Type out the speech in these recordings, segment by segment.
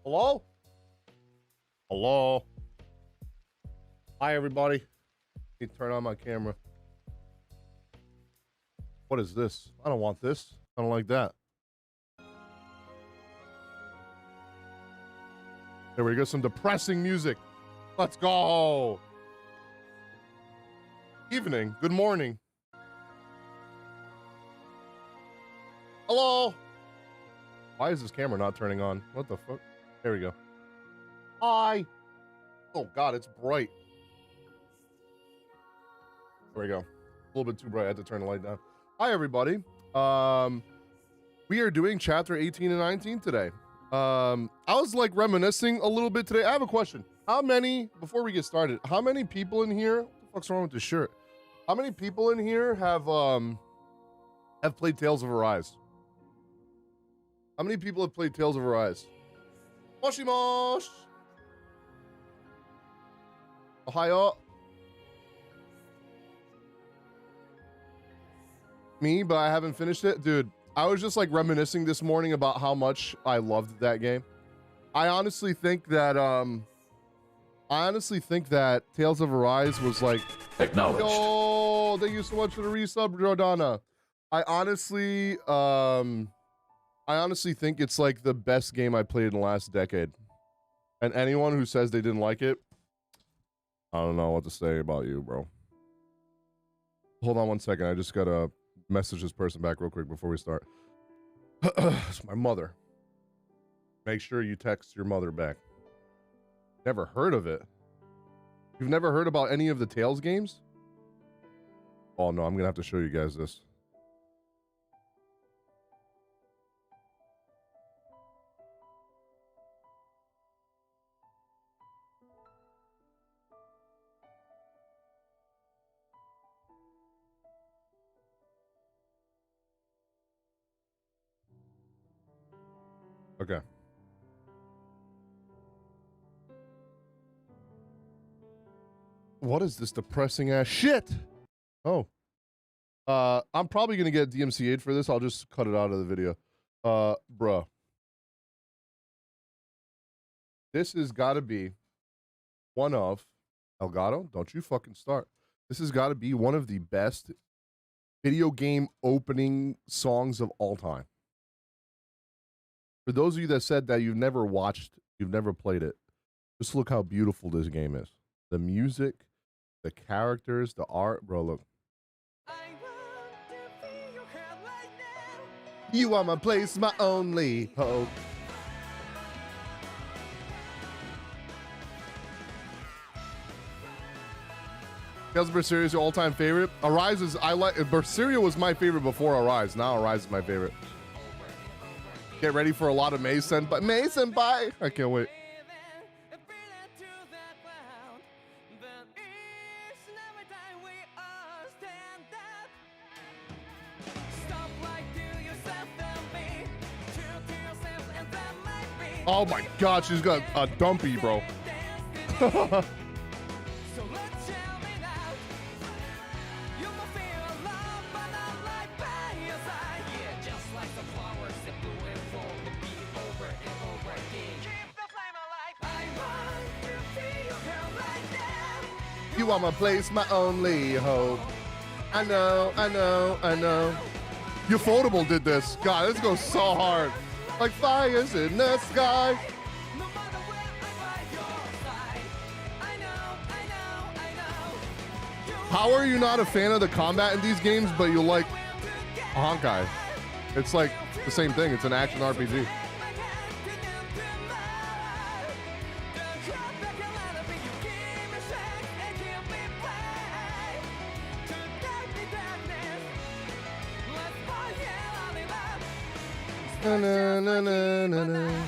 Hello? Hello? Hi, everybody. Let me turn on my camera. What is this? I don't want this. I don't like that. There we go. Some depressing music. Let's go. Evening. Good morning. Hello? Why is this camera not turning on? What the fuck? There we go. Hi. Oh God, it's bright. There we go. A little bit too bright. I had to turn the light down. Hi, everybody. We are doing chapter 18 and 19 today. I was like reminiscing a little bit today. I have a question. How many, before we get started, how many people in here, what the fuck's wrong with this shirt? How many people in here have played Tales of Arise? How many people have played Tales of Arise? Moshi mosh. Ohayo. Me, but I haven't finished it. Dude, I was just like reminiscing this morning about how much I loved that game. I honestly think that Tales of Arise was like Acknowledged. Yo, thank you so much for the resub, Jordana. I honestly think it's like the best game I played in the last decade. And anyone who says they didn't like it, I don't know what to say about you, bro. Hold on one second. I just gotta message this person back real quick before we start. It's my mother. Make sure you text your mother back. Never heard of it. You've never heard about any of the Tales games? Oh no, I'm gonna have to show you guys this. Okay. What is this depressing ass shit? Oh. I'm probably gonna get DMCA'd for this. I'll just cut it out of the video. Bruh. This has gotta be one of Elgato, don't you fucking start. This has gotta be one of the best video game opening songs of all time. For those of you that said that you've never watched, you've never played it, just look how beautiful this game is. The music, the characters, the art, bro, look. You are my place, my only hope. Tales of Berseria is your all-time favorite. Arise is, Berseria was my favorite before Arise. Now Arise is my favorite. Get ready for a lot of Mei Senpai. Mei Senpai! I can't wait. Oh my God, she's got a dumpy, bro. You are my place, my only hope. I know, I know, I know. Ufotable did this. God, this goes so hard. Like fires in the sky. How are you not a fan of the combat in these games, but you like Honkai? It's like the same thing. It's an action RPG. Na, na, na, na, na, na.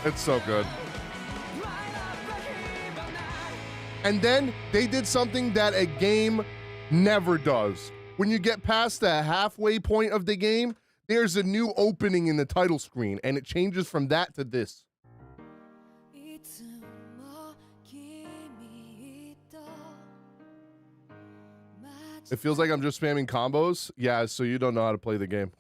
It's so good. And then they did something that a game never does. When you get past the halfway point of the game, there's a new opening in the title screen, and it changes from that to this. It feels like I'm just spamming combos. Yeah, so you don't know how to play the game.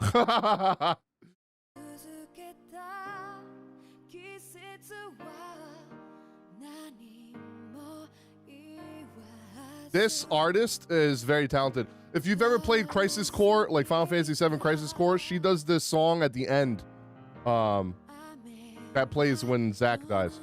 This artist is very talented. If you've ever played Crisis Core, like Final Fantasy VII Crisis Core, she does this song at the end that plays when Zack dies.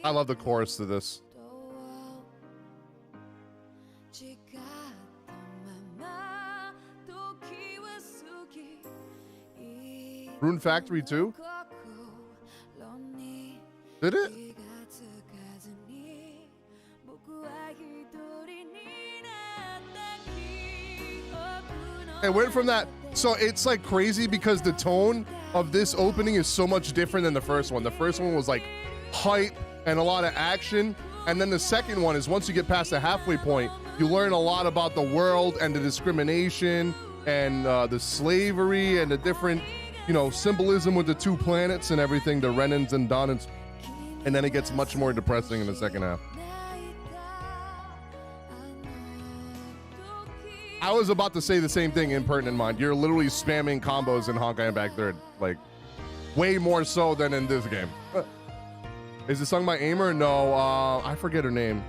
I love the chorus to this. Rune Factory 2? Did it? It went from that. So it's like crazy because the tone of this opening is so much different than the first one. The first one was like hype and a lot of action. And then the second one is once you get past the halfway point, you learn a lot about the world and the discrimination and the slavery and the different, you know, symbolism with the two planets and everything, the Renans and Donans. And then it gets much more depressing in the second half. I was about to say the same thing, Impertinent Mind. You're literally spamming combos in Honkai and Back Third, like way more so than in this game. Is it sung by Aimer? No, I forget her name.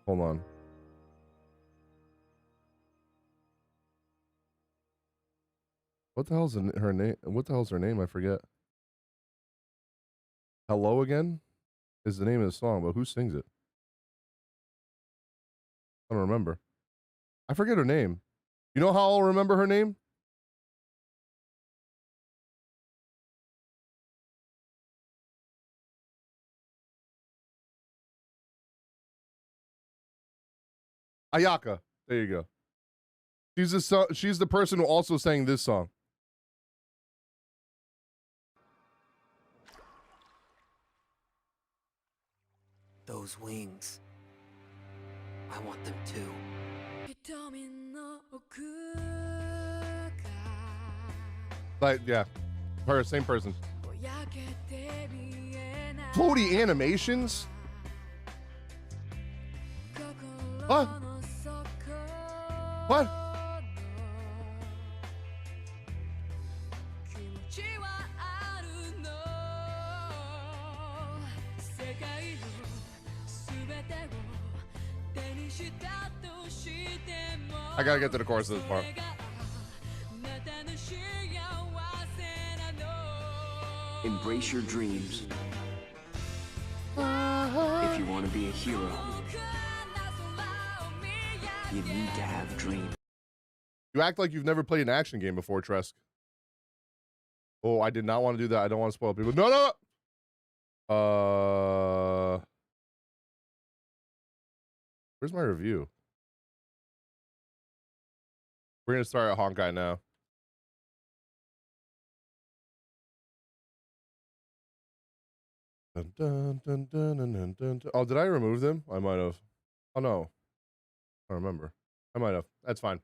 Hold on. What the hell's her name? What the hell's her name? I forget. Hello Again is the name of the song, but who sings it? I don't remember. I forget her name. You know how I'll remember her name? Ayaka. There you go. She's the person who also sang this song. Those wings. I want them too. Like, yeah. Her, same person. Floaty animations? What? What? I gotta get to the chorus of this part. Embrace your dreams. If you want to be a hero, you need to have dreams. You act like you've never played an action game before, Tresk. Oh, I did not want to do that. I don't want to spoil people. No, no! Where's my review? We're gonna start at Honkai now. Dun, dun, dun, dun, dun, dun, dun. Oh, did I remove them? I might have. Oh no, I don't remember. I might have. That's fine.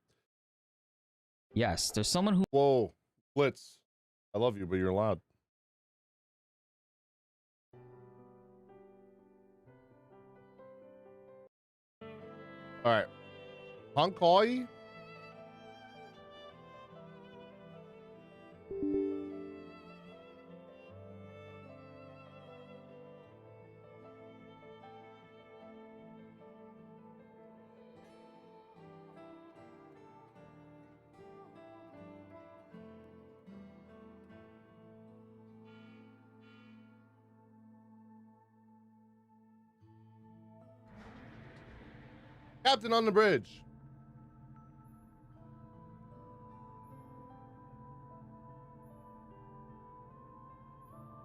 Yes, there's someone who. Whoa, Blitz. I love you, but you're loud. All right, Honkai. Captain on the bridge.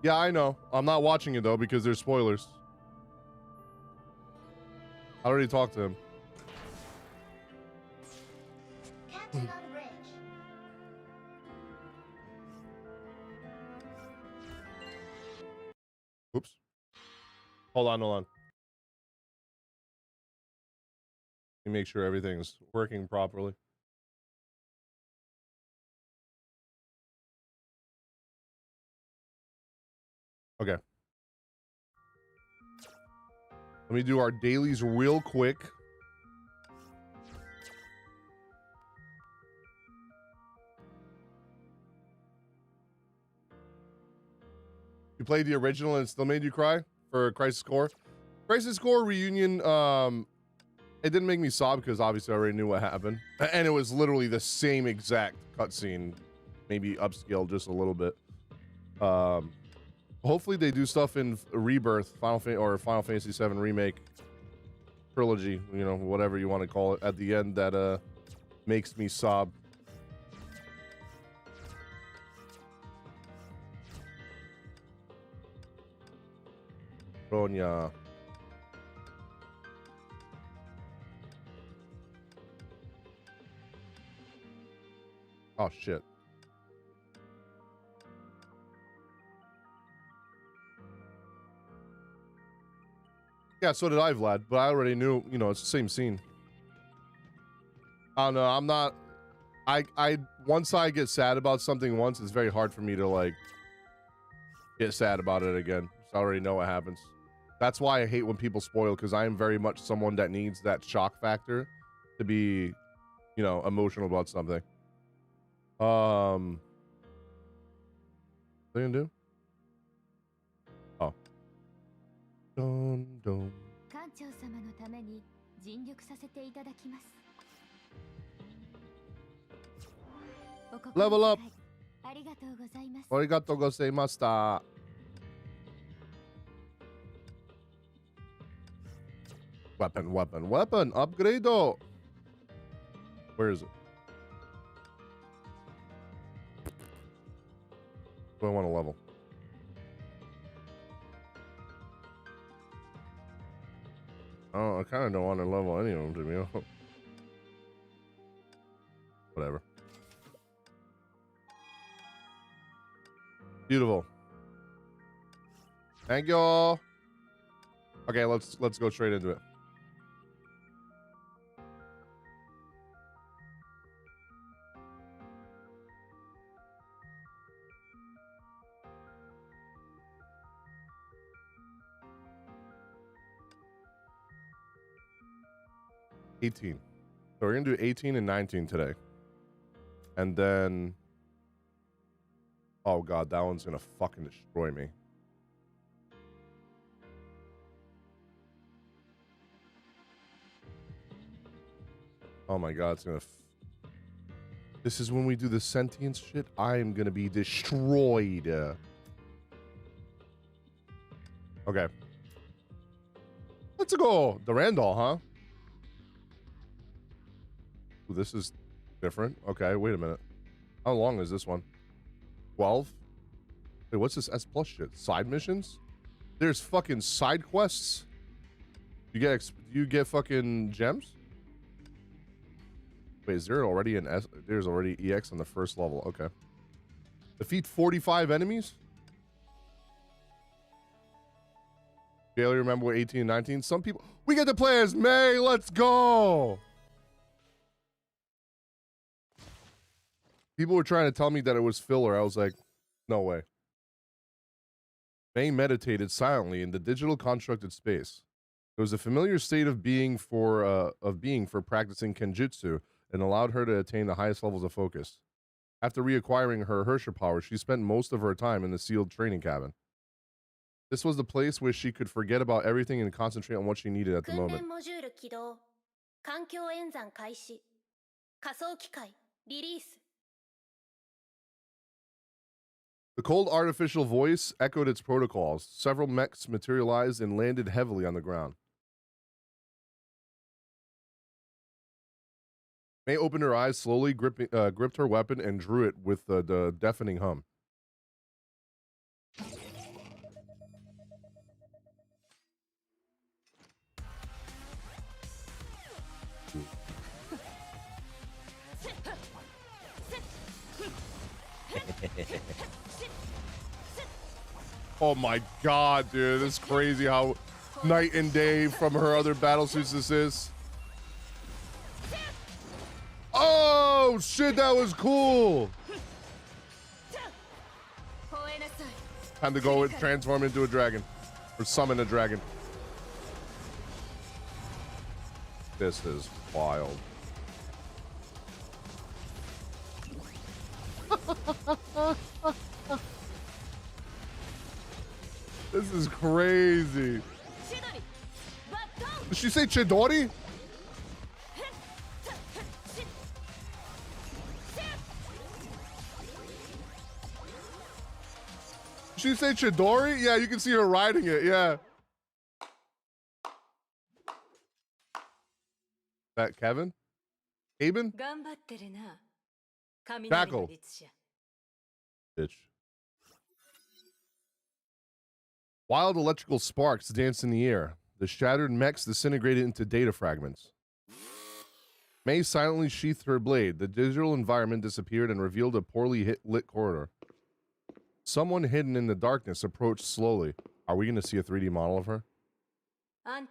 Yeah, I know. I'm not watching it though because there's spoilers. I already talked to him. Captain on the bridge. Oops. Hold on, hold on. Let me make sure everything's working properly. Okay. Let me do our dailies real quick. You played the original and it still made you cry for Crisis Core? Crisis Core Reunion, it didn't make me sob because obviously I already knew what happened. And it was literally the same exact cutscene, maybe upscaled just a little bit. Hopefully they do stuff in Rebirth, Final Fantasy VII Remake trilogy, you know, whatever you want to call it, at the end that makes me sob. Ronya. Oh shit. Yeah, so did I, Vlad, but I already knew, you know, it's the same scene. I don't know, I'm not, I once I get sad about something once, it's very hard for me to, like, get sad about it again. So I already know what happens. That's why I hate when people spoil, because I am very much someone that needs that shock factor to be, you know, emotional about something. What are you gonna do? Oh. Dun, dun. Level up. Arigatou gozaimashita. Weapon. Upgrade. Where is it? What do I want to level? Oh, I kind of don't want to level any of them, to be honest. Whatever. Beautiful. Thank you all. Okay, let's go straight into it. So we're gonna do 18 and 19 today. And then, oh god, that one's gonna fucking destroy me. Oh my god, it's gonna this is when we do the sentience shit. I am gonna be destroyed. Okay. Let's go. Durandal, huh? Ooh, this is different. Okay, wait a minute. How long is this one? 12? Wait, what's this S plus shit? Side missions? There's fucking side quests? You get fucking gems? Wait, is there already an S? There's already EX on the first level. Okay. Defeat 45 enemies? Barely remember what 18 and 19. Some people... We get to play as Mei! Let's go! People were trying to tell me that it was filler. I was like, no way. Mei meditated silently in the digital constructed space. It was a familiar state of being for practicing kenjutsu and allowed her to attain the highest levels of focus. After reacquiring her Herrscher power, she spent most of her time in the sealed training cabin. This was the place where she could forget about everything and concentrate on what she needed at the moment. The cold artificial voice echoed its protocols. Several mechs materialized and landed heavily on the ground. Mei opened her eyes slowly, gripped her weapon, and drew it with the deafening hum. Oh my god, dude. It's crazy how night and day from her other battlesuits this is. Oh, shit, that was cool. Time to go and transform into a dragon. Or summon a dragon. This is wild. This is crazy. Did she say Chidori? Did she say Chidori? Yeah, you can see her riding it. Yeah. That Kevin? Aben? Jackal. Bitch. Wild electrical sparks danced in the air. The shattered mechs disintegrated into data fragments. Mei silently sheathed her blade. The digital environment disappeared and revealed a poorly lit corridor. Someone hidden in the darkness approached slowly. Are we going to see a 3D model of her? Oh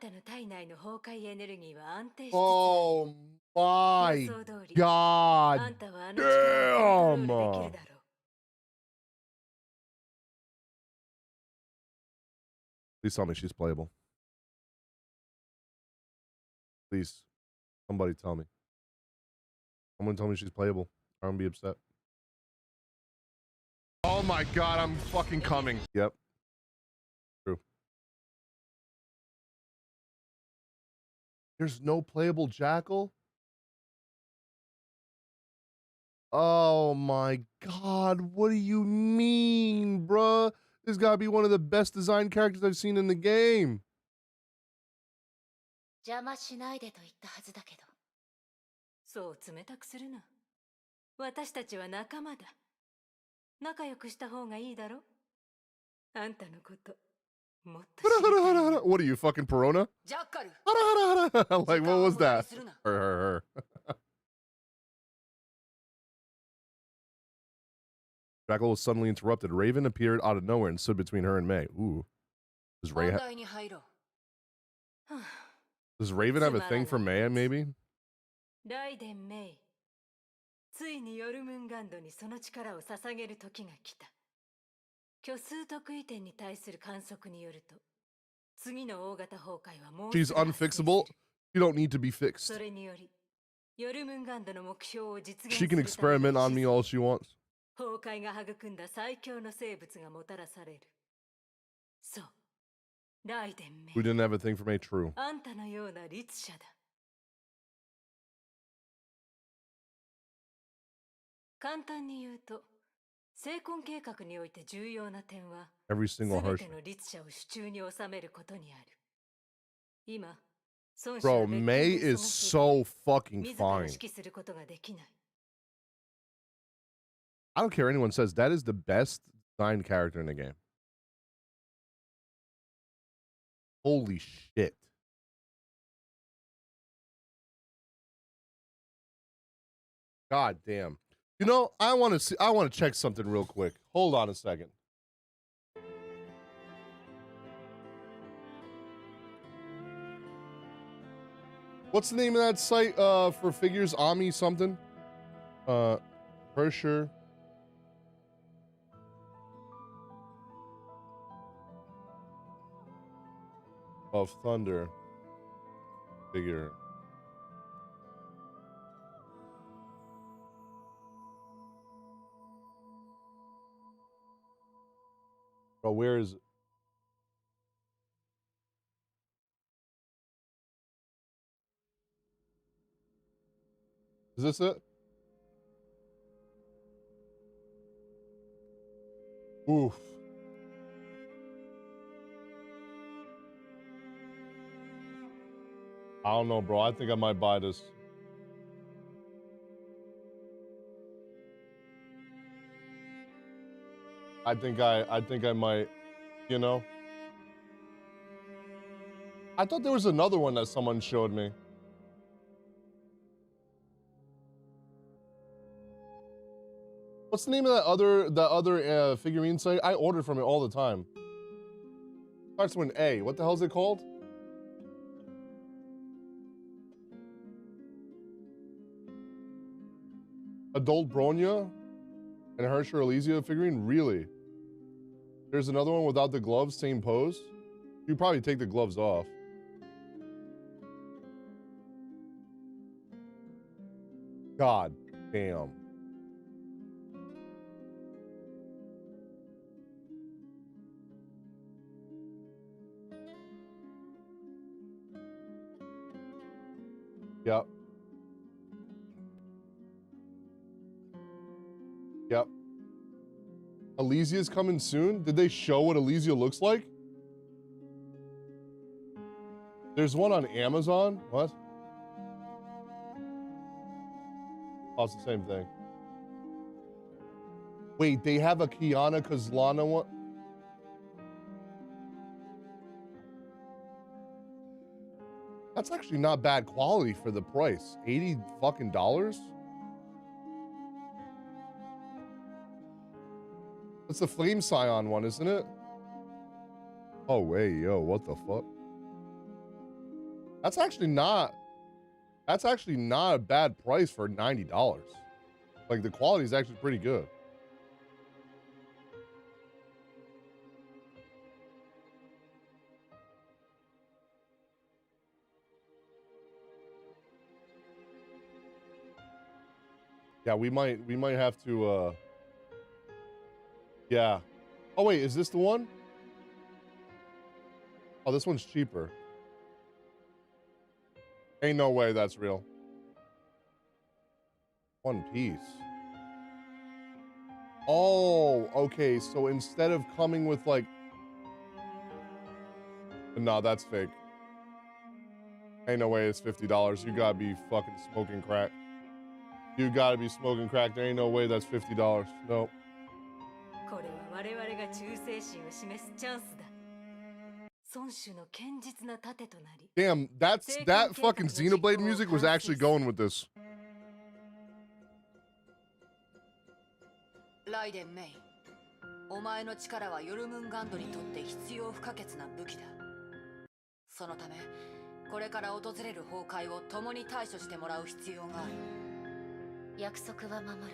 my god. Damn. Please tell me she's playable. Please. Somebody tell me. Someone tell me she's playable. I'm gonna be upset. Oh my god, I'm fucking coming. Yep. True. There's no playable Jackal? Oh my god, what do you mean, bruh? This gotta be one of the best designed characters I've seen in the game. 邪魔しないでと言ったはずだけど。そう冷たくするな。私たちは仲間だ。仲良くした方がいいだろ。あんたのこと、もっと知りたい。What are you, fucking Perona? ジャッカル。 Like, what was that? Her. Jackal was suddenly interrupted. Raven appeared out of nowhere and stood between her and Mei. Ooh. Does Raven have a thing for Mei, maybe? Raiden Mei. ついにヨルムンガンドにその力を捧げる時が来た。虚数特異点に対する観測によると、次の大型崩壊はもう She's unfixable. You don't need to be fixed. それにより、ヨルムンガンドの目標を実現 She can experiment on me all she wants. 崩壊が育んだ最強の生物がもたらされる。そう。ライデンメイ。 Who didn't have a thing for Mei? True. あんたのような律者だ。簡単に言うと、成婚計画において重要な点は、 Every single 全 Herrscher. ての律者を手中に収めることにある。今、孫子 Bro, は別 Mei に is 忙しい so fucking 自ら fine. 指揮することができない。 I don't care anyone says that is the best designed character in the game. Holy shit. God damn. You know, I want to check something real quick. Hold on a second. What's the name of that site for figures? Ami something? Herrscher. Of Thunder figure. Bro, where is it? Is this it? Oof. I don't know, bro. I think I might buy this. I think I might, you know. I thought there was another one that someone showed me. What's the name of that other figurine site? I ordered from it all the time. Starts with an A. What the hell is it called? Adult Bronya and Herrscher Elysia figurine? Really? There's another one without the gloves, same pose. You probably take the gloves off. God damn. Yep. Yep. Elysia's coming soon? Did they show what Elysia looks like? There's one on Amazon. What? Oh, it's the same thing. Wait, they have a Kiana Kazlana one? That's actually not bad quality for the price. $80 fucking dollars? That's the Flame Scion one, isn't it? Oh, wait, yo, what the fuck? That's actually not a bad price for $90. Like, the quality is actually pretty good. Yeah, we might have to yeah. Oh wait, is this the one? Oh, this one's cheaper. Ain't no way that's real. One Piece. Oh, okay. So instead of coming with like, no, that's fake. Ain't no way it's $50. You gotta be fucking smoking crack. You gotta be smoking crack. There ain't no way that's $50. Nope. Damn, that fucking Xenoblade music was actually going with this. Raiden Mei, お前の力はヨルムンガンドにとって必要不可欠な武器だ。そのため、これから訪れる崩壊を共に対処してもらう必要がある。約束は守るわ。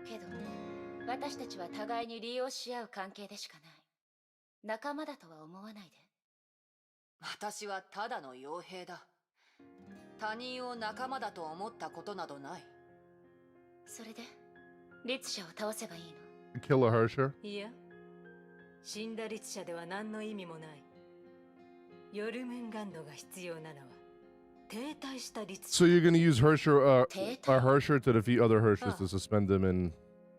けど、私たちは互いに利用し合う関係でしかない。仲間だとは思わないで。私はただの傭兵だ。他人を仲間だと思ったことなどない。それで、律者を倒せばいいの？ Kill a Herrscher? いや、死んだ律者では何の意味もない。ヨルムンガンドが必要なのは停滞した律者。 So you're gonna use Herrscher, a Herrscher to defeat other Herrschers to suspend them in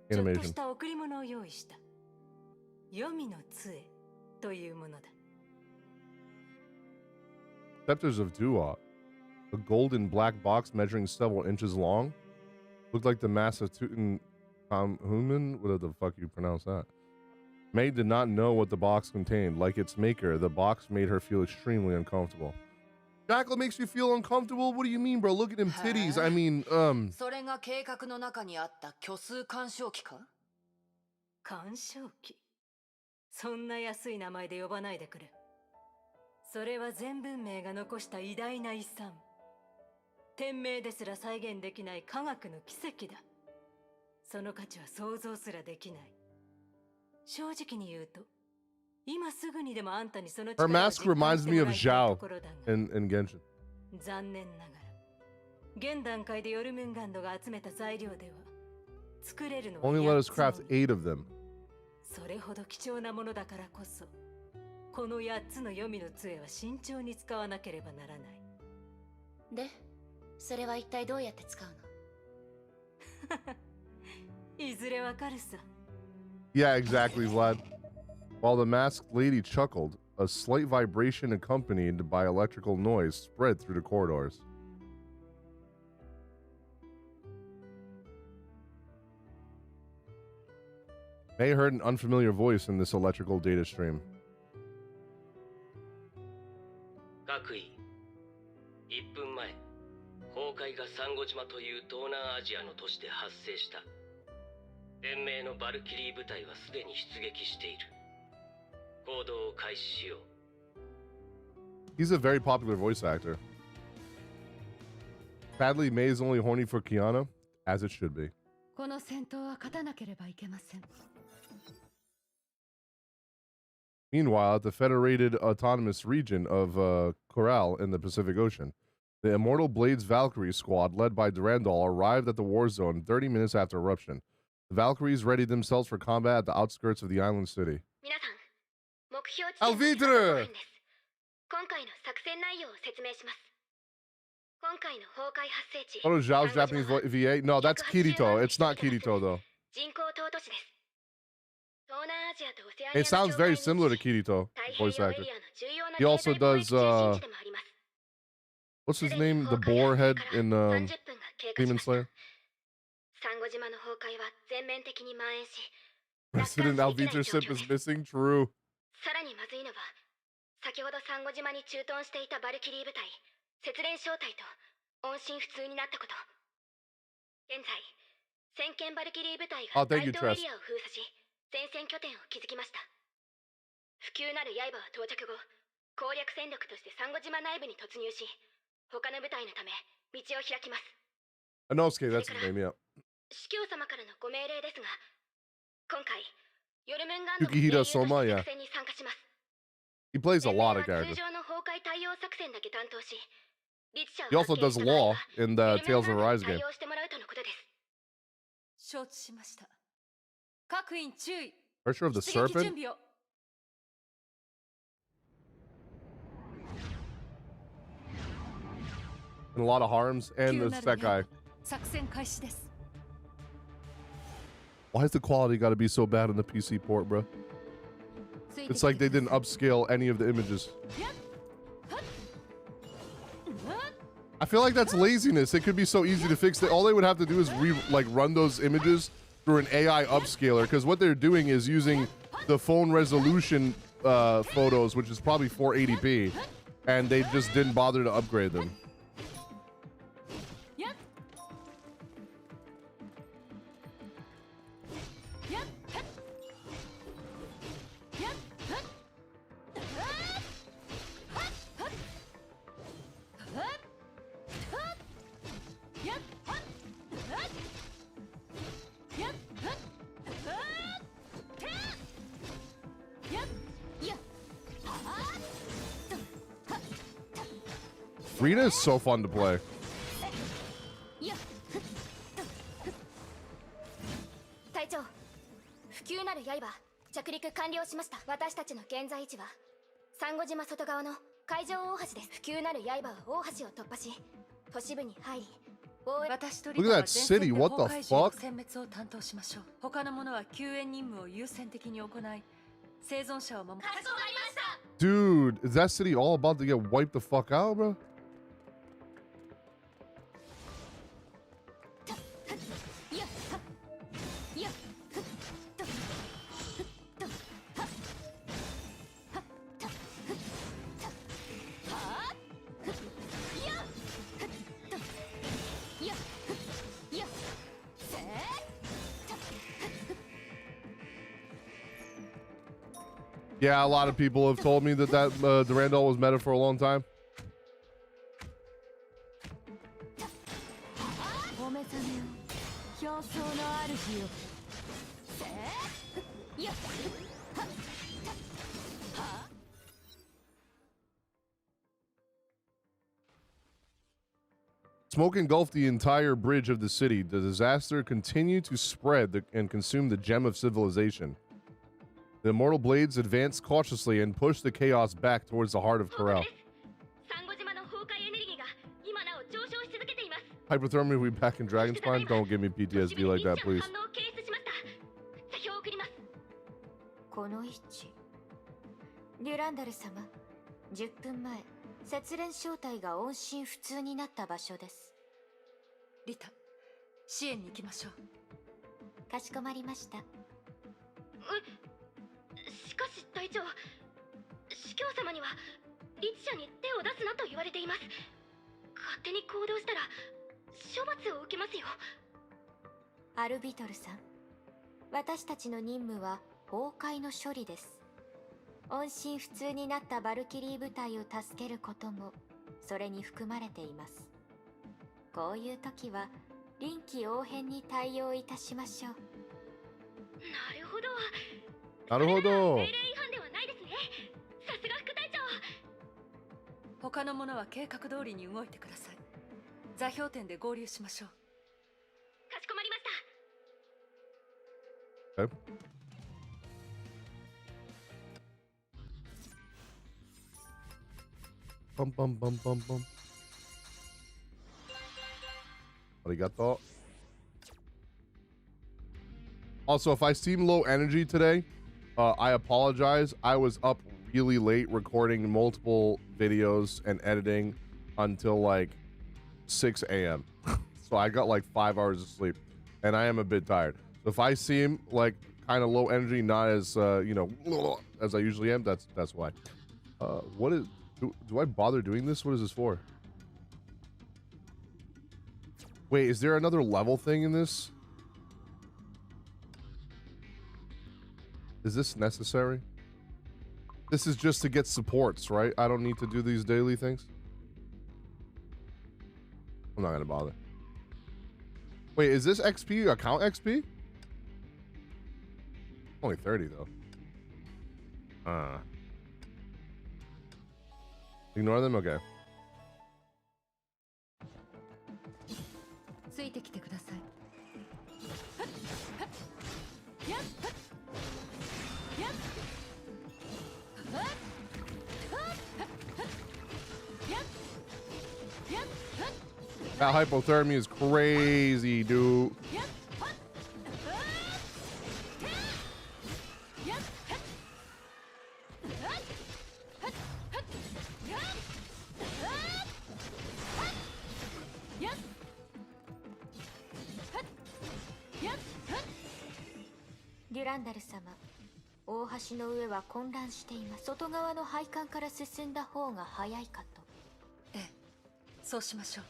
ちょっと animation. した贈り物を用意した。黄泉の杖というものだ。Scepters of Duat. A golden black box measuring several inches long. Looked like the mass of Tutankhamun. What the fuck you pronounce that? Mei did not know what the box contained. Like its maker, the box made her feel extremely uncomfortable. Jackal makes you feel uncomfortable? What do you mean, bro? Look at them titties. I mean, それが計画の中にあった虚数干渉機か？干渉機。そんな安い名前で呼ばないでくれ。それは全文明が残した偉大な遺産。天命ですら再現できない科学の奇跡だ。その価値は想像すらできない。正直に言うと、今すぐにでもあんたにその her mask reminds me of Zhao in Genshin. 残念ながら、現段階でヨルムンガンドが集めた材料では、作れるのは Only let us craft 8 of them. それほど貴重なものだからこそ、この8つの黄泉の杖は慎重に使わなければならない。で、それは一体どうやって使うの？いずれわかるさ。Yeah, exactly, Vlad. While the masked lady chuckled, a slight vibration accompanied by electrical noise spread through the corridors. Mei heard an unfamiliar voice in this electrical data stream. 各位、1分前、崩壊がサンゴ島という東南アジアの都市で発生した。連盟のバルキリー部隊はすでに出撃している。行動を開始しよう。 He's a very popular voice actor. Sadly, Mei is only horny for Kiana, as it should be. この戦闘は勝たなければいけません。Meanwhile, at the Federated Autonomous Region of Coral in the Pacific Ocean, the Immortal Blades Valkyrie squad, led by Durandal, arrived at the war zone 30 minutes after eruption. The Valkyries readied themselves for combat at the outskirts of the island city. Alvitre! Oh, Zhao's Japanese VA? No, that's Kirito. It's not Kirito, though. It sounds very similar to Kirito, voice actor. He also does, what's his name? The boar head in Demon Slayer? President Alvitre Sip is missing? True. さらにまずいのは、先ほどサンゴ島に駐屯していたバルキリー部隊、節連小隊と音信不通になったこと。現在、先見バルキリー部隊が該当エリアを封鎖し、前線拠点を築きました。不朽なる刃は到着後、攻略戦力としてサンゴ島内部に突入し、他の部隊のため道を開きます。Inosuke, that's his name, yeah. 司教様からのご命令ですが、今回、Yukihira Soma, yeah. He plays a lot of characters. He also does law in the Tales of Arise game. Herrscher of the Serpent? And a lot of harms, and the Sekai. Why is the quality got to be so bad on the PC port, bro? It's like they didn't upscale any of the images. I feel like that's laziness. It could be so easy to fix that. All they would have to do is run those images through an AI upscaler, because what they're doing is using the phone resolution photos, which is probably 480p, and they just didn't bother to upgrade them. Rita is so fun to play. 隊長、不朽なる刃着陸完了しました。私たちの現在位置はサンゴ島外側の海上大橋です。不朽なる刃は大橋を突破し、都市部に入り、Look at that city. What the fuck? 殲滅を担当しましょう。他の者は救援任務を優先的に行い、生存者を守る。かしこまりました。 Dude, is that city all about to get wiped the fuck out, bro? Yeah, a lot of people have told me that Durandal was meta for a long time. Smoke engulfed the entire bridge of the city. The disaster continued to spread and consume the gem of civilization. The Immortal Blades advanced cautiously and pushed the chaos back towards the heart of Corral. Hypothermia will be back in Dragon Spawn. Don't give me PTSD like that, please. この位置。デュランダル様、10分前、節連小隊が音信不通になった場所です。リタ、支援に行きましょう。かしこまりました。しかし隊長、司教様にはリチ社に手を出すなと言われています。勝手に行動したら処罰を受けますよ。アルビトルさん、私たちの任務は崩壊の処理です。音信不通になったバルキリー部隊を助けることもそれに含まれています。こういう時は臨機応変に対応いたしましょう。なるほど。なるほど。命令違反ではないですね。他の者は計画通りに動いてください。座標点で合流しましょう。かしこまりました。Okay. Bum bum bum bum bum. Arigato. Also, if I seem low energy today, I apologize. I was up really late recording multiple videos and editing until like 6 a.m. So I got like 5 hours of sleep, and I am a bit tired. So if I seem like kind of low energy, not as you know, as I usually am, that's why. What is? Do I bother doing this? What is this for? Wait, is there another level thing in this? Is this necessary? This is just to get supports, right? I don't need to do these daily things. I'm not gonna bother. Wait, is this XP account XP? Only 30 though. Ignore them? Okay. ついてきてください。That hypothermia is crazy, dude. Durandal 様、大橋の上は混乱しています。外側の配管から進んだ方が早いかと。ええ、そうしましょう。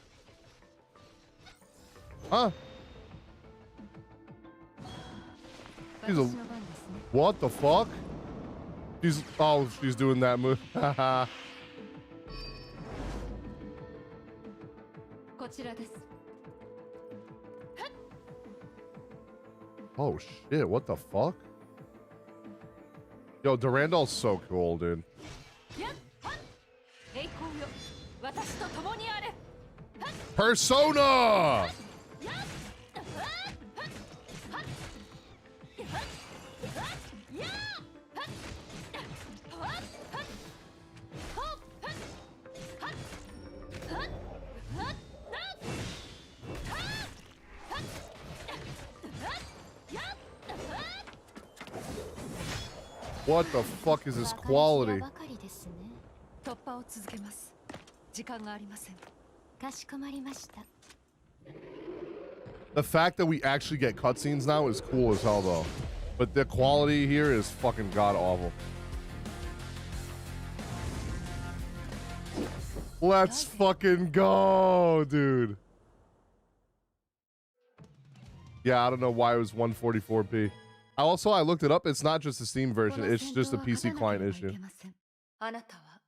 Huh? She's a, what the fuck? She's doing that move. こちらです。Oh shit, what the fuck? Yo, Durandal's so cool, dude. Persona! What the fuck is this quality? 突破を続けます。時間がありません。かしこまりました。The fact that we actually get cutscenes now is cool as hell, though. But the quality here is fucking god awful. Let's fucking go, dude. Yeah, I don't know why it was 144p. I looked it up. It's not just the Steam version. It's just a PC client issue. あなたは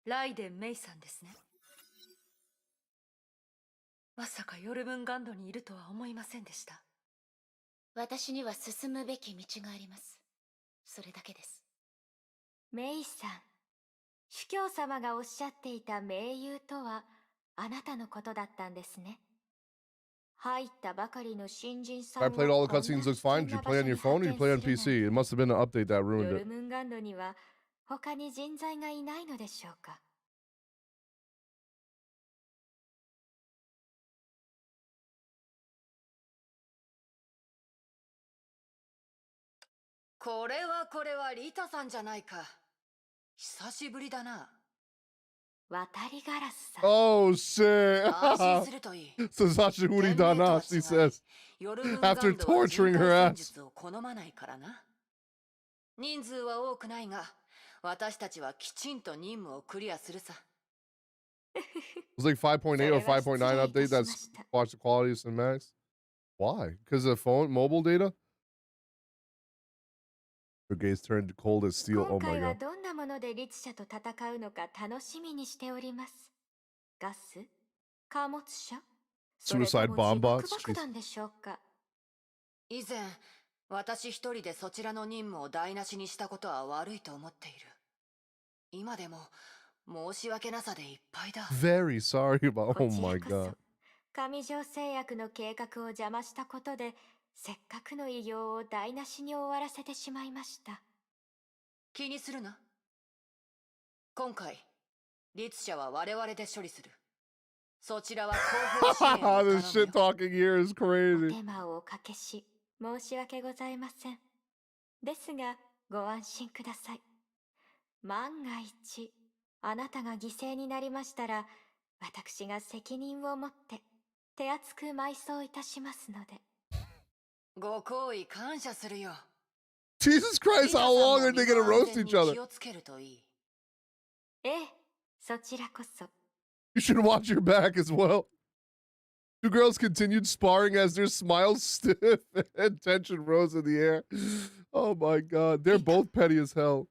ライデン・メイさんですね。まさかヨルムンガンドにいるとは思いませんでした。私には進むべき道があります。それだけです。メイさん、主教様がおっしゃっていた盟友とはあなたのことだったんですね。入ったばかりの新人さんを I played all the cutscenes, looks fine. Did you play on your phone or did you play on PC? It must have been an update that ruined ヨ it. ルムンガンドには他に人材がいないのでしょうか。これはリタさんじゃないか。久しぶりだな。渡りガラスさん。Oh shit! 安心するといい。 Sasashiburi dana, she says. After torturing her ass. 好まないからな。人数は多くないが、私たちはきちんと任務をクリアするさ。It was like 5.8 or 5.9 update that's watch the quality of cinematics. Why? Because of phone mobile data? Her gaze turned cold as steel. Oh 今 my 回は god. どんなもので律者と戦うのか楽しみにしております。ガス、貨物車、Suicide bomb bots? 自爆爆弾でしょうか。以前、私一人でそちらの任務を台無しにしたことは悪いと思っている。今でも、申し訳なさでいっぱいだ。 Very sorry about. こ Oh ち my らこそ god. 上条製薬の計画を邪魔したことで、せっかくの偉業を台無しに終わらせてしまいました。気にするな。今回、律者は我々で処理する。そちらは後方支援を頼む This よ。 shit talking here is お crazy. 手間をおかけし、申し訳ございません。ですが、ご安心ください。万が一、あなたが犠牲になりましたら、私が責任を持って手厚く埋葬いたしますので。ご好意感謝するよ。 Jesus Christ, how long are they gonna roast each other? 気をつけるといい。ええ、そちらこそ。 You should watch your back as well. Two girls continued sparring as their smiles stiff and tension rose in the air. Oh my god, they're both petty as hell.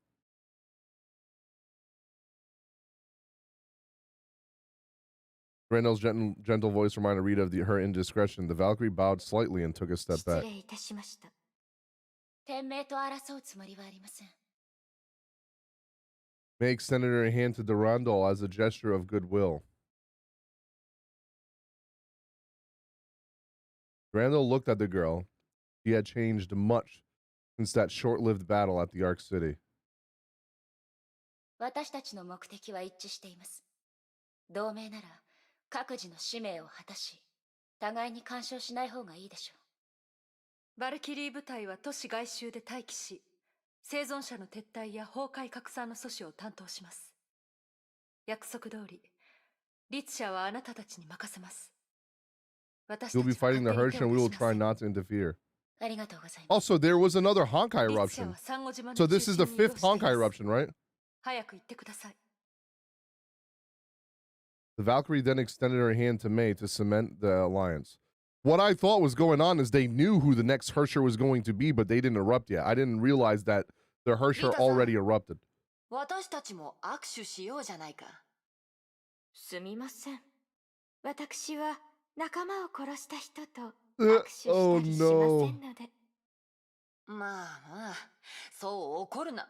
Randall's gentle voice reminded Rita of her indiscretion. The Valkyrie bowed slightly and took a step 失 back. 礼いたしました。天命と争うつもりはありません。 Mei extended her hand to Durandal as a gesture of goodwill. Durandal looked at the girl. She had changed much since that short-lived battle at the Ark City. 私たちの目的は一致しています。同盟なら各自の使命を果たし、互いに干渉しない方がいいでしょう。バルキリー部隊は都市外周で待機し、生存者の撤退や崩壊拡散の阻止を担当します。約束通り、律者はあなたたちに任せます。 You'll be fighting the Herrscher and we will try not to interfere. ありがとうございます。 Also, there was another Honkai eruption. So this is the 5th Honkai eruption, right? 早く言ってください。 The Valkyrie then extended her hand to Mei to cement the alliance. What I thought was going on is they knew who the next Herrscher was going to be, but they didn't erupt yet. I didn't realize that the Herrscher already erupted. 私たちも握手しようじゃないか。すみません。私は仲間を殺した人と握手したりしませんので。まあまあ、そう怒るな。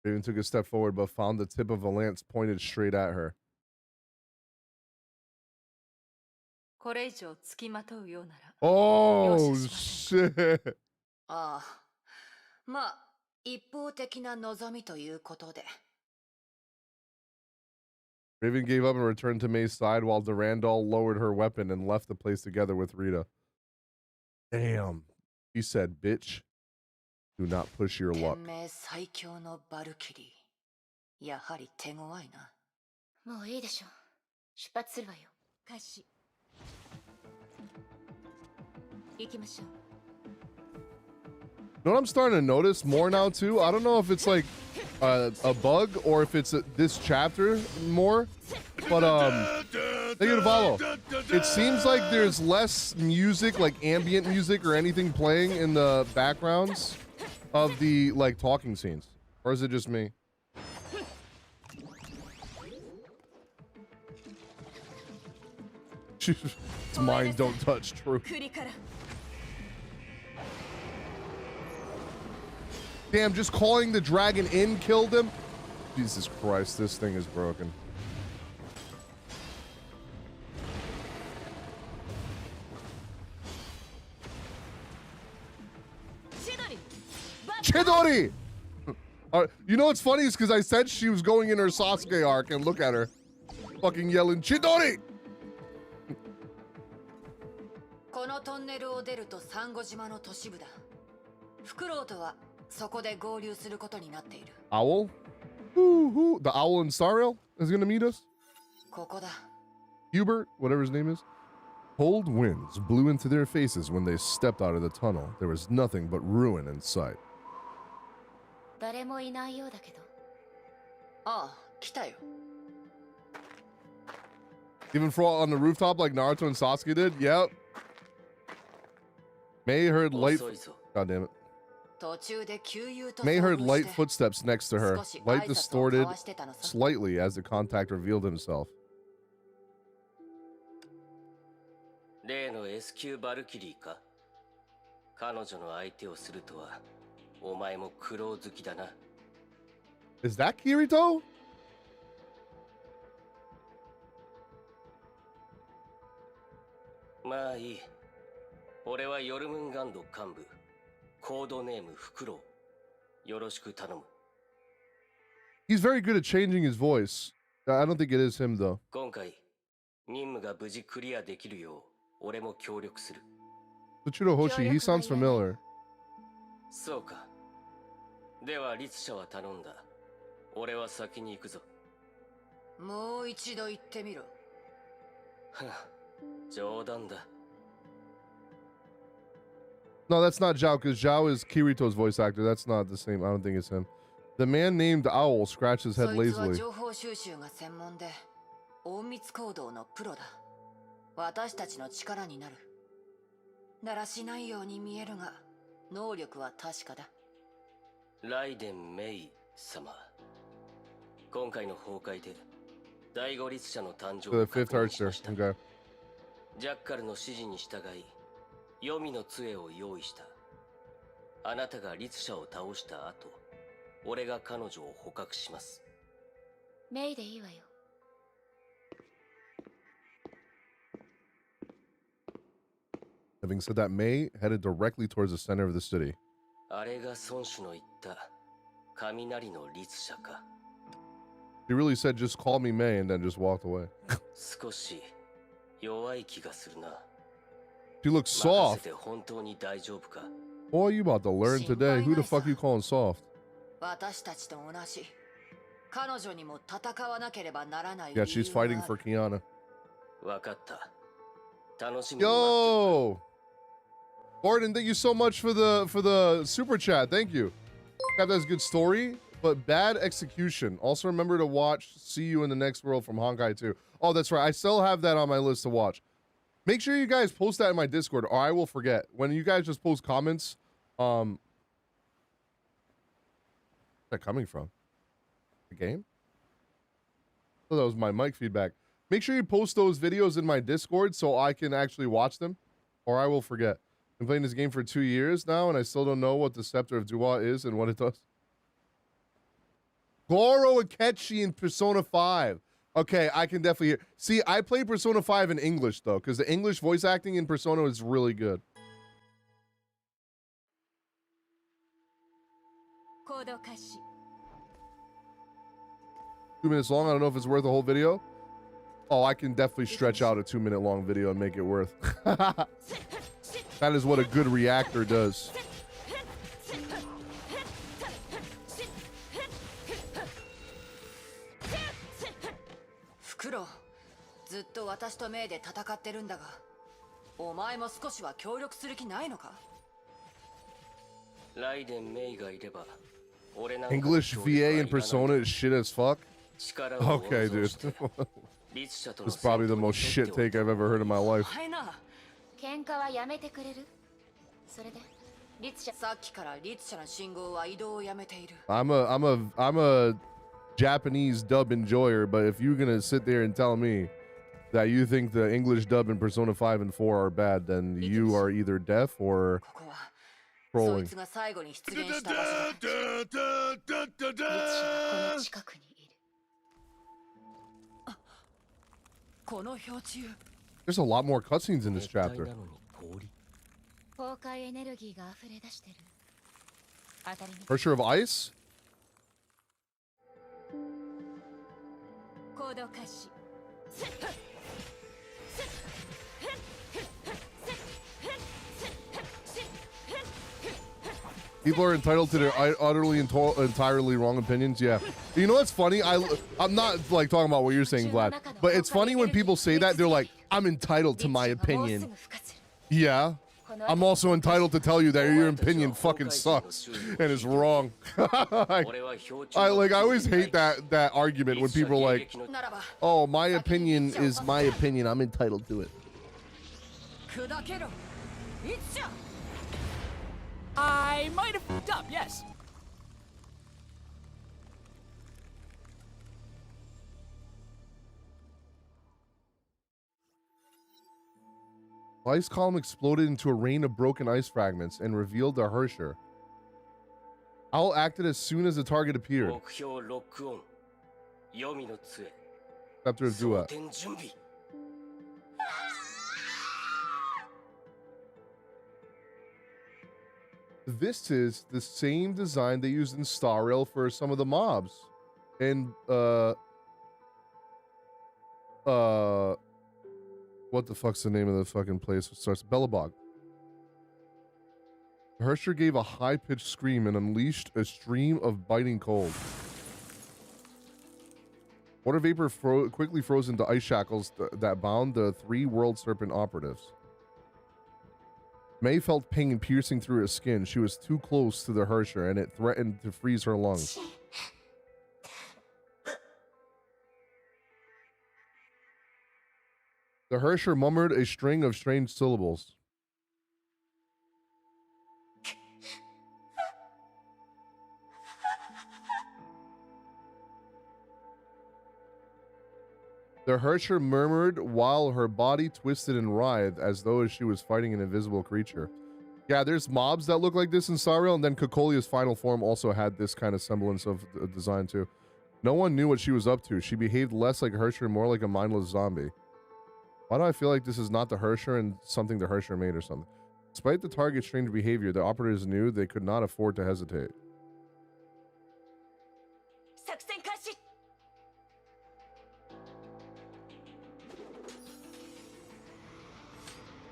Raven took a step forward, but found the tip of a lance pointed straight at her. これ以上付きまとうようなら。 Oh, shit. ああ、まあ、一方的な望みということで。 Raven gave up and returned to Mei's side while Durandal lowered her weapon and left the place together with Rita. Damn. He said, bitch, do not push your luck. 天命最強のバルキリー。やはり手強いな。もういいでしょう。出発するわよ。開始。行きましょう。 You know what I'm starting to notice more now too? I don't know if it's like a bug or if it's this chapter more, but negative follow. It seems like there's less music, like ambient music or anything playing in the backgrounds of the like talking scenes, or is it just me? It's mine, don't touch. True. Damn, just calling the dragon in killed him? Jesus Christ, this thing is broken. Chidori! You know what's funny is because I said she was going in her Sasuke arc, and look at her. Fucking yelling, Chidori! このトンネルを出るとサンゴ島の都市部だ。フクロウとはそこで合流することになっている。Owl? Who? The owl in Sariel is gonna meet us? ここだ。 Hubert, whatever his name is. Cold winds blew into their faces when they stepped out of the tunnel. There was nothing but ruin in sight. 誰もいないようだけど。ああ、来たよ。 Even for on the rooftop like Naruto and Sasuke did? Yep. Mei heard light... God damn it. Mei heard light footsteps next to her. Light distorted slightly as the contact revealed himself. 例の S 級バルキリーか。彼女の相手をするとは、お前も苦労好きだな。Is that Kirito? まあいい。俺はヨルムンガンド幹部、コードネームフクロウ。よろしく頼む。He's very good at changing his voice. I don't think it is him though. 今回、任務が無事クリアできるよう、俺も協力する。Tsuchiro Hoshi, he sounds familiar. そうか。では、律者は頼んだ。俺は先に行くぞ。もう一度言ってみろ。はあ、冗談だ。No, that's not Zhao, because Zhao is Kirito's voice actor. That's not the same. I don't think it's him. The man named Owl scratched his head そいつは lazily. 情報収集が専門で、隠密行動のプロだ。私たちの力になる。だらしないように見えるが、能力は確かだ。ライデン・メイ様。今回の崩壊で、第五律者の誕生 The を fifth 確認しま Herrscher. した。 Okay. ジャッカルの指示に従い、黄泉の杖を用意した。あなたが律者を倒した後、俺が彼女を捕獲します。メイでいいわよ。Having said that, Mei headed directly towards the center of the city. あれが孫子の言った雷の律者か。He really said, just call me Mei, and then just walked away. 少し弱い気がするな。 She looks 任せ soft. て本当に大丈夫か。 Boy, you about to learn today. Who the fuck you calling soft? 私たちと同じ。彼女にも戦わなければならない。 Yeah, she's fighting for Kiana. わかった。楽しみに待って Yo! Gordon, thank you so much for the super chat. Thank you. Got that's good story, but bad execution. Also remember to watch See You in the Next World from Honkai 2. Oh, that's right. I still have that on my list to watch. Make sure you guys post that in my Discord or I will forget. When you guys just post comments, where's that coming from? The game? Oh, that was my mic feedback. Make sure you post those videos in my Discord so I can actually watch them or I will forget. Been playing this game for 2 years now, and I still don't know what the Scepter of Dua is and what it does. Goro Akechi in Persona 5. Okay, I can definitely hear. See, I play Persona 5 in English, though, because the English voice acting in Persona is really good. 2 minutes long. I don't know if it's worth a whole video. Oh, I can definitely stretch out a 2-minute long video and make it worth. That is what a good reactor does. フクロウ、ずっと私とメイで戦ってるんだが、お前も少しは協力する気ないのか？ライデン・メイがいれば、俺なんか English VA in Persona is shit as fuck. 力を温 Okay, 存 dude. して律者との This is probably the most shit take I've ever heard in my life. お前な。喧嘩はやめてくれる？それで律者。さっきから律者の信号は移動をやめている。I'm a Japanese dub enjoyer, but if you're gonna sit there and tell me that you think the English dub in Persona 5 and 4 are bad, then you are either deaf or ここはそい trolling. つが最後に出現した場所だ。律者はこの近くにいる。この標柱。There's a lot more cutscenes in this 熱帯 chapter. なのに氷。崩壊エネルギーが溢れ出してる。当たり前。 Herrscher of Ice? 行動開始。 People are entitled to their utterly entirely wrong opinions. Yeah. You know what's funny? I'm not like talking about what you're saying, Vlad, but it's funny when people say that. They're like, I'm entitled to my opinion. Yeah. I'm also entitled to tell you that your opinion fucking sucks and is wrong. I always hate that argument when people are like, oh, my opinion is my opinion. I'm entitled to it. I might have fucked up, yes. Ice column exploded into a rain of broken ice fragments and revealed a Herrscher. Owl acted as soon as the target appeared. 目標ロックオン。黄泉の杖。 Scepter of 装 Duat. 填準備。 This is the same design they used in Star Rail for some of the mobs. And what the fuck's the name of the fucking place? It starts Bellabog. Herrscher gave a high-pitched scream and unleashed a stream of biting cold. Water vapor quickly froze into ice shackles that bound the 3 World Serpent operatives. Mei felt pain piercing through her skin. She was too close to the Herrscher, and it threatened to freeze her lungs. The Herrscher murmured a string of strange syllables. The Herrscher murmured while her body twisted and writhed as though she was fighting an invisible creature. Yeah, there's mobs that look like this in Star Rail, and then Kokolia's final form also had this kind of semblance of design too. No one knew what she was up to. She behaved less like Herrscher, more like a mindless zombie. Why do I feel like this is not the Herrscher and something the Herrscher made or something? Despite the target's strange behavior, the operatives knew they could not afford to hesitate. 作戦開始。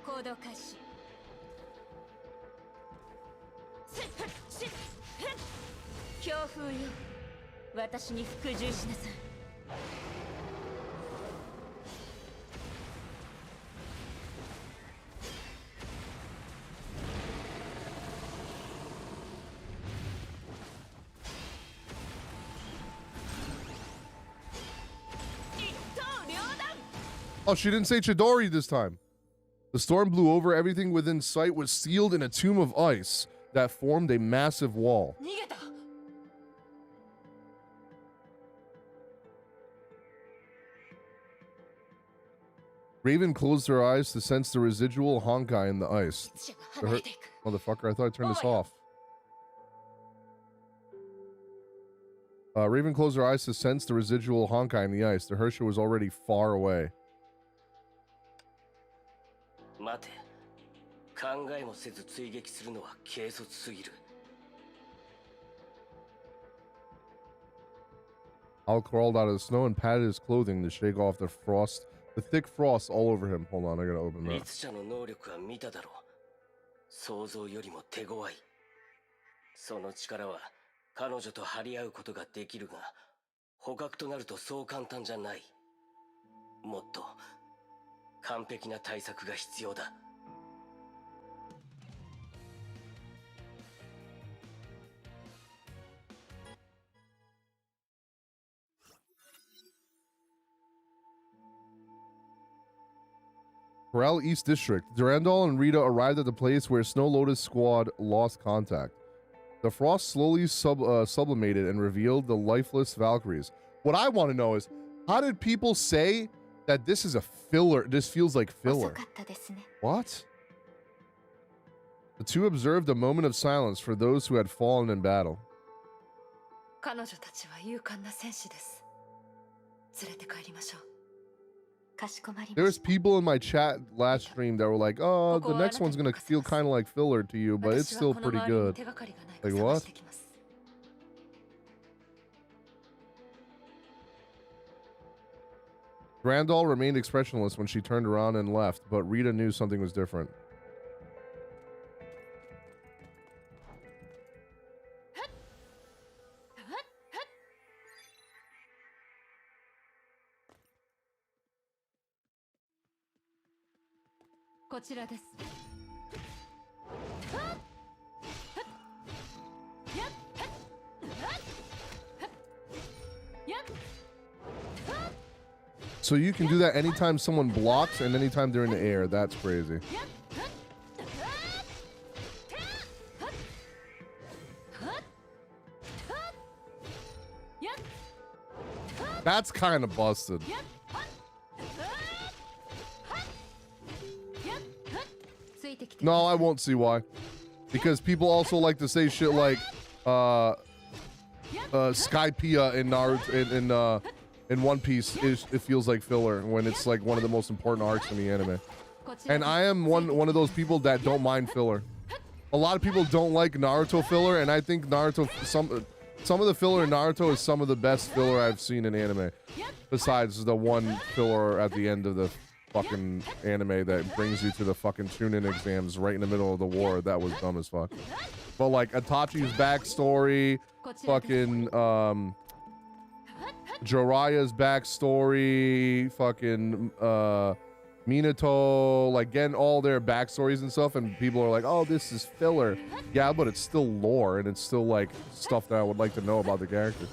行動開始。強風よ、私に服従しなさい。Oh, she didn't say Chidori this time. The storm blew over. Everything within sight was sealed in a tomb of ice that formed a massive wall. Raven closed her eyes to sense the residual Honkai in the ice. Motherfucker, I thought I turned this off. Raven closed her eyes to sense the residual Honkai in the ice. The Herrscher was already far away. 待て。考えもせず追撃するのは軽率すぎる。Al crawled out of the snow and patted his clothing to shake off the thick frost all over him. Hold on, I gotta open that. 律者の能力は見ただろう。想像よりも手強い。その力は彼女と張り合うことができるが、捕獲となるとそう簡単じゃない。もっと完璧な対策が必要だ。Corral East District. Durandal and Rita arrived at the place where Snow Lotus squad lost contact. The frost slowly sublimated and revealed the lifeless Valkyries. What I want to know is, how did people say that this is a filler? This feels like filler. What? The two observed a moment of silence for those who had fallen in battle. 彼女たちは勇敢な戦士です。連れて帰りましょう。 There's people in my chat last stream that were like, oh, the next one's gonna feel kind of like filler to you, but it's still pretty good. Like, what? Durandal remained expressionless when she turned around and left, but Rita knew something was different. So you can do that anytime someone blocks and anytime they're in the air. That's crazy. That's kind of busted. No, I won't see why. Because people also like to say shit like, Skypiea in Naruto in One Piece it feels like filler when it's like one of the most important arcs in the anime. And I am one of those people that don't mind filler. A lot of people don't like Naruto filler, and I think Naruto some of the filler in Naruto is some of the best filler I've seen in anime. Besides the one filler at the end of the fucking anime that brings you to the fucking Chunin exams right in the middle of the war. That was dumb as fuck. But like Itachi's backstory, fucking Jiraiya's backstory, fucking Minato, like getting all their backstories and stuff, and people are like, oh, this is filler. Yeah, but it's still lore, and it's still like stuff that I would like to know about the character.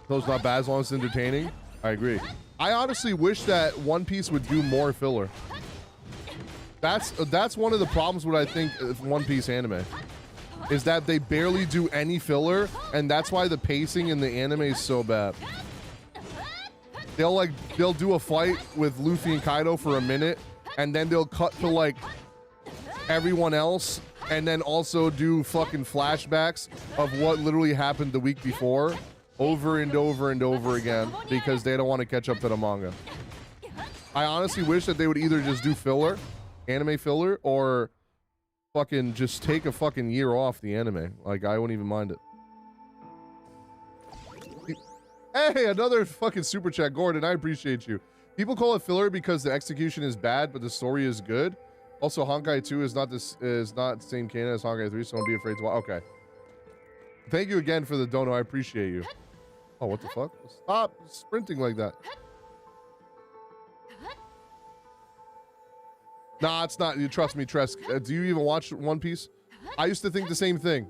So it's not bad as long as it's entertaining. I agree. I honestly wish that One Piece would do more filler. That's one of the problems with, I think, One Piece anime, is that they barely do any filler, and that's why the pacing in the anime is so bad. They'll do a fight with Luffy and Kaido for a minute, and then they'll cut to like everyone else, and then also do fucking flashbacks of what literally happened the week before, over and over and over again, because they don't want to catch up to the manga. I honestly wish that they would either just do filler, anime filler, or fucking just take a fucking year off the anime. Like, I wouldn't even mind it. Hey, another fucking super chat, Gordon. I appreciate you. People call it filler because the execution is bad, but the story is good. Also, Honkai 2 is not the same canon as Honkai 3, so don't be afraid to watch. Okay. Thank you again for the dono. I appreciate you. Oh, what the fuck? Stop sprinting like that. Nah, it's not. You trust me, Tresk. Do you even watch One Piece? I used to think the same thing.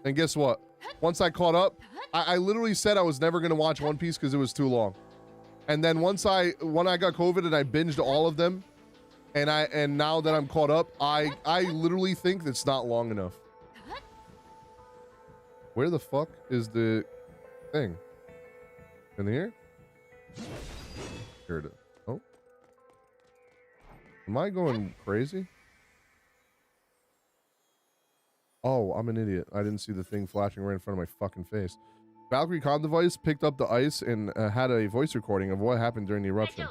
And guess what? Once I caught up, I literally said I was never going to watch One Piece because it was too long. And then when I got COVID and I binged all of them, and now that I'm caught up, I literally think it's not long enough. Where the fuck is the thing? In here? Here it is. Oh. Am I going crazy? Oh, I'm an idiot. I didn't see the thing flashing right in front of my fucking face. Valkyrie Con device picked up the ice and had a voice recording of what happened during the eruption.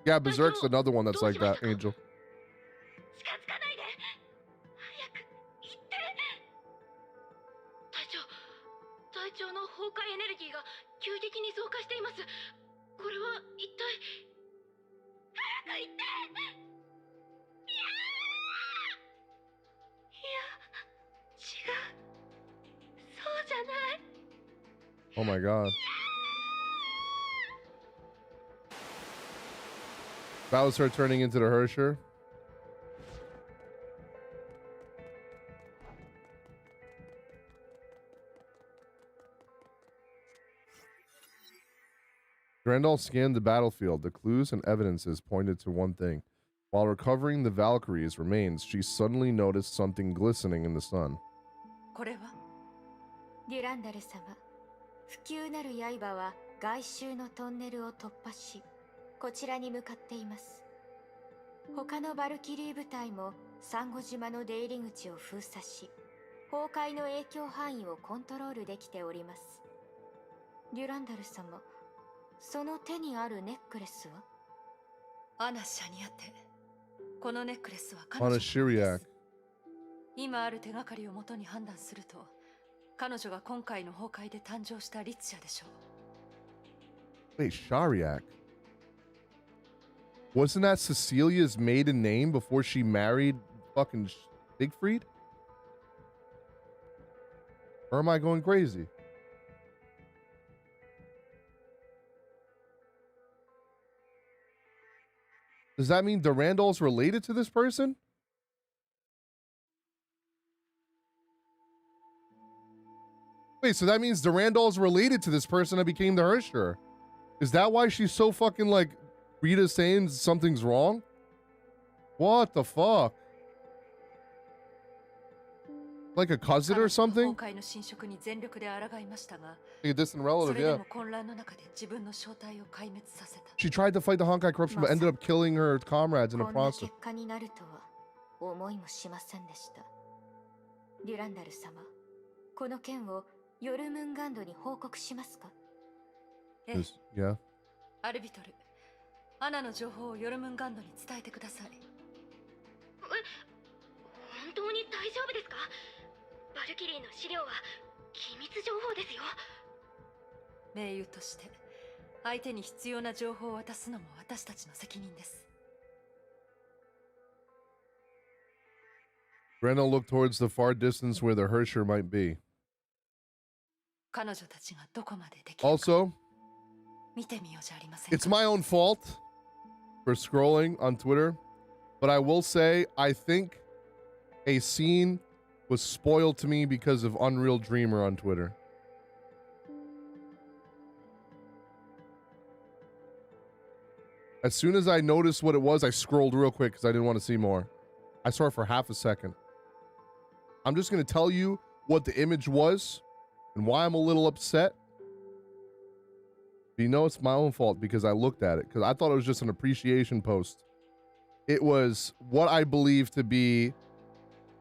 Yeah, Berserk's another one that's like that, Angel. Oh my god. That was her turning into the Herrscher. Durandal scanned the battlefield. The clues and evidences pointed to one thing. While recovering the Valkyrie's remains, she suddenly noticed something glistening in the sun. デュランダル様、不朽なる刃は外周のトンネルを突破し、こちらに向かっています。他のバルキリー部隊もサンゴ島の出入り口を封鎖し、崩壊の影響範囲をコントロールできております。デュランダル様、その手にあるネックレスは？アナ・シャニアテ。このネックレスは彼女です。今ある手がかりをもとに判断すると、彼女が今回の崩壊で誕生した律者でしょう。Wait, Shariak? Wasn't that Cecilia's maiden name before she married fucking Siegfried? Or am I going crazy? Does that mean Durandal's related to this person? Wait, so that means Durandal's related to this person that became the Herrscher. Is that why she's so fucking like Rita's saying something's wrong? What the fuck? Like a cousin or something? 崩壊の侵食に全力で抗いましたが、 Like a distant そ relative, れで yeah. も混乱の中で自分の正体を壊滅させた。 She tried to fight the Honkai corruption, but ended up killing her comrades in the こんな process. 結果になるとは思いもしませんでした。デュランダル様、この件をヨルムンガンドに報告しますか？ええ、 Yeah. アルビトル、アナの情報をヨルムンガンドに伝えてください。本当に大丈夫ですか？バルキリーの資料は機密情報ですよ。盟友として相手に必要な情報を渡すのも私たちの責任です。 Durandal looked towards the far distance where the Herrscher might be. 彼女たちがどこまでできるか Also, 見てみようじゃありませんか。 it's my own fault for scrolling on Twitter, but I will say I think a scene was spoiled to me because of Unreal Dreamer on Twitter. As soon as I noticed what it was, I scrolled real quick because I didn't want to see more. I saw it for half a second. I'm just going to tell you what the image was and why I'm a little upset. But you know, it's my own fault because I looked at it because I thought it was just an appreciation post. It was what I believe to be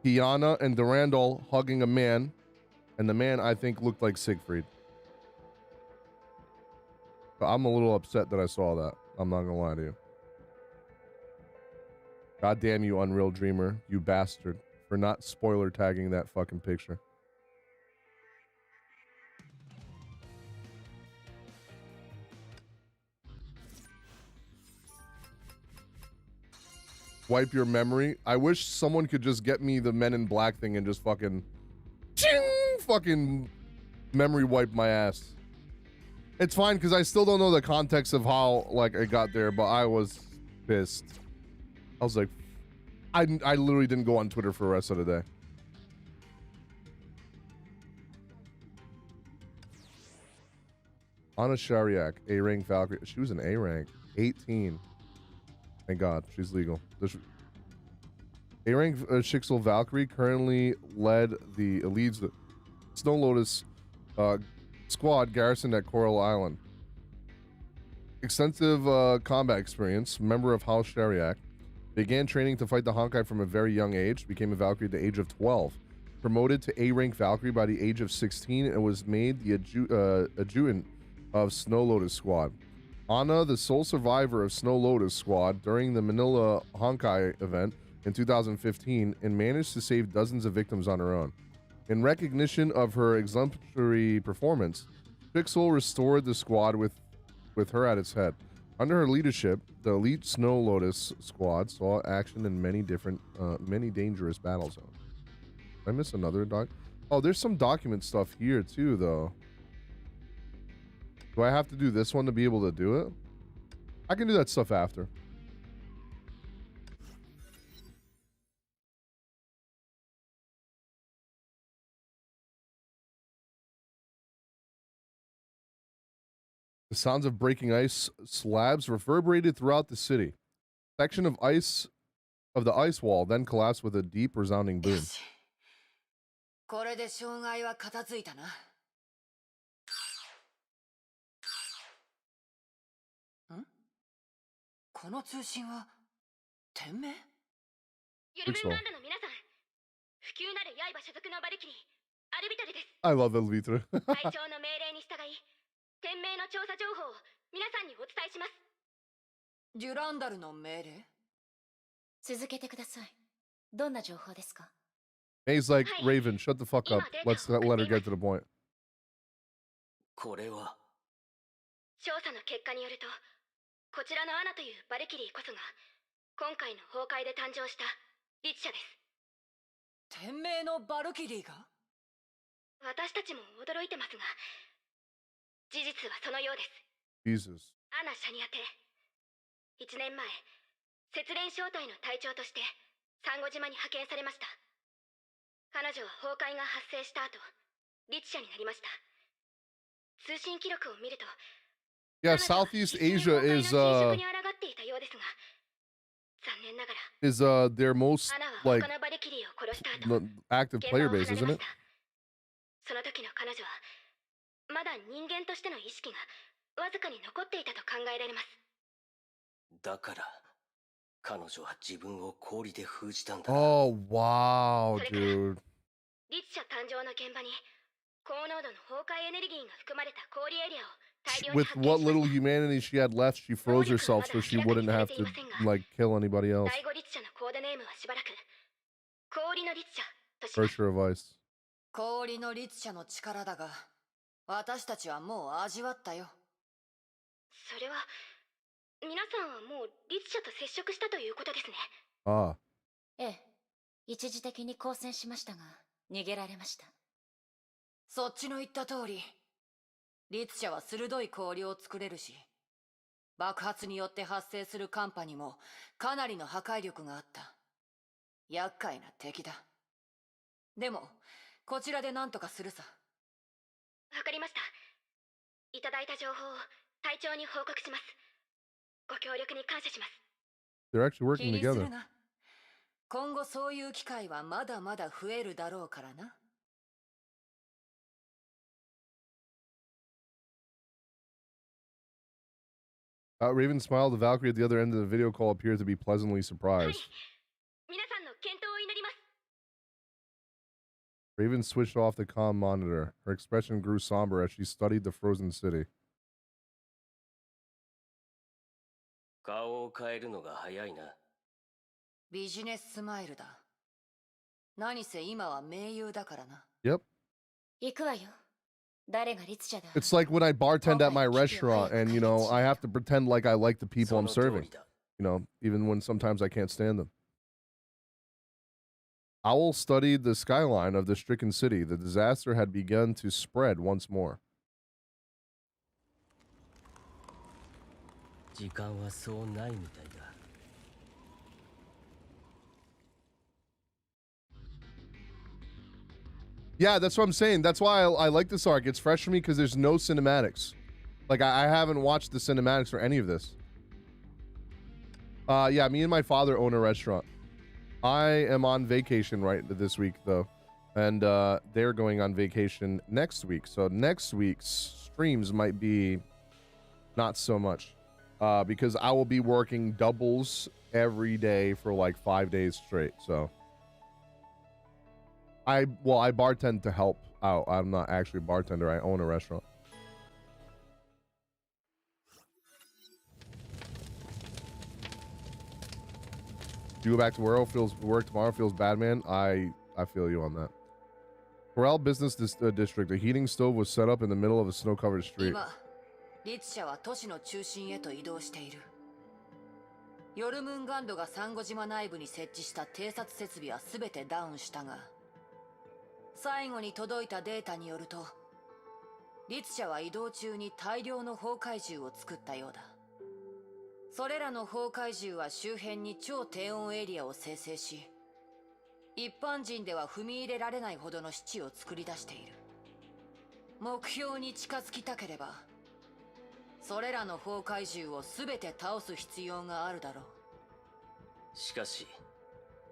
Kiana and Durandal hugging a man, and the man I think looked like Siegfried. But I'm a little upset that I saw that. I'm not gonna lie to you. God damn you, Unreal Dreamer, you bastard, for not spoiler tagging that fucking picture. Wipe your memory. I wish someone could just get me the Men in Black thing and just fucking memory wipe my ass. It's fine because I still don't know the context of how like I got there, but I was pissed. I was like, I literally didn't go on Twitter for the rest of the day. Anna Shariak, A-rank Valkyrie. She was an A-rank, 18. Thank God, she's legal. A-rank Shixel Valkyrie currently leads the Snow Lotus squad garrisoned at Coral Island. Extensive combat experience, member of House Shariak. Began training to fight the Honkai from a very young age. Became a Valkyrie at the age of 12. Promoted to A-rank Valkyrie by the age of 16 and was made the adjutant of Snow Lotus squad. Anna, the sole survivor of Snow Lotus squad during the Manila Honkai event in 2015, and managed to save dozens of victims on her own. In recognition of her exemplary performance, Pixel restored the squad with her at its head. Under her leadership, the elite Snow Lotus squad saw action in many dangerous battle zones. Did I miss another doc? Oh, there's some document stuff here too, though. Do I have to do this one to be able to do it? I can do that stuff after. The sounds of breaking ice slabs reverberated throughout the city. Section of the ice wall then collapsed with a deep resounding boom. これで障害は片付いたな。この通信は天命？ヨルムンガンドの皆さん、不朽なる刃所属のバルキリー、アルビトルです。 I love Elvitra. 会長の命令に従い、天命の調査情報を皆さんにお伝えします。デュランダルの命令？続けてください。どんな情報ですか？ May's like, Raven, shut the fuck up. Let's let her get to the point. これは調査の結果によると、こちらのアナというバルキリーこそが今回の崩壊で誕生したリチ社です。天命のバルキリーが？私たちも驚いてますが、事実はそのようです。 Jesus. アナ・シャニアテ、1年前、雪蓮小隊の隊長としてサンゴ島に派遣されました。彼女は崩壊が発生した後、リチ社になりました。通信記録を見ると、 Yeah, Southeast Asia is their most like キリーを殺した後、 the active 現場 player を離 base, れ isn't ま it? した。その時の彼女はまだ人間としての意識がわずかに残っていたと考えられます。だから彼女は自分を氷で封じたんだな。 Oh wow, それから dude. 律者誕生の現場に高濃度の崩壊エネルギーが含まれた氷エリアを大量に With 発見 what しま little した。 humanity she had left, she froze herself so she wouldn't have to like kill anybody else. 第五律者のコードネームはしばらく氷の律者とします。 Herrscher of Ice. 氷の律者の力だが、私たちはもう味わったよ。それは皆さんはもう律者と接触したということですね。 Ah. ええ、一時的に交戦しましたが逃げられました。そっちの言った通り、律者は鋭い氷を作れるし、爆発によって発生する寒波にもかなりの破壊力があった。厄介な敵だ。でもこちらで何とかするさ。わかりました。いただいた情報を隊長に報告します。ご協力に感謝します。 They're actually 気 working にす together. るな。今後そういう機会はまだまだ増えるだろうからな。Raven smiled. The Valkyrie at the other end of the video call appeared to be pleasantly はい。 surprised. 皆さんの健闘を祈ります。 Raven switched off the comm monitor. Her expression grew somber as she studied the frozen city. 顔を変えるのが早いな。ビジネススマイルだ。何せ今は盟友だからな。 Yep. 行くわよ。誰が律者だ。 It's like when I bartend at my restaurant and, you know, I have to pretend like I like the people I'm その通 serving. りだ。 You know, even when sometimes I can't stand them. Owl studied the skyline of the stricken city. The disaster had begun to spread once more. 時間はそうないみたいだ。 Yeah, that's what I'm saying. That's why I like this arc. It's fresh for me because there's no cinematics. Like, I haven't watched the cinematics for any of this. Yeah, me and my father own a restaurant. I am on vacation right this week, though. And they're going on vacation next week. So next week's streams might be not so much. Because I will be working doubles every day for like 5 days straight. So I bartend to help out. I'm not actually a bartender. I own a restaurant. You go back to work tomorrow feels bad, man. I feel you on that. Corral Business District. A heating stove was set up in the middle of a snow-covered street. 今、律者は都市の中心へと移動している。ヨルムンガンドがサンゴ島内部に設置した偵察設備は全てダウンしたが、最後に届いたデータによると、律者は移動中に大量の崩壊銃を作ったようだ。それらの崩壊銃は周辺に超低温エリアを生成し、一般人では踏み入れられないほどの死地を作り出している。目標に近づきたければ、それらの崩壊銃を全て倒す必要があるだろう。しかし、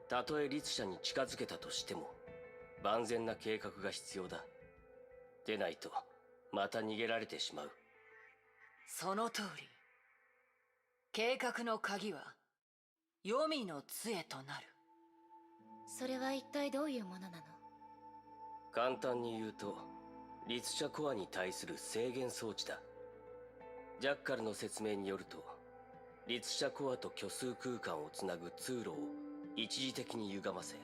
たとえ律者に近づけたとしても、万全な計画が必要だ。でないと、また逃げられてしまう。その通り。計画の鍵は、黄泉の杖となる。それは一体どういうものなの？簡単に言うと、律者コアに対する制限装置だ。ジャッカルの説明によると、律者コアと虚数空間をつなぐ通路を一時的に歪ませ、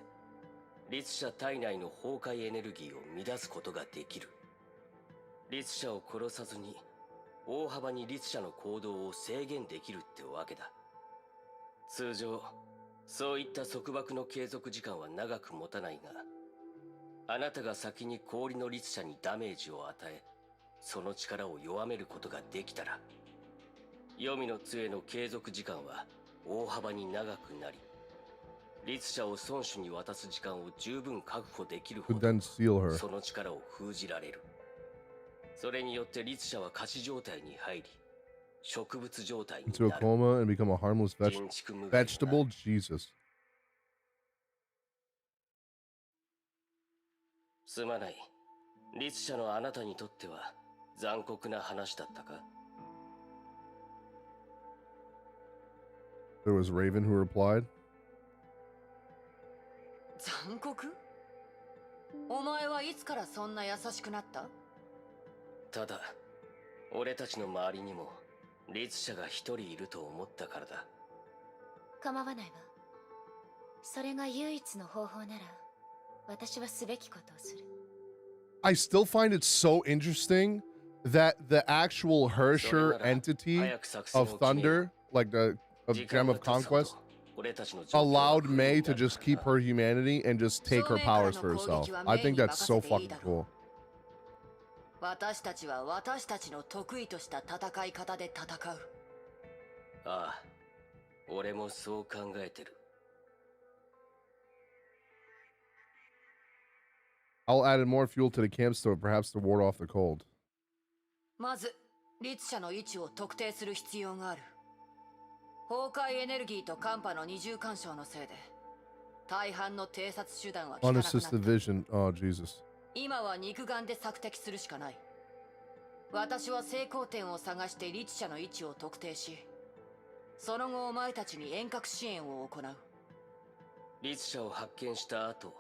律者体内の崩壊エネルギーを乱すことができる。律者を殺さずに大幅に律者の行動を制限できるってわけだ。通常そういった束縛の継続時間は長く持たないが、あなたが先に氷の律者にダメージを与え、その力を弱めることができたら、黄泉の杖の継続時間は大幅に長くなり、律者を孫子に渡す時間を十分確保できるほど、その力を封じられる。それによって律者は仮死状態に入り、植物状態になる。Into a coma and become a harmless vegetable. Jesus. すまない。律者のあなたにとっては残酷な話だったか？ There was Raven who replied. 残酷？お前はいつからそんな優しくなった？ただ、俺たちの周りにも律者が一人いると思ったからだ。構わないわ。それが唯一の方法なら、私はすべきことをする。I still find it so interesting that the actual Herrscher entity of Thunder, like the Gem of Conquest, allowed Mei to just keep her humanity and just take her powers for herself. I think that's so fucking cool. 私たちは私たちの得意とした戦い方で戦う。ああ、俺もそう考えてる。I'll add more fuel to the camp stove, perhaps to ward off the cold. まず、律者の位置を特定する必要がある。崩壊エネルギーと寒波の二重干渉のせいで、大半の偵察手段は効かなくなった。Unassisted vision. Oh, Jesus. 今は肉眼で索敵するしかない。私は成功点を探して律者の位置を特定し、その後お前たちに遠隔支援を行う。律者を発見した後、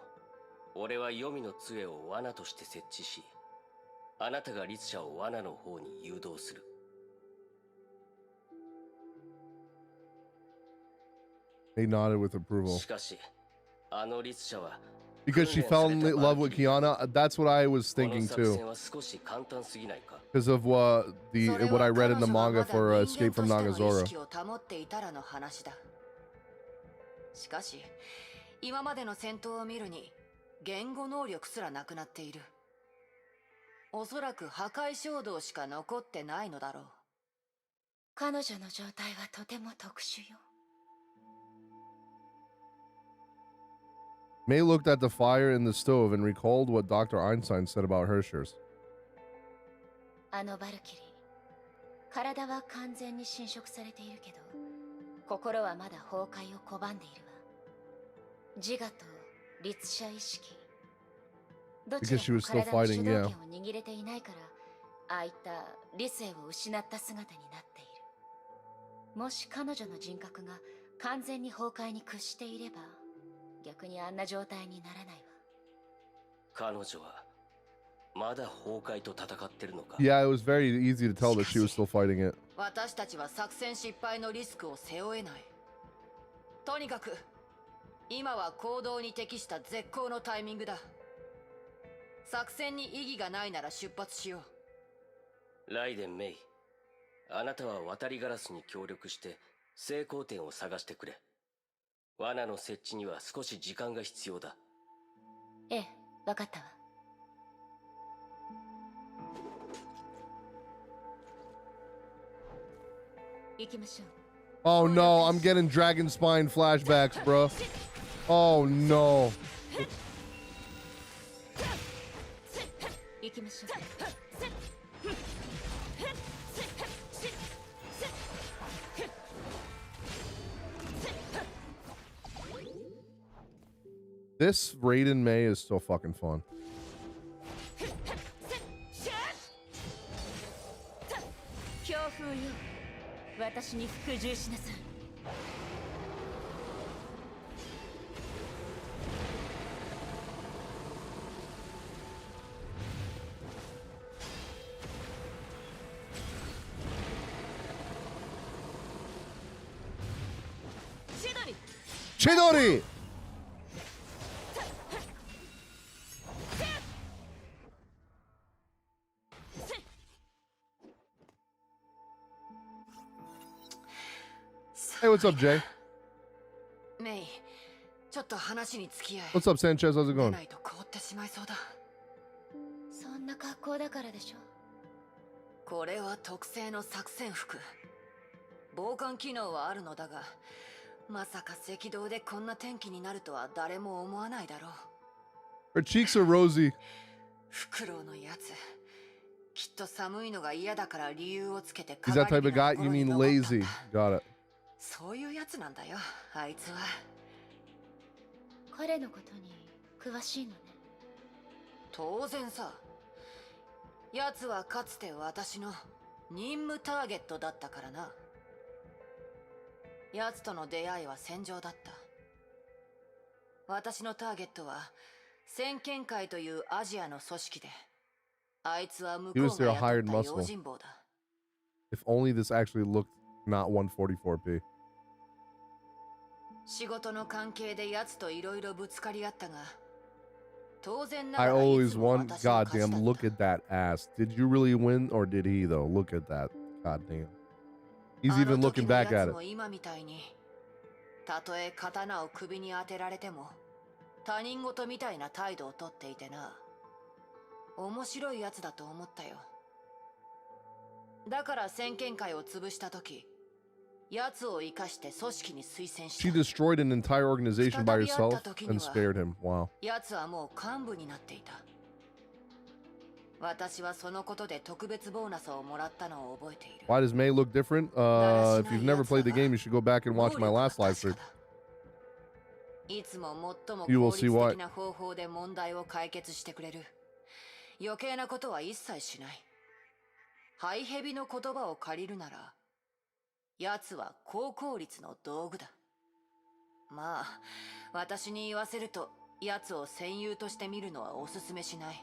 俺は黄泉の杖を罠として設置し、あなたが律者を罠の方に誘導する。They nodded with approval. しかし、あの律者は Because she fell in love with Kiana. That's what I was thinking too. は少し簡単すぎないか? Because of what I read in the manga for Escape from Nagazora. しかし、今までの戦闘を見るに言語能力すらなくなっている。おそらく破壊衝動しか残ってないのだろう。彼女の状態はとても特殊よ。Mei looked at the fire in the stove and recalled what Dr. Einstein said about Herrschers. あのバルキリー、体は完全に侵食されているけど、心はまだ崩壊を拒んでいるわ。自我と律者意識、どちらも体の主導権を握れていないから、ああいった理性を失った姿になっている。もし彼女の人格が完全に崩壊に屈していれば、逆にあんな状態にならないわ。彼女はまだ崩壊と戦ってるのか? Yeah, it was very easy to tell that she was still fighting it. 私たちは作戦失敗のリスクを背負えない。とにかく今は行動に適した絶好のタイミングだ。作戦に意義がないなら出発しよう。ライデン・メイ、あなたは渡りガラスに協力して成功点を探してくれ。罠の設置には少し時間が必要だ。ええ、わかったわ。行きましょう。Oh no, I'm getting Dragon Spine flashbacks, bro. Oh no. 行きましょう。This Raiden Mei is so fucking fun. 強風よ、私に服従しなさい。千鳥! Hey, what's up, Jay? メイ、ちょっと話に付き合い。What's up, Sanchez? How's it going? ないと凍ってしまいそうだ。そんな格好だからでしょ。これは特製の作戦服。防寒機能はあるのだが、まさか赤道でこんな天気になるとは誰も思わないだろう。Her cheeks are rosy. フクロウのやつ、きっと寒いのが嫌だから理由をつけて。 He's that type of guy? You mean lazy? Got it. そういうやつなんだよ、あいつは。彼のことに詳しいのね。当然さ。奴はかつて私の任務ターゲットだったからな。奴との出会いは戦場だった。私のターゲットは先見会というアジアの組織で、あいつは向こうが雇った用心棒だ。If only this actually looked not 144p. 仕事の関係で奴といろいろぶつかり合ったが、当然な I がらい always つも won. 私の勝ちだ Goddamn, っ look at that ass. Did you really win or did he though? Look at that. Goddamn. He's た。 even looking back at あの時の奴 it. も今みたいに、たとえ刀を首に当てられても、他人事みたいな態度をとっていてな。面白い奴だと思ったよ。だから先見会を潰した時、奴を生かして組織に推薦した。 She destroyed an entire organization by herself and spared him. Wow. 奴はもう幹部になっていた。私はそのことで特別ボーナスをもらったのを覚えている。 Why does Mei look different? If you've never played the game, you should go back and watch my last live stream. いつも最も You 効 will 率 see why. 的な方法で問題を解決してくれる。余計なことは一切しない。ハイヘビの言葉を借りるなら、奴は高効率の道具だ。まあ、私に言わせると、奴を戦友として見るのはおすすめしない。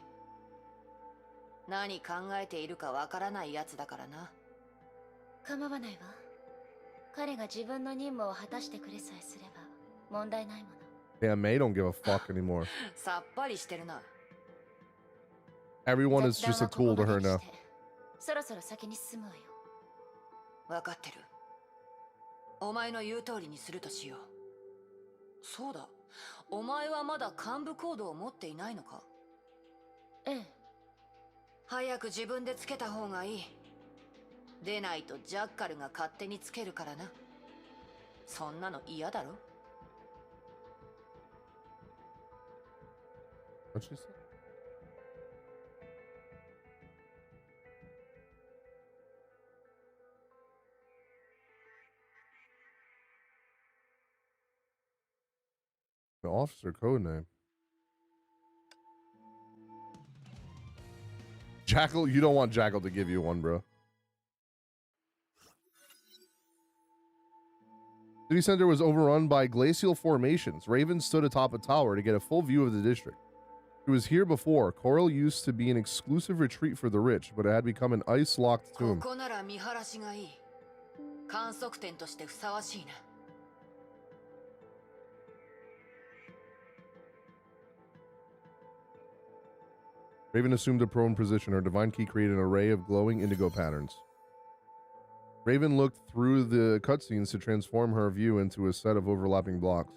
何考えているかわからない奴だからな。構わないわ。彼が自分の任務を果たしてくれさえすれば問題ないもの。 Damn, Mei don't give a fuck anymore. さっぱりしてるな。 Everyone is just a tool to her now. そろそろ先に進むわよ。わかってる。お前の言う通りにするとしよう。そうだ。お前はまだ幹部コードを持っていないのか？ええ。早く自分でつけた方がいい。でないとジャッカルが勝手につけるからな。そんなの嫌だろ？ What'd she say? The officer code name. Jackal? You don't want Jackal to give you one, bro. City center was overrun by glacial formations. Raven stood atop a tower to get a full view of the district. It was here before. Coral used to be an exclusive retreat for the rich, but it had become an ice-locked tomb. ここなら見晴らしがいい。観測点としてふさわしいな。 Raven assumed a prone position. Her divine key created an array of glowing indigo patterns. Raven looked through the cutscenes to transform her view into a set of overlapping blocks.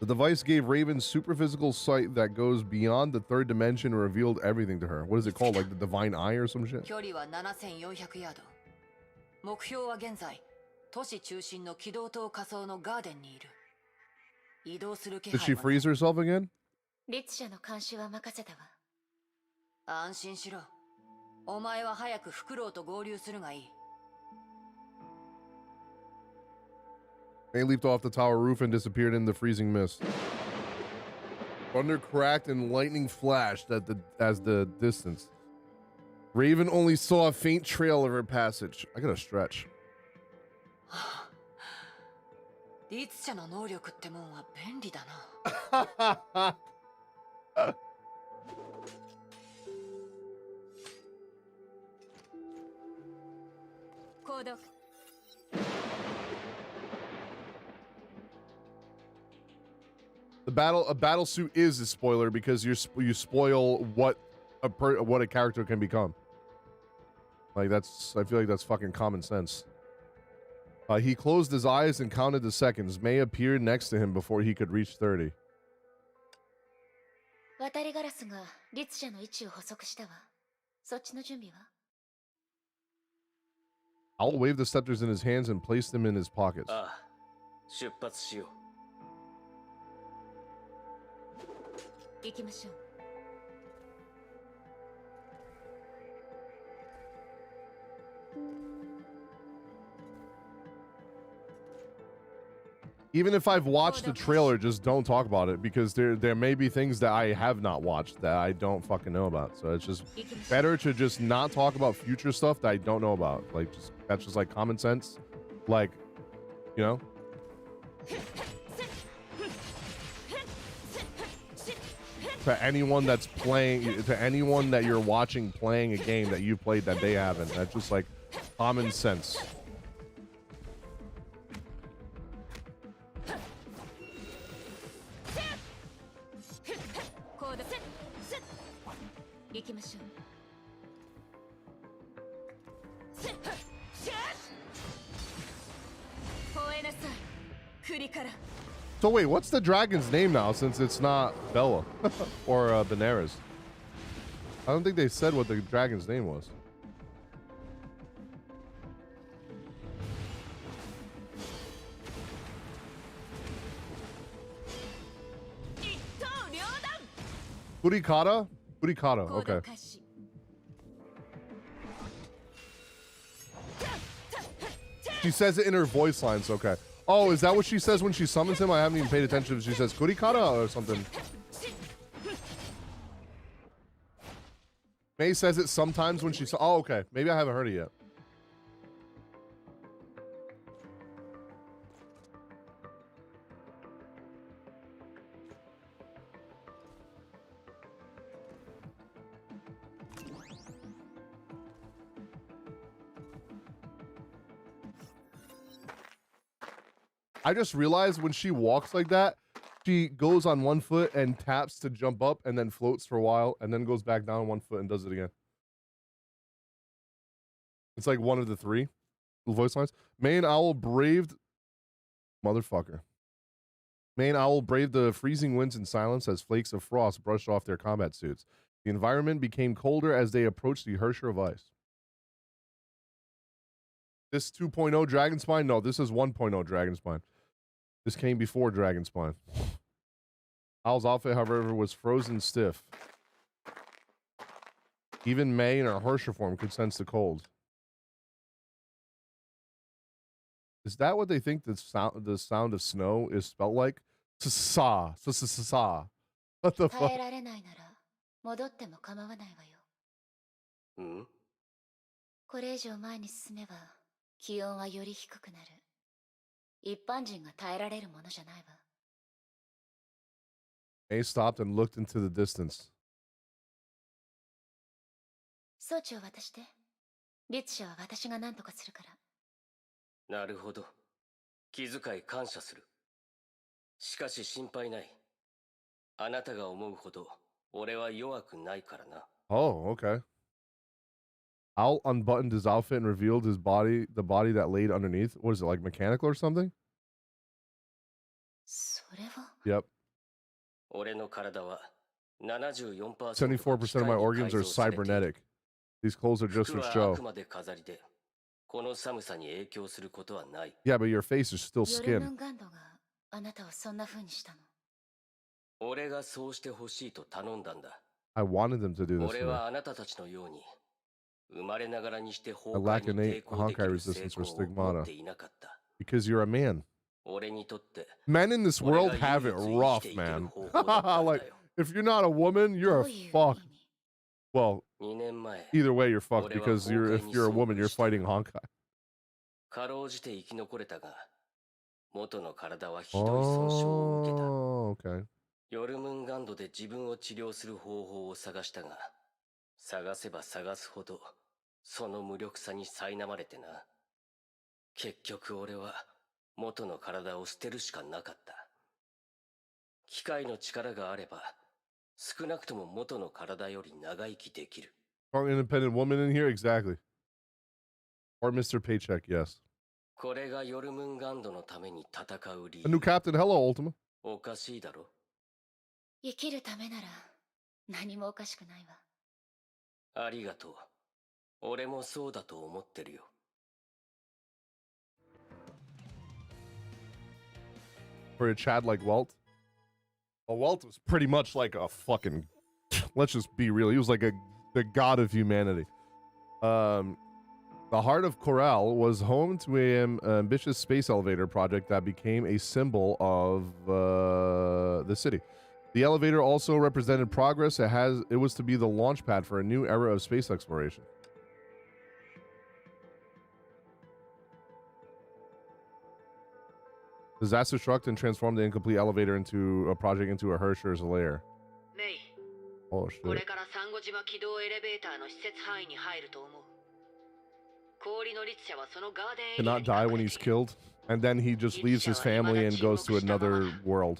The device gave Raven superphysical sight that goes beyond the third dimension and revealed everything to her. What is it called? Like the divine eye or some shit? 距離は7400ヤード。目標は現在、都市中心の軌道塔仮想のガーデンにいる。移動する気 Did 配 she は freeze herself again? 律者の監視は任せたわ。安心しろ。お前は早くフクロウと合流するがいい。 May leaped off the tower roof and disappeared in the freezing mist. Thunder cracked and lightning flashed as the distance. Raven only saw a faint trail of her passage. I gotta stretch. 律者の能力ってもんは便利だな。行動。 A battle suit is a spoiler because you spoil what a character can become. Like I feel like that's fucking common sense. He closed his eyes and counted the seconds. Mei appeared next to him before he could reach 30. 渡りガラスが律者の位置を補足したわ。そっちの準備は？ Owl waved the scepters in his hands and placed them in his pockets. ああ、出発しよう。行きましょう。Even if I've watched the trailer, just don't talk about it, because there may be things that I have not watched that I don't fucking know about. So it's just better to just not talk about future stuff that I don't know about. Like, just that's just like common sense. Like, you know. To anyone that's playing, to anyone that you're watching playing a game that you played that they haven't, that's just like common sense. So wait, what's the dragon's name now, since it's not Bella or Benares? I don't think they said what the dragon's name was. Kurikata? Kurikata, okay. She says it in her voice lines, okay. Oh, is that what she says when she summons him? I haven't even paid attention if she says Kurikata or something. Mei says it sometimes when she saw. Oh, okay. Maybe I haven't heard it yet. I just realized when she walks like that, she goes on one foot and taps to jump up and then floats for a while and then goes back down on one foot and does it again. It's like one of the three voice lines. Mei and Owl braved... Motherfucker. Mei and Owl braved the freezing winds in silence as flakes of frost brushed off their combat suits. The environment became colder as they approached the Herrscher of Ice. This 2.0 Dragon Spine? No, this is 1.0 Dragon Spine. This came before Dragon Spine. Owl's outfit, however, was frozen stiff. Even Mei in her Herrscher form could sense the cold. Is that what they think the sound of snow is spelled like? Sa. What the fuck? これ以上前に進めば気温はより低くなる。一般人が耐えられるものじゃないわ。Mei stopped and looked into the distance. 装置を渡して。律者は私が何とかするから。なるほど。気遣い感謝する。しかし心配ない。あなたが思うほど俺は弱くないからな。Oh, okay. Owl unbuttoned his outfit and revealed his body, the body that laid underneath. What is it, like mechanical or something? Yep. 74% of my organs are cybernetic. These clothes are just for show. Yeah, but your face is still skin. あなたをそんな風にしたの。俺がそうしてほしいと頼んだんだ。I wanted them to do this. 俺はあなたたちのように生まれながらにして崩 I 壊 lack に innate 抵抗でき Honkai る resistance 成 for 功を持っ stigmata. ていなかった。Because you're a man. 俺にとって Men in this world have it rough, man. Like, if you're not a woman, you're a fuck. Well, 2年前 either way, you're fucked because if you're a woman, you're fighting Honkai. かろうじて生き残れたが、元の体はひどい損傷を受けた。Oh, okay. ヨルムンガンドで自分を治療する方法を探したが、探せば探すほどその無力さに苛まれてな。結局俺は元の体を捨てるしかなかった。機械の力があれば、少なくとも元の体より長生きできる。 Strong independent woman in here? Exactly. Or Mr. Paycheck, yes. これがヨルムンガンドのために戦う理 A new 由。 captain. Hello, Ultima. おかしいだろ。生きるためなら何もおかしくないわ。ありがとう。俺もそうだと思ってるよ。For a Chad like Welt. Well, Welt was pretty much like a fucking... Let's just be real. He was like the god of humanity. The heart of Corel was home to an ambitious space elevator project that became a symbol of the city. The elevator also represented progress. It was to be the launch pad for a new era of space exploration. Disaster struck and transformed the incomplete elevator into a project into a Herrschers lair. Mei, Oh shit. これからサンゴ島軌道エレベーターの施設範囲に入ると思う。氷の律者はそのガーデンエリア Cannot die when he's killed, and then he just leaves his family and goes to another world.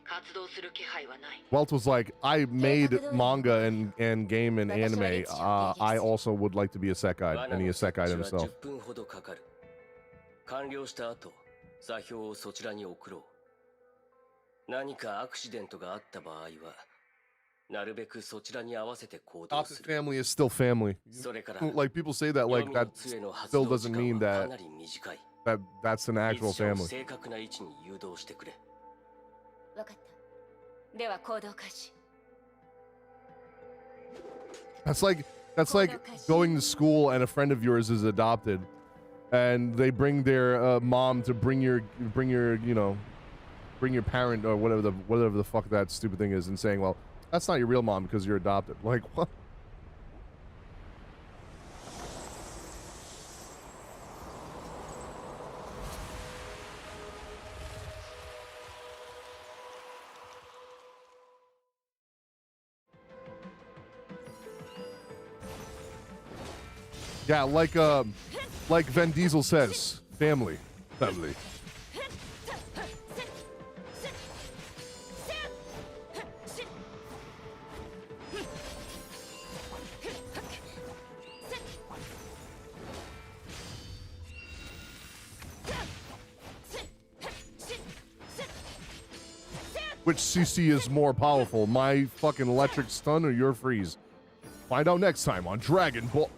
活動する気配はない。 Welt was like, I made manga and game and anime. I also would like to be a Sekai, and he is Sekai himself. 10分ほどかかる。完了した後、座標をそちらに送ろう。何かアクシデントがあった場合は、なるべくそちらに合わせて行動す Adopted る。 family is still family. それから Like people say that, like that still doesn't mean that that's an actual family. 正確な位置に誘導してくれ。わかった。では行動開始。 That's like going to school and a friend of yours is adopted, and they bring their mom to bring your parent or whatever the fuck that stupid thing is, and saying, well, that's not your real mom because you're adopted. Like what? Yeah, like Vin Diesel says, family. Which CC is more powerful, my fucking electric stun or your freeze? Find out next time on Dragon Ball.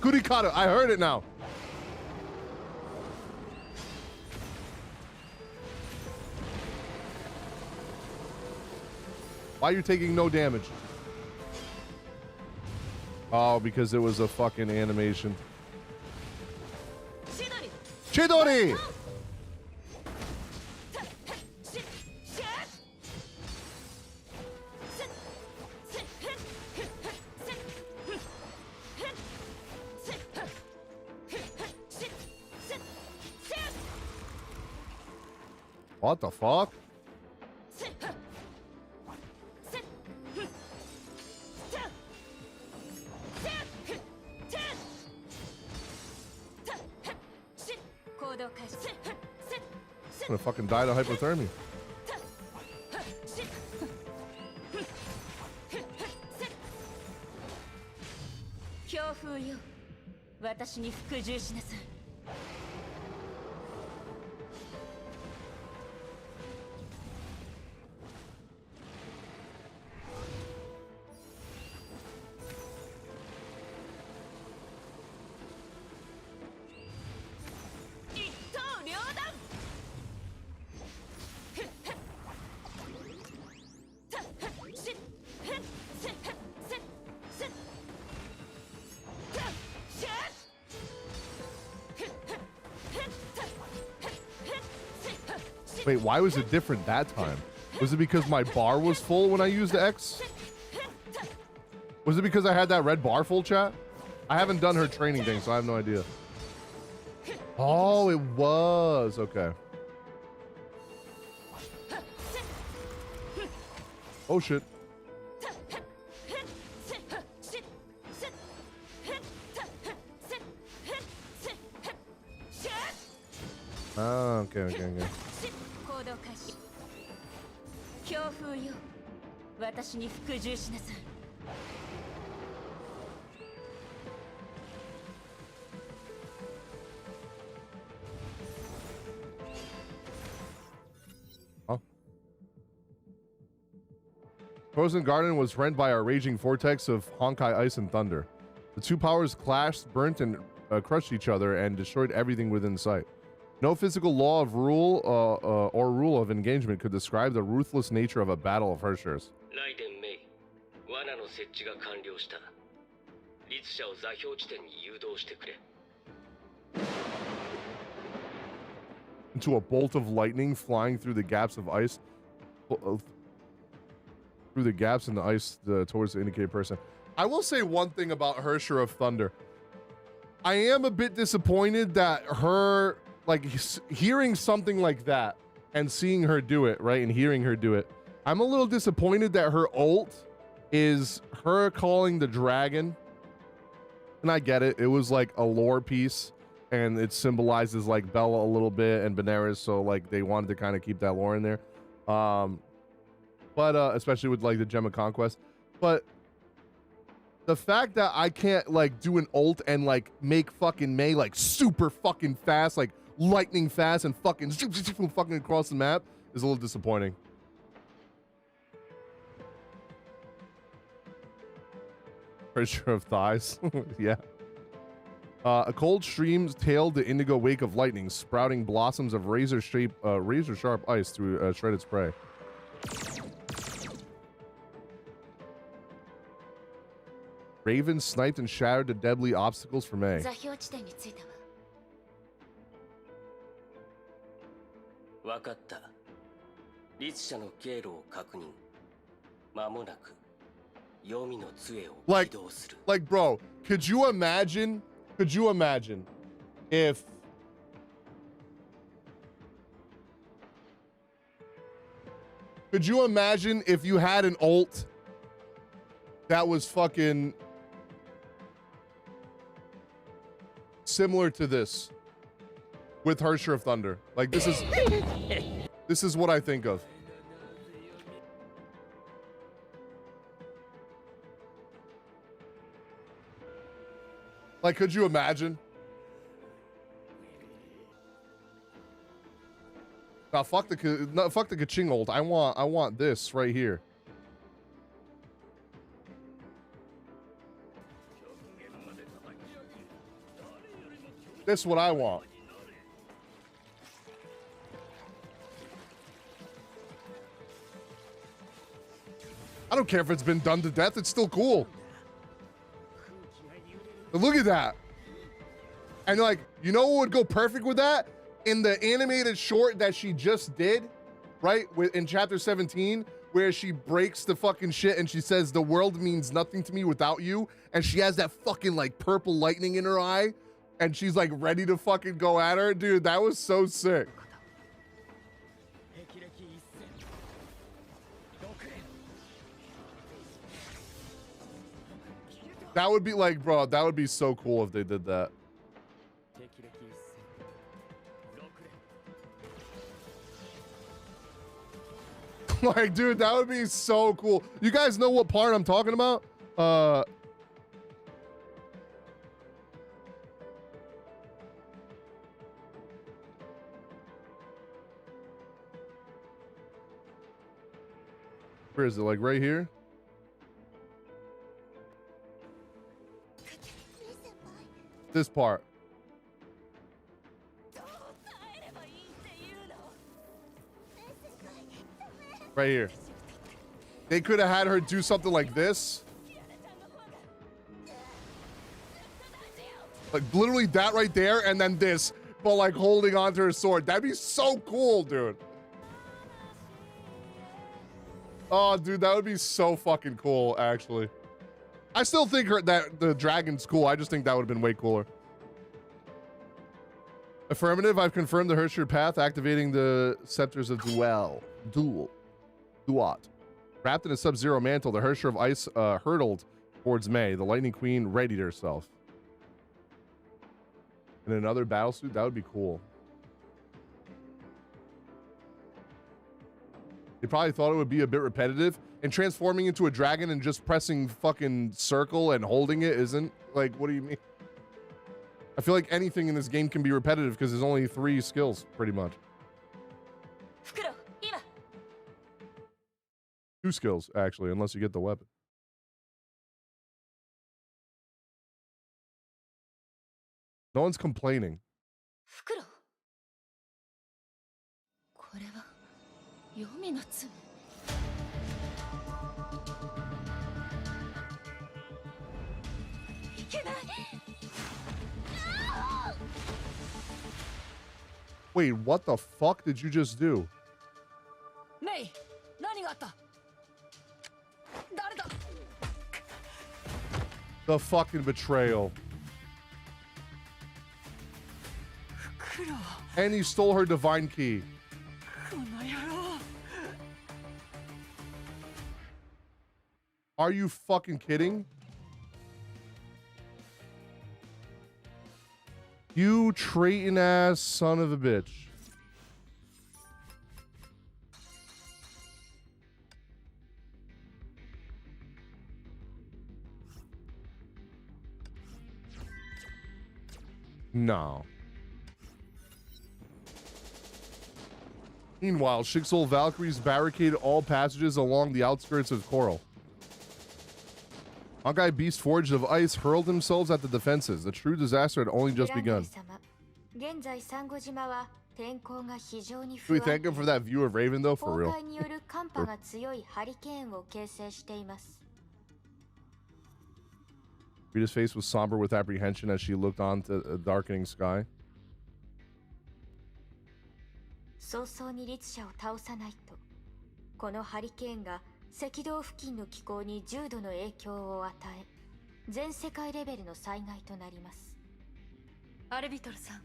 Kurikata, I heard it now. Why are you taking no damage? Oh, because it was a fucking animation. Chidori! What the fuck? I'm gonna fucking die to hypothermia. 強風よ、私に服従しなさい。 Wait, why was it different that time? Was it because my bar was full when I used X? Was it because I had that red bar full, chat? I haven't done her training thing, so I have no idea. Oh, it was. Okay. Oh, shit. Oh, okay. 強風よ、私に服従しなさい。 Frozen Garden was rent by a raging vortex of Honkai Ice and Thunder. The two powers clashed, burnt, and crushed each other and destroyed everything within sight. No physical law of rule or rule of engagement could describe the ruthless nature of a battle of Herrschers. Raiden Mei, 罠の設置が完了した。律者を座標地点に誘導してくれ。 Into a bolt of lightning flying through the gaps of ice. Through the gaps in the ice towards the indicated person. I will say one thing about Herrscher of Thunder. I am a bit disappointed that her, like, hearing something like that and seeing her do it, right, and hearing her do it. I'm a little disappointed that her ult is her calling the dragon. And I get it. It was like a lore piece. And it symbolizes like Bella a little bit and Benares, so like they wanted to kind of keep that lore in there, but especially with like the Gem of Conquest. But the fact that I can't like do an ult and like make fucking Mei like super fucking fast, like lightning fast, and fucking fucking across the map is a little disappointing. Pretty sure of thighs. Yeah. A cold stream tailed the indigo wake of lightning, sprouting blossoms of razor-sharp ice through shredded spray. Raven sniped and shattered the deadly obstacles for Mei. わかった。律者の経路を確認。間もなく黄泉の杖を起動する。Like, bro, could you imagine if you had an ult that was fucking similar to this with Herrscher of Thunder? Like, this is what I think of. Like, could you imagine? Now, fuck the Kaching ult. I want this right here. This is what I want. I don't care if it's been done to death. It's still cool. But look at that. And like, you know what would go perfect with that? In the animated short that she just did, right? In chapter 17, where she breaks the fucking shit and she says, the world means nothing to me without you. And she has that fucking like purple lightning in her eye. And she's like ready to fucking go at her. Dude, that was so sick. That would be like, bro, that would be so cool if they did that. Like, dude, that would be so cool. You guys know what part I'm talking about? Where is it? Like right here? This part. Right here. They could have had her do something like this. Like literally that right there and then this, but like holding onto her sword. That'd be so cool, dude. Oh, dude, that would be so fucking cool, actually. I still think that the dragon's cool. I just think that would have been way cooler. Affirmative, I've confirmed the Herrscher path, activating the scepters of Duat. Wrapped in a sub-zero mantle, the Herrscher of Ice hurtled towards Mei. The Lightning Queen readied herself. In another battle suit, that would be cool. They probably thought it would be a bit repetitive, and transforming into a dragon and just pressing fucking circle and holding it isn't. Like, what do you mean? I feel like anything in this game can be repetitive because there's only 3 skills, pretty much. 2 skills, actually, unless you get the weapon. No one's complaining. Wait, what the fuck did you just do? Mei, 何があった？誰だ？ The fucking betrayal. And he stole her divine key. Are you fucking kidding? You traitor ass son of a bitch. No. Meanwhile, Shixol Valkyries barricaded all passages along the outskirts of Coral. Honkai Beast Forged of Ice hurled themselves at the defenses. The true disaster had only just begun. Should we thank him for that view of Raven, though? For real. Rita's face was somber with apprehension as she looked onto a darkening sky. 早々に律者を倒さないと、このハリケーンが赤道付近の気候に重度の影響を与え、全世界レベルの災害となります。アルビトルさん、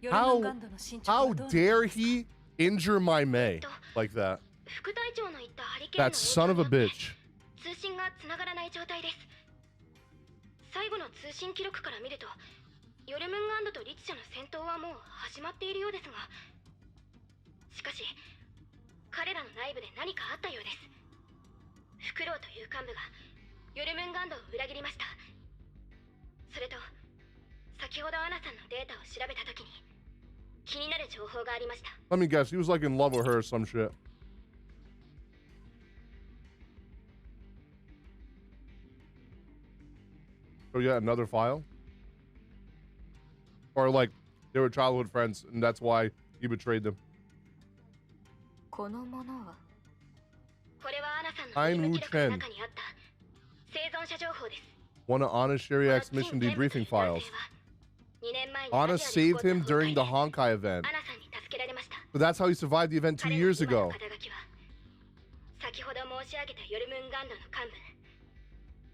How dare he injure my Mei like that? 副隊長の言ったハリケーンの That son of a bitch. 通信がつながらない状態です。最後の通信記録から見ると、ヨルムンガンドと律者の戦闘はもう始まっているようですが、しかし彼らの内部で何かあったようです。フクロウという幹部がヨルムンガンドを裏切りました。それと先ほどアナさんのデータを調べたときに気になる情報がありました。 Let me guess, he was like in love with her or some shit. So yeah, another file? Or like they were childhood friends and that's why he betrayed them. このものは、これはアナさんの任務記録の中にあった生存者情報です。 One of Anna's Sheriak's mission debriefing files. Anna saved him during the Honkai event. But that's how he survived the event 2 years ago. 先ほど申し上げたヨルムンガンドの幹部、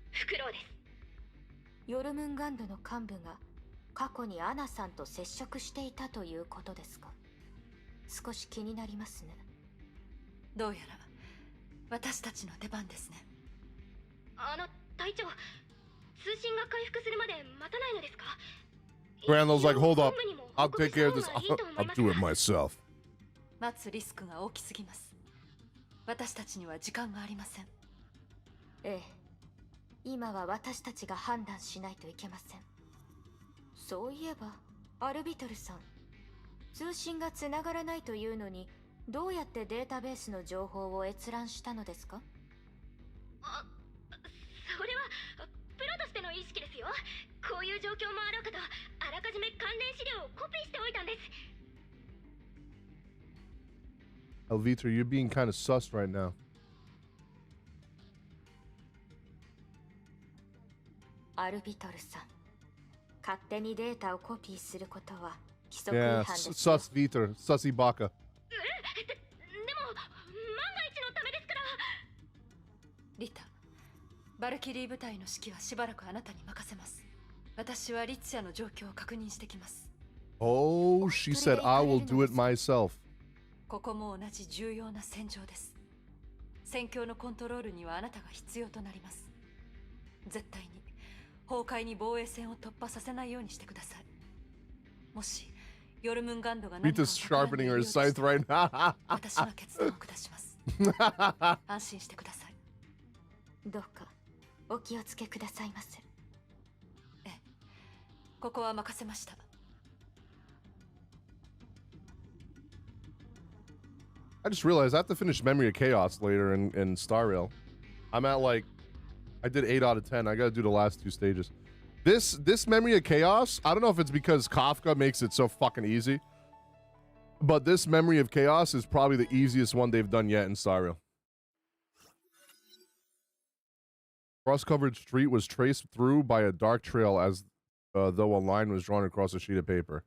フクロウです。ヨルムンガンドの幹部が過去にアナさんと接触していたということですか。少し気になりますね。どうやら私たちの出番ですね。隊長、通信が回復するまで待たないのですか。 Randall's like, hold up, I'll take care of this. I'll do it myself. 待つリスクが大きすぎます。私たちには時間がありません。ええ、今は私たちが判断しないといけません。そういえばアルビトルさん、通信がつながらないというのにどうやってデータベースの情報を閲覧したのですか。それはプロとしての意識ですよ。こういう状況もあろうかとあらかじめ関連資料をコピーしておいたんです。 Alvitra, you're being kind of sus right now. アルビトルさん、勝手にデータをコピーすることは規則違反 Yeah, ですよ。 sus Viter, sussy baka. でも万が一のためですから。リタ、バルキリー部隊の指揮はしばらくあなたに任せます。私はリツシャの状況を確認してきます。 Oh, she said I will do it myself. ここも同じ重要な戦場です。戦況のコントロールにはあなたが必要となります。絶対に崩壊に防衛線を突破させないようにしてください。もしヨルムンガンドが何かを Rita's sharpening her scythe right now. 私が決断を下します。安心してください。どうかお気をつけくださいませ。ええ、ここは任せました。I just realized I have to finish Memory of Chaos later in Star Rail. I'm at like, I did 8 out of 10. I gotta do the last 2 stages. This Memory of Chaos, I don't know if it's because Kafka makes it so fucking easy, but this Memory of Chaos is probably the easiest one they've done yet in Star Rail. Cross-covered street was traced through by a dark trail as though a line was drawn across a sheet of paper.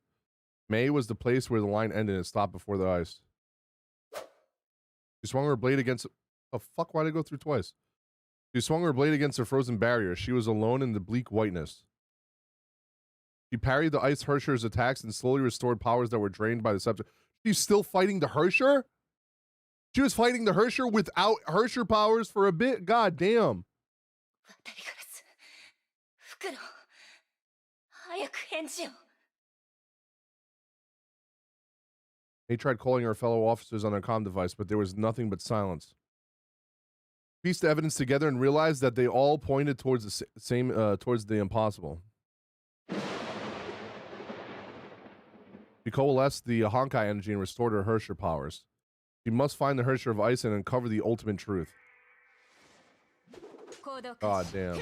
Mei was the place where the line ended and stopped before the ice. She swung her blade against... Oh, fuck, why'd I go through twice? She swung her blade against a frozen barrier. She was alone in the bleak whiteness. She parried the Ice Herscher's attacks and slowly restored powers that were drained by the subject. She's still fighting the Herrscher? She was fighting the Herrscher without Herrscher powers for a bit? God damn. They tried calling her fellow officers on their comm device, but there was nothing but silence. Pieced the evidence together and realized that they all pointed towards the same, towards the impossible. She coalesced the Honkai energy and restored her Herrscher powers. She must find the Herrscher of Ice and uncover the ultimate truth. God damn.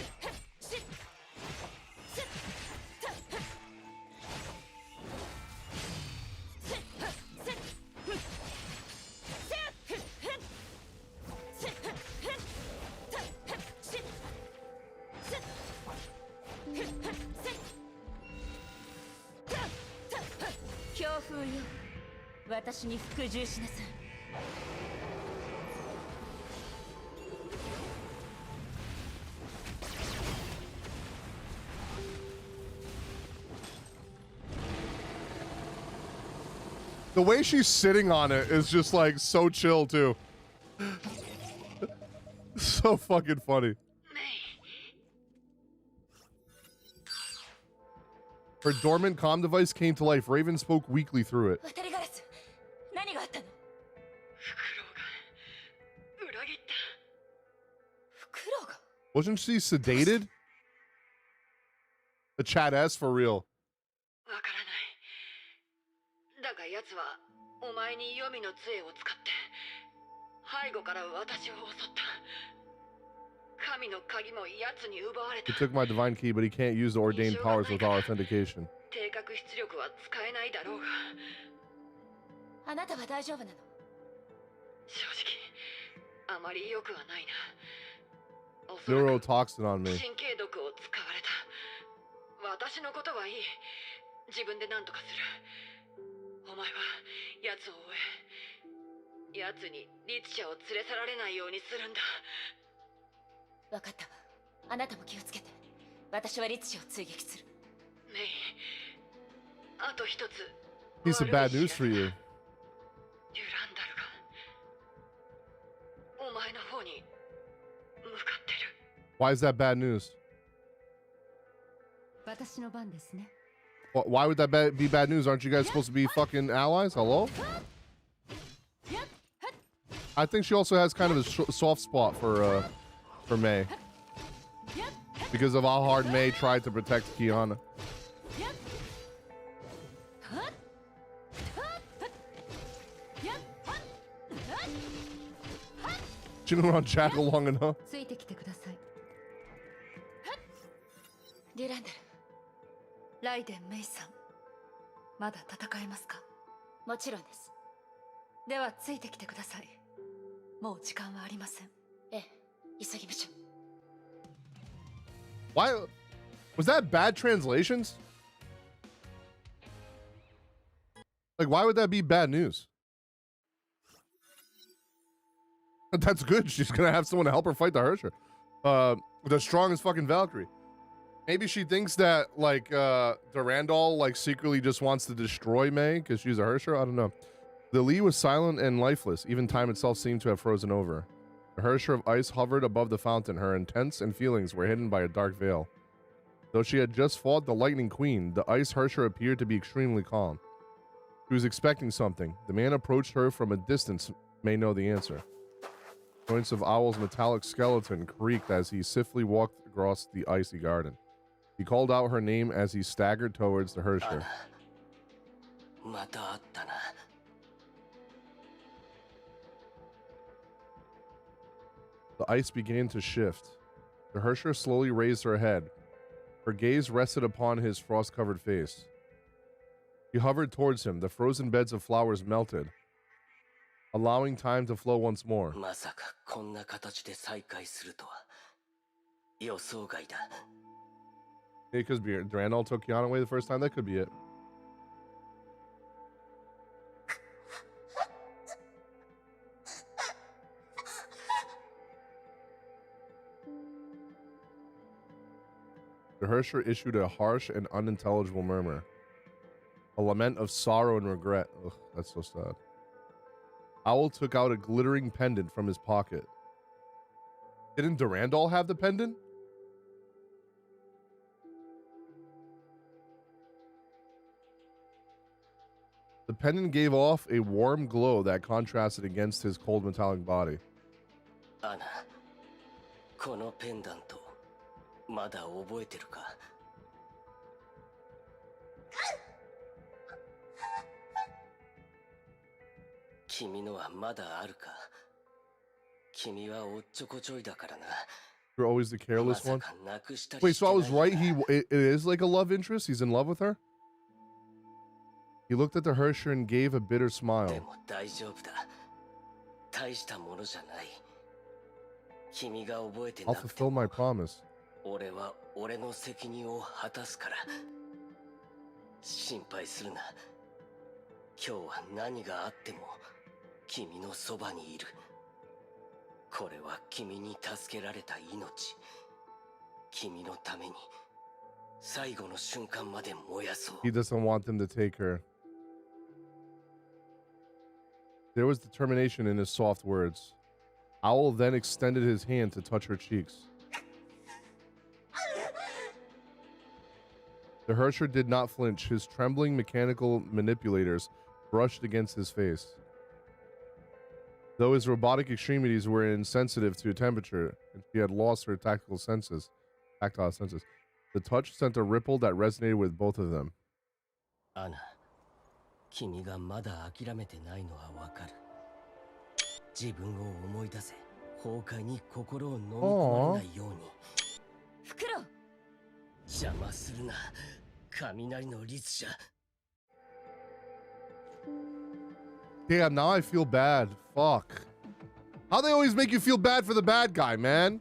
The way she's sitting on it is just like so chill too. So fucking funny. Her dormant comm device came to life. Raven spoke weakly through it. Wasn't she sedated? The chat S for real. He took my divine key, but he can't use the ordained powers without authentication. Neurotoxin on me. Piece of bad news for you. Why is that bad news? Why would that be bad news? Aren't you guys supposed to be fucking allies? Hello? I think she also has kind of a soft spot for Mei. Because of how hard Mei tried to protect Kiana. She didn't run Jackal long enough. Raiden Mei さん、まだ戦えますか？もちろんです。ではついてきてください。もう時間はありません。ええ、急ぎましょう。Why was that bad translations? Like, why would that be bad news? That's good. She's gonna have someone to help her fight the Herrscher. The strongest fucking Valkyrie. Maybe she thinks that, like, Durandal, like, secretly just wants to destroy Mei because she's a Herrscher? I don't know. The Lee was silent and lifeless. Even time itself seemed to have frozen over. The Herrscher of Ice hovered above the fountain. Her intents and feelings were hidden by a dark veil. Though she had just fought the Lightning Queen, the Ice Herrscher appeared to be extremely calm. She was expecting something. The man approached her from a distance, may know the answer. Joints of Owl's metallic skeleton creaked as he swiftly walked across the icy garden. He called out her name as he staggered towards the Herrscher. The ice began to shift. The Herrscher slowly raised her head. Her gaze rested upon his frost-covered face. She hovered towards him. The frozen beds of flowers melted, allowing time to flow once more. 予想外だ。 Because Durandal took Kiana away the first time. That could be it. The Herrscher issued a harsh and unintelligible murmur. A lament of sorrow and regret. Ugh, that's so sad. Owl took out a glittering pendant from his pocket. Didn't Durandal have the pendant? The pendant gave off a warm glow that contrasted against his cold metallic body. アナ、このペンダント、まだ覚えてるか? 君のはまだあるか? 君はおっちょこちょいだからな。 You're always the careless one. Wait, so I was right. It is like a love interest. He's in love with her. He looked at the Herrscher and gave a bitter smile. でも大丈夫だ。大したものじゃない。君が覚えてな I'll くて fulfill も my promise. 俺は俺の責任を果たすから。心配するな。今日は何があっても君のそばにいる。これは君に助けられた命。君のために最後の瞬間まで燃やそう。 He doesn't want them to take her. There was determination in his soft words. Owl then extended his hand to touch her cheeks. The Herrscher did not flinch. His trembling mechanical manipulators brushed against his face. Though his robotic extremities were insensitive to temperature, and she had lost her tactile senses, the touch sent a ripple that resonated with both of them. アナ、君がまだ諦めてないのはわかる。自分を思い出せ。崩壊に心を飲み込まれないように。フクロウ。邪魔するな、雷の律者。 Damn, now I feel bad. Fuck. How they always make you feel bad for the bad guy, man?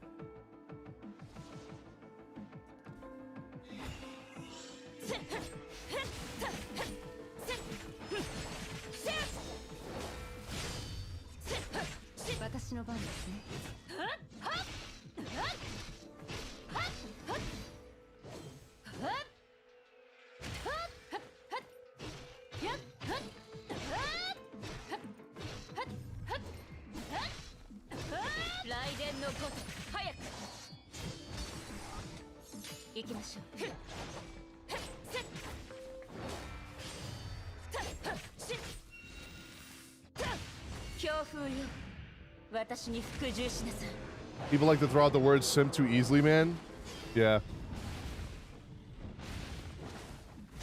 People like to throw out the word simp too easily, man. Yeah.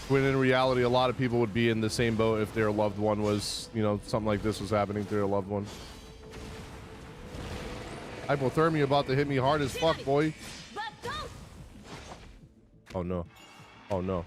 When in reality, a lot of people would be in the same boat if their loved one was, you know, something like this was happening to their loved one. Hypothermia about to hit me hard as fuck, boy. Oh no. Oh no.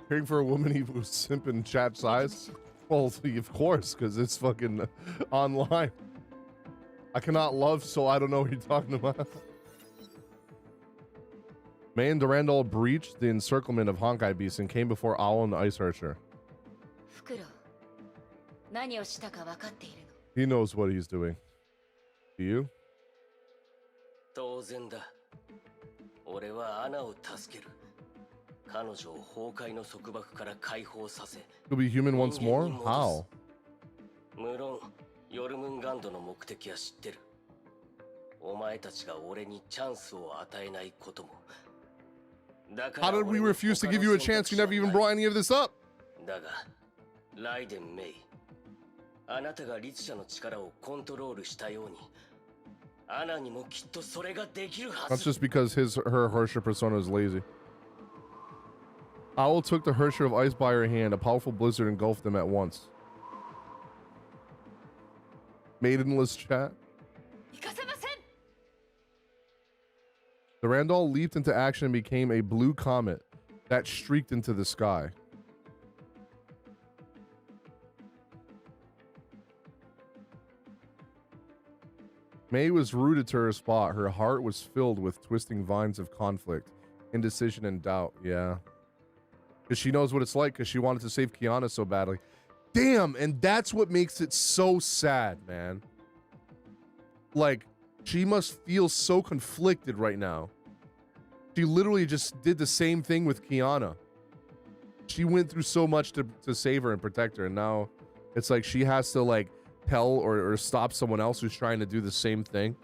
Hearing for a woman who's simping chat size? Well, of course, because it's fucking online. I cannot love, so I don't know what you're talking about. Mei and Durandal breached the encirclement of Honkai beasts and came before Owl and the Ice Herrscher. He knows what he's doing. Do you? 当然だ。俺はアナを助ける。彼女を崩壊の束縛から解放させ。 He'll be human once more? How? 無論、ヨルムンガンドの目的は知ってる。お前たちが俺にチャンスを与えないことも。How did we refuse to give you a chance? You never even brought any of this up. だが、ライデン・メイ。あなたが律者の力をコントロールしたように。アナにもきっとそれができるはず。 That's just because her Herrscher persona is lazy. Owl took the Herrscher of Ice by her hand. A powerful blizzard engulfed them at once. Maidenless chat. Durandal leaped into action and became a blue comet that streaked into the sky. Mei was rooted to her spot. Her heart was filled with twisting vines of conflict, indecision, and doubt. Yeah. Because she knows what it's like, because she wanted to save Kiana so badly. Damn, and that's what makes it so sad, man. Like, she must feel so conflicted right now. She literally just did the same thing with Kiana. She went through so much to save her and protect her, and now it's like she has to, like, tell or stop someone else who's trying to do the same thing.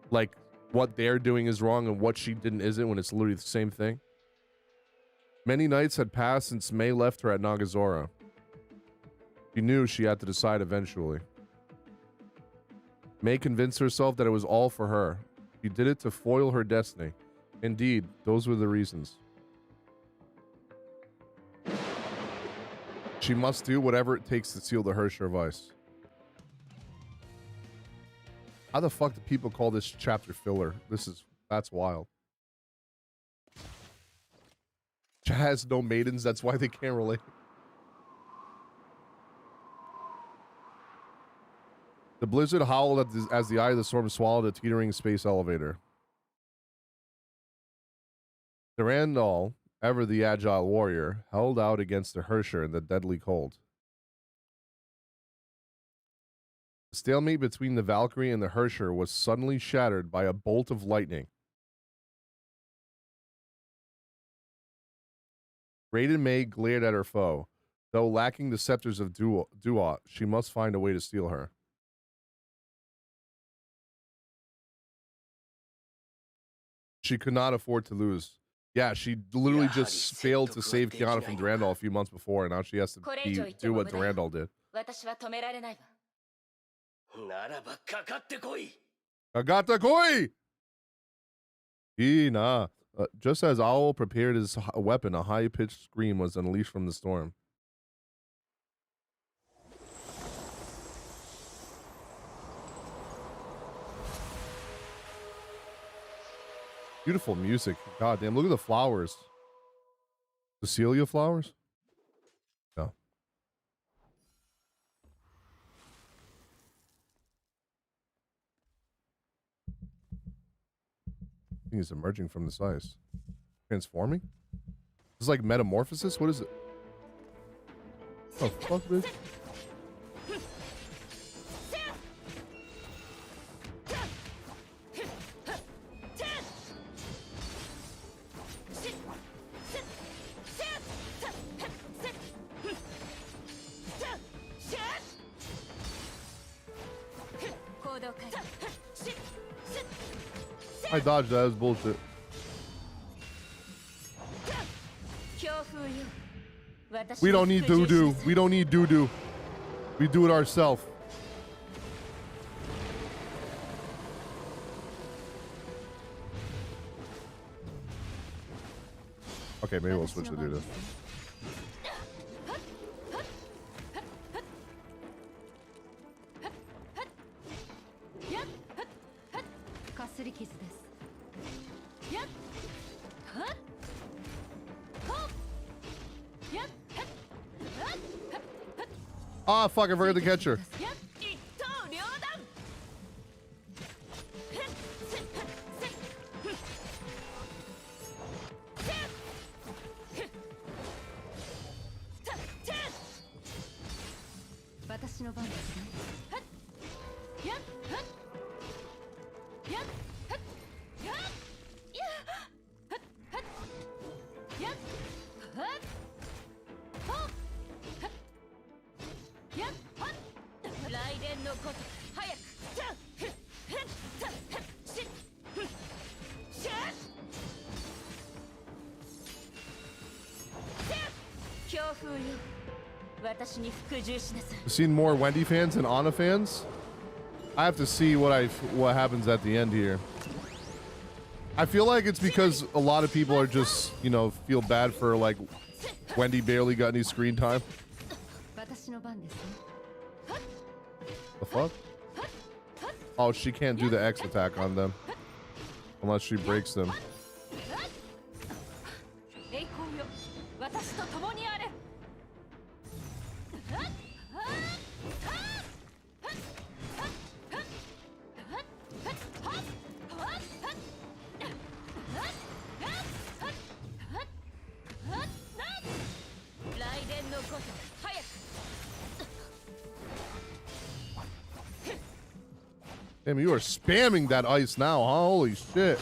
Like, what they're doing is wrong and what she didn't isn't, when it's literally the same thing. Many nights had passed since Mei left her at Nagazora. She knew she had to decide eventually. Mei convinced herself that it was all for her. She did it to foil her destiny. Indeed, those were the reasons. She must do whatever it takes to seal the Herrscher of Ice. How the fuck do people call this chapter filler? That's wild. Chat has no maidens, that's why they can't relate. The blizzard howled as the eye of the storm swallowed a teetering space elevator. Durandal, ever the agile warrior, held out against the Herrscher in the deadly cold. The stalemate between the Valkyrie and the Herrscher was suddenly shattered by a bolt of lightning. Raiden Mei glared at her foe. Though lacking the scepters of Duat, she must find a way to steal her. She could not afford to lose. Yeah, she literally just failed to save Kiana from Durandal a few months before, and now she has to do what Durandal did. Kagata koi! Nah. Just as Owl prepared his weapon, a high-pitched scream was unleashed from the storm. Beautiful music. God damn, look at the flowers. Cecilia flowers? No. I think he's emerging from this ice. Transforming? This is like metamorphosis? What is it? Oh, fuck, bitch. I dodged that. That was bullshit. We don't need doo-doo. We don't need doo-doo. We do it ourselves. Okay, maybe we'll switch to doo-doo. Ah, fuck, I forgot to catch her. I've seen more Wendy fans than Anna fans. I have to see what happens at the end here. I feel like it's because a lot of people are just, you know, feel bad for like Wendy barely got any screen time. The fuck? Oh, she can't do the X attack on them unless she breaks them. Damn, you are spamming that ice now, huh? Holy shit.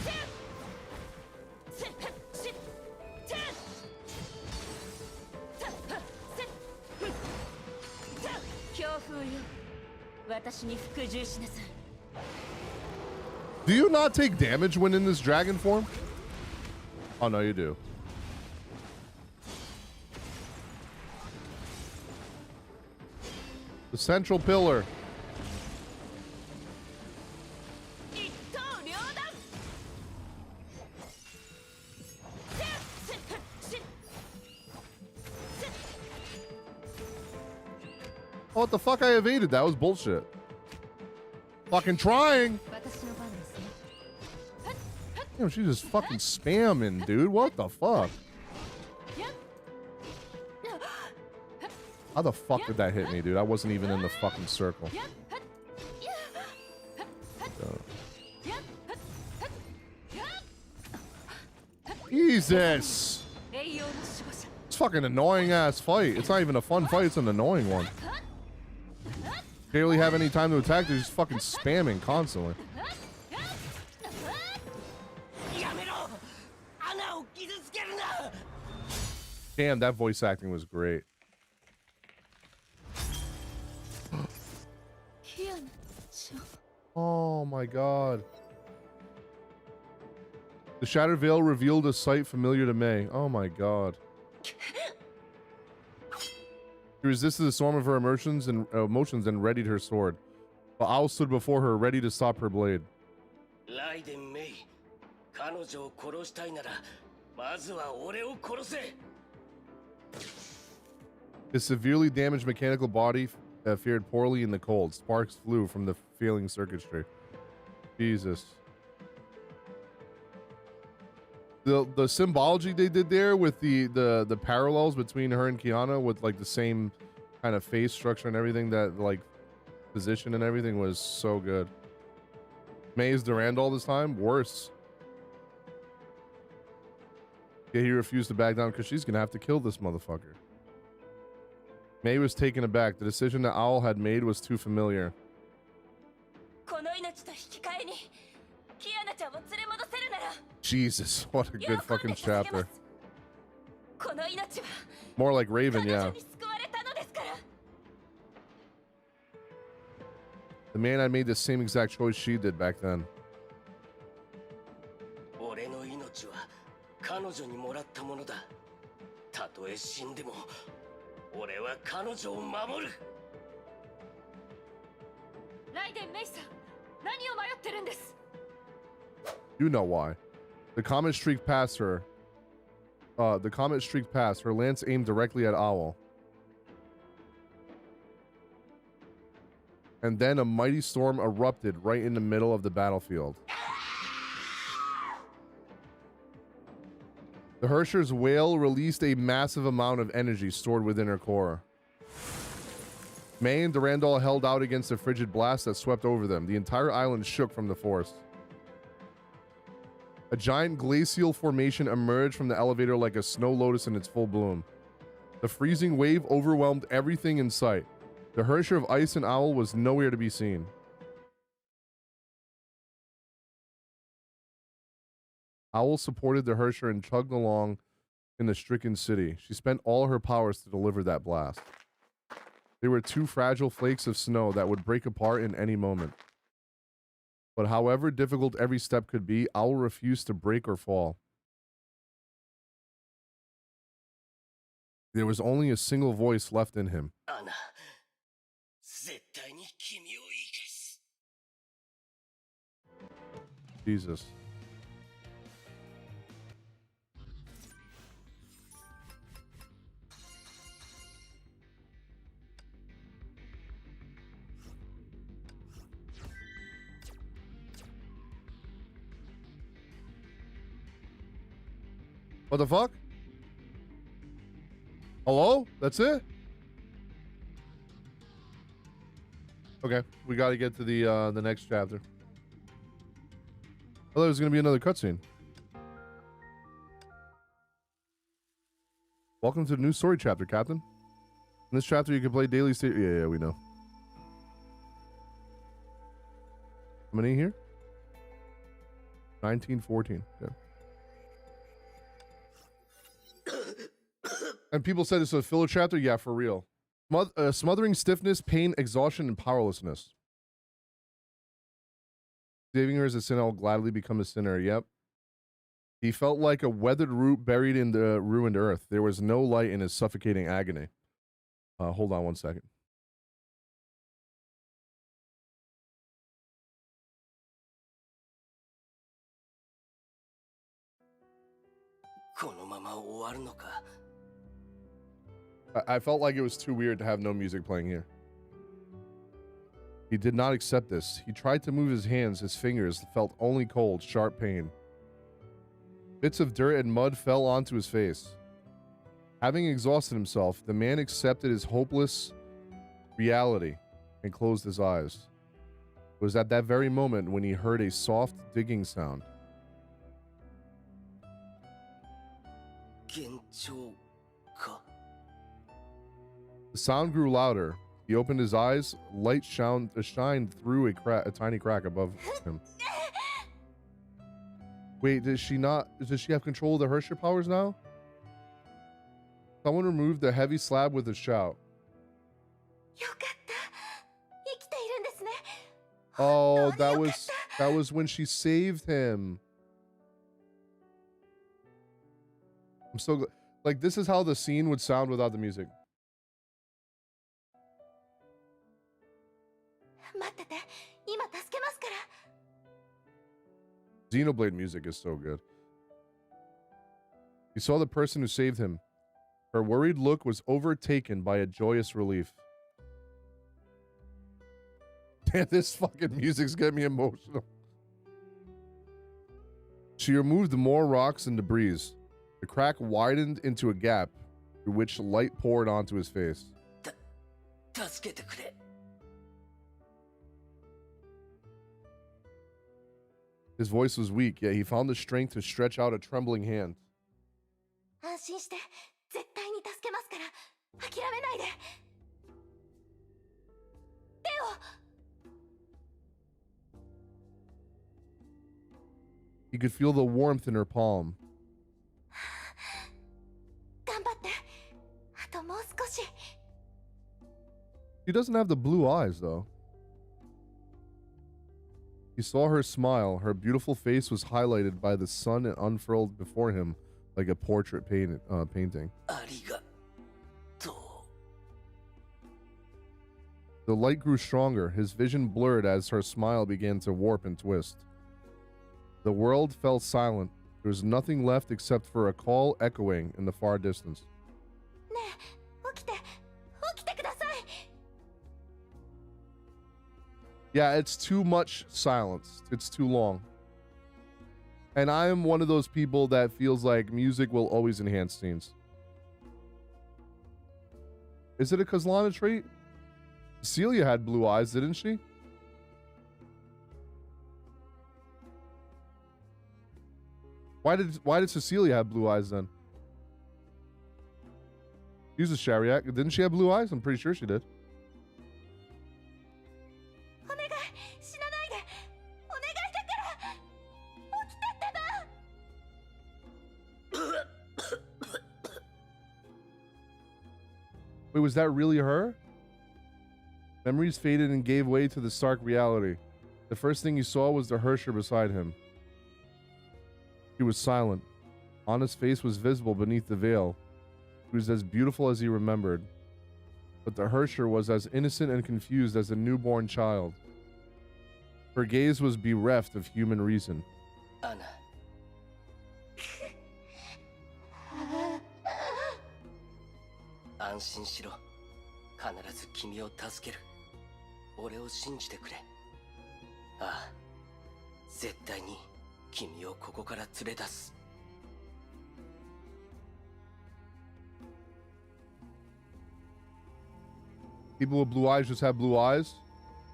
Do you not take damage when in this dragon form? Oh, no, you do. The central pillar. Oh, what the fuck? I evaded. That was bullshit. Fucking trying. Damn, she's just fucking spamming, dude. What the fuck? How the fuck did that hit me, dude? I wasn't even in the fucking circle. Jesus. It's fucking annoying ass fight. It's not even a fun fight. It's an annoying one. Barely have any time to attack. They're just fucking spamming constantly. Damn, that voice acting was great. Oh my god. The Shattered Veil revealed a sight familiar to Mei. Oh my god. She resisted the storm of her emotions and readied her sword. The owl stood before her, ready to stop her blade. Raiden Mei, 彼女を殺したいなら、まずは俺を殺せ。 His severely damaged mechanical body fared poorly in the cold. Sparks flew from the failing circuitry. Jesus. The symbology they did there with the parallels between her and Kiana with like the same kind of face structure and everything, that like position and everything was so good. Mei Durandal this time, worse. Yeah, he refused to back down because she's gonna have to kill this motherfucker. Mei was taken aback. The decision that Owl had made was too familiar. Jesus, what a good fucking chapter. More like Raven, yeah. The man had made the same exact choice she did back then. You know why. The comet streaked past her. Her lance aimed directly at Owl. And then a mighty storm erupted right in the middle of the battlefield. The Herrschers' wail released a massive amount of energy stored within her core. Mei and Durandal held out against the frigid blast that swept over them. The entire island shook from the force. A giant glacial formation emerged from the elevator like a snow lotus in its full bloom. The freezing wave overwhelmed everything in sight. The Herrscher of Ice and Owl was nowhere to be seen. Owl supported the Herrscher and chugged along in the stricken city. She spent all her powers to deliver that blast. They were two fragile flakes of snow that would break apart in any moment. But however difficult every step could be, Owl refused to break or fall. There was only a single voice left in him. Jesus. What the fuck? Hello? That's it? Okay, we got to get to the next chapter. I thought there was going to be another cutscene. Welcome to the new story chapter, Captain. In this chapter, you can play daily state. Yeah, we know. How many here? 1914. Good. And people said it's a filler chapter. Yeah, for real. Smothering stiffness, pain, exhaustion, and powerlessness. Saving her as a sinner, I'll gladly become a sinner. Yep. He felt like a weathered root buried in the ruined earth. There was no light in his suffocating agony. Hold on one second. I felt like it was too weird to have no music playing here. He did not accept this. He tried to move his hands. His fingers felt only cold, sharp pain. Bits of dirt and mud fell onto his face. Having exhausted himself, the man accepted his hopeless reality and closed his eyes. It was at that very moment when he heard a soft digging sound. The sound grew louder. He opened his eyes. Light shined through a tiny crack above him. Wait, does she have control of the Herrscher powers now? Someone removed the heavy slab with a shout. Oh, that was when she saved him. I'm so glad. Like, this is how the scene would sound without the music. Xenoblade music is so good. He saw the person who saved him. Her worried look was overtaken by a joyous relief. Damn, this fucking music's getting me emotional. She removed more rocks and debris. The crack widened into a gap through which light poured onto his face. His voice was weak, yet he found the strength to stretch out a trembling hand. He could feel the warmth in her palm. She doesn't have the blue eyes, though. He saw her smile. Her beautiful face was highlighted by the sun and unfurled before him like a portrait painting. The light grew stronger. His vision blurred as her smile began to warp and twist. The world fell silent. There was nothing left except for a call echoing in the far distance. Yeah, it's too much silence. It's too long. And I am one of those people that feels like music will always enhance scenes. Is it a Kazlana trait? Celia had blue eyes, didn't she? Why did Cecilia have blue eyes then? She's a Shariak. Didn't she have blue eyes? I'm pretty sure she did. Wait, was that really her? Memories faded and gave way to the stark reality. The first thing he saw was the Herrscher beside him. He was silent. On his face was visible beneath the veil. He was as beautiful as he remembered. But the Herrscher was as innocent and confused as a newborn child. Her gaze was bereft of human reason. Anna. 安心しろ。必ず君を助ける。俺を信じてくれ。ああ、絶対に君をここから連れ出す。People with blue eyes just have blue eyes?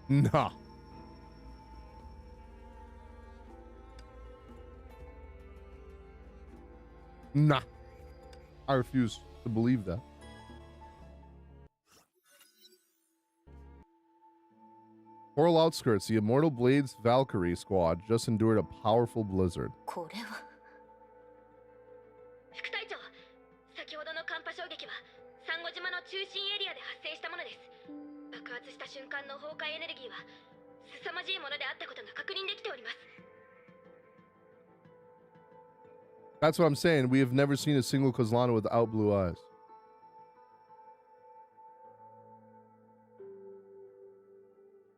Nah. Nah. I refuse to believe that. Coral Outskirts, the Immortal Blades Valkyrie squad just endured a powerful blizzard. これは副隊長、先ほどの寒波衝撃はサンゴ島の中心エリアで発生したものです。爆発した瞬間の崩壊エネルギーは凄まじいものであったことが確認できております。 That's what I'm saying. We have never seen a single Kozlana without blue eyes.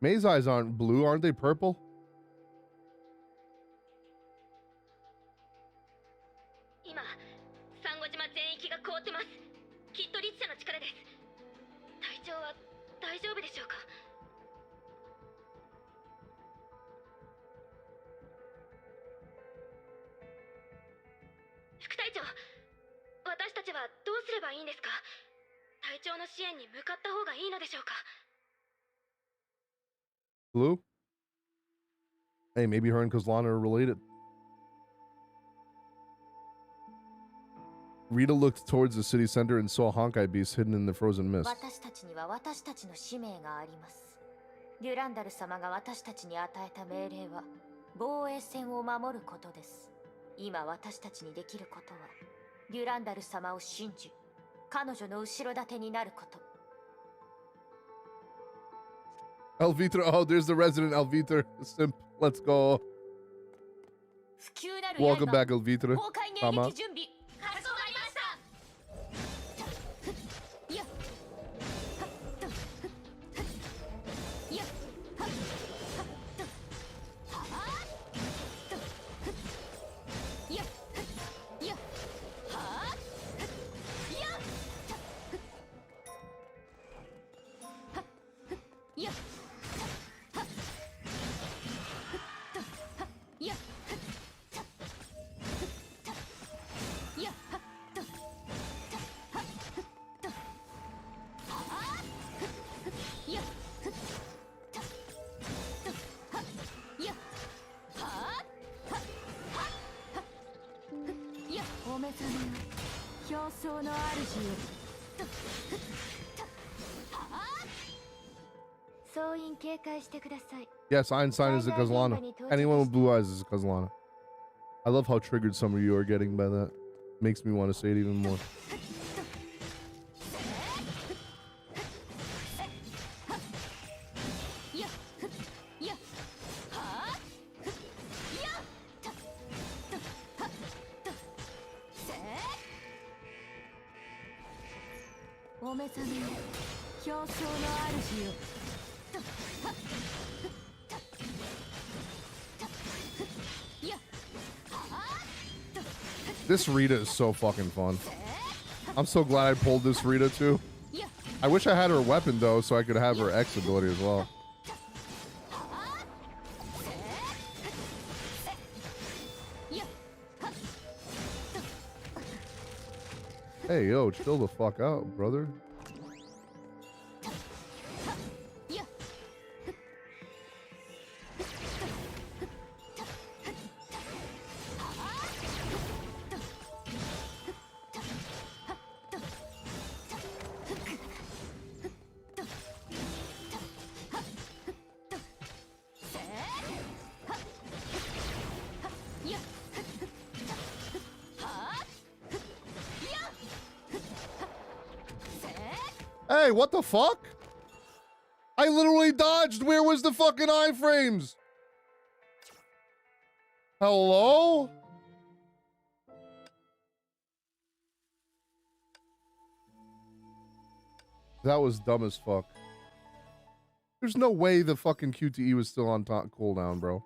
Mei's eyes aren't blue, aren't they purple? 今、サンゴ島全域が凍ってます。きっとリチ社の力です。隊長は大丈夫でしょうか。副隊長、私たちはどうすればいいんですか。隊長の支援に向かった方がいいのでしょうか。 Blue? Hey, maybe her and Kozlana are related. Rita looked towards the city center and saw Honkai beasts hidden in the frozen mist. 私たちには私たちの使命があります。デュランダル様が私たちに与えた命令は防衛線を守ることです。今私たちにできることはデュランダル様を信じ、彼女の後ろ盾になること。 Elvitra, oh, there's the resident Elvitra simp. Let's go. Welcome back, Elvitra. Mama. Yes, Einstein is a Kozlana. Anyone with blue eyes is a Kozlana. I love how triggered some of you are getting by that. Makes me want to say it even more. This Rita is so fucking fun. I'm so glad I pulled this Rita too. I wish I had her weapon though, so I could have her X ability as well. Hey, yo, chill the fuck out, brother. Hey, what the fuck? I literally dodged. Where was the fucking iframes? Hello? That was dumb as fuck. There's no way the fucking QTE was still on top cooldown, bro.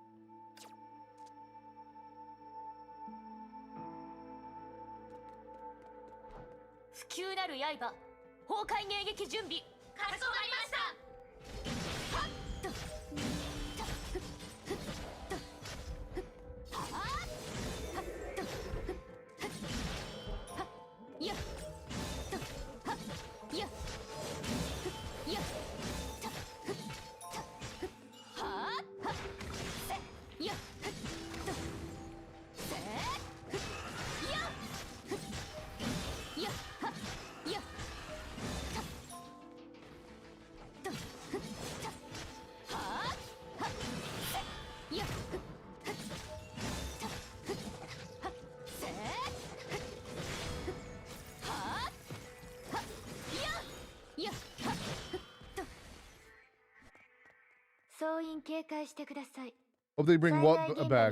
総員警戒してください。 Hope they bring what back?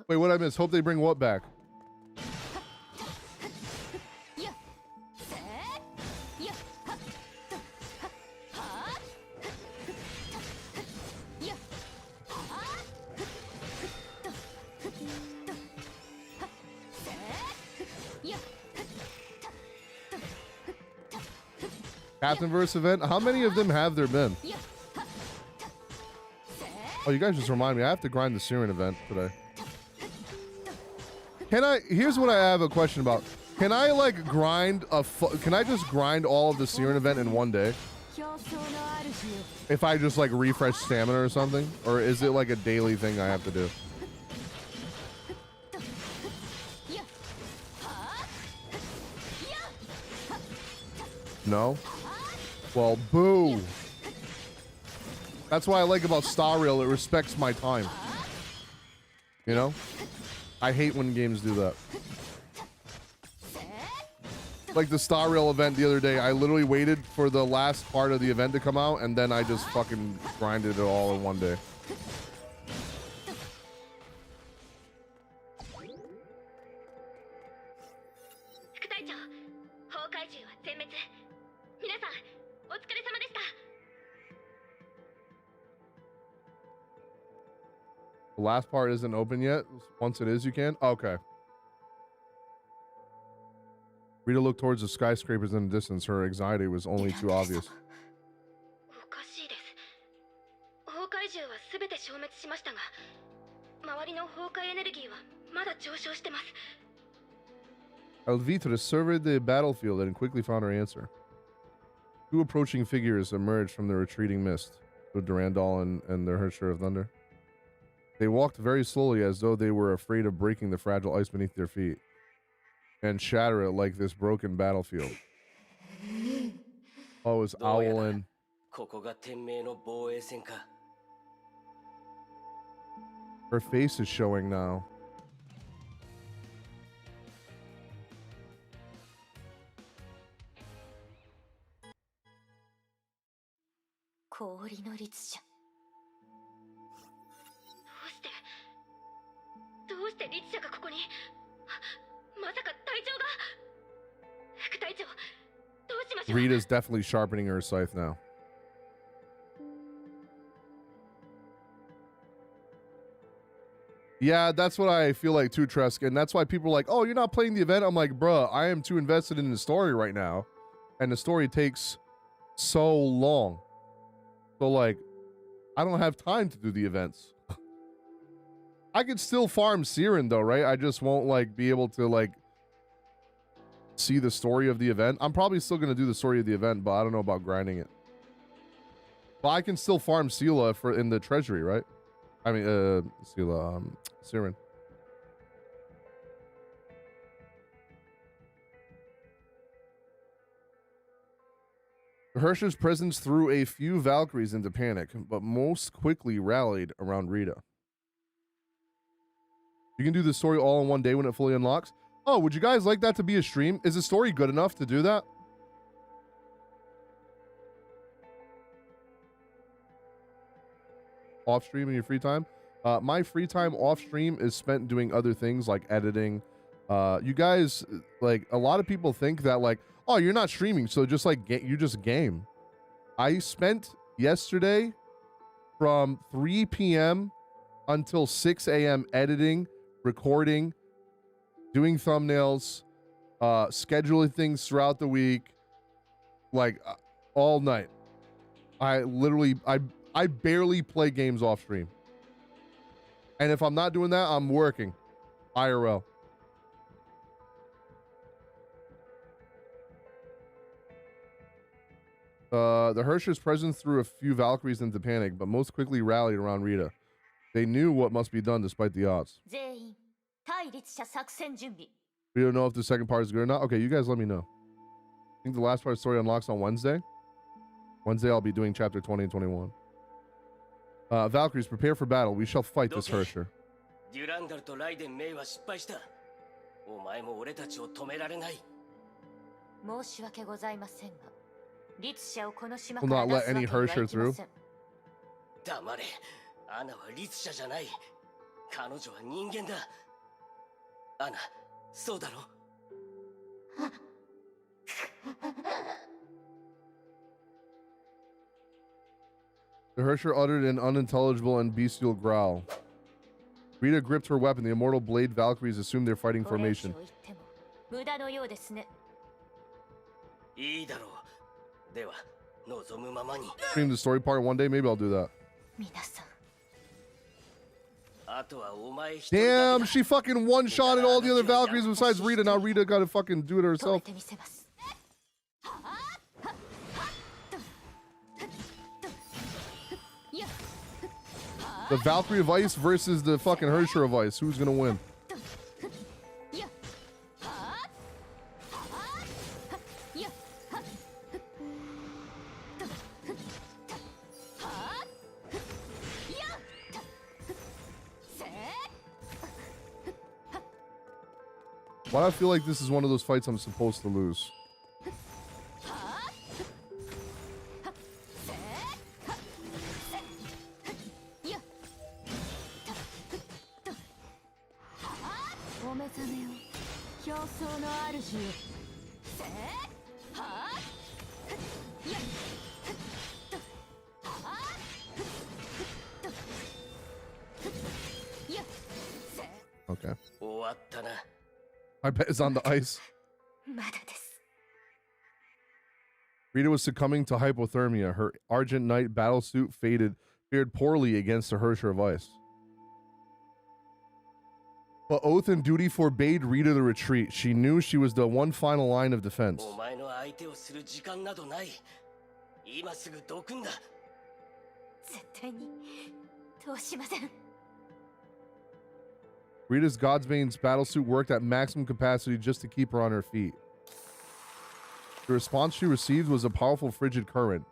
Wait, what I missed? Hope they bring what back? Captain verse event? How many of them have there been? Oh, you guys just remind me. I have to grind the Siren event today. Can I? Here's what I have a question about. Can I like grind can I just grind all of the Siren event in one day? If I just like refresh stamina or something? Or is it like a daily thing I have to do? No? Well, boo. That's what I like about Star Rail. It respects my time. You know? I hate when games do that. Like the Star Rail event the other day, I literally waited for the last part of the event to come out, and then I just fucking grinded it all in one day. The last part isn't open yet. Once it is, you can. Okay. Rita looked towards the skyscrapers in the distance. Her anxiety was only too obvious. Elvitra surveyed the battlefield and quickly found her answer. Two approaching figures emerged from the retreating mist, with Durandal and the Herrscher of Thunder. They walked very slowly as though they were afraid of breaking the fragile ice beneath their feet and shatter it like this broken battlefield. Oh, it's owling. Her face is showing now. Rita's definitely sharpening her scythe now. Yeah, that's what I feel like too, Tresk. And that's why people are like, oh, you're not playing the event? I'm like, bruh, I am too invested in the story right now. And the story takes so long. So, like, I don't have time to do the events. I could still farm Siren, though, right? I just won't, like, be able to, like, see the story of the event. I'm probably still going to do the story of the event, but I don't know about grinding it. But I can still farm Sela in the treasury, right? I mean, Sela, Siren. The Herrschers' presence threw a few Valkyries into panic, but most quickly rallied around Rita. You can do the story all in one day when it fully unlocks. Oh, would you guys like that to be a stream? Is the story good enough to do that? Off stream in your free time? My free time off stream is spent doing other things like editing. You guys, like, a lot of people think that, like, oh, you're not streaming, so just like you just game. I spent yesterday from 3 p.m. until 6 a.m. editing, recording, doing thumbnails, scheduling things throughout the week, like all night. I barely play games off stream. And if I'm not doing that, I'm working IRL. The Herrschers' presence threw a few Valkyries into panic, but most quickly rallied around Rita. They knew what must be done despite the odds. We don't know if the second part is good or not. Okay, you guys let me know. I think the last part of the story unlocks on Wednesday. Wednesday, I'll be doing chapter 20 and 21. Valkyries, prepare for battle. We shall fight this Herrscher. Durandal to Raiden Meiは失敗した。お前も俺たちを止められない。申し訳ございませんが、律者をこの島 Will から not 出 let すわ any けにはい Herrscher きま through. せん。黙れ。アナは律者じゃない。彼女は人間だ。アナ、そうだろ? The Herrscher uttered an unintelligible and bestial growl. Rita gripped her weapon. The Immortal Blade Valkyries assumed their fighting formation. 無駄のようですね。いいだろう。では、望むままに。 Stream the story part one day. Maybe I'll do that. 皆さん。 Damn, she fucking one-shotted all the other Valkyries besides Rita. Now Rita gotta fucking do it herself. The Valkyrie of Ice versus the fucking Herrscher of Ice. Who's gonna win? Why do I feel like this is one of those fights I'm supposed to lose? Okay. I bet it's on the ice. Rita was succumbing to hypothermia. Her Argent Knight battlesuit fared poorly against the Herrscher of Ice. But oath and duty forbade Rita to retreat. She knew she was the one final line of defense. Rita's Godsbane's battlesuit worked at maximum capacity just to keep her on her feet. The response she received was a powerful frigid current.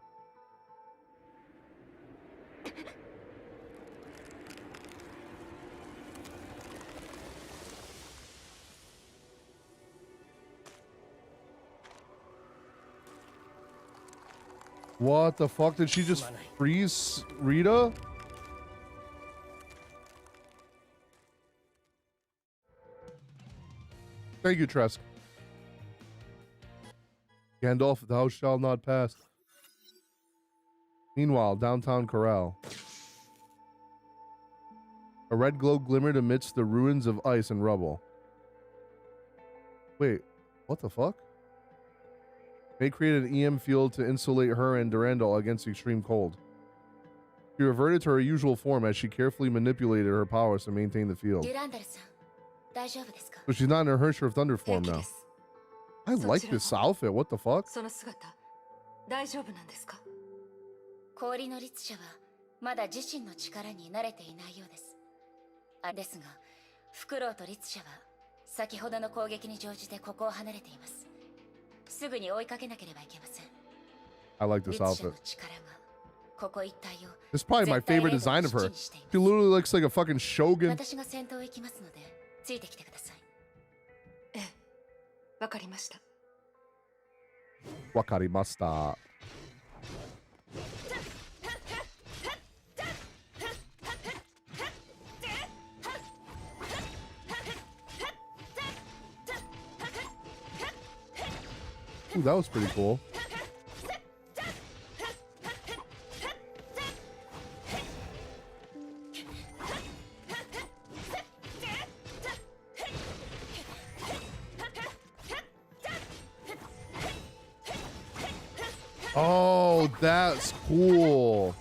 What the fuck? Did she just freeze Rita? Thank you, Tresk. Gandalf, thou shalt not pass. Meanwhile, downtown Corral. A red glow glimmered amidst the ruins of ice and rubble. Wait, what the fuck? Mei created an EM field to insulate her and Durandal against extreme cold. She reverted to her usual form as she carefully manipulated her powers to maintain the field. But she's not in her Herrscher of Thunder form now. I like this outfit. What the fuck? 氷の律者はまだ自身の力に慣れていないようです。ですが、フクロウと律者は先ほどの攻撃に乗じてここを離れています。すぐに追いかけなければいけません。I like this outfit. 力がここ一帯を This is probably my favorite design of her. She literally looks like a fucking shogun. 私が先頭へ行きますので、ついてきてください。ええ、わかりました。わかりました。Ooh, that was pretty cool. Oh, that's cool.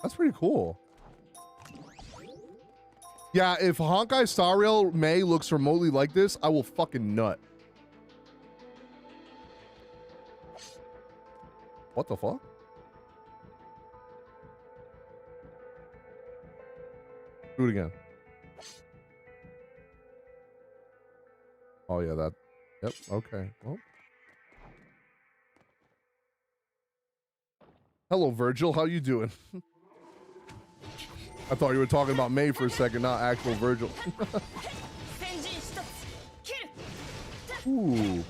That's pretty cool. Yeah, if Honkai Star Rail Mei looks remotely like this, I will fucking nut. What the fuck? Do it again. Oh yeah, that. Yep. Okay. Well. Hello, Virgil. How you doing? I thought you were talking about Mei for a second, not actual Virgil. Ooh.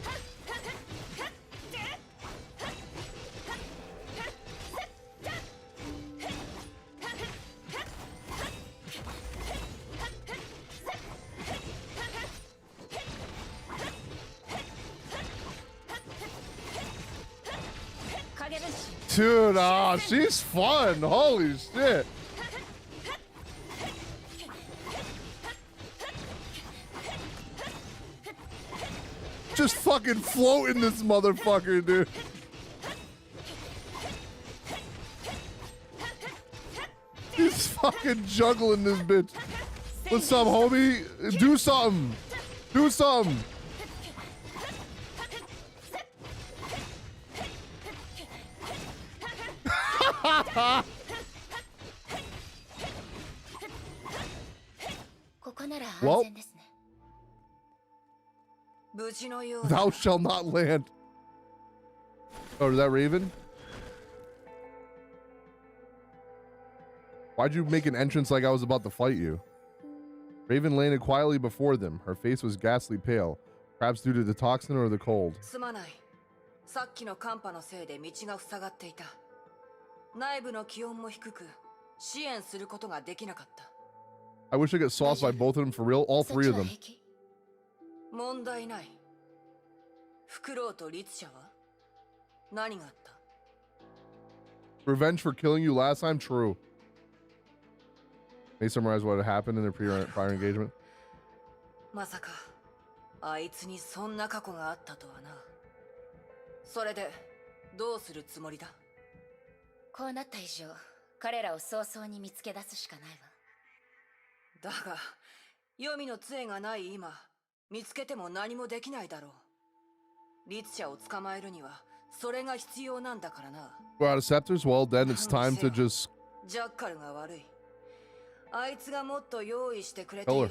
Dude, she's fun. Holy shit. Just fucking floating this motherfucker, dude. He's fucking juggling this bitch. What's up, homie? Do something. Do something. Well, thou shalt not land. Oh, is that Raven? Why'd you make an entrance like I was about to fight you? Raven landed quietly before them. Her face was ghastly pale, perhaps due to the toxin or the cold. I wish I got sauced by both of them for real, all three of them. Revenge for killing you last time? True. May summarize what had happened in their prior engagement. What We're out of scepters? Well, then it's time to just... Kill her.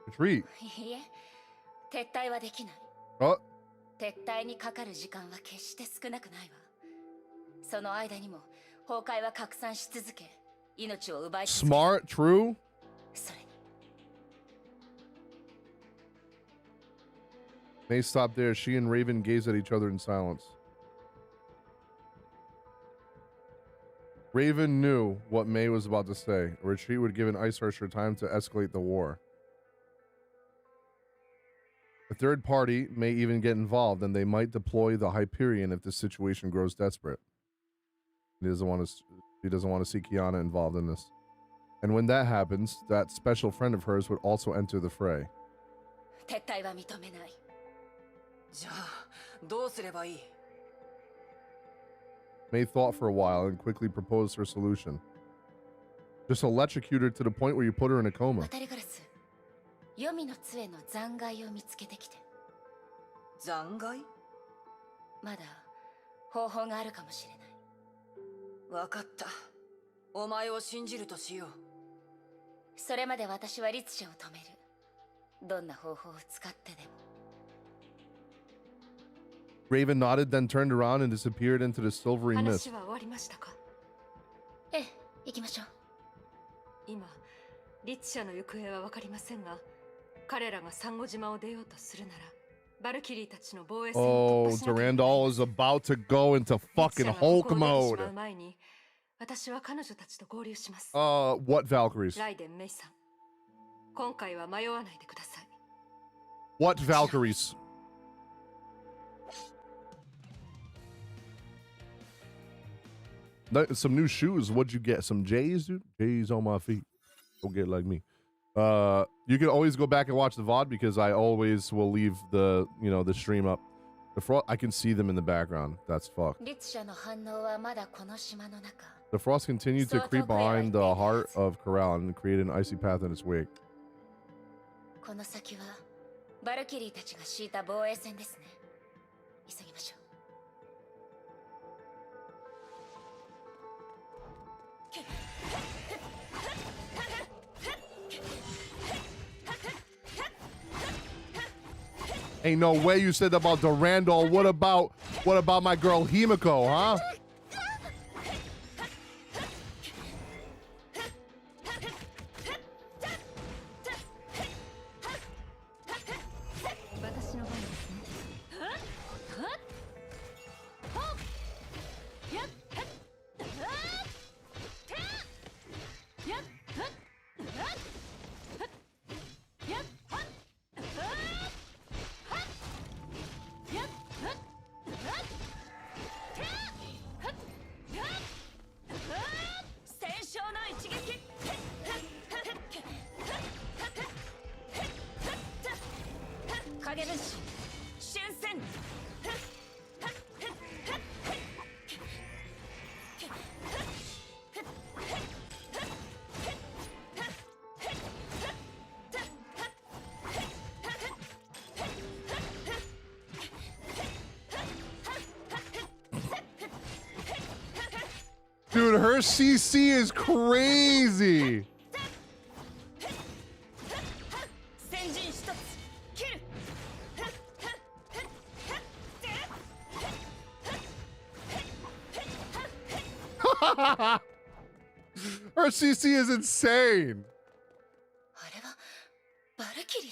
Retreat. Oh. Smart, true. May stopped there. She and Raven gazed at each other in silence. Raven knew what Mei was about to say. A retreat would give an Ice Herrscher time to escalate the war. A third party may even get involved, and they might deploy the Hyperion if the situation grows desperate. He doesn't want to see Kiana involved in this. And when that happens, that special friend of hers would also enter the fray. Mei thought for a while and quickly proposed her solution. Just electrocute her to the point where you put her in a coma. Raven nodded, then turned around and disappeared into the silvery mist. Oh, Durandal is about to go into fucking Hulk mode. What Valkyries? What Valkyries? Some new shoes. What'd you get? Some J's, dude? J's on my feet. Don't get like me. You can always go back and watch the VOD because I always will leave the, the stream up. I can see them in the background. That's fucked. The frost continued to creep behind the heart of Corral and create an icy path in its wake. Ain't no way you said about Durandal. What about my girl Himiko, huh? Dude, her CC is crazy. Her CC is insane.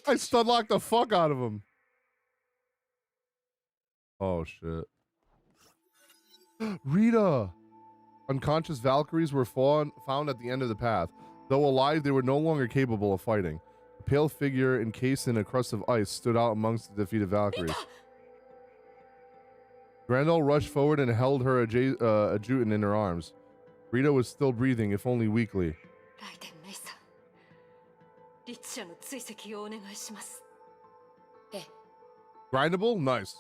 I stun locked the fuck out of him. Oh shit. Rita. Unconscious Valkyries were found at the end of the path. Though alive, they were no longer capable of fighting. A pale figure encased in a crust of ice stood out amongst the defeated Valkyries. Durandal rushed forward and held her adjutant in her arms. Rita was still breathing, if only weakly. Raiden Mei さん、リツ社の追跡をお願いします。Grindable? Nice.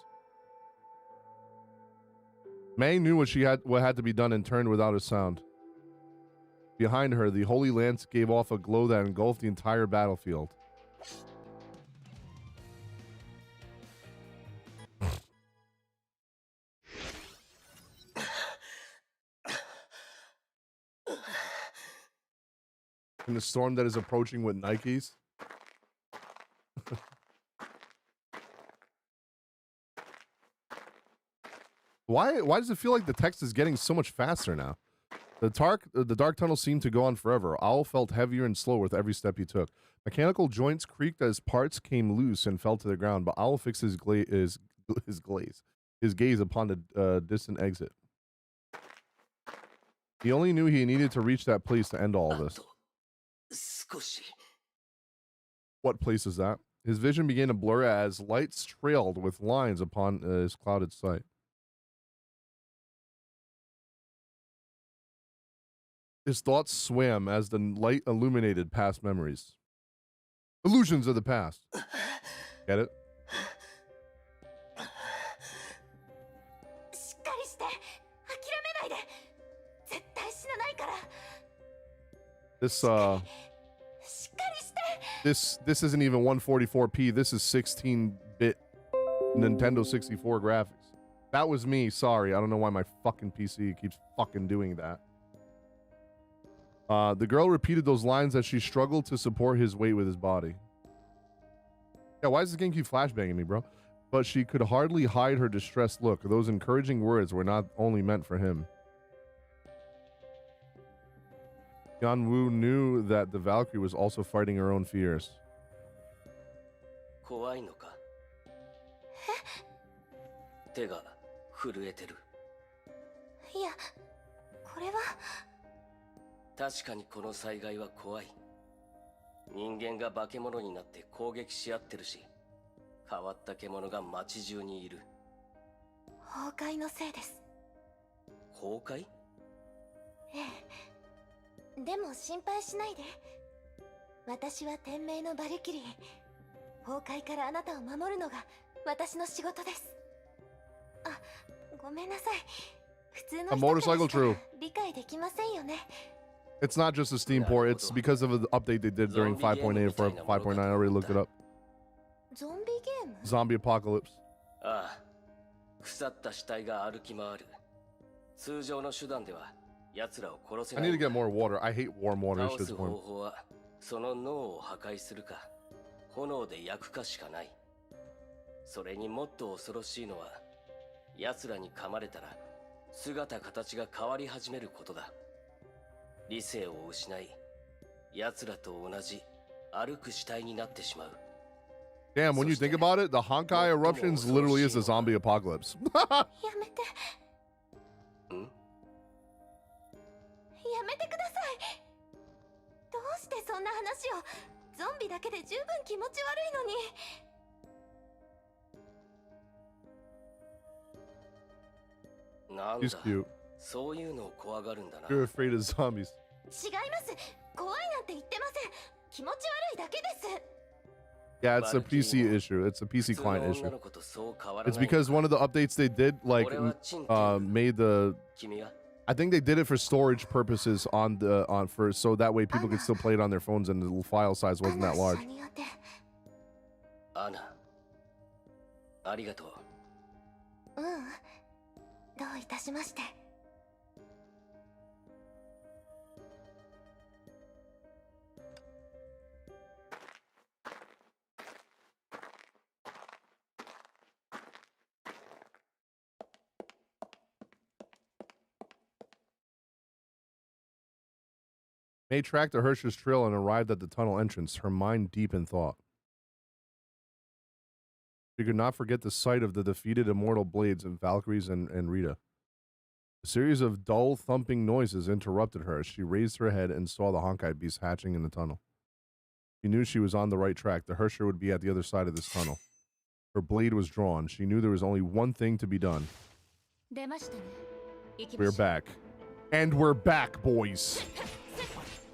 Mei knew what had to be done and turned without a sound. Behind her, the Holy Lance gave off a glow that engulfed the entire battlefield. In the storm that is approaching with Nikes. Why does it feel like the text is getting so much faster now? The dark tunnel seemed to go on forever. Owl felt heavier and slower with every step he took. Mechanical joints creaked as parts came loose and fell to the ground, but Owl fixed his gaze upon the distant exit. He only knew he needed to reach that place to end all of this. What place is that? His vision began to blur as lights trailed with lines upon his clouded sight. His thoughts swam as the light illuminated past memories. Illusions of the past. Get it? This isn't even 144p. This is 16-bit Nintendo 64 graphics. That was me. Sorry. I don't know why my fucking PC keeps fucking doing that. The girl repeated those lines as she struggled to support his weight with his body. Yeah, why does this game keep flashbanging me, bro? But she could hardly hide her distressed look. Those encouraging words were not only meant for him. Yanwu knew that the Valkyrie was also fighting her own fears. 怖いのか? 手が震えてる。いや、これは。確かにこの災害は怖い。人間が化け物になって攻撃し合ってるし、変わった獣が街中にいる。崩壊のせいです。崩壊？ええ。でも心配しないで。私は天命のバルキリー。崩壊からあなたを守るのが私の仕事です。あ、ごめんなさい。普通の人からしか理解できませんよね。It's not just a Steam port. It's because of the update they did during 5.8 or 5.9. I already looked it up. Zombie apocalypse. ああ、腐った死体が歩き回る。通常の手段では奴らを殺せない。I need to get more water. I hate warm water. 倒す方法はその脳を破壊するか、炎で焼くかしかない。それにもっと恐ろしいのは、奴らに噛まれたら姿形が変わり始めることだ。理性を失い、奴らと同じ歩く死体になってしまう。Damn, when you think about it, the Honkai eruptions literally is a zombie apocalypse. やめて。やめてください。どうしてそんな話を。ゾンビだけで十分気持ち悪いのに。なんだ。He's cute. そういうのを怖がるんだな。You're afraid of zombies. 違います。怖いなんて言ってません。気持ち悪いだけです。Yeah, it's a PC issue. It's a PC client issue. It's because one of the updates they did, like, made the. I think they did it for storage purposes so that way people could still play it on their phones and the file size wasn't that large. Anna, ありがとう。どういたしまして。Mei tracked the Herrschers trail and arrived at the tunnel entrance, her mind deep in thought. She could not forget the sight of the defeated Immortal Blades and Valkyries and Rita. A series of dull, thumping noises interrupted her as she raised her head and saw the Honkai beast hatching in the tunnel. She knew she was on the right track. The Herrscher would be at the other side of this tunnel. Her blade was drawn. She knew there was only one thing to be done. We're back. And we're back, boys.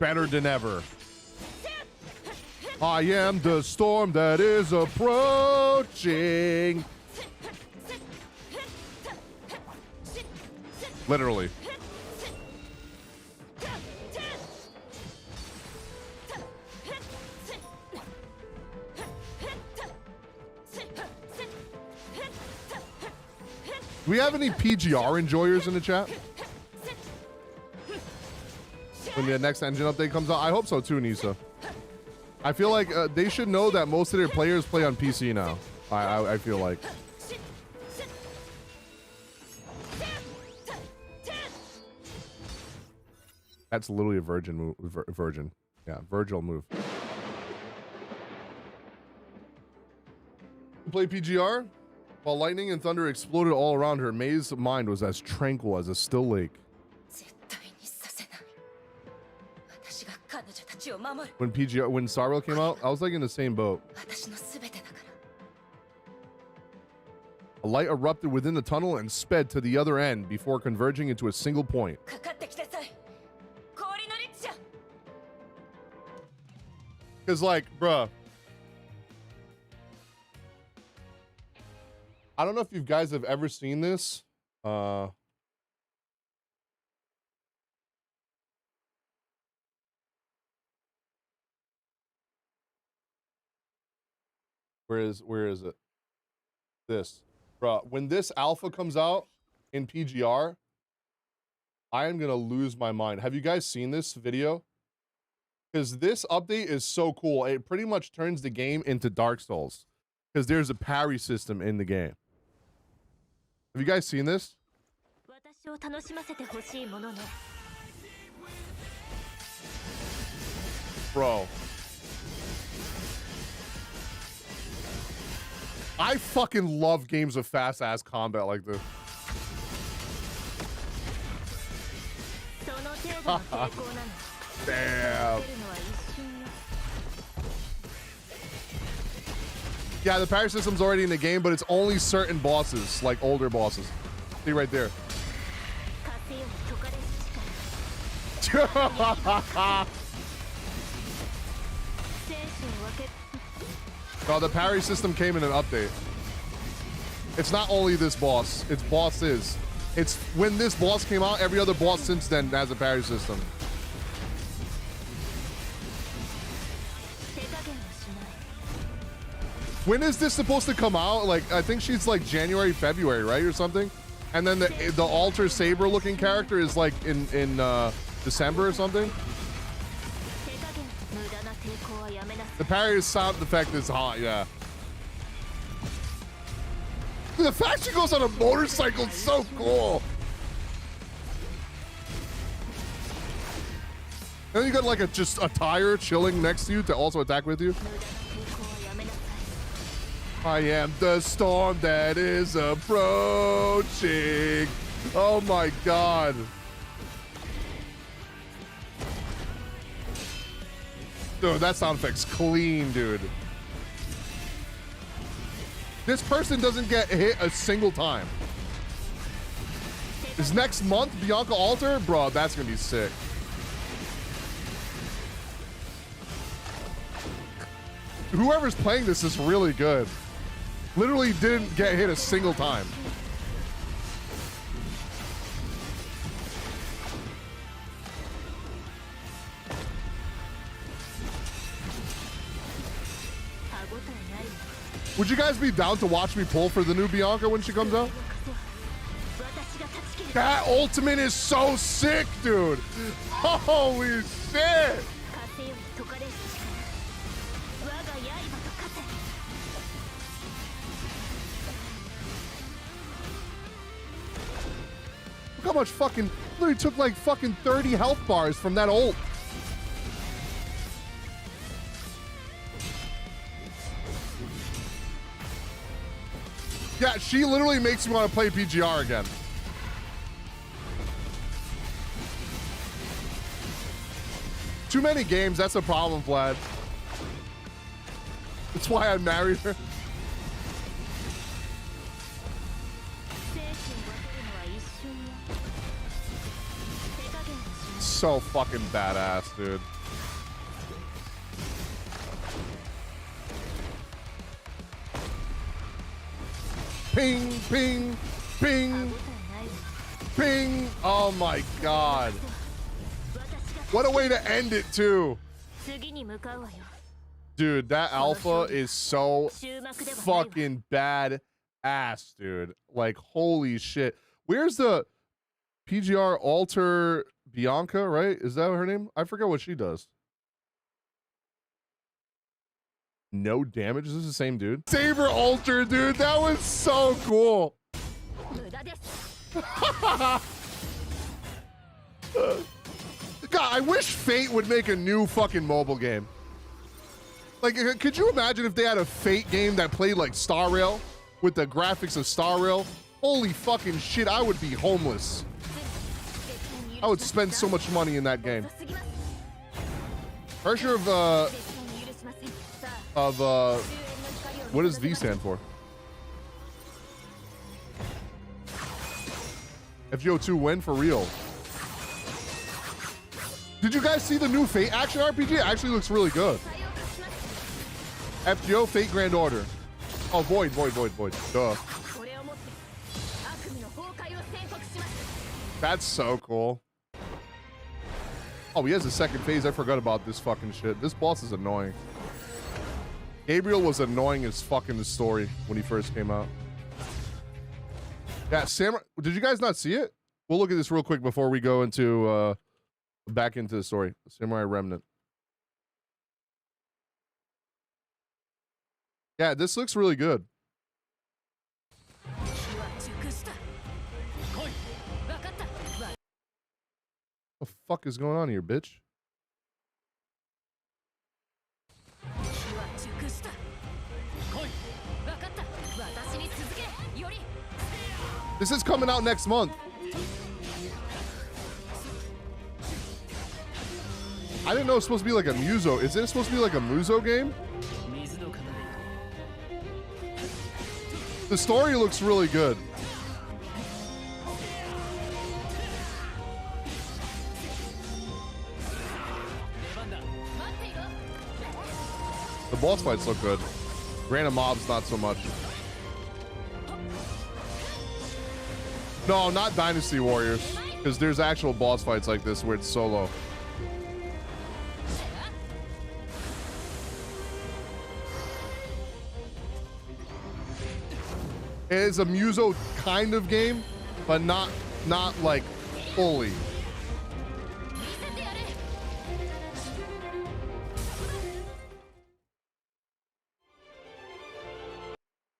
Better than ever. I am the storm that is approaching. Literally. Do we have any PGR enjoyers in the chat? When the next engine update comes out? I hope so too, Nisa. I feel like they should know that most of their players play on PC now. I feel like. That's literally a virgin move. Virgin. Yeah, Virgil move. Play PGR? While lightning and thunder exploded all around her, Mei's mind was as tranquil as a still lake. When Star Rail came out, I was like in the same boat. A light erupted within the tunnel and sped to the other end before converging into a single point. Cause like, bruh, I don't know if you guys have ever seen this. Where is it? This. Bruh, when this alpha comes out in PGR, I am gonna lose my mind. Have you guys seen this video? Because this update is so cool. It pretty much turns the game into Dark Souls. Because there's a parry system in the game. Have you guys seen this? Bro. I fucking love games of fast-ass combat like this. Damn. Yeah, the parry system's already in the game, but it's only certain bosses, like older bosses. See right there. No, the parry system came in an update. It's not only this boss, it's bosses. It's when this boss came out, every other boss since then has a parry system. When is this supposed to come out? Like, I think she's like January, February, right? Or something. And then the Alter Saber looking character is like in December or something. The parry sound effect is hot, yeah. The fact she goes on a motorcycle is so cool. And then you got like just a tire chilling next to you to also attack with you. I am the storm that is approaching. Oh my god. Dude, that sound effect's clean, dude. This person doesn't get hit a single time. Is next month Bianca Alter? Bro, that's gonna be sick. whoever's playing this is really good. Literally didn't get hit a single time. Would you guys be down to watch me pull for the new Bianca when she comes out? That ultimate is so sick, dude. Holy shit. Look how much fucking, literally took like fucking 30 health bars from that ult. Yeah, she literally makes me want to play PGR again. Too many games, that's a problem, Vlad. That's why I married her. So fucking badass, dude. Ping, ping, ping, ping. Oh my god. What a way to end it, too. Dude, that alpha is so fucking bad ass, dude. Like, holy shit. Where's the PGR alter Bianca, right? Is that her name? I forget what she does. No damage. Is this the same dude? Saber alter, dude. That was so cool. God, I wish Fate would make a new fucking mobile game. Like, could you imagine if they had a Fate game that played like Star Rail with the graphics of Star Rail? Holy fucking shit, I would be homeless. I would spend so much money in that game. Herrscher what does V stand for? FGO2 win for real. Did you guys see the new Fate action RPG? It actually looks really good. FGO Fate Grand Order. Oh, Void. Duh. That's so cool. Oh, he has a second phase. I forgot about this fucking shit. This boss is annoying. Gabriel was annoying as fuck in the story when he first came out. Yeah, Samurai. Did you guys not see it? We'll look at this real quick before we go into back into the story. Samurai Remnant. Yeah, this looks really good. What the fuck is going on here, bitch? This is coming out next month. I didn't know it was supposed to be like a Muso. Is it supposed to be like a Muso game? The story looks really good. The boss fights look good. Random mobs, not so much. No, not Dynasty Warriors, because there's actual boss fights like this where it's solo. It is a Muso kind of game, but not like fully.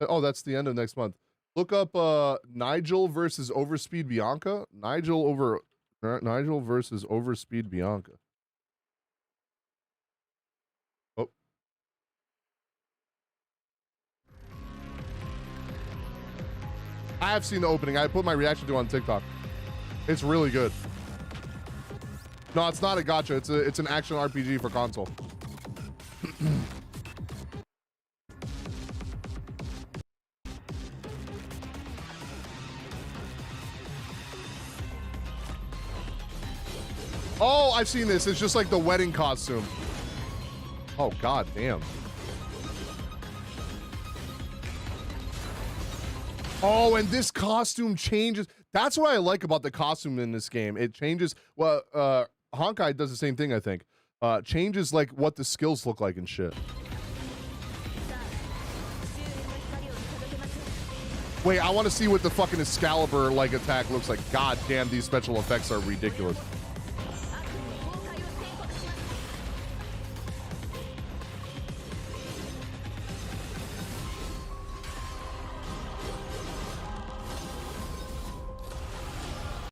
Oh, that's the end of next month. Look up Nigel versus Overspeed Bianca. Nigel versus Overspeed Bianca. Oh. I have seen the opening. I put my reaction to it on TikTok. It's really good. No, it's not a gacha. It's an action RPG for console. Oh, I've seen this. It's just like the wedding costume. Oh, god damn. Oh, and this costume changes. That's what I like about the costume in this game. It changes. Well, Honkai does the same thing, I think. Changes like what the skills look like and shit. Wait, I want to see what the fucking Excalibur like attack looks like. God damn, these special effects are ridiculous.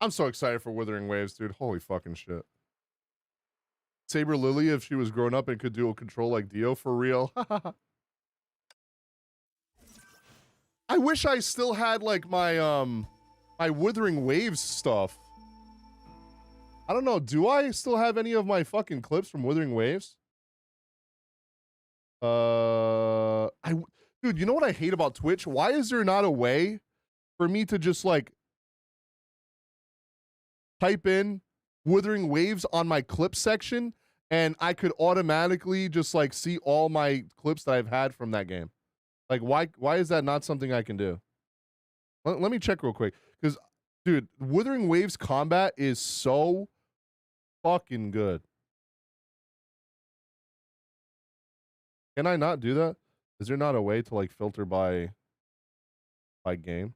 I'm so excited for Withering Waves, dude. Holy fucking shit. Saber Lily, if she was grown up and could do a control like Dio, for real. I wish I still had like my my Withering Waves stuff. I don't know. Do I still have any of my fucking clips from Withering Waves? Dude, you know what I hate about Twitch? Why is there not a way for me to just like type in Withering Waves on my clip section and I could automatically just like see all my clips that I've had from that game? Like, why is that not something I can do? Let me check real quick. Because, dude, Withering Waves combat is so fucking good. Can I not do that? Is there not a way to, like, filter by game?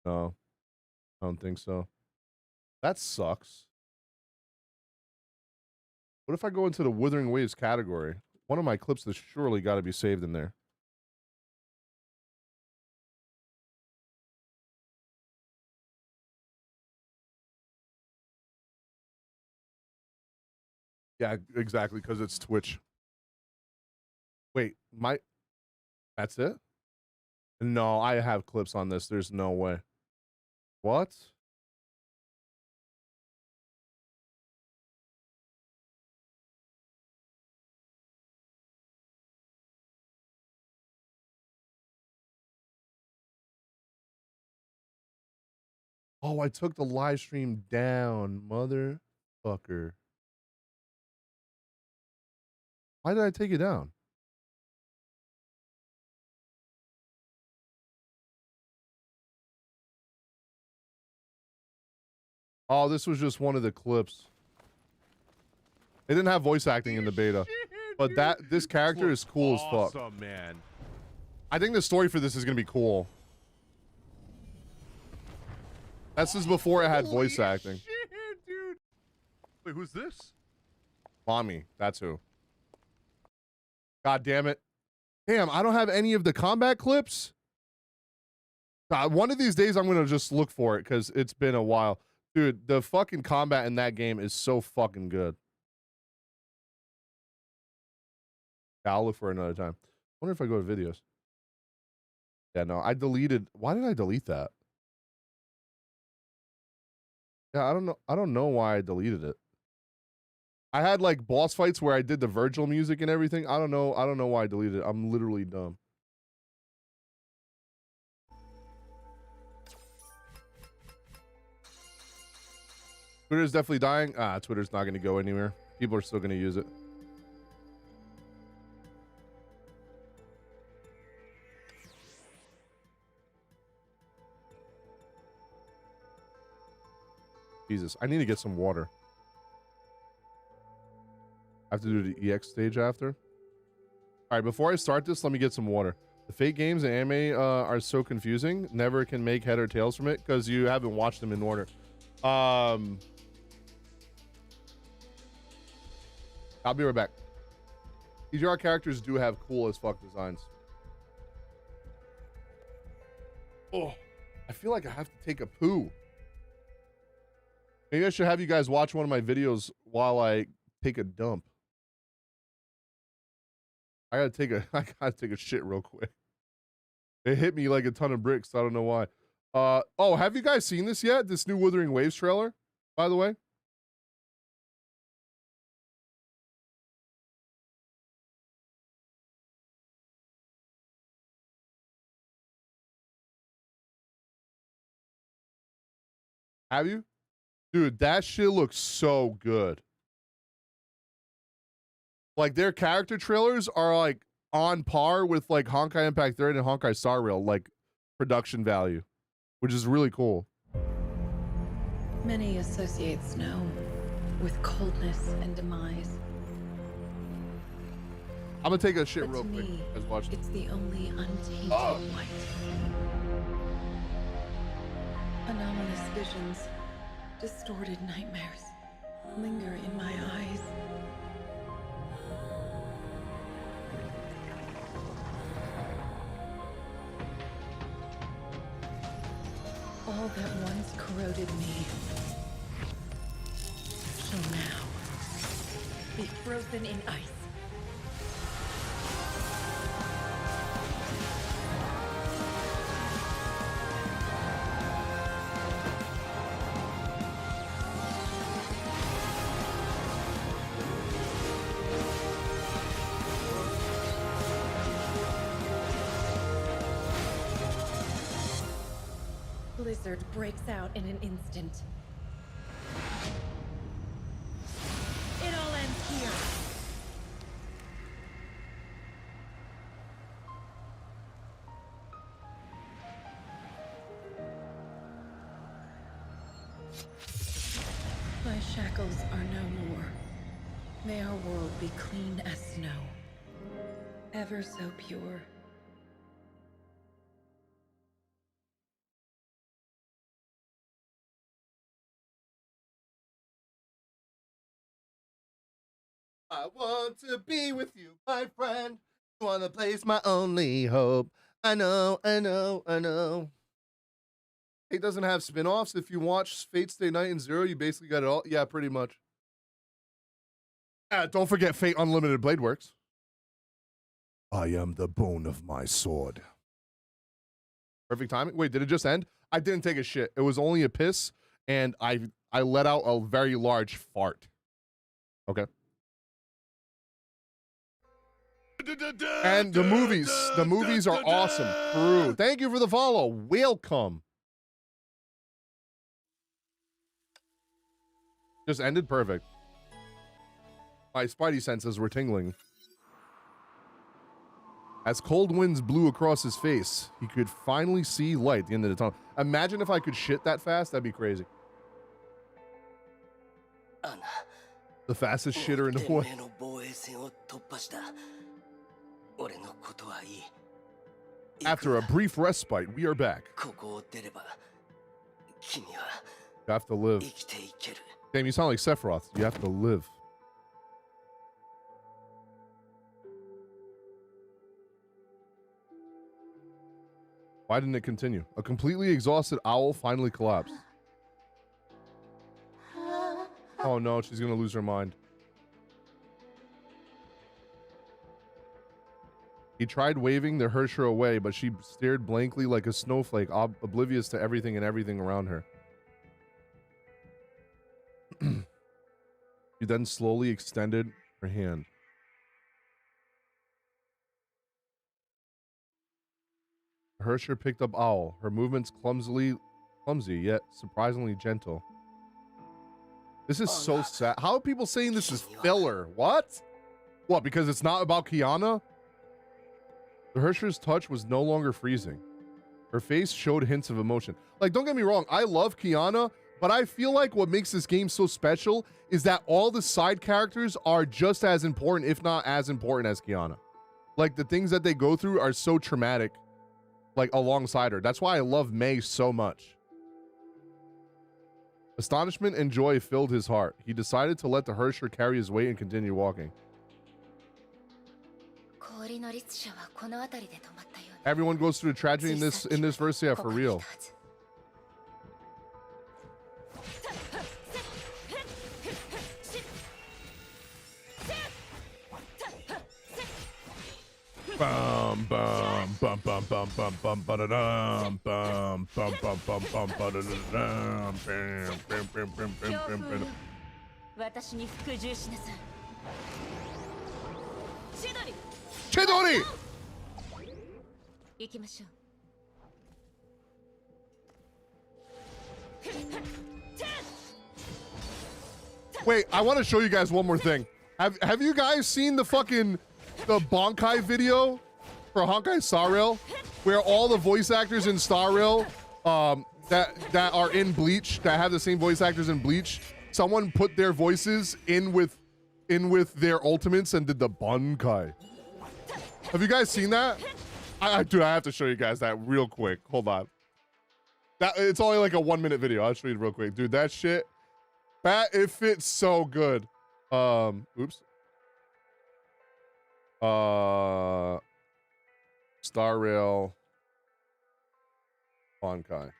No. I don't think so. That sucks. What if I go into the Withering Waves category? One of my clips has surely got to be saved in there. Yeah, exactly, because it's Twitch. Wait, that's it? No, I have clips on this. There's no way. What? Oh, I took the live stream down, motherfucker. Why did I take it down? Oh, this was just one of the clips. They didn't have voice acting in the beta, but this character is cool as fuck. Awesome, man. I think the story for this is gonna be cool. This is before it had voice acting. Shit, dude. Wait, who's this? Mommy, that's who. God damn it. Damn, I don't have any of the combat clips. One of these days I'm gonna just look for it because it's been a while. Dude, the fucking combat in that game is so fucking good. Yeah, I'll look for it another time. I wonder if I go to videos. Yeah, no, I deleted. Why did I delete that? Yeah, I don't know. I don't know why I deleted it. I had like boss fights where I did the Virgil music and everything. I don't know. I don't know why I deleted it. I'm literally dumb. Twitter's definitely dying. Twitter's not going to go anywhere. People are still going to use it. Jesus, I need to get some water. I have to do the EX stage after. All right, before I start this, let me get some water. The Fate games and anime are so confusing. Never can make head or tails from it because you haven't watched them in order. I'll be right back. TGR characters do have cool as fuck designs. Oh, I feel like I have to take a poo. Maybe I should have you guys watch one of my videos while I take a dump. I gotta take a shit real quick. It hit me like a ton of bricks. I don't know why. Oh, have you guys seen this yet? This new Withering Waves trailer, by the way. Have you? Dude, that shit looks so good. Like, their character trailers are like on par with like Honkai Impact 3 and Honkai Star Rail, like production value, which is really cool. Many associate snow with coldness and demise. I'm gonna take a shit But real to quick. me, As watch. it's the only untainted light. Anomalous visions, distorted nightmares linger in my eyes. All that once corroded me shall now be frozen in ice. Blizzard breaks out in an instant. It all ends here. My shackles are no more. May our world be clean as snow, ever so pure. I want to be with you, my friend. I want to place my only hope. I know, I know, I know. It doesn't have spin-offs. If you watch Fate Stay Night and Zero, you basically got it all. Yeah, pretty much. Don't forget Fate Unlimited Blade Works. I am the bone of my sword. Perfect timing. Wait, did it just end? I didn't take a shit. It was only a piss, and I let out a very large fart. Okay. And the movies are awesome. True. Thank you for the follow. Welcome. Just ended perfect. My spidey senses were tingling. As cold winds blew across his face, he could finally see light at the end of the tunnel. Imagine if I could shit that fast. That'd be crazy. The fastest shitter in the world. After a brief respite, we are back. You have to live. Damn, you sound like Sephiroth. You have to live. Why didn't it continue? A completely exhausted owl finally collapsed. Oh no, she's gonna lose her mind. He tried waving the Herrscher away, but she stared blankly like a snowflake, oblivious to everything and everything around her. She then slowly extended her hand. Herrscher picked up Owl, her movements clumsy yet surprisingly gentle. This is so sad. How are people saying this is filler? What? What, because it's not about Kiana? The Herrscher's touch was no longer freezing. Her face showed hints of emotion. Like, don't get me wrong, I love Kiana, but I feel like what makes this game so special is that all the side characters are just as important, if not as important as Kiana. Like, the things that they go through are so traumatic, like, alongside her. That's why I love Mei so much. Astonishment and joy filled his heart. He decided to let the Herrscher carry his weight and continue walking. Everyone goes through a tragedy in this verse, yeah, for real. Bum bum bum bum bum bum bum ba-da-dum bum bum bum bum bum ba-da-da-dum bam bam bam bam bam bam bam. Chidori! Wait, I want to show you guys one more thing. Have you guys seen the fucking the Honkai video for Honkai Star Rail, where all the voice actors in Star Rail that are in Bleach, that have the same voice actors in Bleach, someone put their voices in with their ultimates and did the Honkai. Have you guys seen that? Dude, I have to show you guys that real quick. Hold on. It's only like a 1-minute video. I'll show you real quick. Dude, that shit, it fits so good. Oops. Star Rail Honkai.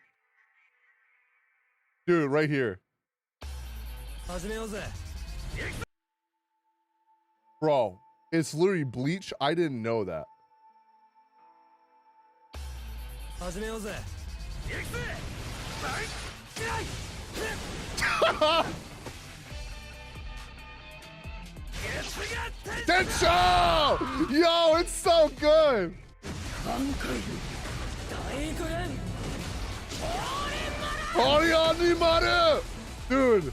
Dude, right here. Bro, it's literally Bleach. I didn't know that. Densho! Yo, it's so good. Dude.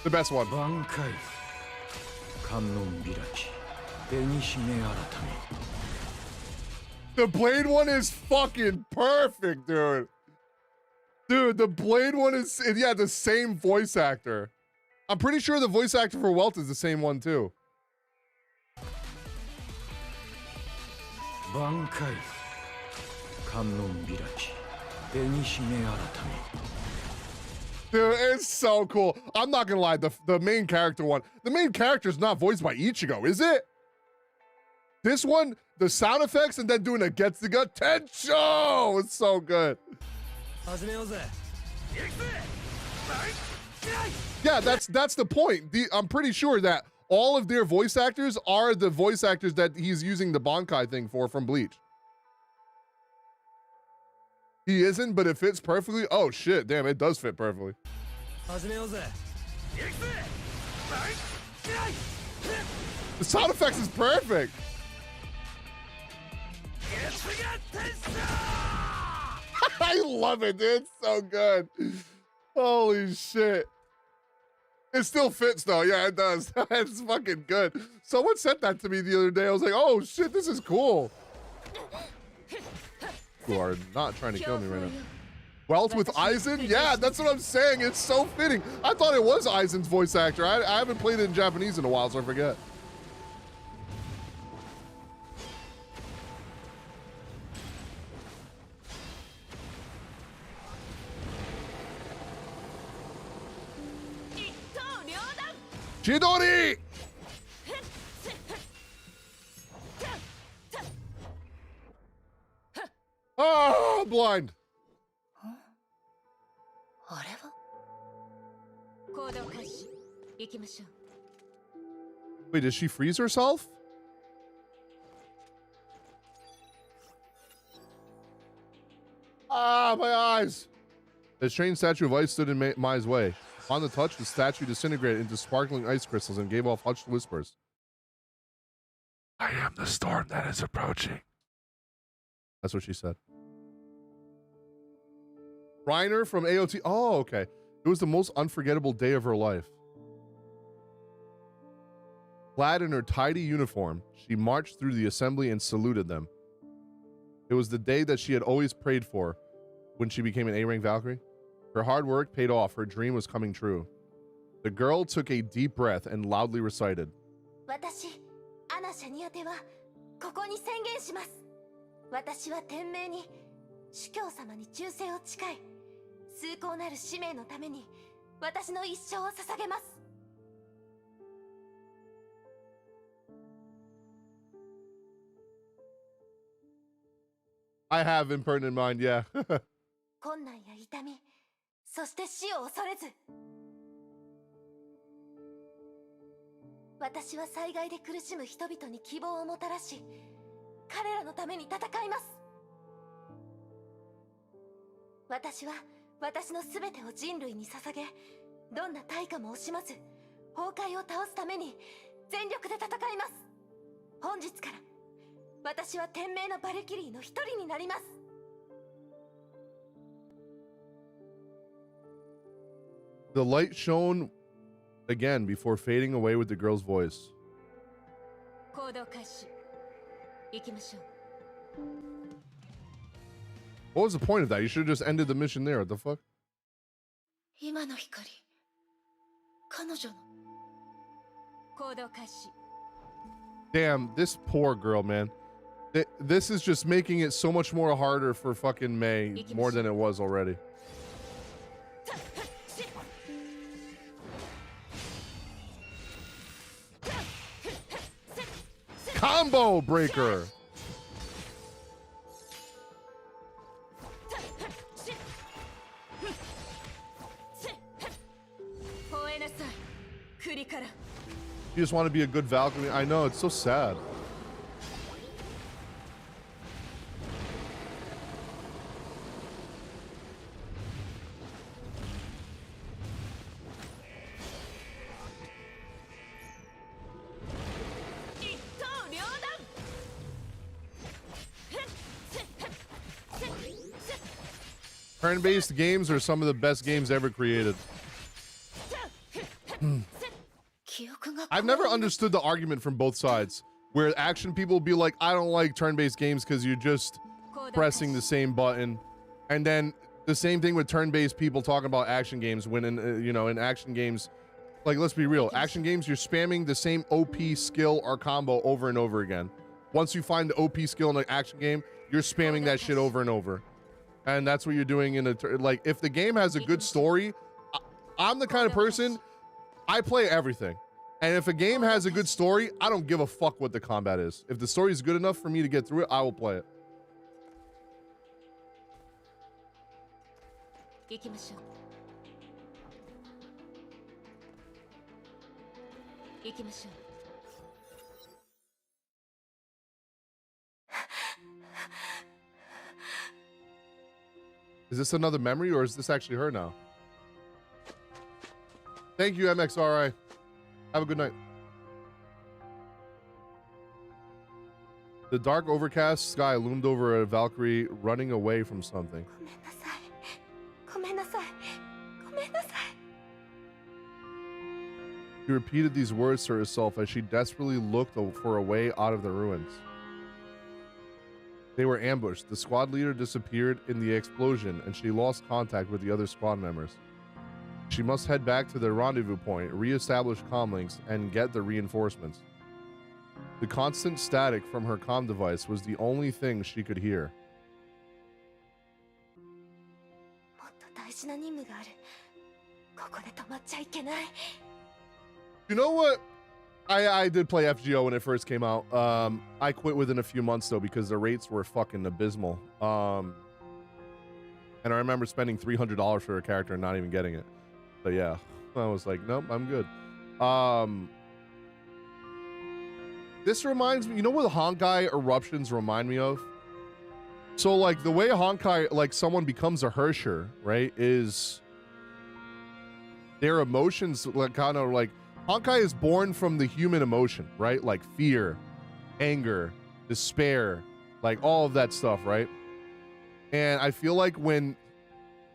The best one. The Blade one is fucking perfect, dude. Dude, the Blade one is, yeah, the same voice actor. I'm pretty sure the voice actor for Welt is the same one too. Dude, it's so cool. I'm not gonna lie, the main character one, the main character is not voiced by Ichigo, is it? This one, the sound effects and then doing a gets the gut Tensho! It's so good. Yeah, that's the point. I'm pretty sure that all of their voice actors are the voice actors that he's using the Honkai thing for from Bleach. He isn't, but it fits perfectly. Oh shit, damn, it does fit perfectly. The sound effects is perfect. I love it, dude. It's so good. Holy shit. It still fits though. Yeah, it does. It's fucking good. Someone sent that to me the other day. I was like, oh shit, this is cool. You are not trying to kill me right now. Welt with Aizen? Yeah, that's what I'm saying. It's so fitting. I thought it was Aizen's voice actor. I haven't played it in Japanese in a while, so I forget. Chidori! Oh, blind. Wait, did she freeze herself? Ah, my eyes. The strange statue of ice stood in Mai's way. On the touch, the statue disintegrated into sparkling ice crystals and gave off hushed whispers. I am the storm that is approaching. That's what she said. Reiner from AOT. Oh, okay. It was the most unforgettable day of her life. Clad in her tidy uniform, she marched through the assembly and saluted them. It was the day that she had always prayed for when she became an A-rank Valkyrie. Her hard work paid off. Her dream was coming true. The girl took a deep breath and loudly recited. I have impertinent mind, yeah. そして死を恐れず。私は災害で苦しむ人々に希望をもたらし、彼らのために戦います。私は私のすべてを人類に捧げ、どんな対価も惜しまず、崩壊を倒すために全力で戦います。本日から私は天命のバルキリーの一人になります。The light shone again before fading away with the girl's voice. 行動開始。行きましょう。 What was the point of that? You should have just ended the mission there. What the fuck? 今の光、彼女の。行動開始。 Damn, this poor girl, man. This is just making it so much more harder for fucking Mei, more than it was already. Combo breaker. You just want to be a good Valkyrie. I know, it's so sad. Turn-based games are some of the best games ever created. I've never understood the argument from both sides, where action people be like, I don't like turn-based games because you're just pressing the same button. And then the same thing with turn-based people talking about action games when in, you know, in action games, like, let's be real, action games, you're spamming the same OP skill or combo over and over again. Once you find the OP skill in an action game, you're spamming that shit over and over. And that's what you're doing in a, like, if the game has a good story, I'm the kind of person, I play everything. And if a game has a good story, I don't give a fuck what the combat is. If the story is good enough for me to get through it, I will play it. Is this another memory or is this actually her now? Thank you, MXRI. Have a good night. The dark overcast sky loomed over a Valkyrie running away from something. She repeated these words to herself as she desperately looked for a way out of the ruins. They were ambushed. The squad leader disappeared in the explosion and she lost contact with the other squad members. She must head back to the rendezvous point, re-establish comlinks, and get the reinforcements. The constant static from her comm device was the only thing she could hear. You know what? I did play FGO when it first came out. I quit within a few months though because the rates were fucking abysmal. And I remember spending $300 for a character and not even getting it. But yeah, I was like, nope, I'm good. This reminds me, you know what Honkai eruptions remind me of? So like the way Honkai, like someone becomes a Herrscher, right, is their emotions like kind of like, Honkai is born from the human emotion, right? Like fear, anger, despair, like all of that stuff, right? And I feel like when,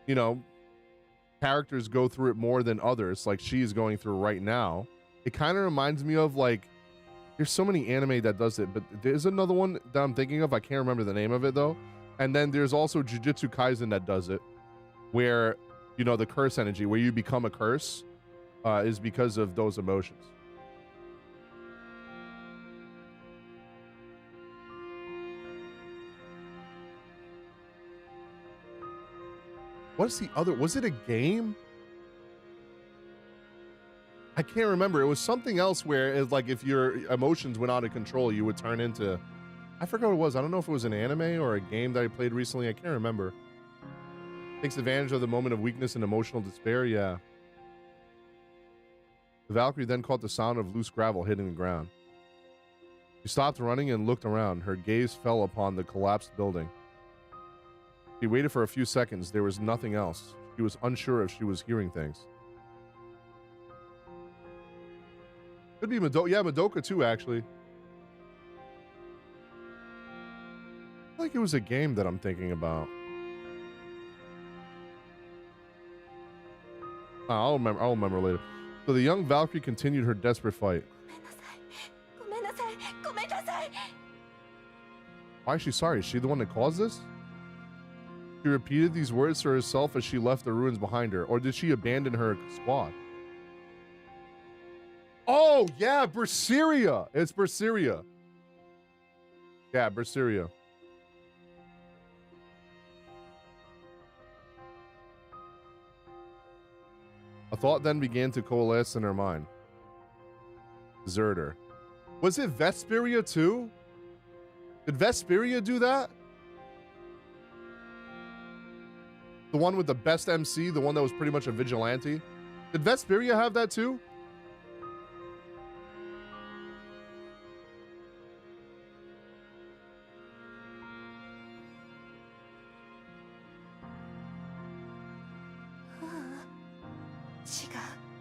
you know, characters go through it more than others, like she's going through right now, it kind of reminds me of like, there's so many anime that does it, but there's another one that I'm thinking of. I can't remember the name of it though. And then there's also Jujutsu Kaisen that does it, where, you know, the curse energy, where you become a curse, is because of those emotions. What's the other? Was it a game? I can't remember. It was something else where it's like if your emotions went out of control, you would turn into, I forgot what it was. I don't know if it was an anime or a game that I played recently. I can't remember. Takes advantage of the moment of weakness and emotional despair. Yeah. The Valkyrie then caught the sound of loose gravel hitting the ground. She stopped running and looked around. Her gaze fell upon the collapsed building. She waited for a few seconds. There was nothing else. She was unsure if she was hearing things. Could be Madoka. Yeah, Madoka too, actually. I feel like it was a game that I'm thinking about. I'll remember later. So the young Valkyrie continued her desperate fight. Why is she sorry? Is she the one that caused this? She repeated these words to herself as she left the ruins behind her, or did she abandon her squad? Oh, yeah, Berseria. It's Berseria. Yeah, Berseria. A thought then began to coalesce in her mind. Deserter. Was it Vesperia too? Did Vesperia do that? The one with the best MC, the one that was pretty much a vigilante? Did Vesperia have that too?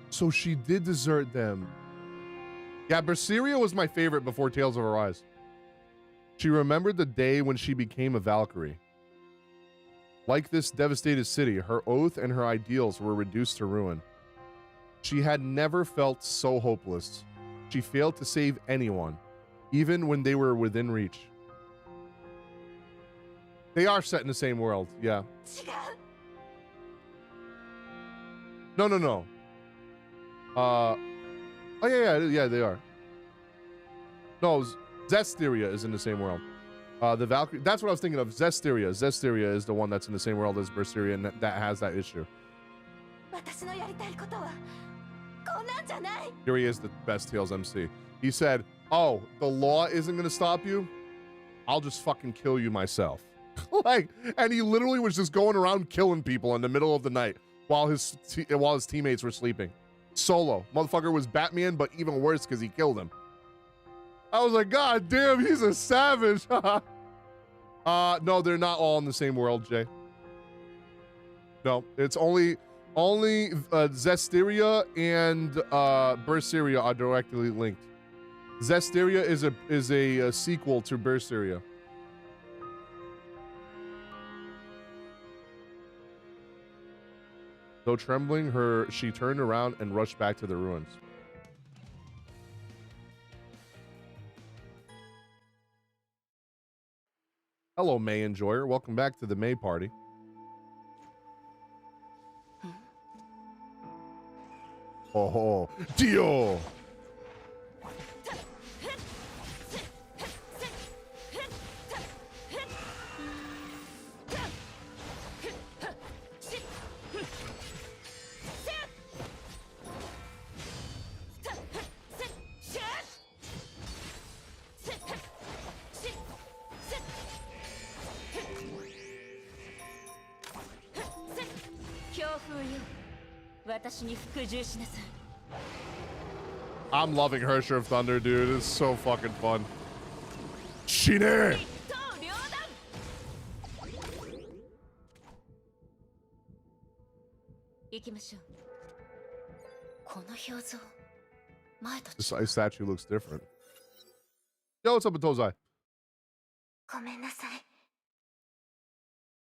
So she did desert them. Yeah, Berseria was my favorite before Tales of Arise. She remembered the day when she became a Valkyrie. Like this devastated city, her oath and her ideals were reduced to ruin. She had never felt so hopeless. She failed to save anyone, even when they were within reach. They are set in the same world, yeah. No. Oh yeah, they are. No, Zestiria is in the same world. The Valkyrie, that's what I was thinking of. Zestiria is the one that's in the same world as Berseria, and that has that issue. Here he is, the best Tales MC. He said, oh, the law isn't gonna stop you? I'll just fucking kill you myself. Like, and he literally was just going around killing people in the middle of the night while his teammates were sleeping. Solo. Motherfucker was Batman, but even worse because he killed him. I was like, God damn, he's a savage. No, they're not all in the same world, Jay. No, it's only Zestiria and Berseria are directly linked. Zestiria is a sequel to Berseria. Though trembling, she turned around and rushed back to the ruins. Hello, Mei Enjoyer. Welcome back to the Mei party. Oh, Dio! I'm loving Herrscher of Thunder, dude. It's so fucking fun. Shine! This ice statue looks different. Yo, what's up with Tozai? ごめんなさい。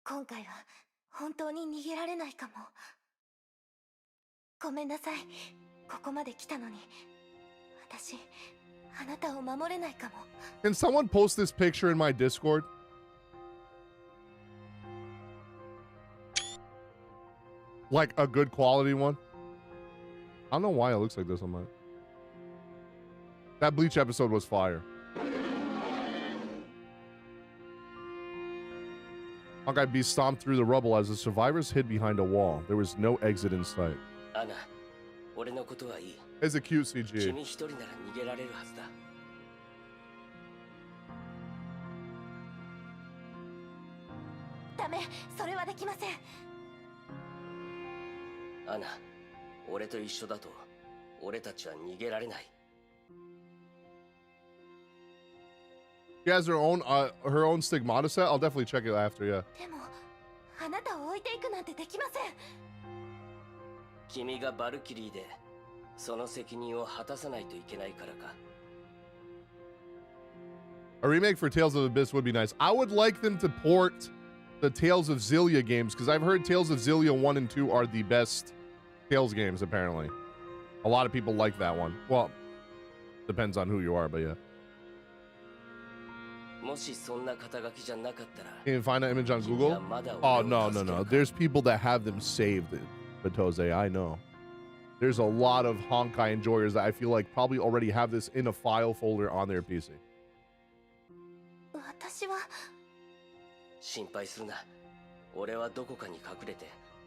今回は本当に逃げられないかも。ごめんなさい。ここまで来たのに、私、あなたを守れないかも。Can someone post this picture in my Discord? Like a good quality one? I don't know why it looks like this on mine. That Bleach episode was fire. Honkai Beast stomped through the rubble as the survivors hid behind a wall. There was no exit in sight. It's a cute CG. She has her own stigmata set. I'll definitely check it after, yeah. でも、あなたを置いていくなんてできません。君がバルキリーでその責任を果たさないといけないからか。A remake for Tales of the Abyss would be nice. I would like them to port the Tales of Xillia games because I've heard Tales of Xillia 1 and 2 are the best Tales games, apparently. A lot of people like that one. Well, depends on who you are, but yeah. Can you find that image on Google? Oh, no. There's people that have them saved, Batose, I know. There's a lot of Honkai enjoyers that I feel like probably already have this in a file folder on their PC.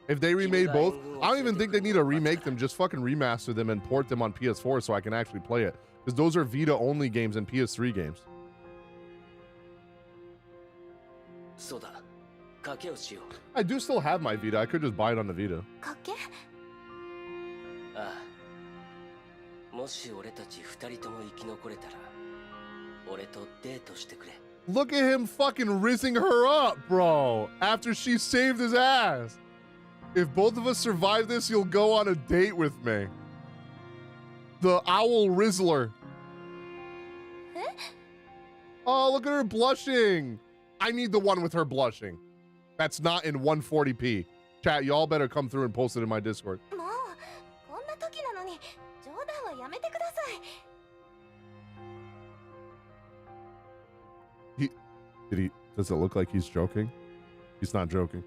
If they remade both, I don't even think they need to remake them. Just fucking remaster them and port them on PS4 so I can actually play it. Because those are Vita-only games and PS3 games. I do still have my Vita. I could just buy it on the Vita. Look at him fucking rizzing her up, bro, after she saved his ass. If both of us survive this, you'll go on a date with me. The Owl Rizzler. Oh, look at her blushing. I need the one with her blushing. That's not in 140p. Chat, y'all better come through and post it in my Discord. Does it look like he's joking? He's not joking.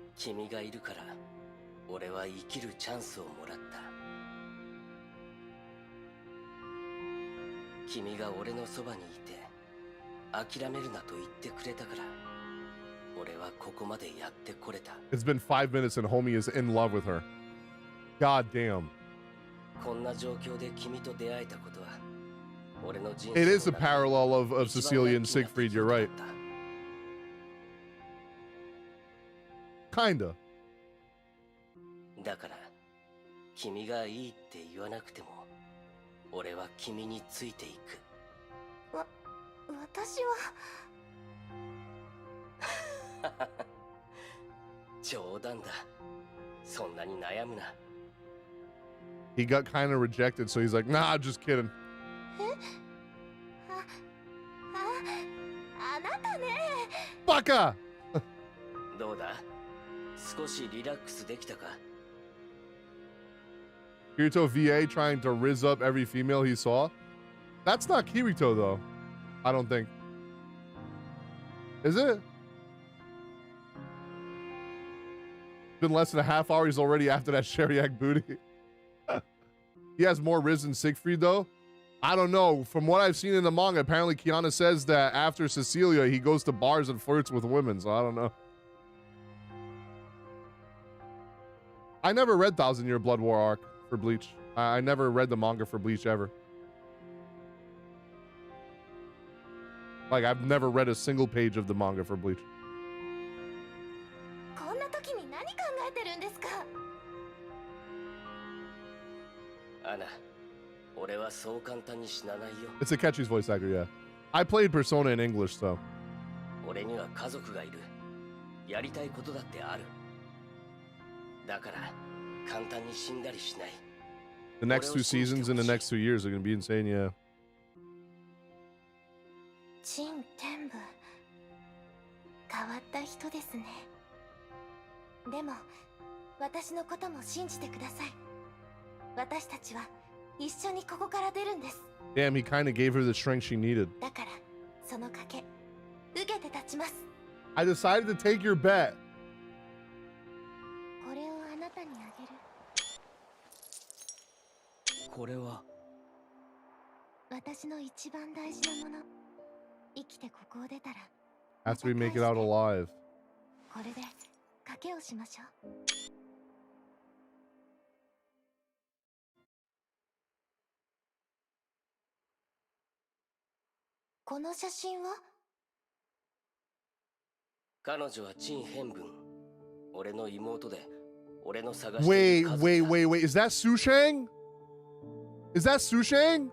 It's been 5 minutes and homie is in love with her. God damn. It is a parallel of Cecilia and Siegfried, you're right. Kinda. He got kind of rejected, so he's like, nah, just kidding. Baka! Kirito VA trying to rizz up every female he saw. That's not Kirito, though. I don't think. Is it? Been less than a half hour. He's already after that Sheriak booty. He has more Riz than Siegfried, though. I don't know. From what I've seen in the manga, apparently Kiana says that after Cecilia, he goes to bars and flirts with women, so I don't know. I never read 1000 Year Blood War arc for Bleach. I never read the manga for Bleach ever. Like, I've never read a single page of the manga for Bleach. It's Akechi's voice actor, yeah. I played Persona in English, so. The next 2 seasons in the next 2 years are going to be insane, yeah. Damn, he kind of gave her the strength she needed. I decided to take your bet. After we make it out alive. Wait. Is that Sushang? Is that Sushang?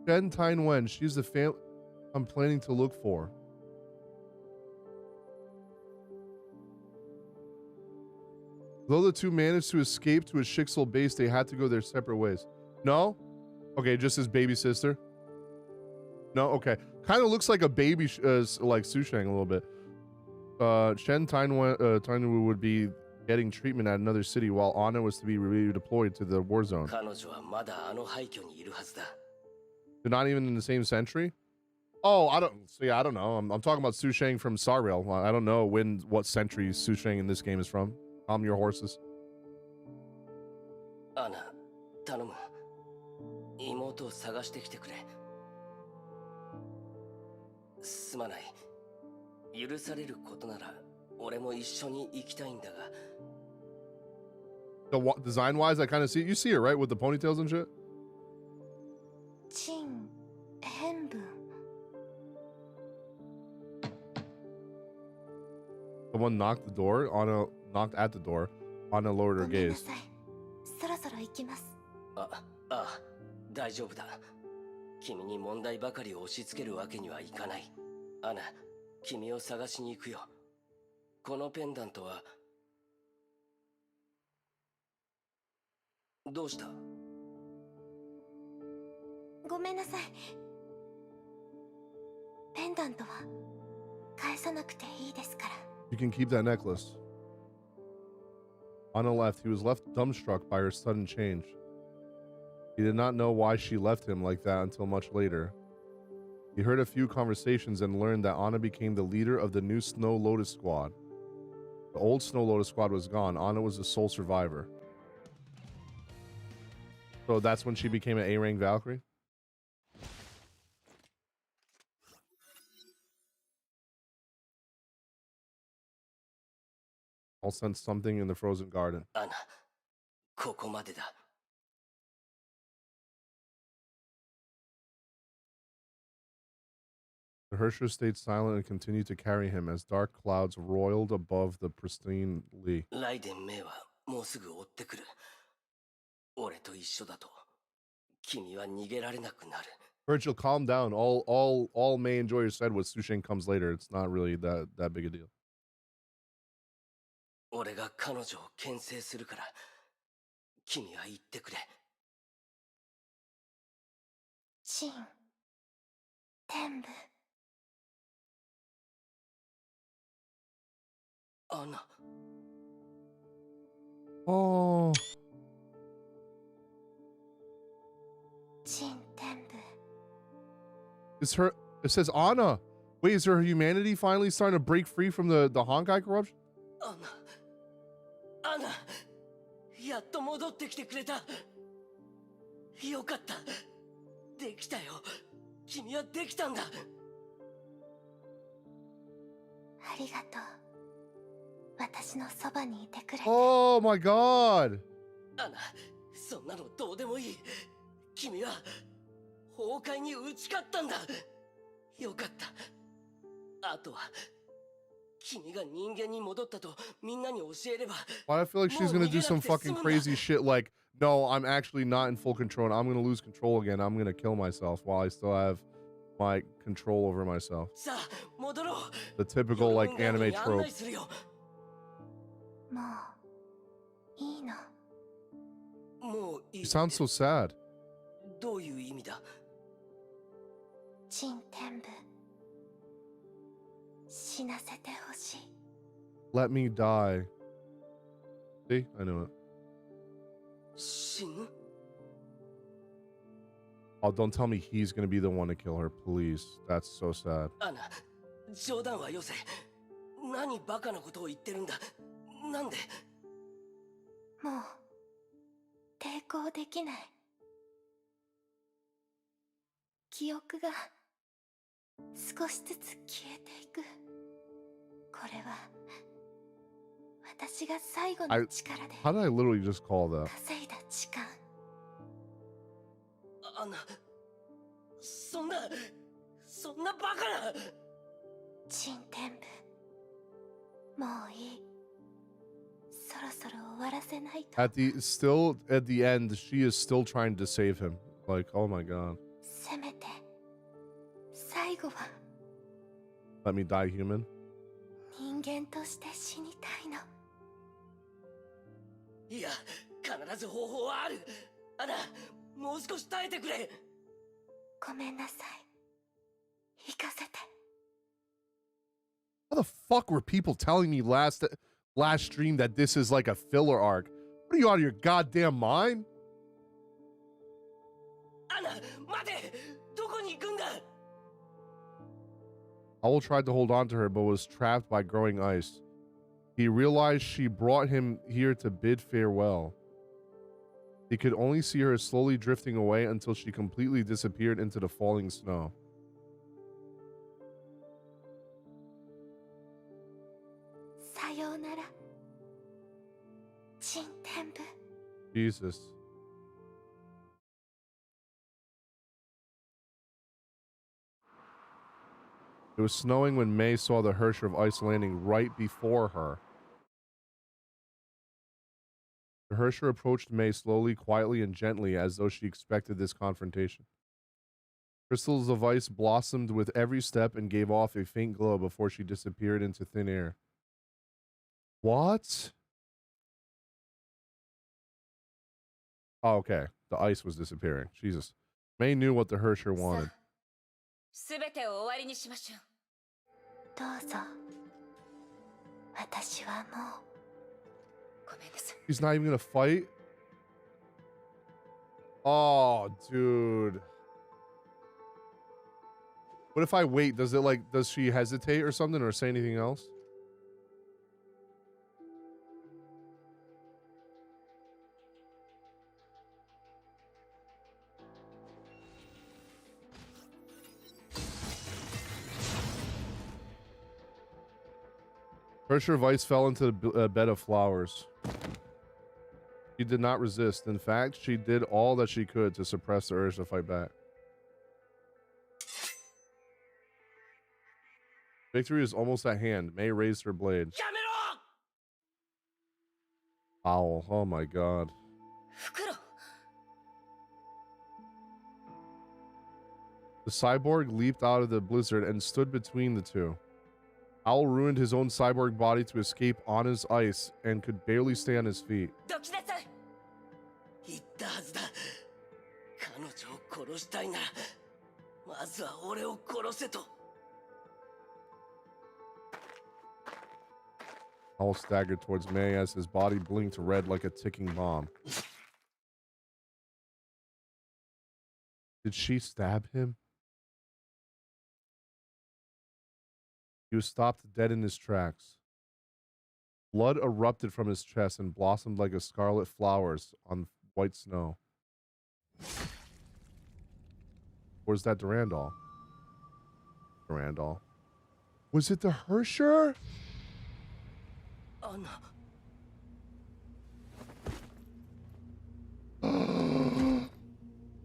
Jen Tyne Wen. She's the fam I'm planning to look for. Though the two managed to escape to a Shixel base, they had to go their separate ways. No? Okay, just his baby sister. No? Okay. Kind of looks like a baby, like Sushang a little bit. Shen Tainwu would be getting treatment at another city while Anna was to be redeployed to the war zone. 彼女はまだあの廃墟にいるはずだ。 They're not even in the same century? Oh, I don't see. I don't know. I'm talking about Su Sheng from Sarrail. I don't know what century Su Sheng in this game is from. Calm your horses. アナ、頼む。妹を探してきてくれ。すまない。許されることなら、俺も一緒に行きたいんだが。Design-wise, I kind of see you see it right with the ponytails and shit. 陳変文 Someone knocked the door. Anna knocked at the door. Anna lowered her ごめんな gaze. さい。そろそろ行きます。大丈夫だ。君に問題ばかり押し付けるわけにはいかない。アナ、君を探しに行くよ。このペンダントは。どうした？ごめんなさい。ペンダントは返さなくていいですから。You can keep that necklace. Anna left. He was left dumbstruck by her sudden change. He did not know why she left him like that until much later. He heard a few conversations and learned that Anna became the leader of the new Snow Lotus Squad. The old Snow Lotus Squad was gone. Anna was the sole survivor. So that's when she became an A-rank Valkyrie? I'll sense something in the frozen garden. アナ、ここまでだ。The Herrschers stayed silent and continued to carry him as dark clouds roiled above the pristine Lee. ライデン・メイはもうすぐ追ってくる。俺と一緒だと、君は逃げられなくなる。Virgil, calm down. All Mei and Joyer said was Su Sheng comes later. It's not really that big a deal. 俺が彼女を牽制するから、君は言ってくれ。陳天部 アナ。Oh. 陳天部 It's her. It says Anna. Wait, is her humanity finally starting to break free from the Honkai corruption? アナ、やっと戻ってきてくれた。よかった。できたよ。君はできたんだ。ありがとう。私のそばにいてくれて。Oh my god. アナ、そんなのどうでもいい。君は崩壊に打ち勝ったんだ。よかった。あとは君が人間に戻ったとみんなに教えれば。 Why I feel like she's gonna do some fucking crazy shit like, no, I'm actually not in full control and I'm gonna lose control again. I'm gonna kill myself while I still have my control over myself. さあ、戻ろう。 The typical like anime trope. もういいの。もういい。 She sounds so sad. どういう意味だ？陳天部死なせてほしい。 Let me die. See? I knew it. 死ぬ？ Oh, don't tell me he's gonna be the one to kill her, please. That's so sad. アナ、冗談はよせ。何バカなことを言ってるんだ。なんで？もう抵抗できない。記憶が少しずつ消えていく。これは私が最後の力で How did I literally just call that? 稼いだ時間。アナ、そんなバカな。陳天部、もういい。そろそろ終わらせないと。At the end, she is still trying to save him. Like, oh my god. せめて最後は Let me die human. 人間として死にたいの。いや、必ず方法はある。アナ、もう少し耐えてくれ。ごめんなさい。行かせて。How the fuck were people telling me last stream that this is like a filler arc? What are you out of your goddamn mind? Owl tried to hold on to her, but was trapped by growing ice. He realized she brought him here to bid farewell. He could only see her slowly drifting away until she completely disappeared into the falling snow. Sayonara. Jintenbu. Jesus. It was snowing when Mei saw the Herrscher of Ice landing right before her. The Herrscher approached Mei slowly, quietly, and gently, as though she expected this confrontation. Crystals of ice blossomed with every step and gave off a faint glow before she disappeared into thin air. What? Oh, okay. The ice was disappearing. Jesus. Mei knew what the Herrscher wanted. He's not even gonna fight? Oh, dude. What if I wait? Does she hesitate or something, or say anything else? Herrscher of Ice fell into the bed of flowers. She did not resist. In fact, she did all that she could to suppress the urge to fight back. Victory is almost at hand. Mei raised her blade. Owl. Oh my god. The cyborg leaped out of the blizzard and stood between the two. Owl ruined his own cyborg body to escape on his ice and could barely stay on his feet. Owl staggered towards Mei as his body blinked red like a ticking bomb. Did she stab him? He was stopped dead in his tracks. Blood erupted from his chest and blossomed like a scarlet flowers on white snow. Where's that Durandal? Durandal. Was it the Herrscher?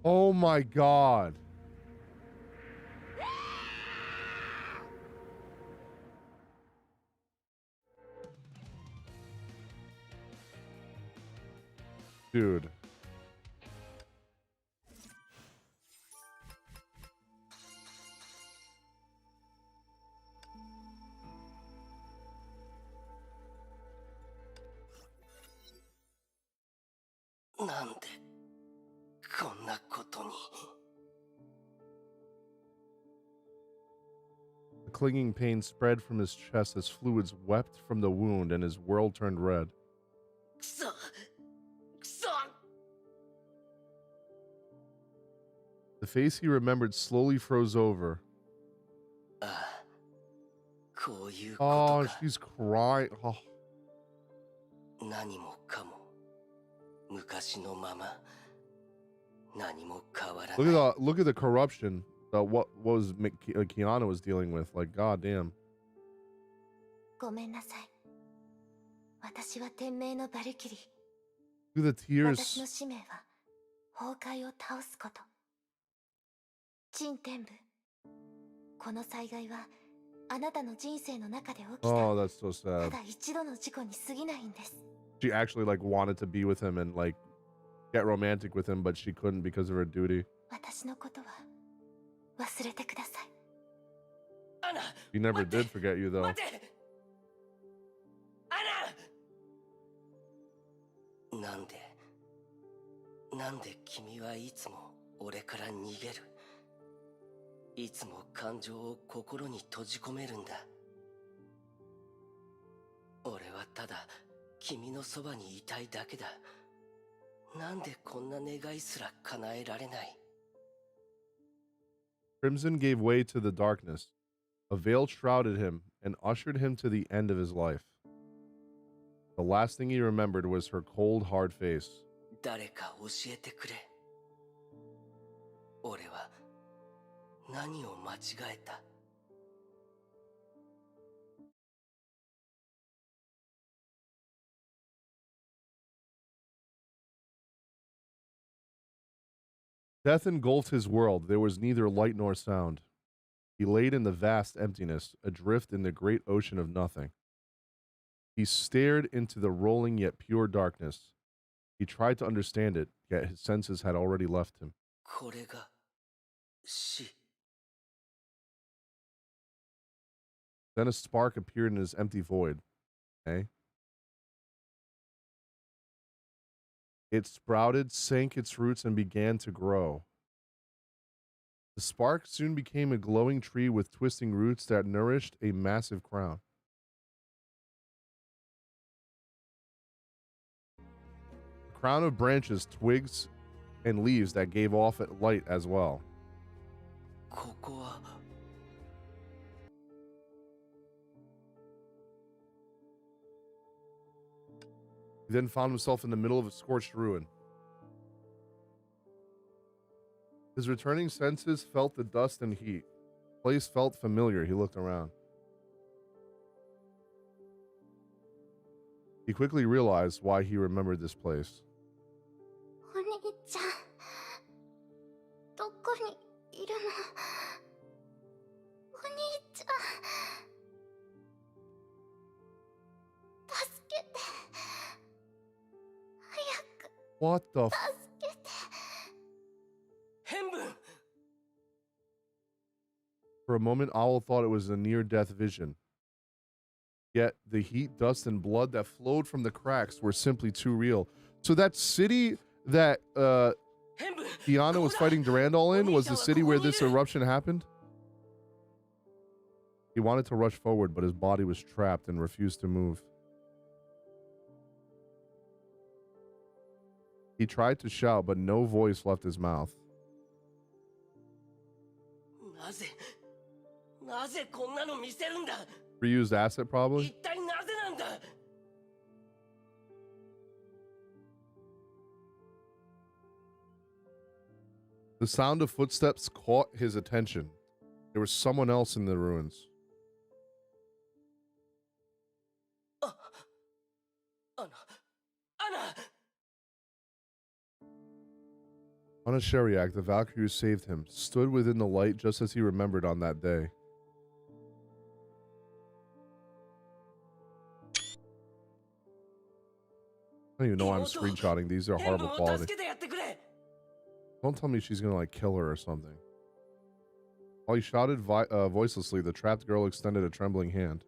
Oh my god. Dude. The clinging pain spread from his chest as fluids wept from the wound and his world turned red. The face he remembered slowly froze over. Oh, she's crying. Oh. Look at the corruption that what was Kiana was dealing with. Like, goddamn. Look at the tears. Oh, that's so sad. She actually like wanted to be with him and like get romantic with him, but she couldn't because of her duty. He never did forget you though. 俺はただ君のそばにいたいだけだ。なんでこんな願いすら叶えられない？ Crimson gave way to the darkness. A veil shrouded him and ushered him to the end of his life. The last thing he remembered was her cold, hard face. 誰か教えてくれ。俺は何を間違えた？ Death engulfed his world. There was neither light nor sound. He laid in the vast emptiness, adrift in the great ocean of nothing. He stared into the rolling yet pure darkness. He tried to understand it, yet his senses had already left him. これが死。 Then a spark appeared in his empty void. Eh? It sprouted, sank its roots, and began to grow. The spark soon became a glowing tree with twisting roots that nourished a massive crown. A crown of branches, twigs, and leaves that gave off light as well. ここは He then found himself in the middle of a scorched ruin. His returning senses felt the dust and heat. The place felt familiar. He looked around. He quickly realized why he remembered this place. お兄ちゃん、どこにいるの？お兄ちゃん、助けて。 What the f- For a moment, Owl thought it was a near-death vision. Yet, the heat, dust, and blood that flowed from the cracks were simply too real. So that city that Kiana was fighting Durandal in was the city where this eruption happened? He wanted to rush forward, but his body was trapped and refused to move. He tried to shout, but no voice left his mouth. Reused asset, probably? The sound of footsteps caught his attention. There was someone else in the ruins. Anna Sheriak, the Valkyrie who saved him, stood within the light just as he remembered on that day. I don't even know why I'm screenshotting. These are horrible quality. Don't tell me she's gonna like kill her or something. While he shouted voicelessly, the trapped girl extended a trembling hand.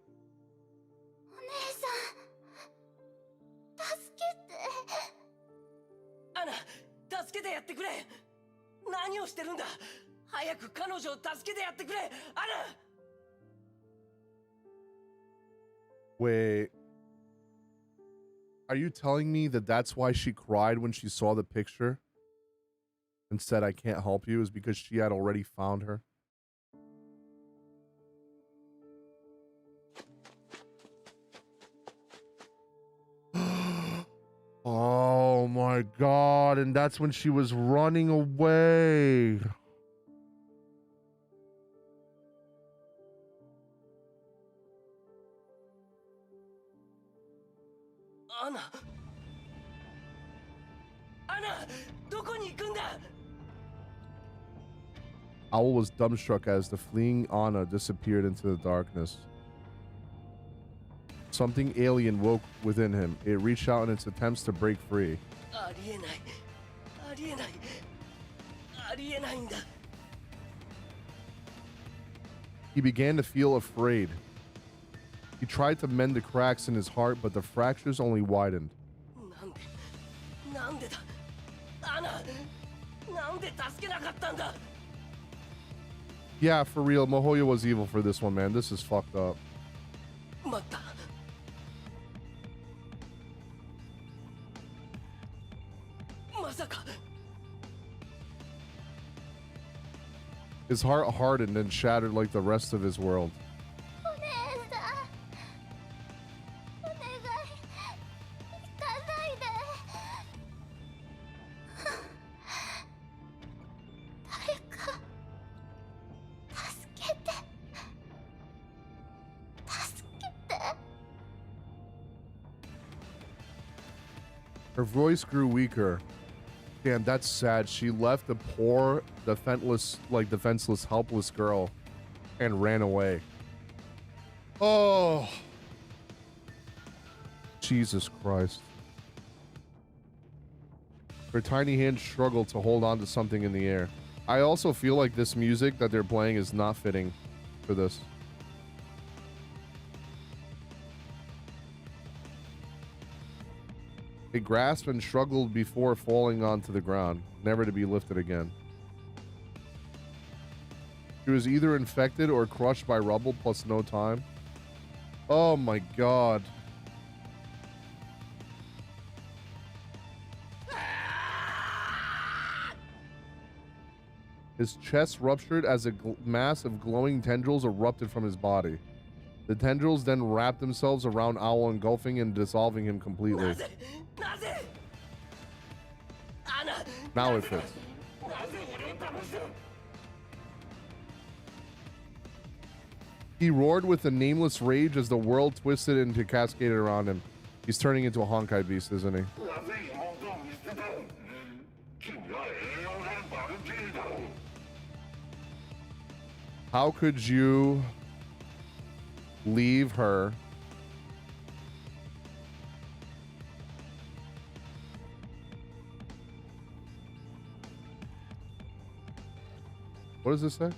Wait. Are you telling me that that's why she cried when she saw the picture and said, I can't help you, is because she had already found her? Oh my God. And that's when she was running away. Owl was dumbstruck as the fleeing Anna disappeared into the darkness. Something alien woke within him. It reached out in its attempts to break free. He began to feel afraid. He tried to mend the cracks in his heart, but the fractures only widened. Yeah, for real, Mihoyo was evil for this one, man. This is fucked up. His heart hardened and shattered like the rest of his world. Her voice grew weaker. Damn, that's sad. She left the poor, defenseless, helpless girl and ran away. Oh, Jesus Christ. Her tiny hands struggled to hold on to something in the air. I also feel like this music that they're playing is not fitting for this. They grasped and struggled before falling onto the ground, never to be lifted again. She was either infected or crushed by rubble plus no time. Oh my God. His chest ruptured as a mass of glowing tendrils erupted from his body. The tendrils then wrapped themselves around Owl, engulfing and dissolving him completely. Now it fits. He roared with a nameless rage as the world twisted and cascaded around him. He's turning into a Honkai beast, isn't he? How could you leave her? What does this say?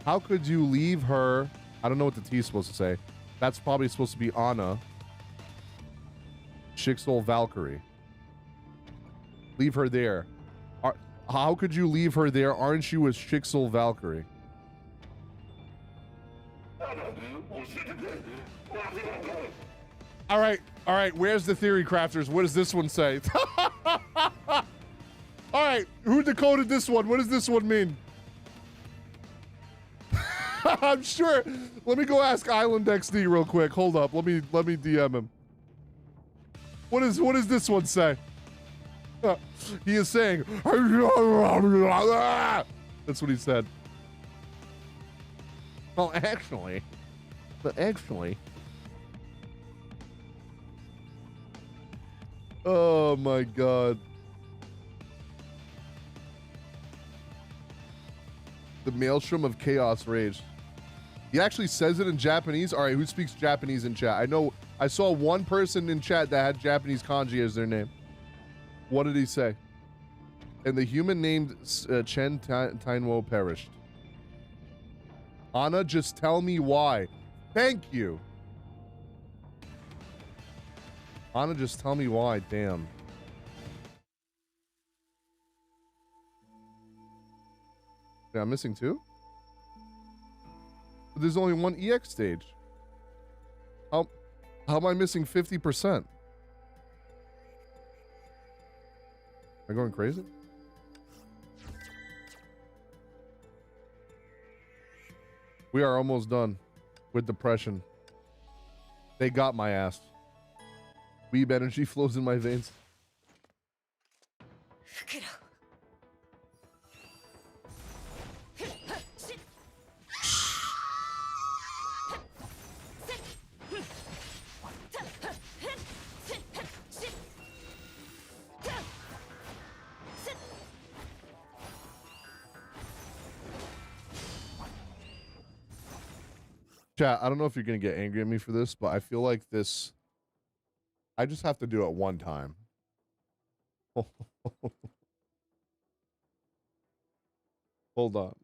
How could you leave her? I don't know what the T is supposed to say. That's probably supposed to be Anna. Schicksal Valkyrie. Leave her there. How could you leave her there? Aren't you a Schicksal Valkyrie? All right. Where's the theory crafters? What does this one say? All right, who decoded this one? What does this one mean? I'm sure. Let me go ask Island XD real quick. Hold up. Let me DM him. What does this one say? He is saying. That's what he said. Well, actually. Oh my God. The maelstrom of chaos rage. He actually says it in Japanese. All right, who speaks Japanese in chat? I saw one person in chat that had Japanese kanji as their name. What did he say? And the human named Chen Tainwo perished. Anna, just tell me why. Thank you. Anna, just tell me why. Damn. Yeah, I'm missing two? But there's only one EX stage. How am I missing 50%? Am I going crazy? We are almost done with depression. They got my ass. Weeb energy flows in my veins. Chat, I don't know if you're going to get angry at me for this, but I feel like this... I just have to do it one time. Hold on.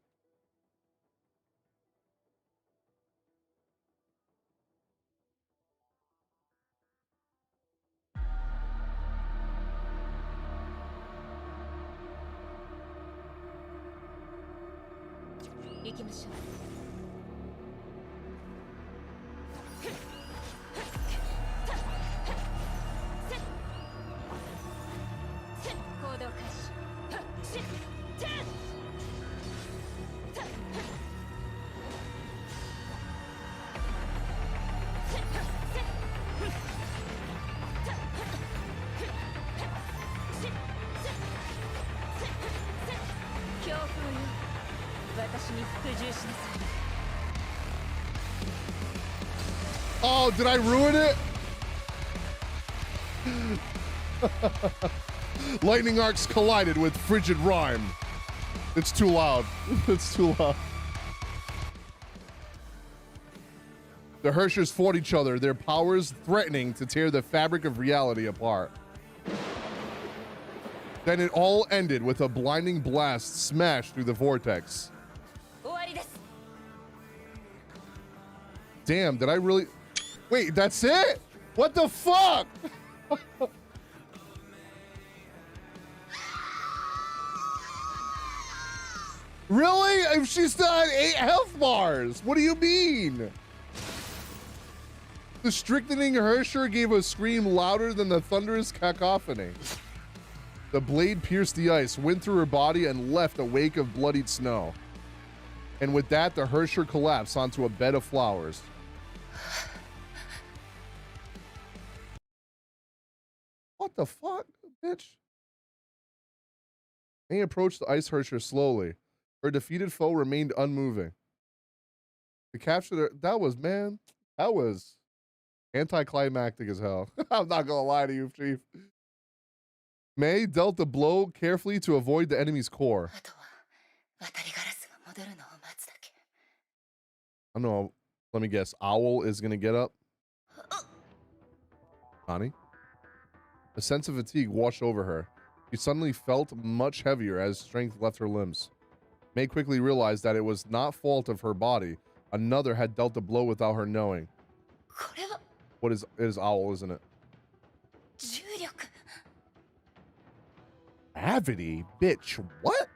Oh, did I ruin it? Lightning arcs collided with frigid rhyme. It's too loud. It's too loud. The Herrschers fought each other, their powers threatening to tear the fabric of reality apart. Then it all ended with a blinding blast smashed through the vortex. Damn, did I really... Wait, that's it? What the fuck? Really? If she still had 8 health bars, what do you mean? The strengthening Herrscher gave a scream louder than the thunderous cacophony. The blade pierced the ice, went through her body, and left a wake of bloodied snow. And with that, the Herrscher collapsed onto a bed of flowers. What the fuck, bitch? Mei approached the Ice Herrscher slowly. Her defeated foe remained unmoving. To capture her, that was anticlimactic as hell. I'm not gonna lie to you, Chief. Mei dealt the blow carefully to avoid the enemy's core. I don't know. Let me guess. Owl is gonna get up. Honey? A sense of fatigue washed over her. She suddenly felt much heavier as strength left her limbs. Mei quickly realized that it was not fault of her body. Another had dealt the blow without her knowing. What is it? Is Owl, isn't it? Gravity? Bitch, what?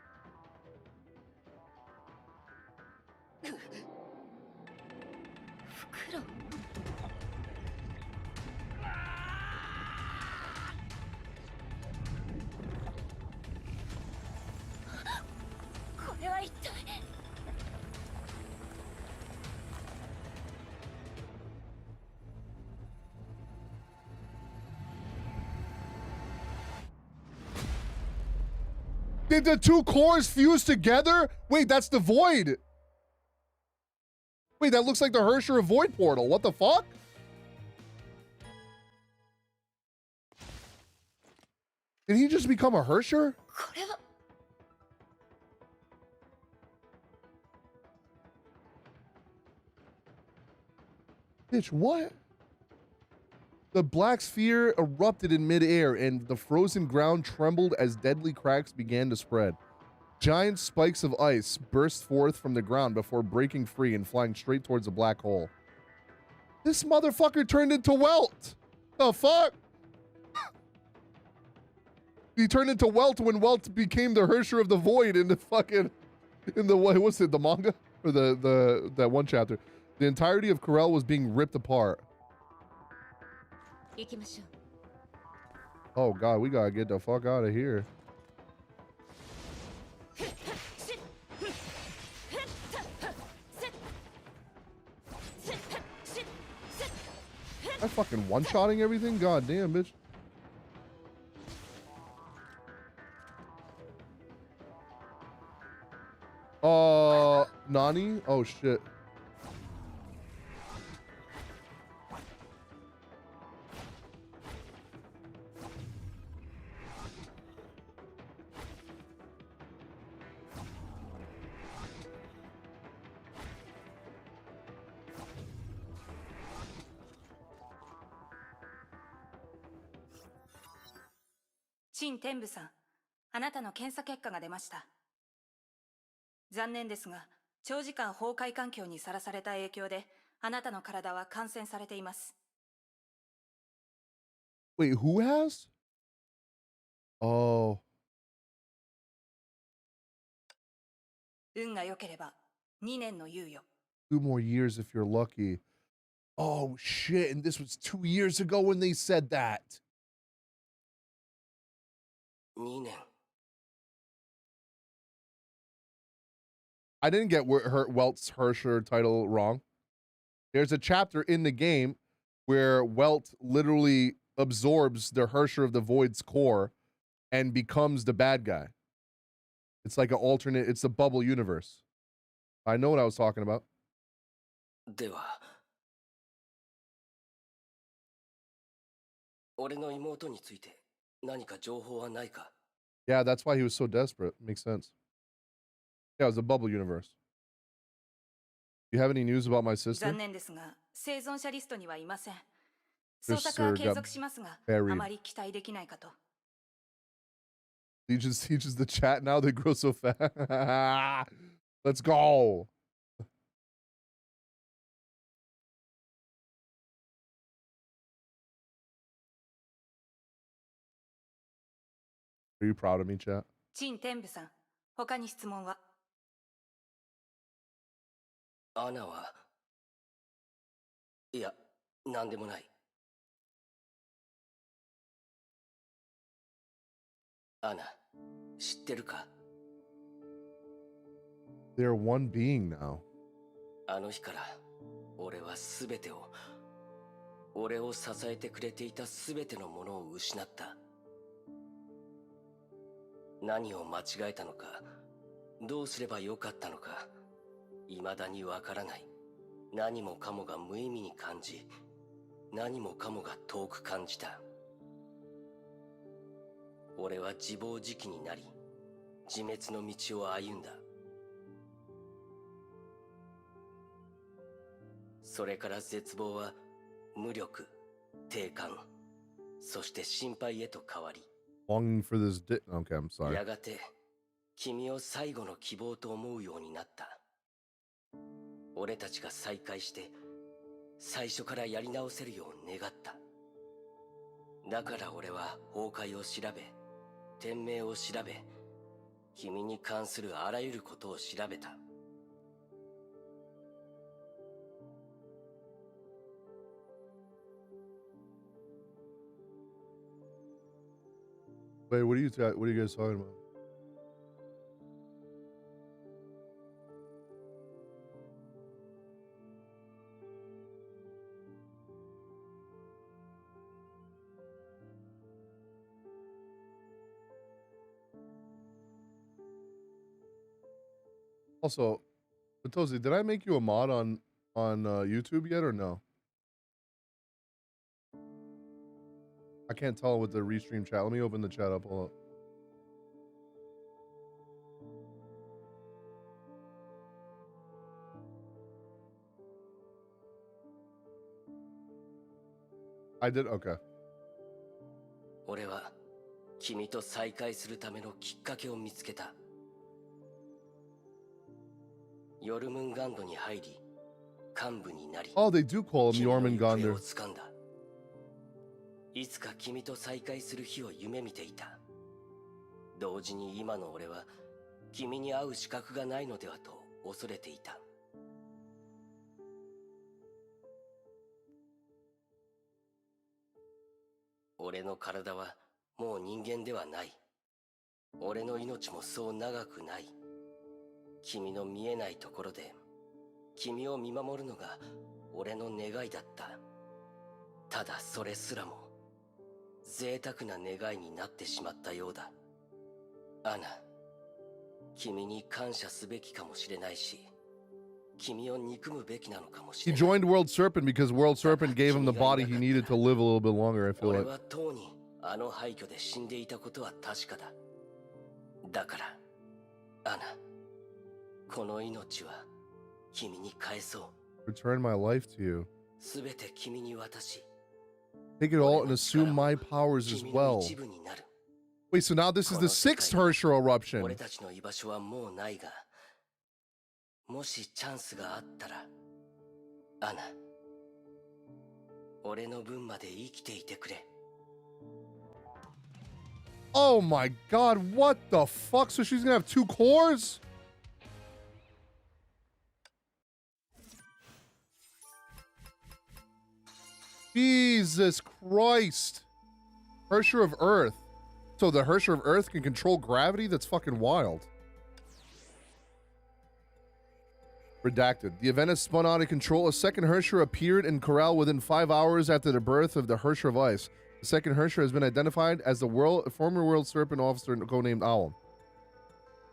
Did the two cores fuse together? Wait, that's the void. Wait, that looks like the Herrscher void portal. What the fuck? Did he just become a Herrscher? Bitch, what? The black sphere erupted in midair, and the frozen ground trembled as deadly cracks began to spread. Giant spikes of ice burst forth from the ground before breaking free and flying straight towards the black hole. This motherfucker turned into Welt. The fuck? He turned into Welt when Welt became the Herrscher of the Void in the fucking, what's it, the manga? Or that one chapter. The entirety of Corel was being ripped apart. Oh god, we gotta get the fuck out of here. I fucking one-shotting everything? God damn, bitch. Nani? Oh shit.陳天武さん、あなたの検査結果が出ました。残念ですが、長時間崩壊環境にさらされた影響で、あなたの体は感染されています。Wait, who has? Oh. 運が良ければ、2年の猶予。2 more years if you're lucky. Oh shit, and this was 2 years ago when they said that. 2年。I didn't get Welt's Herrscher title wrong. There's a chapter in the game where Welt literally absorbs the Herrscher of the Void's core and becomes the bad guy. It's like an alternate, it's a bubble universe. I know what I was talking about. では俺の妹について何か情報はないか？ Yeah, that's why he was so desperate. Makes sense. Yeah, it was a bubble universe. You have any news about my sister? 残念ですが、生存者リストにはいません。 Her 捜索は sister 継 got 続しますが、 buried. あまり期待できないかと。 He just teaches the chat now. They grow so fast. Let's go. Are you proud of me, chat? 陳天武さん、他に質問は？アナは、いや、なんでもない。アナ、知ってるか？ They're one being now. あの日から俺はすべてを、俺を支えてくれていたすべてのものを失った。何を間違えたのか、どうすればよかったのか、未だにわからない。何もかもが無意味に感じ、何もかもが遠く感じた。俺は自暴自棄になり、自滅の道を歩んだ。それから絶望は無力、低感、そして心配へと変わり、Longing for this Okay, I'm sorry. やがて君を最後の希望と思うようになった。俺たちが再会して最初からやり直せるよう願った。だから俺は崩壊を調べ、天命を調べ、君に関するあらゆることを調べた。Wait, what are you guys talking about? Also, Batozi, did I make you a mod on YouTube yet or no? I can't tell with the restream chat. Let me open the chat up. Hold up. I did? Okay. 俺は君と再会するためのきっかけを見つけた。ヨルムンガンドに入り、幹部になり。Oh, they do call him Jormungandr. いつか君と再会する日を夢見ていた。同時に今の俺は君に会う資格がないのではと恐れていた。俺の体はもう人間ではない。俺の命もそう長くない。君の見えないところで君を見守るのが俺の願いだった。ただそれすらも贅沢な願いになってしまったようだ。アナ、君に感謝すべきかもしれないし、君を憎むべきなのかもしれない。He joined World Serpent because World Serpent gave him the body he needed to live a little bit longer, I feel 俺 like. はとうにあの廃墟で死んでいたことは確かだ。だから、アナ、この命は君に返そう。Return my life to you. すべて君に渡し。Take it all and assume my powers as well. Wait, so now this is the 6th Herrscher eruption. 俺たちの居場所はもうないが、もしチャンスがあったら、アナ、俺の分まで生きていてくれ。Oh my god, what the fuck? So she's gonna have 2 cores? Jesus Christ. Herrscher of Earth. So the Herrscher of Earth can control gravity? That's fucking wild. Redacted. The event has spun out of control. A second Herrscher appeared in Corral within 5 hours after the birth of the Herrscher of Ice. The second Herrscher has been identified as the former World Serpent officer codenamed Owl.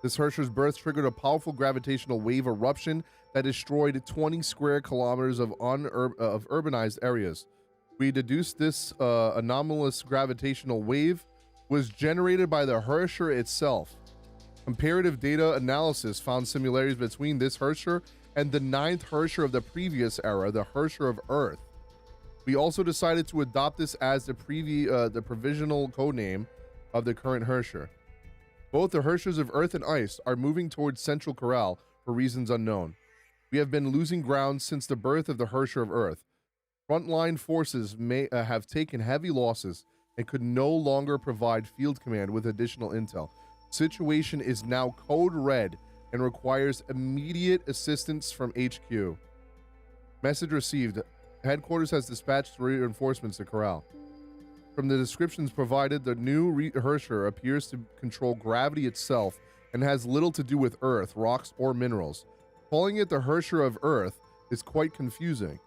This Herrscher's birth triggered a powerful gravitational wave eruption that destroyed 20 square kilometers of urbanized areas. We deduced this anomalous gravitational wave was generated by the Herrscher itself. Comparative data analysis found similarities between this Herrscher and the 9th Herrscher of the previous era, the Herrscher of Earth. We also decided to adopt this as the provisional codename of the current Herrscher. Both the Herrschers of Earth and Ice are moving towards Central Corral for reasons unknown. We have been losing ground since the birth of the Herrscher of Earth. Frontline forces may have taken heavy losses and could no longer provide field command with additional intel. Situation is now code red and requires immediate assistance from HQ. Message received. Headquarters has dispatched reinforcements to Corral. From the descriptions provided, the new Herrscher appears to control gravity itself and has little to do with Earth, rocks, or minerals. Calling it the Herrscher of Earth is quite confusing.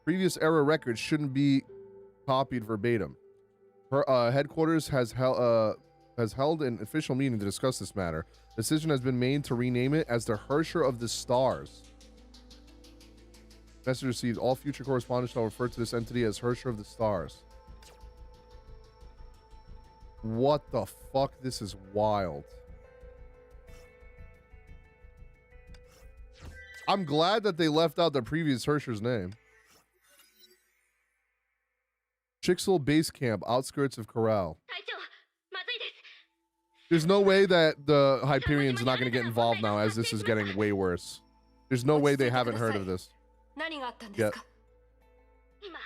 Previous era records shouldn't be copied verbatim. Headquarters has held an official meeting to discuss this matter. Decision has been made to rename it as the Herrscher of the Stars. Message received. All future correspondence shall refer to this entity as Herrscher of the Stars. What the fuck? This is wild. I'm glad that they left out the previous Herrscher's name. Chixel Base Camp, outskirts of Corral. There's no way that the Hyperion's not going to get involved now, as this is getting way worse. There's no way they haven't heard of this. Yeah. 今、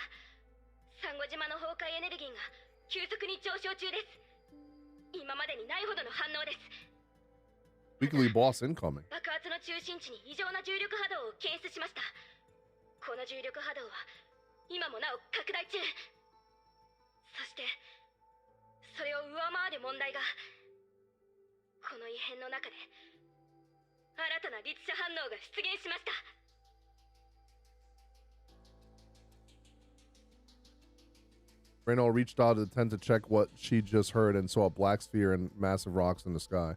サンゴ島の崩壊エネルギーが急速に上昇中です。今までにないほどの反応です。 Weekly boss incoming. 爆発の中心地に異常な重力波動を検出しました。この重力波動は今もなお拡大中。そしてそれを上回る問題がこの異変の中で新たな律者反応が出現しました。 Reno reached out to the tent to check what she just heard and saw a black sphere and massive rocks in the sky.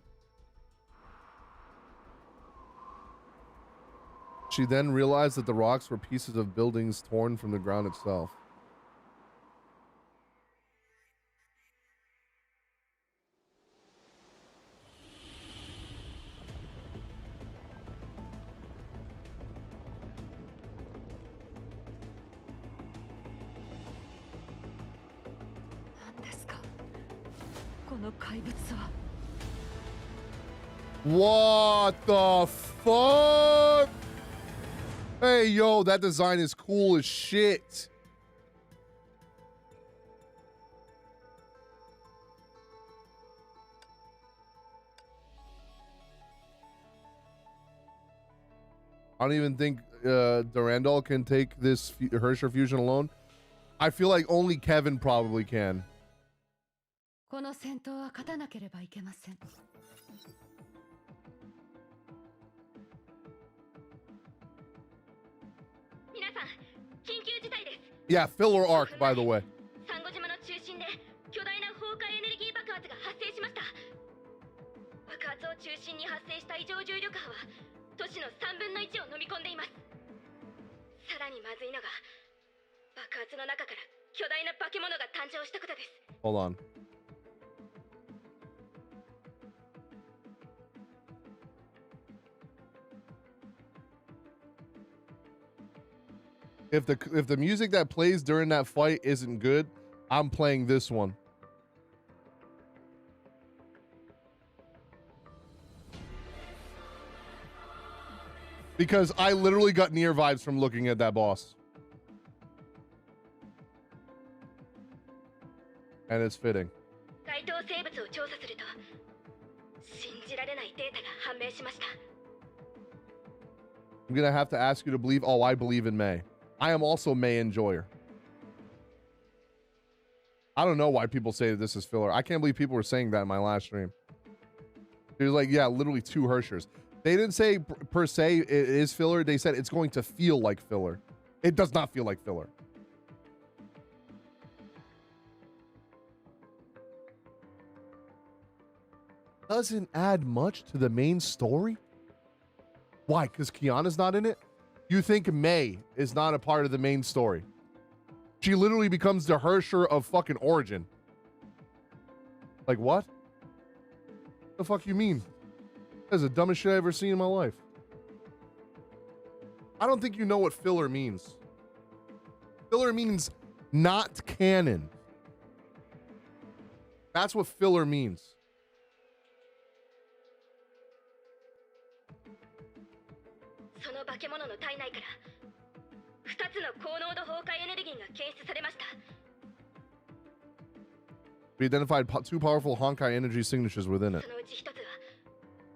She then realized that the rocks were pieces of buildings torn from the ground itself. What the fuck? Hey, yo, that design is cool as shit. I don't even think Durandal can take this Herrscher fusion alone. I feel like only Kevin probably can. この戦闘は勝たなければいけません。皆さん、緊急事態です。Yeah, filler arc, by the way. サンゴ島の中心で巨大な崩壊エネルギー爆発が発生しました。爆発を中心に発生した異常重力波は都市の3分の1を飲み込んでいます。さらにまずいのが爆発の中から巨大な化け物が誕生したことです。Hold on. If the music that plays during that fight isn't good, I'm playing this one. Because I literally got near vibes from looking at that boss. And it's fitting. 該当生物を調査すると信じられないデータが判明しました。 I'm gonna have to ask you to believe. Oh, I believe in Mei. I am also Mei enjoyer. I don't know why people say that this is filler. I can't believe people were saying that in my last stream. There's like, yeah, literally 2 Herrschers. They didn't say per se it is filler. They said it's going to feel like filler. It does not feel like filler. doesn't add much to the main story. Why? Because Kiana's not in it? You think Mei is not a part of the main story? She literally becomes the Herrscher of fucking Origin. Like what? The fuck you mean? That's the dumbest shit I've ever seen in my life. I don't think you know what filler means. Filler means not canon. That's what filler means. その化け物の体内から2つの高濃度崩壊エネルギーが検出されました。 We identified two powerful Honkai energy signatures within it. そのうち1つは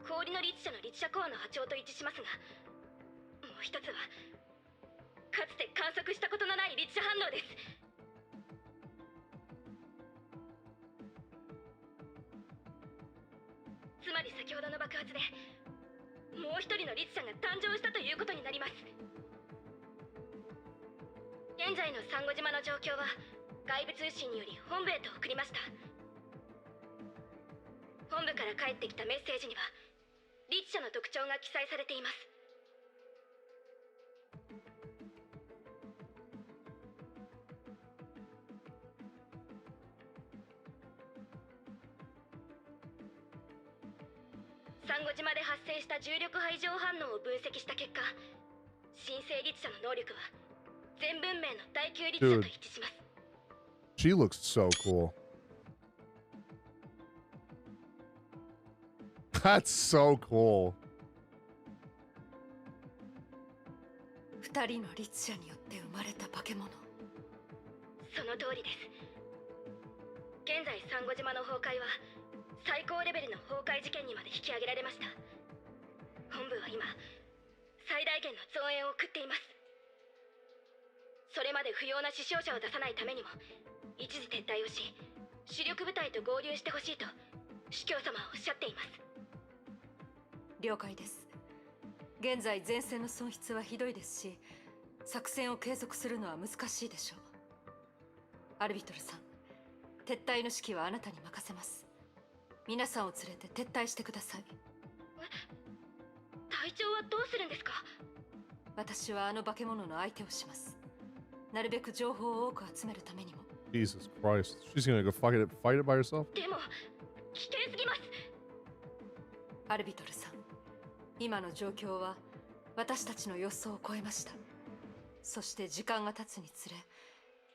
氷の律者の律者コアの波長と一致しますが、もう1つはかつて観測したことのない律者反応です。つまり先ほどの爆発でもう一人の律者が誕生したということになります。現在のサンゴ島の状況は外部通信により本部へと送りました。本部から返ってきたメッセージには律者の特徴が記載されています。サンゴ島で発生した重力波異常反応を分析した結果、新生律者の能力は全文明の第9律者と一致します。 She looks so cool. That's so cool. 2人の律者によって生まれた化け物。その通りです。現在サンゴ島の崩壊は最高レベルの崩壊事件にまで引き上げられました。本部は今最大限の増援を送っています。それまで不要な死傷者を出さないためにも一時撤退をし、主力部隊と合流してほしいと主教様はおっしゃっています。了解です。現在前線の損失はひどいですし、作戦を継続するのは難しいでしょう。アルビトルさん、撤退の指揮はあなたに任せます。皆さんを連れて撤退してください。隊長はどうするんですか？私はあの化け物の相手をします。なるべく情報を多く集めるためにも。Jesus Christ. She's gonna go fight it by herself? でも危険すぎます。アルビトルさん、今の状況は私たちの予想を超えました。そして時間が経つにつれ、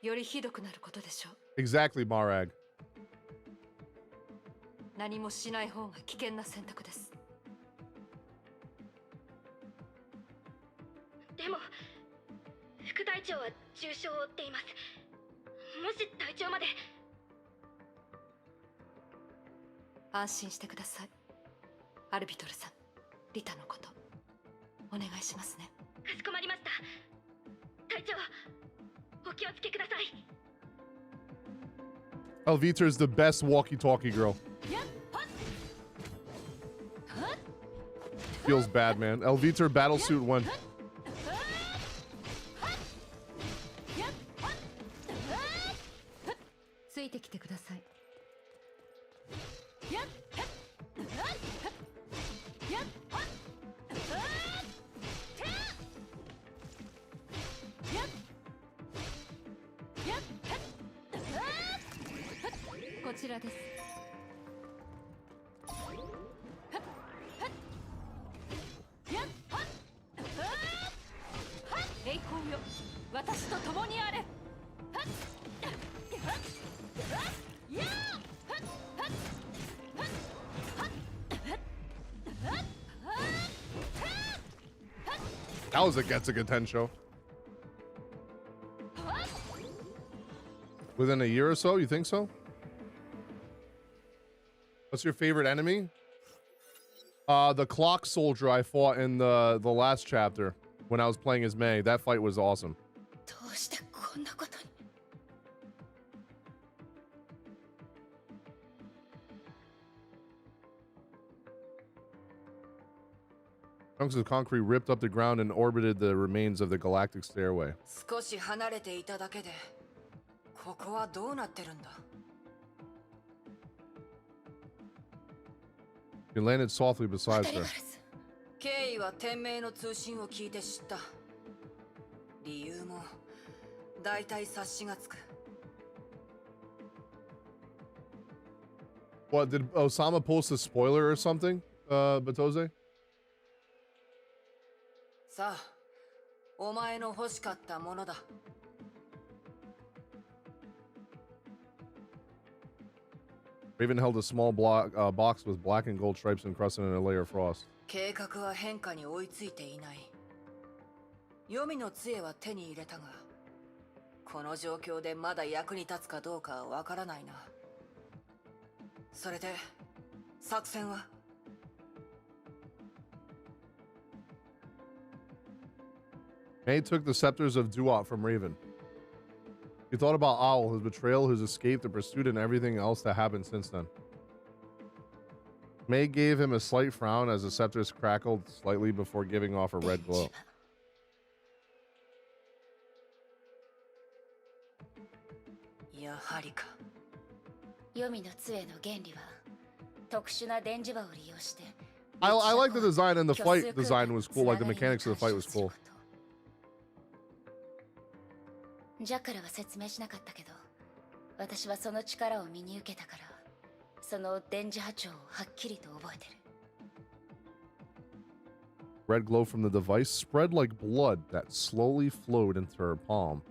よりひどくなることでしょう。Exactly, Marag. 何もしない方が危険な選択です。でも副隊長は重傷を負っています。もし隊長まで。安心してください。アルビトルさん、リタのことお願いしますね。かしこまりました。隊長、お気をつけください。Alvita is the best walkie-talkie girl. Feels bad, man. Alvita battlesuit won. ついてきてください。こちらです。栄光よ、私と共にあれ。That was a Getsuga Tensho. Within a year or so, you think so? What's your favorite enemy? The clock soldier I fought in the last chapter when I was playing as Mei. That fight was awesome. どうしてこんなことに。Chunks of concrete ripped up the ground and orbited the remains of the galactic stairway. 少し離れていただけで、ここはどうなってるんだ。He landed softly beside her. 経緯は天命の通信を聞いて知った。理由も大体察しがつく。What, did Osama post a spoiler or something, Batoze? さあ、お前の欲しかったものだ。Raven held a small box with black and gold stripes encrusted in a layer of frost. 計画は変化に追いついていない。黄泉の杖は手に入れたが、この状況でまだ役に立つかどうかはわからないな。それで、作戦はMei took the scepters of Duat from Raven. He thought about Owl, his betrayal, his escape, the pursuit, and everything else that happened since then. Mei gave him a slight frown as the scepters crackled slightly before giving off a red glow. やはりか。黄泉の杖の原理は特殊な電磁場を利用して。I like the design, and the fight design was cool. Like the mechanics of the fight was cool. ジャッカルは説明しなかったけど、私はその力を身に受けたから、その電磁波長をはっきりと覚えてる。Red glow from the device spread like blood that slowly flowed into her palm,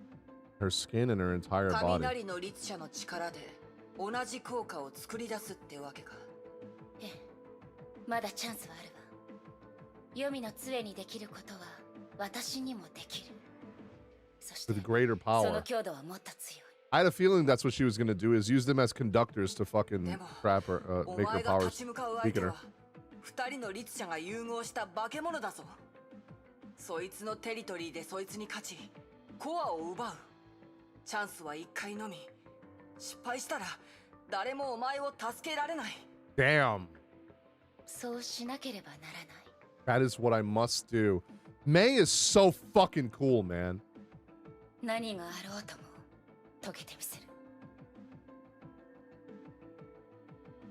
her skin, and her entire body. 雷の律者の力で同じ効果を作り出すってわけか。ええ、まだチャンスはあるわ。黄泉の杖にできることは私にもできる。With greater power. 強度はもっと強い。I had a feeling that's what she was gonna do, is use them as conductors to fucking trap her, make her powers weaken her. 二人の律者が融合した化け物だぞ。そいつのテリトリーでそいつに勝ち、コアを奪う。チャンスは一回のみ。失敗したら誰もお前を助けられない。Damn. そうしなければならない。That is what I must do. Mei is so fucking cool, man. 何があろうとも解けてみせる。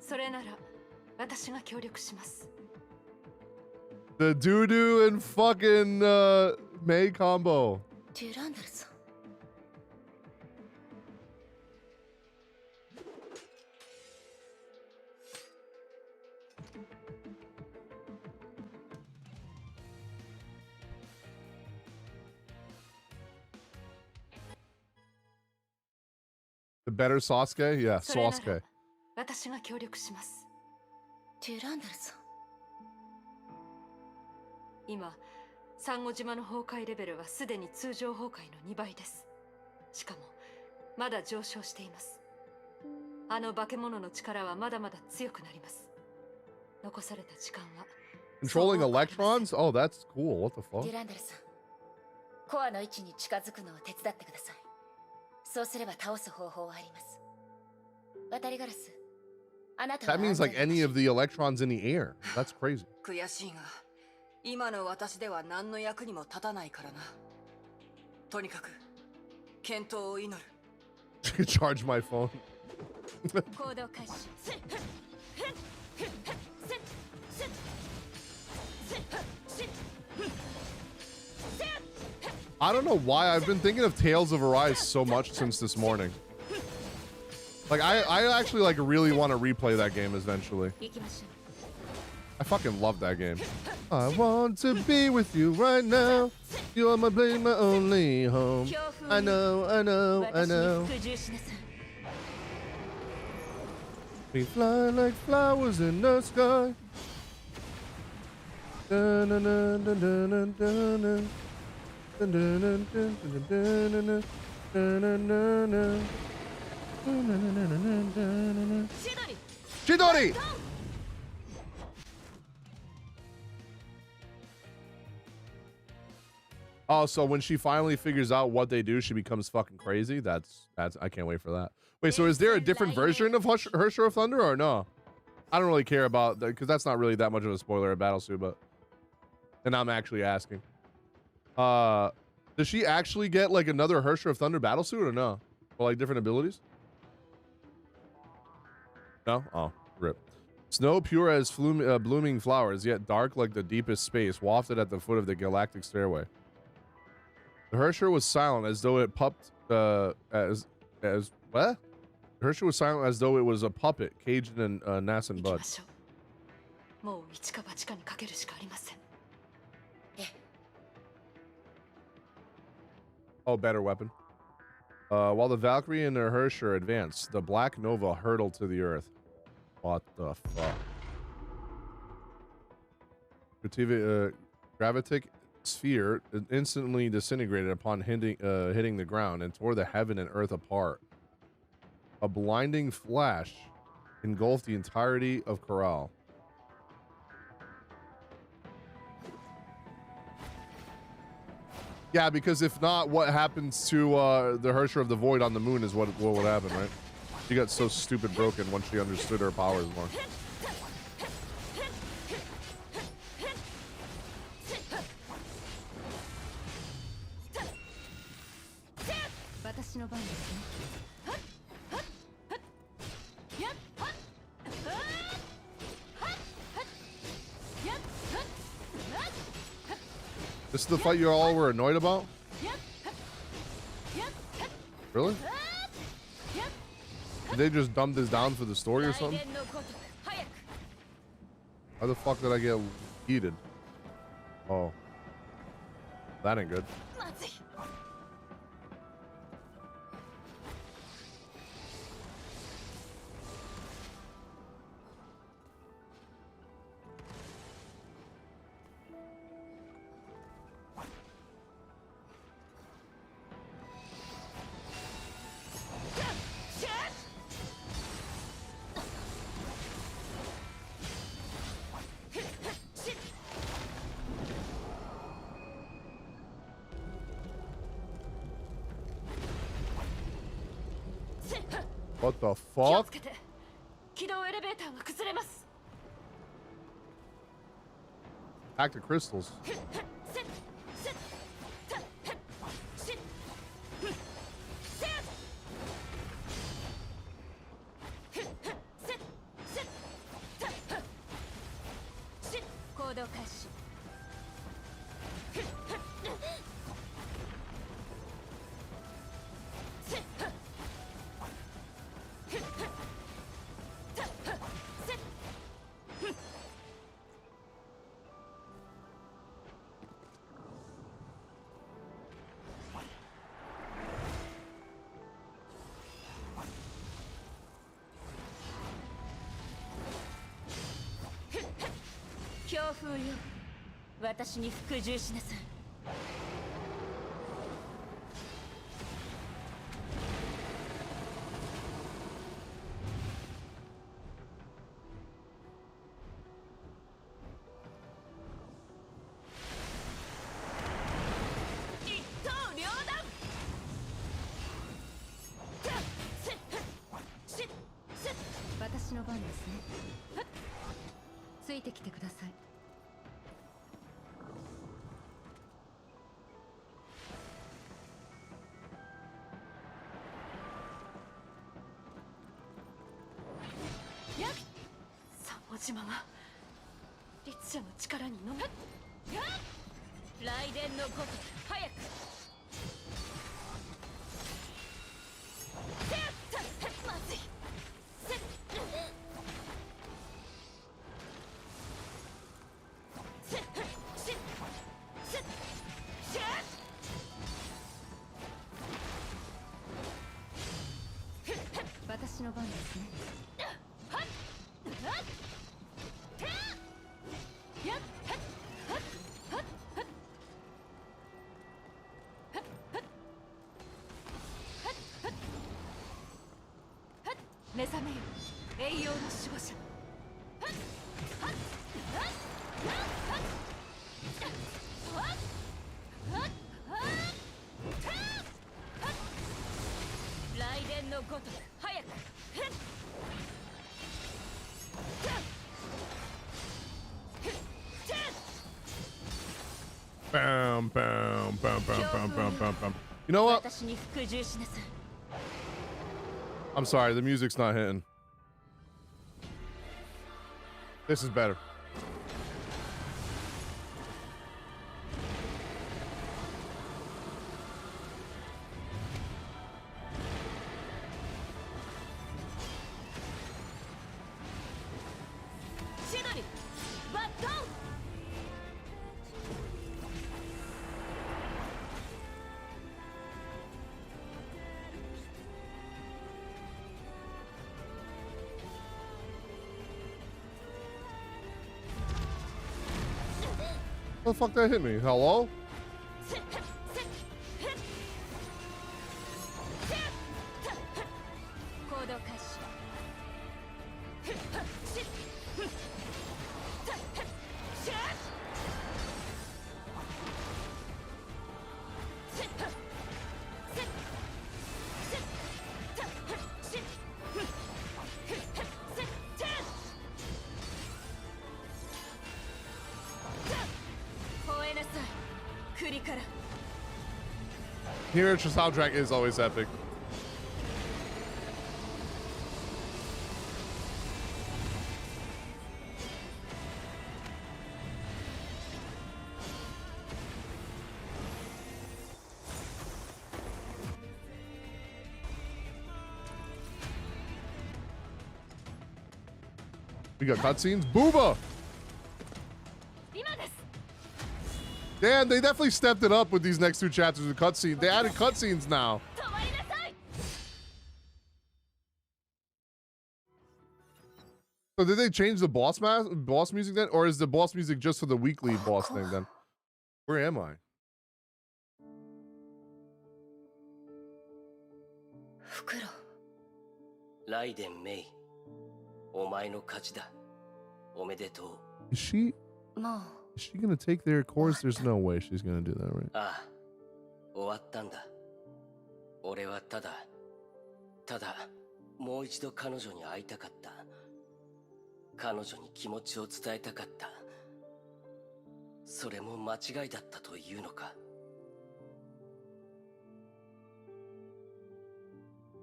それなら私が協力します。The doo-doo and fucking Mei combo. デュランダルさん。The better Sasuke? Yeah, Sasuke. 私が協力します。デュランダルさん。今、サンゴ島の崩壊レベルはすでに通常崩壊の2倍です。しかも、まだ上昇しています。あの化け物の力はまだまだ強くなります。残された時間は。Controlling electrons? Oh, that's cool. What the fuck? デュランダルさん、コアの位置に近づくのを手伝ってください。そうすれば倒す方法はあります。渡りガラス。That means like any of the electrons in the air. That's crazy. 悔しいが、今の私では何の役にも立たないからな。とにかく、健闘を祈る。Charge my phone. 行動開始。I don't know why I've been thinking of Tales of Arise so much since this morning. Like I actually like really want to replay that game eventually. I fucking love that game. I want to be with you right now. You are my blade, my only home. I know, I know, I know. We fly like flowers in the sky. Dun, dun, dun, dun, dun, dun, dun. Dun, dun, dun, dun, dun, dun, dun, dun, dun, dun. Chidori! Oh, so when she finally figures out what they do, she becomes fucking crazy. That's I can't wait for that. Wait, so is there a different version of Herrscher of Thunder or no? I don't really care about that because that's not really that much of a spoiler of Battlesuit, but and I'm actually asking. Does she actually get like another Herrscher of Thunder Battlesuit or no? Or like different abilities? No? Oh, rip. Snow pure as blooming flowers, yet dark like the deepest space, wafted at the foot of the galactic stairway. The Herrscher was silent as though it pupped, what? The Herrscher was silent as though it was a puppet caged in a nascent bud. Oh, better weapon. While the Valkyrie and her Herrscher advanced, the Black Nova hurtled to the earth. What the fuck? Gravitic sphere instantly disintegrated upon hitting the ground and tore the heaven and earth apart. A blinding flash engulfed the entirety of Corral. Yeah, because if not, what happens to the Herrscher of the Void on the moon is what would happen, right? She got so stupid broken once she understood her powers more. This is the fight you all were annoyed about? Really? Did they just dumb this down for the story or something? How the fuck did I get heated? Oh. That ain't good. What the fuck? Hack the crystals. Bam, bam, bam, bam, bam, bam, bam, bam. You know what? I'm sorry, the music's not hitting. This is better. How the fuck that hit me? Hello? Herrschers soundtrack is always epic. We got cutscenes. Booba! Damn, they definitely stepped it up with these next two chapters with cutscenes. They added cutscenes now. So did they change the boss music then? Or is the boss music just for the weekly boss thing then? Where am I? 袋ライデン・メイお前の勝ちだおめでとう Is she gonna take their course? There's no way she's gonna do that, right? ああ終わったんだ俺はただもう一度彼女に会いたかった彼女に気持ちを伝えたかったそれも間違いだったというのか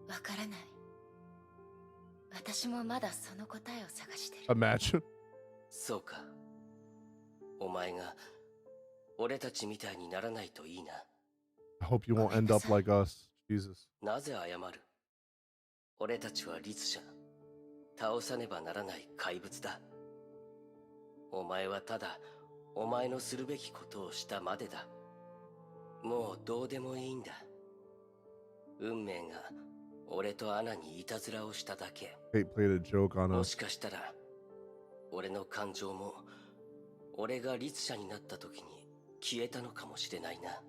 わからない私もまだその答えを探してる Imagine. そうかお前が俺たちみたいにならないといいな I hope you won't end up like us. Jesus. なぜ謝る俺たちは律者倒さねばならない怪物だお前はただお前のするべきことをしたまでだもうどうでもいいんだ運命が俺とアナにいたずらをしただけ Kate played a joke on も us. しかしたら俺の感情も俺が律者になった時に消えたのかもしれないな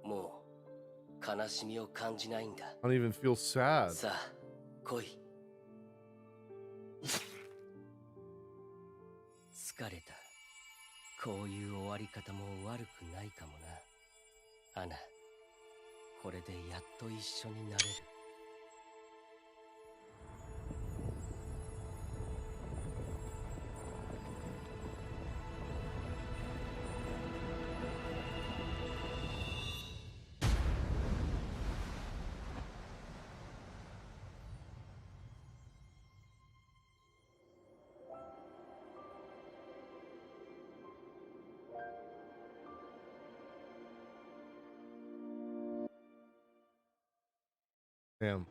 もう悲しみを感じないんだ I don't even feel sad. さあ来い疲れたこういう終わり方も悪くないかもなアナこれでやっと一緒になれるDamn.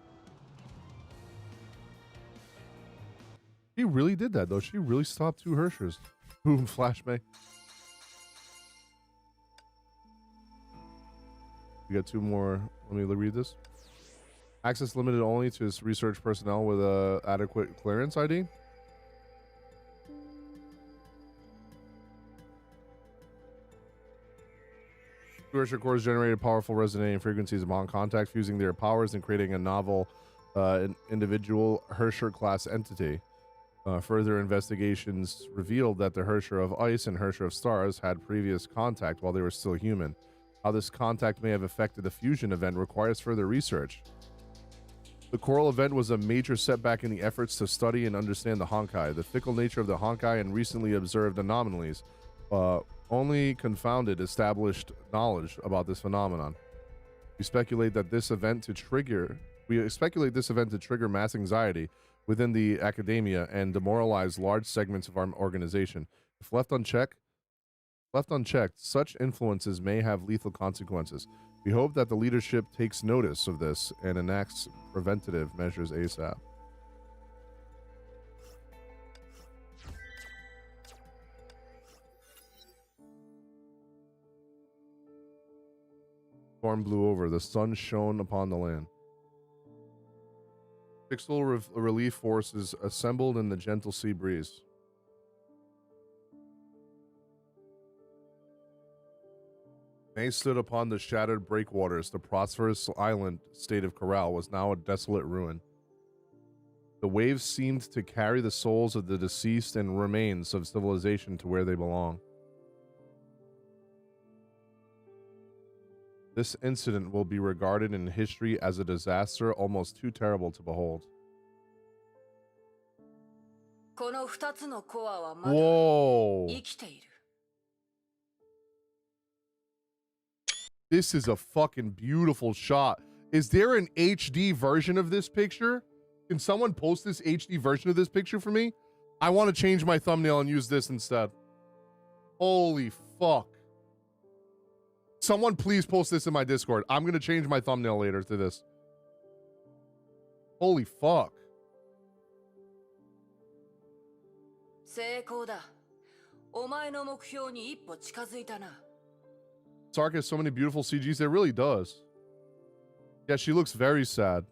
She really did that, though. She really stopped two Herrschers. Boom, Flash Mei. We got two more. Let me read this. Access limited only to research personnel with adequate clearance ID. Herrscher cores generated powerful resonating frequencies upon contact, fusing their powers and creating a novel individual Herrscher class entity. Further investigations revealed that the Herrscher of Ice and Herrscher of Stars had previous contact while they were still human. How this contact may have affected the fusion event requires further research. The coral event was a major setback in the efforts to study and understand the Honkai. The fickle nature of the Honkai and recently observed anomalies only confounded established knowledge about this phenomenon. We speculate this event to trigger mass anxiety, within the academia and demoralize large segments of our organization. If left unchecked, such influences may have lethal consequences. We hope that the leadership takes notice of this and enacts preventative measures ASAP. Storm blew over. The sun shone upon the land. Pixel relief forces assembled in the gentle sea breeze. Mei stood upon the shattered breakwaters. The prosperous island state of Corral was now a desolate ruin. The waves seemed to carry the souls of the deceased and remains of civilization to where they belong. This incident will be regarded in history as a disaster almost too terrible to behold. Whoa! This is a fucking beautiful shot. Is there an HD version of this picture? Can someone post this HD version of this picture for me? I want to change my thumbnail and use this instead. Holy fuck. Someone please post this in my Discord. I'm going to change my thumbnail later to this. Holy fuck. Sark has so many beautiful CGs. It really does. Yeah, she looks very sad.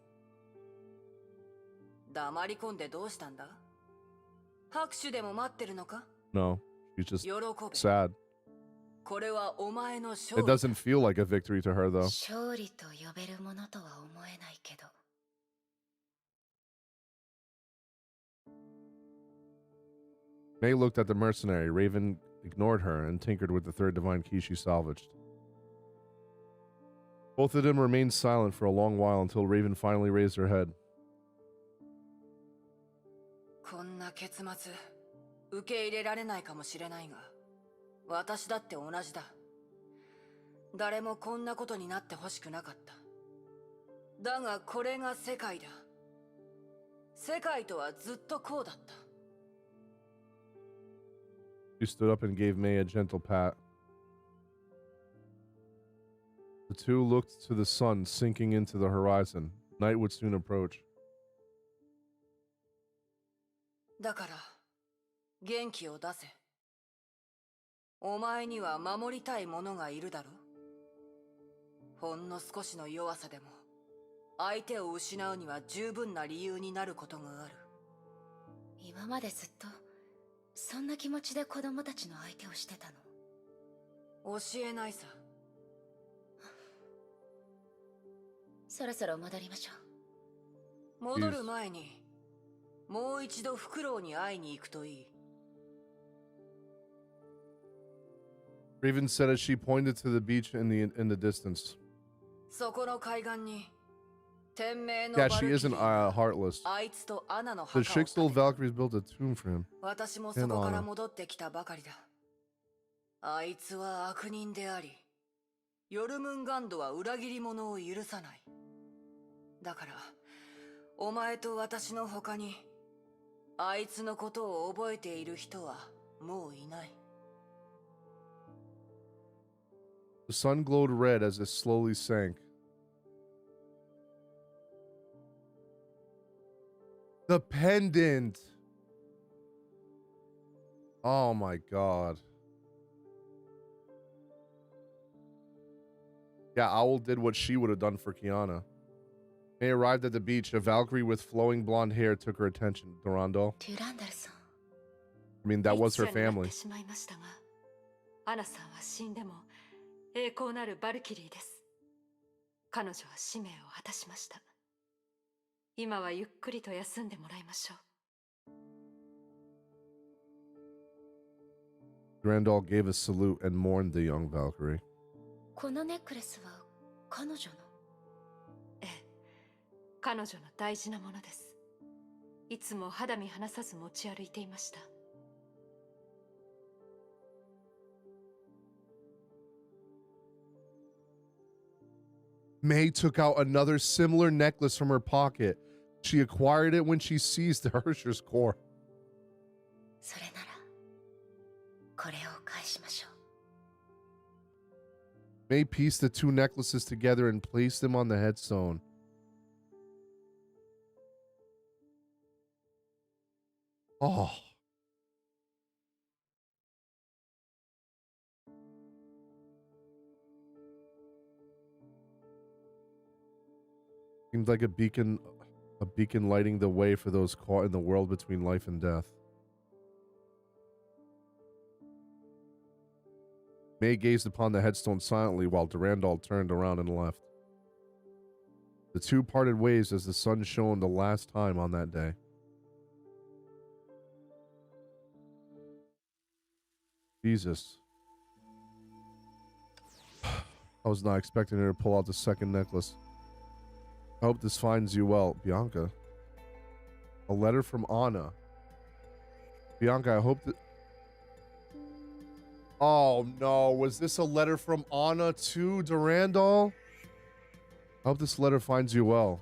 No, she's just sad. It doesn't feel like a victory to her, though. Mei looked at the mercenary. Raven ignored her and tinkered with the third divine key she salvaged. Both of them remained silent for a long while until Raven finally raised her head. She stood up and gave Mei a gentle pat. The two looked to the sun sinking into the horizon. Night would soon approach. Raven said as she pointed to the beach in the distance. Yeah, she isn't heartless. The Shixel Valkyries built a tomb for him. And honor. The sun glowed red as it slowly sank. The pendant. Oh my god. Yeah, Owl did what she would have done for Kiana. Mei arrived at the beach. A Valkyrie with flowing blonde hair took her attention. Durandal. I mean, that was her family. Durandal gave a salute and mourned the young Valkyrie. Mei took out another similar necklace from her pocket. She acquired it when she seized the Herrschers core. それならこれを返しましょう。 Mei pieced the two necklaces together and placed them on the headstone. Oh. Seems like a beacon lighting the way for those caught in the world between life and death. Mei gazed upon the headstone silently while Durandal turned around and left. The two parted ways as the sun shone the last time on that day. Jesus. I was not expecting her to pull out the second necklace. I hope this finds you well, Bianca. A letter from Anna. Bianca, I hope that... Oh no, was this a letter from Anna to Durandal? I hope this letter finds you well.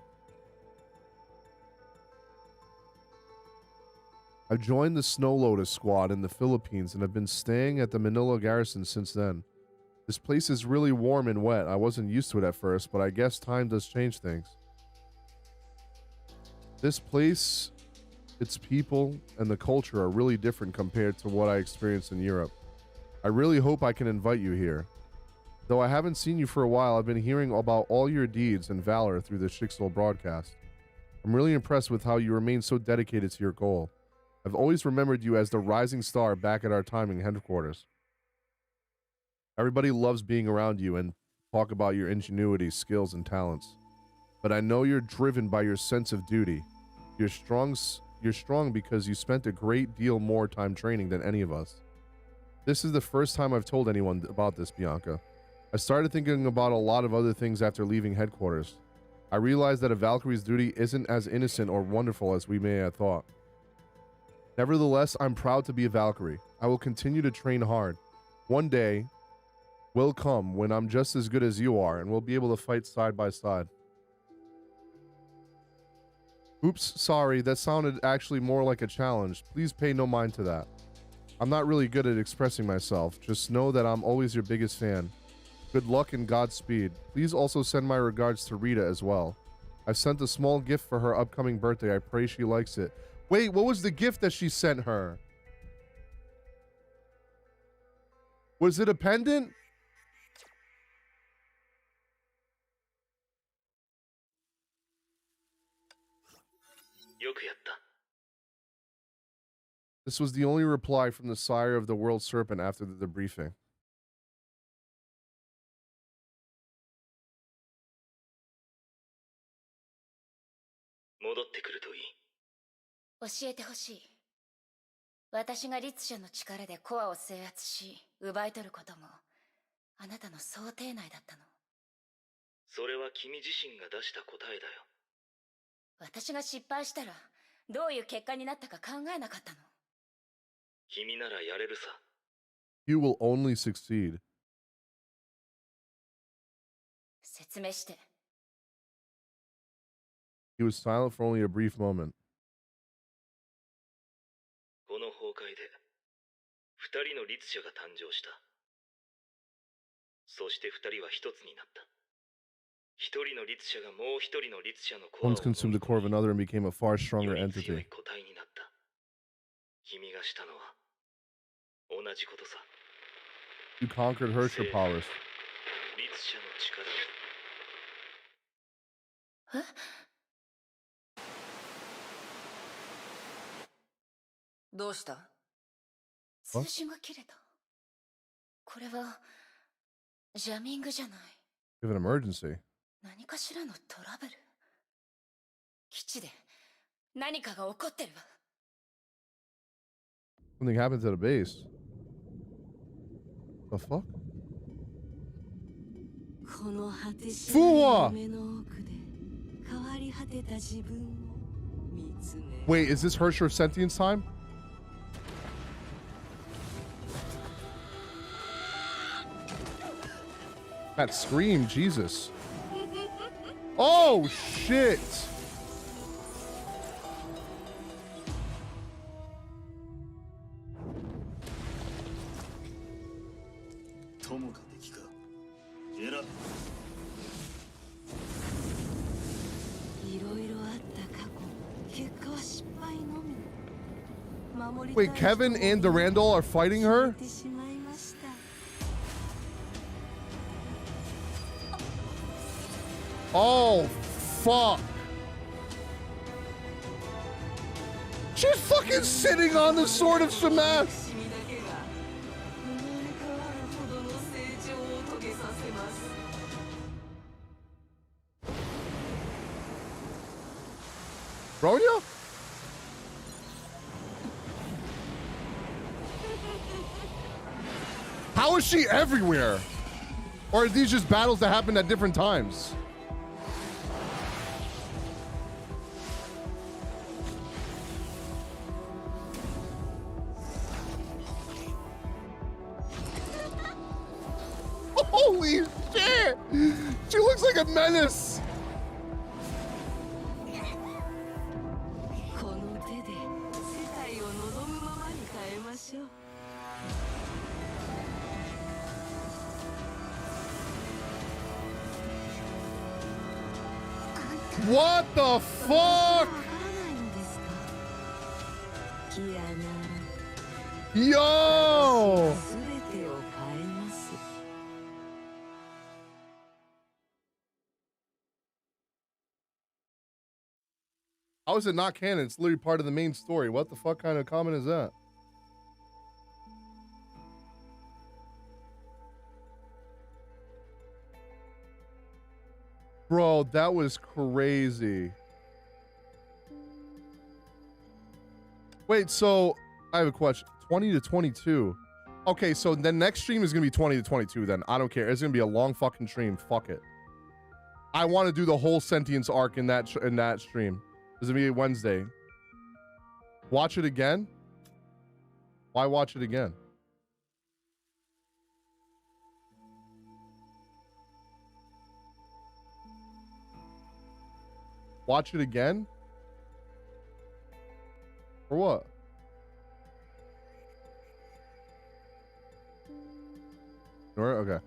I joined the Snow Lotus squad in the Philippines and have been staying at the Manila garrison since then. This place is really warm and wet. I wasn't used to it at first, but I guess time does change things. This place, its people, and the culture are really different compared to what I experienced in Europe. I really hope I can invite you here. Though I haven't seen you for a while, I've been hearing about all your deeds and valor through the Shixel broadcast. I'm really impressed with how you remain so dedicated to your goal. I've always remembered you as the rising star back at our timing headquarters. Everybody loves being around you and talk about your ingenuity, skills, and talents. But I know you're driven by your sense of duty. You're strong because you spent a great deal more time training than any of us. This is the first time I've told anyone about this, Bianca. I started thinking about a lot of other things after leaving headquarters. I realized that a Valkyrie's duty isn't as innocent or wonderful as we may have thought. Nevertheless, I'm proud to be a Valkyrie. I will continue to train hard. One day will come when I'm just as good as you are and we'll be able to fight side by side. Oops, sorry, that sounded actually more like a challenge. Please pay no mind to that. I'm not really good at expressing myself. Just know that I'm always your biggest fan. Good luck and Godspeed. Please also send my regards to Rita as well. I've sent a small gift for her upcoming birthday. I pray she likes it. Wait, what was the gift that she sent her? Was it a pendant? This was the only reply from the sire of the world serpent after the debriefing. You will only succeed. He was silent for only a brief moment. Once consumed the core of another and became a far stronger entity. You conquered Herrscher powers. Huh? どうした？通信が切れた。これはジャミングじゃない。You have an emergency. 何かしらのトラブル。基地で何かが起こってるわ。Something happened to the base. The fuck? この果てしない夢の奥で変わり果てた自分を見つめ。Wait, is this Herrscher sentience time? That scream, Jesus. Oh, shit. Wait, Kevin and Durandal are fighting her? Oh, fuck. She's fucking sitting on the sword of Shamash. Bronya? How is she everywhere? Or are these just battles that happen at different times? Holy shit! She looks like a menace! What the fuck? Yo! How is it not canon? It's literally part of the main story. What the fuck kind of comment is that? Bro, that was crazy. Wait, so I have a question. 20 to 22. Okay, so the next stream is going to be 20 to 22 then. I don't care. It's going to be a long fucking stream. Fuck it. I want to do the whole sentience arc in that stream. This is going to be Wednesday. Watch it again? Why watch it again? Watch it again? For what? Okay.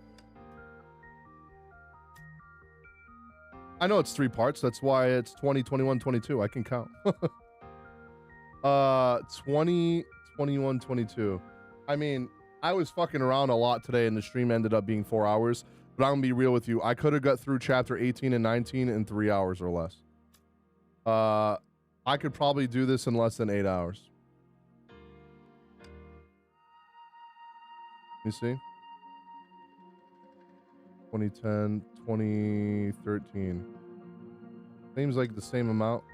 I know it's 3 parts. That's why it's 20, 21, 22. I can count. 20, 21, 22. I mean, I was fucking around a lot today and the stream ended up being 4 hours. But I'm gonna be real with you. I could have got through chapter 18 and 19 in 3 hours or less. I could probably do this in less than 8 hours. You see? 2010, 2013. Seems like the same amount.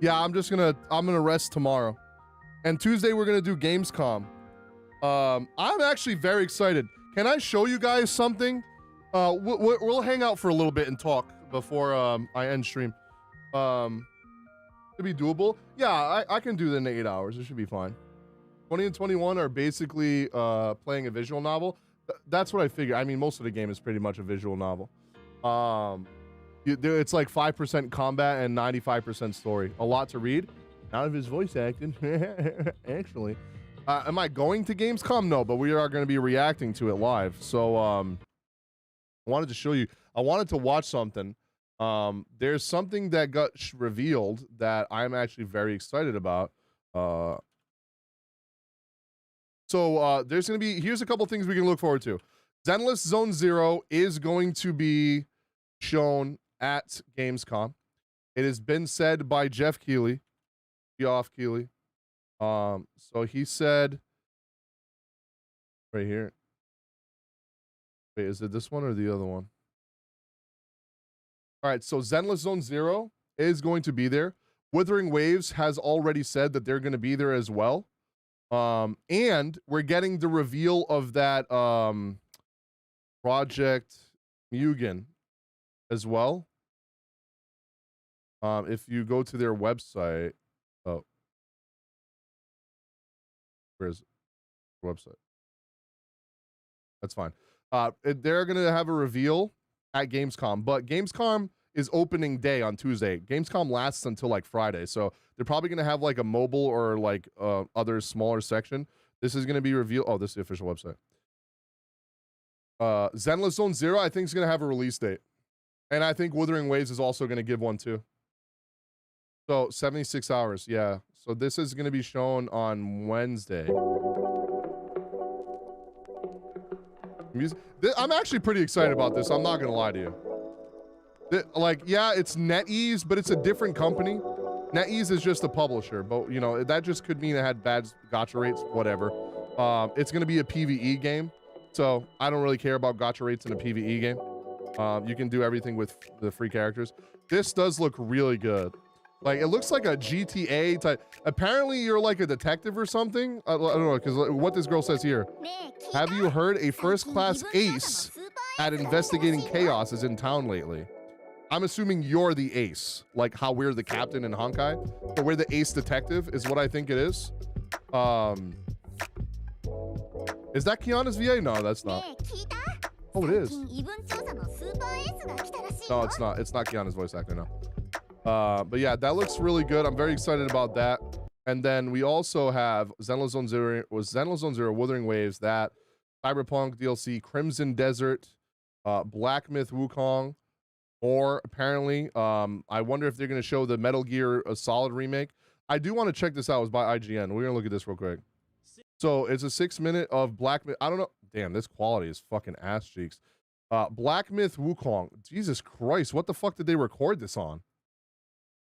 Yeah, I'm gonna rest tomorrow. And Tuesday we're gonna do Gamescom. I'm actually very excited. Can I show you guys something? We'll hang out for a little bit and talk before I end stream. To be doable. Yeah, I can do that in 8 hours. It should be fine. 20 and 21 are basically playing a visual novel. That's what I figure. I mean, most of the game is pretty much a visual novel. It's like 5% combat and 95% story. A lot to read. None of his voice acting, actually. Am I going to Gamescom? No, but we are going to be reacting to it live. So I wanted to show you. I wanted to watch something. There's something that got revealed that I'm actually very excited about. So there's going to be, here's a couple things we can look forward to. Zenless Zone Zero is going to be shown at Gamescom. It has been said by Geoff Keighley. So he said right here. Wait, is it this one or the other one? All right, so Zenless Zone Zero is going to be there. Wuthering Waves has already said that they're going to be there as well. And we're getting the reveal of that Project Mugen as well. If you go to their website, oh, where's the website? That's fine. They're gonna have a reveal at Gamescom, but Gamescom is opening day on Tuesday. Gamescom lasts until like Friday, so they're probably gonna have like a mobile or like other smaller section. This is gonna be revealed. Oh, this is the official website. Zenless Zone Zero, I think, is gonna have a release date. And I think Wuthering Waves is also going to give one too. So 76 hours, yeah. So this is going to be shown on Wednesday. I'm actually pretty excited about this. I'm not going to lie to you. Like, yeah, it's NetEase, but it's a different company. NetEase is just a publisher, but you know, that just could mean it had bad gacha rates, whatever. It's going to be a PvE game. So I don't really care about gacha rates in a PvE game. You can do everything with the free characters. This does look really good. Like, it looks like a GTA type. Apparently, you're like a detective or something. I don't know, because what this girl says here. Have you heard a first-class ace at investigating chaos is in town lately? I'm assuming you're the ace, like how we're the captain in Honkai. But we're the ace detective is what I think it is. Is that Kiana's VA? No, that's not. Oh, it is. No, it's not. It's not Kiana's voice actor, no. But yeah, that looks really good. I'm very excited about that. And then we also have Zenless Zone Zero, Wuthering Waves, that Cyberpunk DLC, Crimson Desert, Black Myth Wukong, or apparently, I wonder if they're going to show the Metal Gear Solid remake. I do want to check this out. It was by IGN. We're going to look at this real quick. So it's a 6 minute of Black Myth. I don't know. Damn, this quality is fucking ass cheeks. Black Myth Wukong. Jesus Christ, what the fuck did they record this on?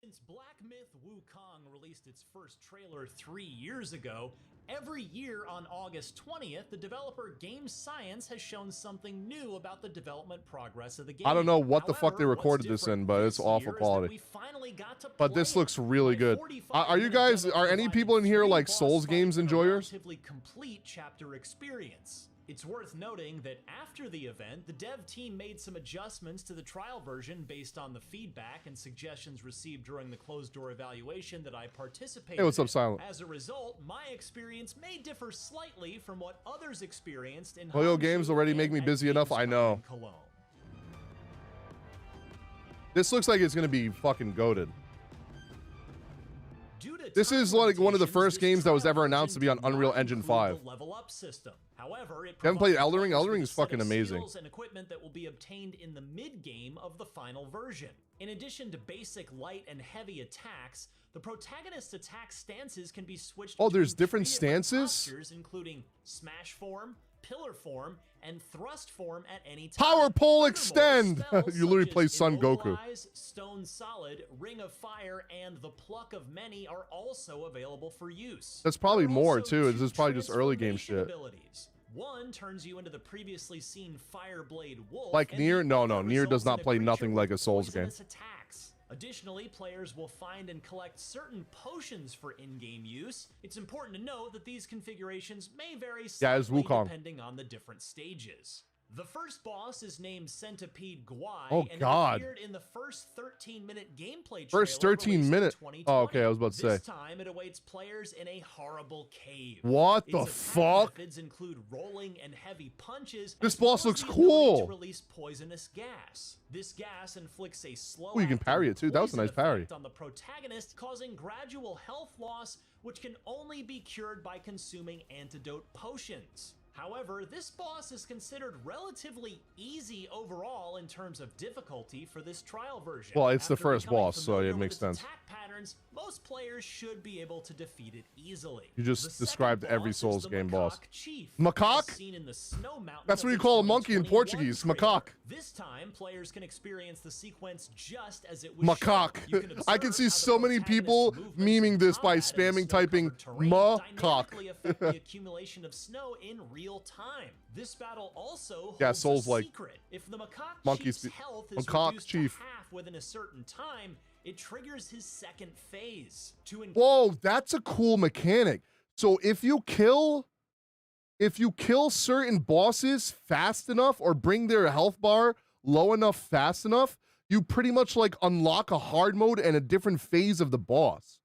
Since Black Myth Wukong released its first trailer 3 years ago, every year on August 20th, the developer Game Science has shown something new about the development progress of the game. I don't know what the fuck they recorded this in, but it's awful quality. But this looks really good. Are you guys, are any people in here like Souls games enjoyers? Relatively complete chapter experience. It's worth noting that after the event, the dev team made some adjustments to the trial version based on the feedback and suggestions received during the closed-door evaluation that I participated Hey, what's up, in. Silent? As a result, my experience may differ slightly from what others experienced in Yo, games already make me busy enough. I know. This looks like it's gonna be fucking goated. This is like one of the first games that was ever announced to be on Unreal Engine 5. Level up system. However, it You haven't played Elden Ring? provides Elden Ring is a set fucking of amazing. skills and equipment that will be obtained in the mid-game of the final version. In addition to basic light and heavy attacks, the protagonist's attack stances can be switched. Oh, there's between different 3 stances? postures, including smash form, pillar form, and thrust form at any time. Power pole Furthermore, extend! spells You literally such play as Son Goku. Immobilize, Stone Solid, Ring of Fire, and the Pluck of Many are also available for use. That's probably There are more also too. two This is probably just early game transformation shit. abilities. One turns you into the previously seen Fireblade Wolf. Like and Nier? the No, other Nier does results in not a play creature nothing like a with Souls game. poisonous attacks. Additionally, players will find and collect certain potions for in-game use. It's important to note that these configurations may vary Yeah, it's slightly Wukong. depending on the different stages. The first boss is named Centipede Guai, Oh, and God. it appeared in the first 13-minute gameplay First trailer 13 released in minute. 2020. Oh, okay, I was about to This say. time, it awaits players in a horrible cave. What Its the attack fuck? Methods include rolling and heavy punches. This as well boss as looks the ability cool. To release poisonous gas. This gas inflicts a slow. Oh, you can parry it too. That was a nice parry. On the protagonist, causing gradual health loss, which can only be cured by consuming antidote potions. However, this boss is considered relatively easy overall in terms of difficulty for this trial version. Well, it's the After first becoming boss, so familiar it with makes its sense. attack patterns, most players should be able to defeat it easily. You The just second described boss every is Souls the game boss. Macaque Chief, Macaque? as seen in the Snow Mountain That's of what you the call a monkey in 2021 Portuguese. trailer. Macaque. This time, players can experience the sequence just as it was shown. You Macaque. I can observe see how so the many people protagonist's movements in memeing this by combat in the spamming typing snow-covered terrain macaque. dynamically affect the accumulation of snow in real time. This battle also holds Yeah, Souls a like secret. If the Macaque Monkey Chief's spe- health is Macaque reduced Chief. to half within a certain time, it triggers his second phase. Whoa, that's a cool mechanic. So if you kill certain bosses fast enough or bring their health bar low enough fast enough, you pretty much like unlock a hard mode and a different phase of the boss.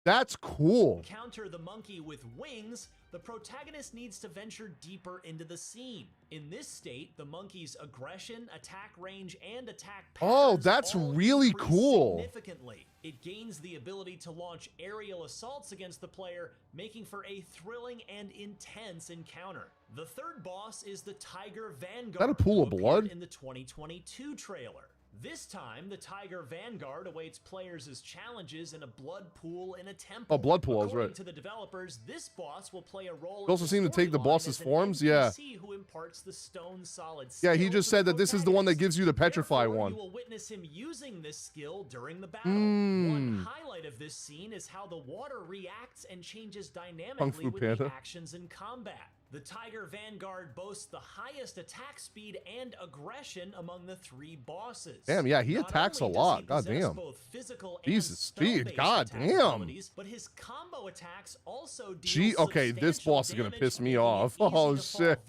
That's cool. Counter the monkey with wings, the protagonist needs to venture deeper into the scene. In this state, the monkey's aggression, attack range, and attack patterns that's all really increase cool. Significantly. It gains the ability to launch aerial assaults against the player, making for a thrilling and intense encounter. The third boss is the Tiger Vanguard. Is that a pool of who blood? appeared in the 2022 trailer. This time, the Tiger Vanguard awaits players as challenges in a blood pool in a temple. Oh, blood pool, I was According right. to the developers, this boss will play a role. You also seem to take the boss's forms, yeah. Who imparts the stone solid Yeah, he skill just to said the that this is the one that gives you the petrify Therefore, one. You will witness him using this skill during the battle. One highlight of this scene is how the water reacts and changes dynamically with the actions in combat. The Tiger Vanguard boasts the highest attack speed and aggression among the 3 bosses. Damn, yeah, he attacks a lot. God damn. Jesus, gee, god damn. But his combo attacks also deal Okay, this boss is gonna piss me off. Oh shit.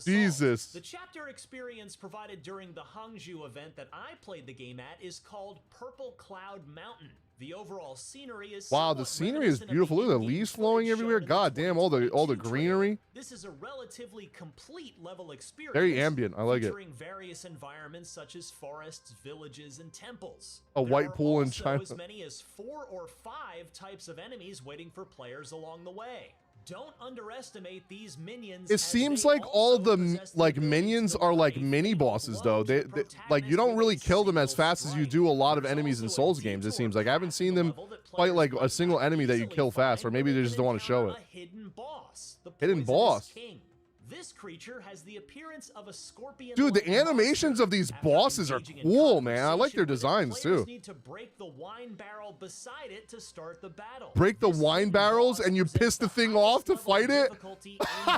Jesus. The chapter experience provided during the Hangzhou event that I played the game at is called Purple Cloud Mountain. The overall scenery is wow, the scenery is beautiful. Look at the leaves flowing everywhere. God damn, all the greenery. This is a relatively complete level experience. Very ambient. I like it. Featuring various environments such as forests, villages, and temples. A white pool in also China. as many as 4 or 5 types of enemies waiting for players along the way. Don't underestimate these minions. It seems like all the minions are like mini bosses though. They like you don't really kill them as fast as you do a lot of enemies in Souls games. It seems like I haven't seen them fight like a single enemy that you kill fast, or maybe they just don't want to show it. Hidden boss. Hidden boss. This creature has the appearance of a scorpion. Dude, the animations of these bosses are cool, man. I like their designs too. Need to break the wine barrel beside it to start the battle. Break the wine barrels and you piss the thing off to fight it?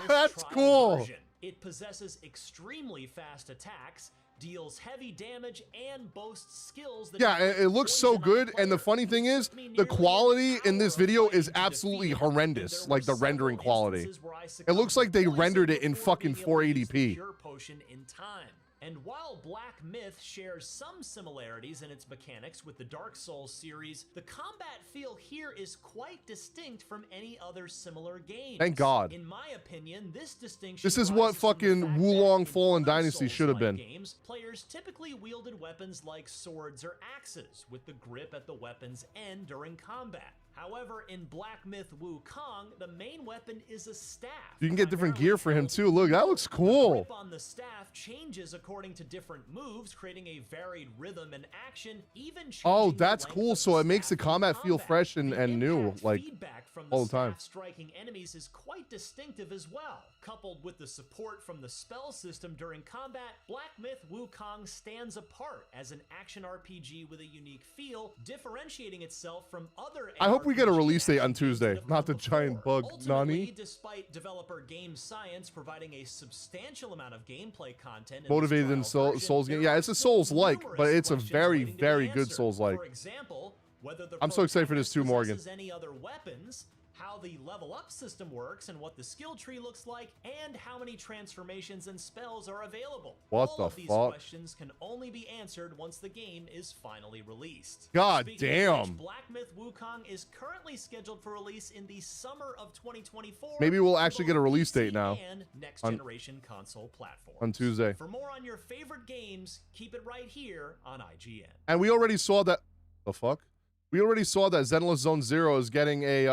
That's cool. It possesses extremely fast attacks, deals heavy damage, and boasts skills that it looks so good, and the funny thing is, the quality in this video is absolutely horrendous, like the rendering quality. It looks like they rendered it in fucking 480p. And while Black Myth shares some similarities in its mechanics with the Dark Souls series, the combat feel here is quite distinct from any other similar game. Thank God. In my opinion, this distinction This is what fucking Wulong Fallen Dynasty should have been. Games, players typically wielded weapons like swords or axes, with the grip at the weapon's end during combat. However, in Black Myth Wukong, the main weapon is a staff. You can get different gear for him too. Look, that looks cool. The grip on the staff changes according to different moves, creating a varied rhythm and action. Oh, that's cool. So it makes the combat feel fresh and new, like all the time. Striking enemies is quite distinctive as well. Coupled with the support from the spell system during combat, Black Myth Wukong stands apart as an action RPG with a unique feel, differentiating itself from other. I hope we get a release date on Tuesday, not the giant bug. Nani? Despite developer Game Science providing a substantial amount of gameplay content, Motivated in Souls game. Yeah, it's a Souls-like, but it's a very, very good Souls-like. For example, whether the I'm so excited for this too, Morgan. Any other weapons, how the level up system works and what the skill tree looks like, and how many transformations and spells are available. What All the of these fuck? questions can only be answered once the game is finally released. God Speaking of damn. which, Black Myth Wukong is currently scheduled for release in the summer of 2024. Maybe we'll actually get a release date now And next generation console platforms. on Tuesday. For more on your favorite games, keep it right here on IGN. And we already saw that. The fuck? We already saw that Zenless Zone Zero is getting is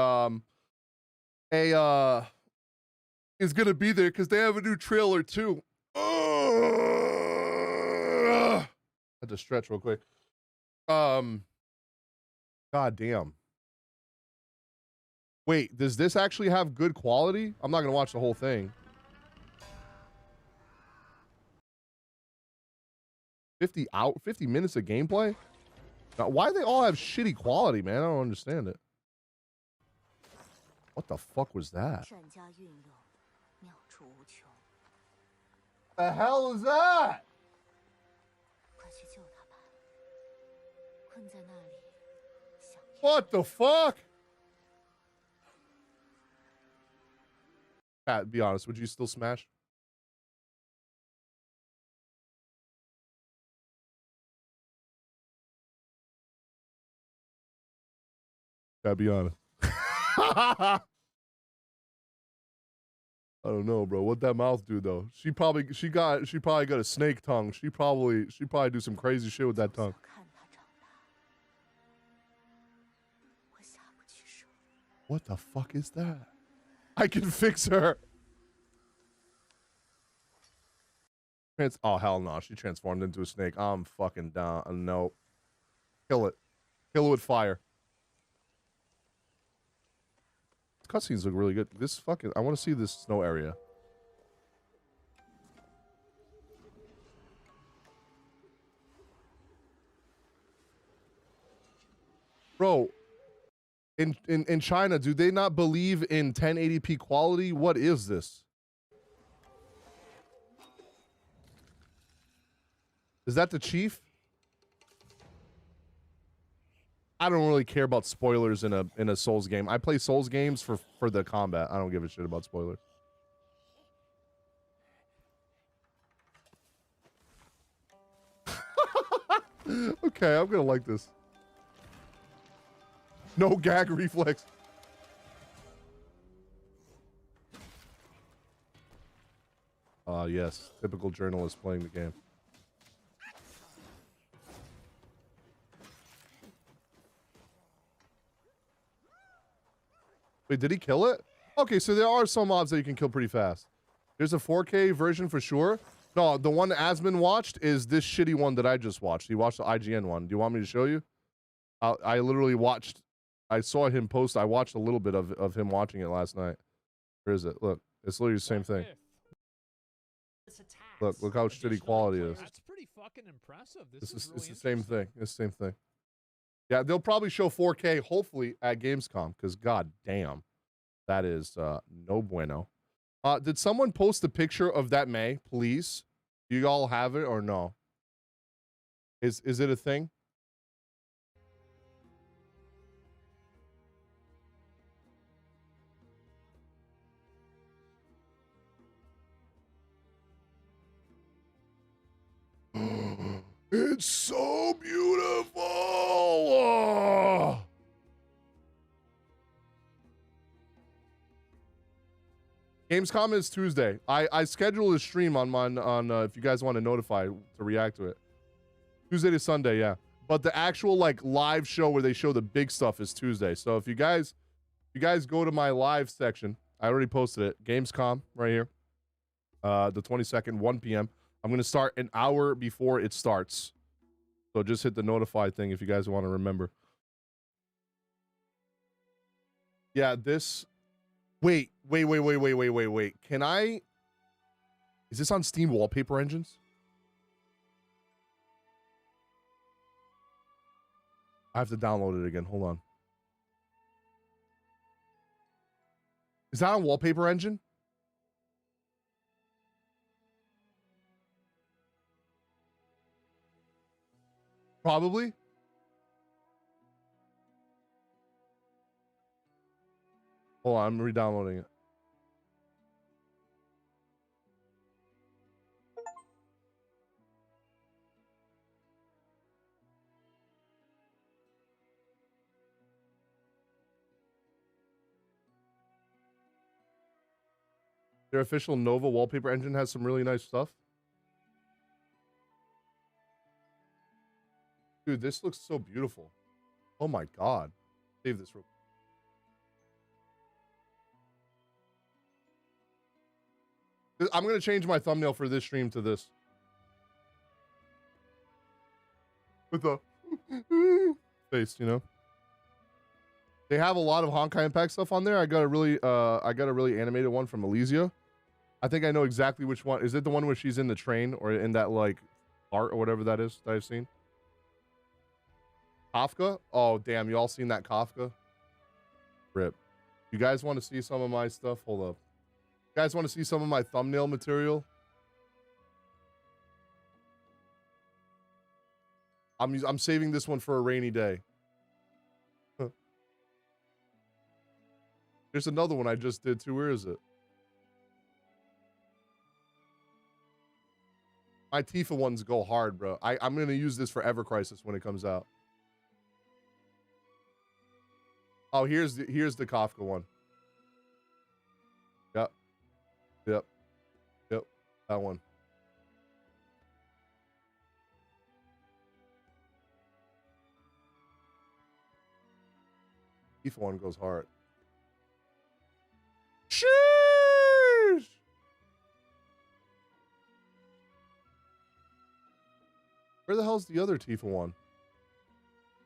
gonna be there because they have a new trailer too. I had to stretch real quick. God damn. Wait, does this actually have good quality? I'm not gonna watch the whole thing. 50 minutes of gameplay? Now, why do they all have shitty quality, man? I don't understand it. What the fuck was that? The hell is that? What the fuck? Pat, be honest, would you still smash? Gotta be honest. I don't know, bro. What that mouth do though? She probably got a snake tongue. She probably do some crazy shit with that tongue. What the fuck is that? I can fix her. Oh hell no! She transformed into a snake. I'm fucking down. No, kill it. Kill it with fire. Cutscenes look really good. This fucking, I want to see this snow area. Bro, in China, do they not believe in 1080p quality? What is this? Is that the chief? I don't really care about spoilers in a Souls game. I play Souls games for the combat. I don't give a shit about spoilers. Okay, I'm gonna like this. No gag reflex. Yes, typical journalist playing the game. Wait, did he kill it? Okay, so there are some mobs that you can kill pretty fast. There's a 4K version for sure. No, the one Asmon watched is this shitty one that I just watched. He watched the IGN one. Do you want me to show you? I literally watched. I saw him post. I watched a little bit of him watching it last night. Where is it? Look, it's literally the same thing. Look how shitty quality it is. That's pretty fucking impressive. It's the same thing. It's the same thing. Yeah, they'll probably show 4K hopefully at Gamescom because god damn, that is no bueno. Did someone post a picture of that Mei, please? Do you all have it or no? Is it a thing? It's so beautiful. Gamescom is Tuesday. I scheduled a stream on if you guys want to notify to react to it. Tuesday to Sunday, yeah. But the actual like live show where they show the big stuff is Tuesday. So if you guys go to my live section, I already posted it. Gamescom right here. The 22nd, 1 p.m. I'm going to start an hour before it starts. So just hit the notify thing if you guys want to remember. Yeah, this... Wait. Can I... Is this on Steam Wallpaper Engines? I have to download it again. Hold on. Is that on Wallpaper Engine? Probably. Hold on, I'm re-downloading it. Their official Nova wallpaper engine has some really nice stuff. Dude, this looks so beautiful. Oh my god. Save this real quick. I'm going to change my thumbnail for this stream to this. With the face, you know? They have a lot of Honkai Impact stuff on there. I got a really animated one from Elysia. I think I know exactly which one. Is it the one where she's in the train or in that like art or whatever that is that I've seen? Kafka? Oh, damn. You all seen that Kafka? Rip. You guys want to see some of my stuff? Hold up. You guys want to see some of my thumbnail material? I'm saving this one for a rainy day. There's another one I just did too. Where is it? My Tifa ones go hard, bro. I'm going to use this for Ever Crisis when it comes out. Oh, here's the Kafka one. Yep. Yep. Yep. That one. FIFA one goes hard. Sheesh! Where the hell's the other Tifa one?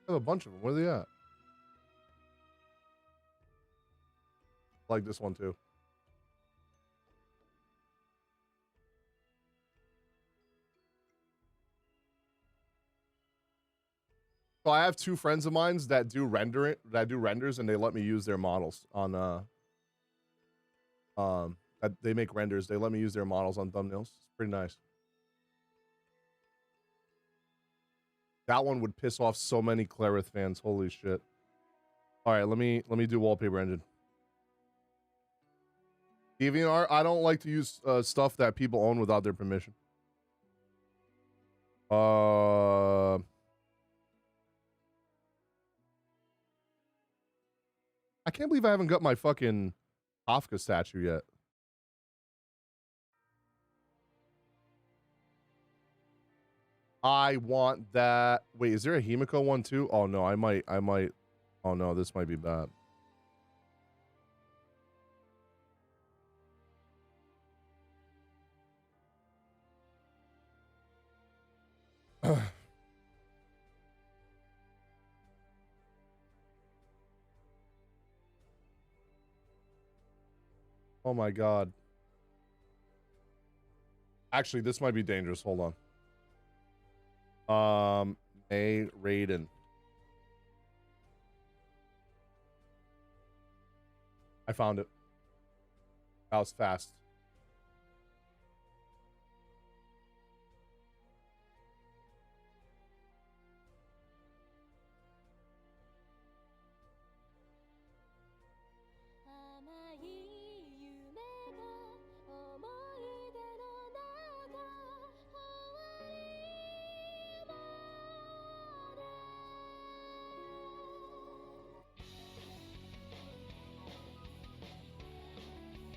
I have a bunch of them. Where are they at? I like this one too. So I have two friends of mine that do renders, and they let me use their models on they make renders. They let me use their models on thumbnails. It's pretty nice. That one would piss off so many Clarith fans. Holy shit. All right, let me do wallpaper engine. DeviantArt, I don't like to use stuff that people own without their permission. I can't believe I haven't got my fucking Kafka statue yet. I want that. Wait, is there a Himiko one too? Oh no, I might. Oh no, this might be bad. Oh my god. Actually, this might be dangerous. Hold on. Mei Raiden. I found it. That was fast.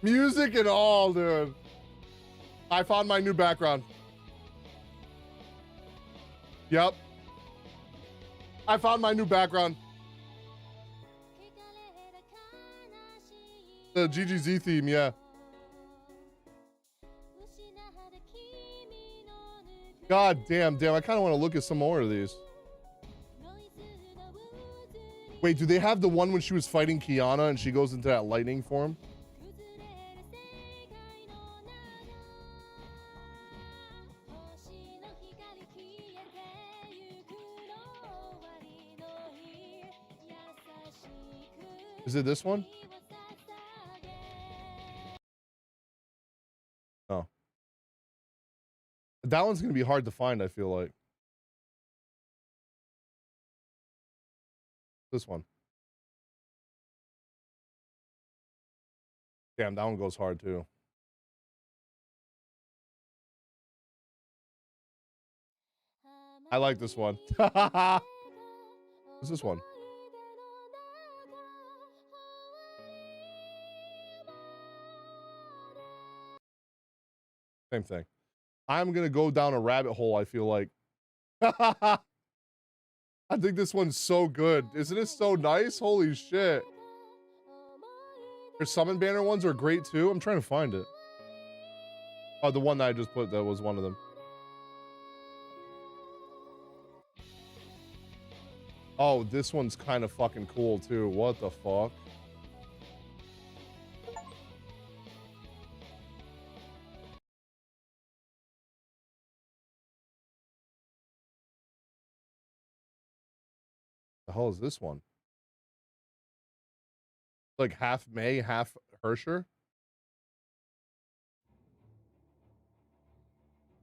Music and all, dude. I found my new background. Yep. I found my new background. The GGZ theme, yeah. God damn. I kind of want to look at some more of these. Wait, do they have the one when she was fighting Kiana and she goes into that lightning form? Is it this one? Oh. That one's going to be hard to find, I feel like. This one. Damn, that one goes hard too. I like this one. What's this one? Same thing. I'm going to go down a rabbit hole, I feel like. I think this one's so good. Isn't it so nice? Holy shit. Their summon banner ones are great too. I'm trying to find it. Oh, the one that I just put, that was one of them. Oh, this one's kind of fucking cool too. What the fuck? The hell is this one? Like half Mei, half Herrscher?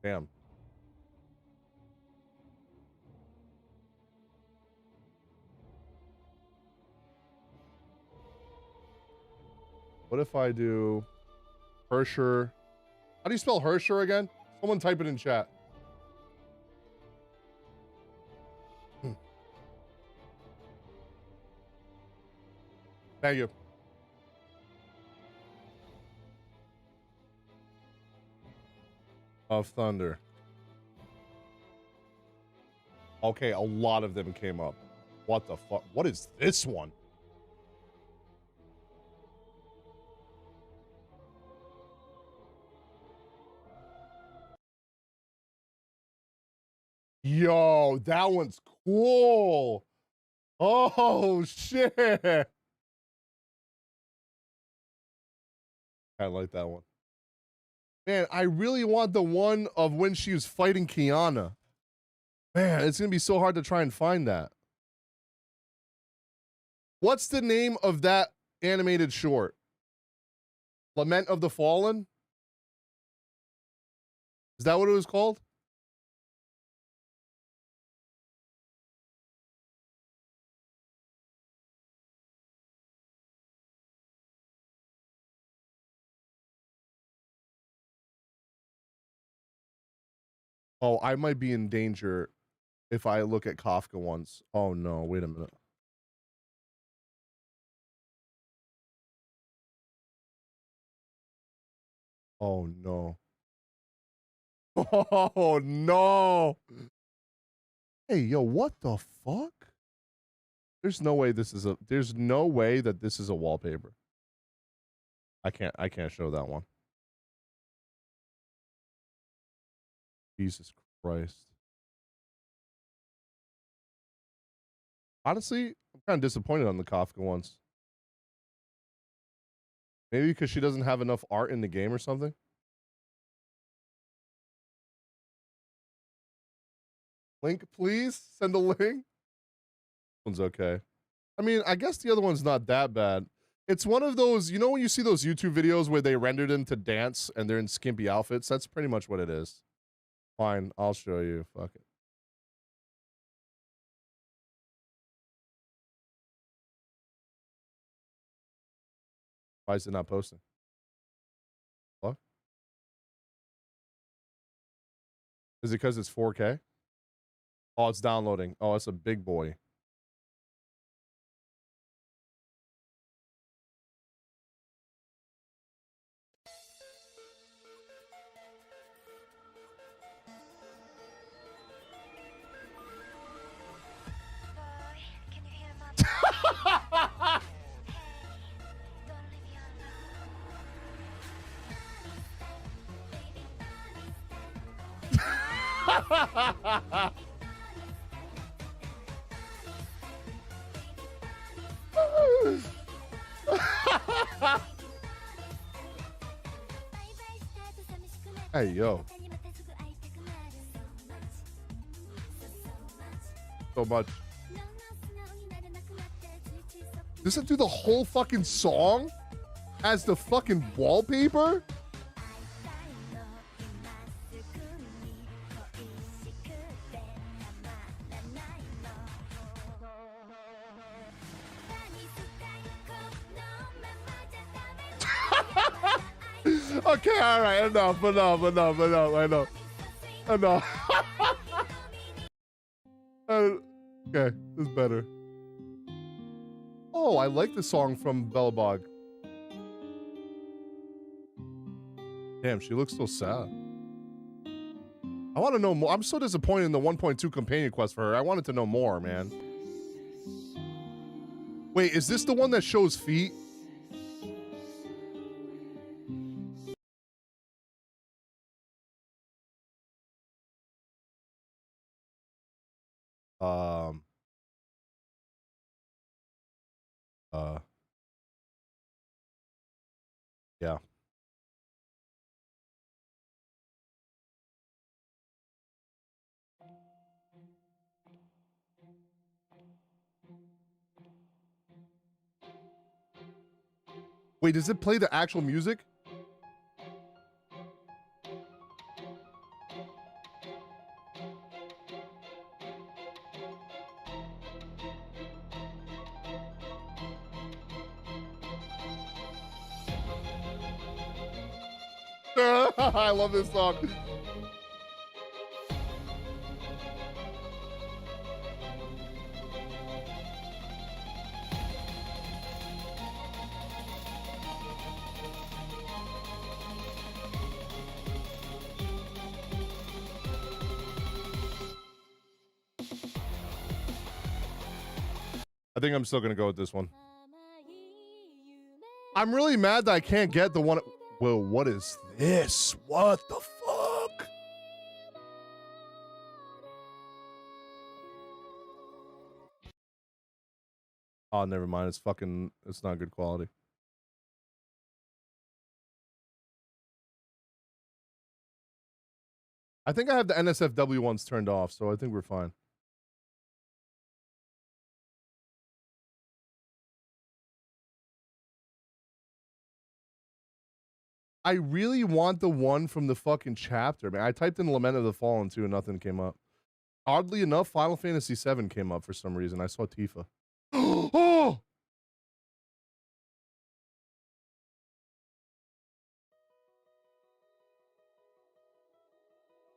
Damn. What if I do Herrscher? How do you spell Herrscher again? Someone type it in chat. Thank you. Of Thunder. Okay, a lot of them came up. What the fuck? What is this one? Yo, that one's cool. Oh, shit. I like that one. Man, I really want the one of when she was fighting Kiana. Man, it's going to be so hard to try and find that. What's the name of that animated short? Lament of the Fallen? Is that what it was called? Oh, I might be in danger if I look at Kafka once. Oh no, wait a minute. Oh no. Oh no. Hey, yo, what the fuck? There's no way this is there's no way that this is a wallpaper. I can't show that one. Jesus Christ. Honestly, I'm kind of disappointed on the Kafka ones. Maybe because she doesn't have enough art in the game or something. Link, please send a link. One's okay. I mean, I guess the other one's not that bad. It's one of those, you know, when you see those YouTube videos where they rendered them to dance and they're in skimpy outfits? That's pretty much what it is. Fine, I'll show you. Fuck it. Why is it not posting? What? Is it because it's 4K? Oh, it's downloading. Oh, it's a big boy. Hey, yo. So much. Does it do the whole fucking song as the fucking wallpaper? Okay, all right, enough. I know. Okay, this is better. Oh, I like the song from Bellabog. Damn, she looks so sad. I want to know more. I'm so disappointed in the 1.2 companion quest for her. I wanted to know more, man. Wait, is this the one that shows feet? Yeah. Wait, does it play the actual music? I love this song. think I'm still gonna go with this one. I'm really mad that I can't get the one. Whoa, what is this? What the fuck? Oh, never mind. It's not good quality. I think I have the NSFW ones turned off, so I think we're fine. I really want the one from the fucking chapter, man. I typed in Lament of the Fallen too, and nothing came up. Oddly enough, Final Fantasy VII came up for some reason. I saw Tifa. Oh!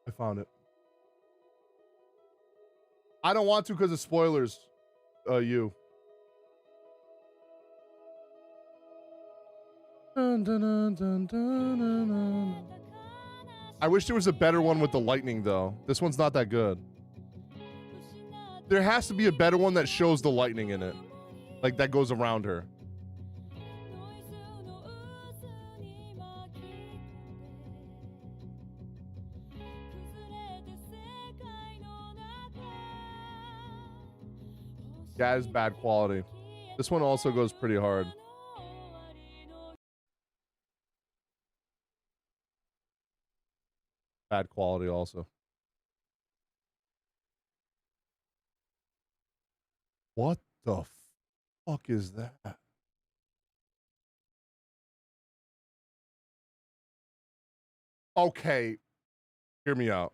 I found it. I don't want to because of spoilers. You. Dun, dun, dun, dun, dun, dun, dun. I wish there was a better one with the lightning, though. This one's not that good. There has to be a better one that shows the lightning in it. Like, that goes around her. That is bad quality. This one also goes pretty hard. Bad quality also. What the fuck is that? Okay. Hear me out.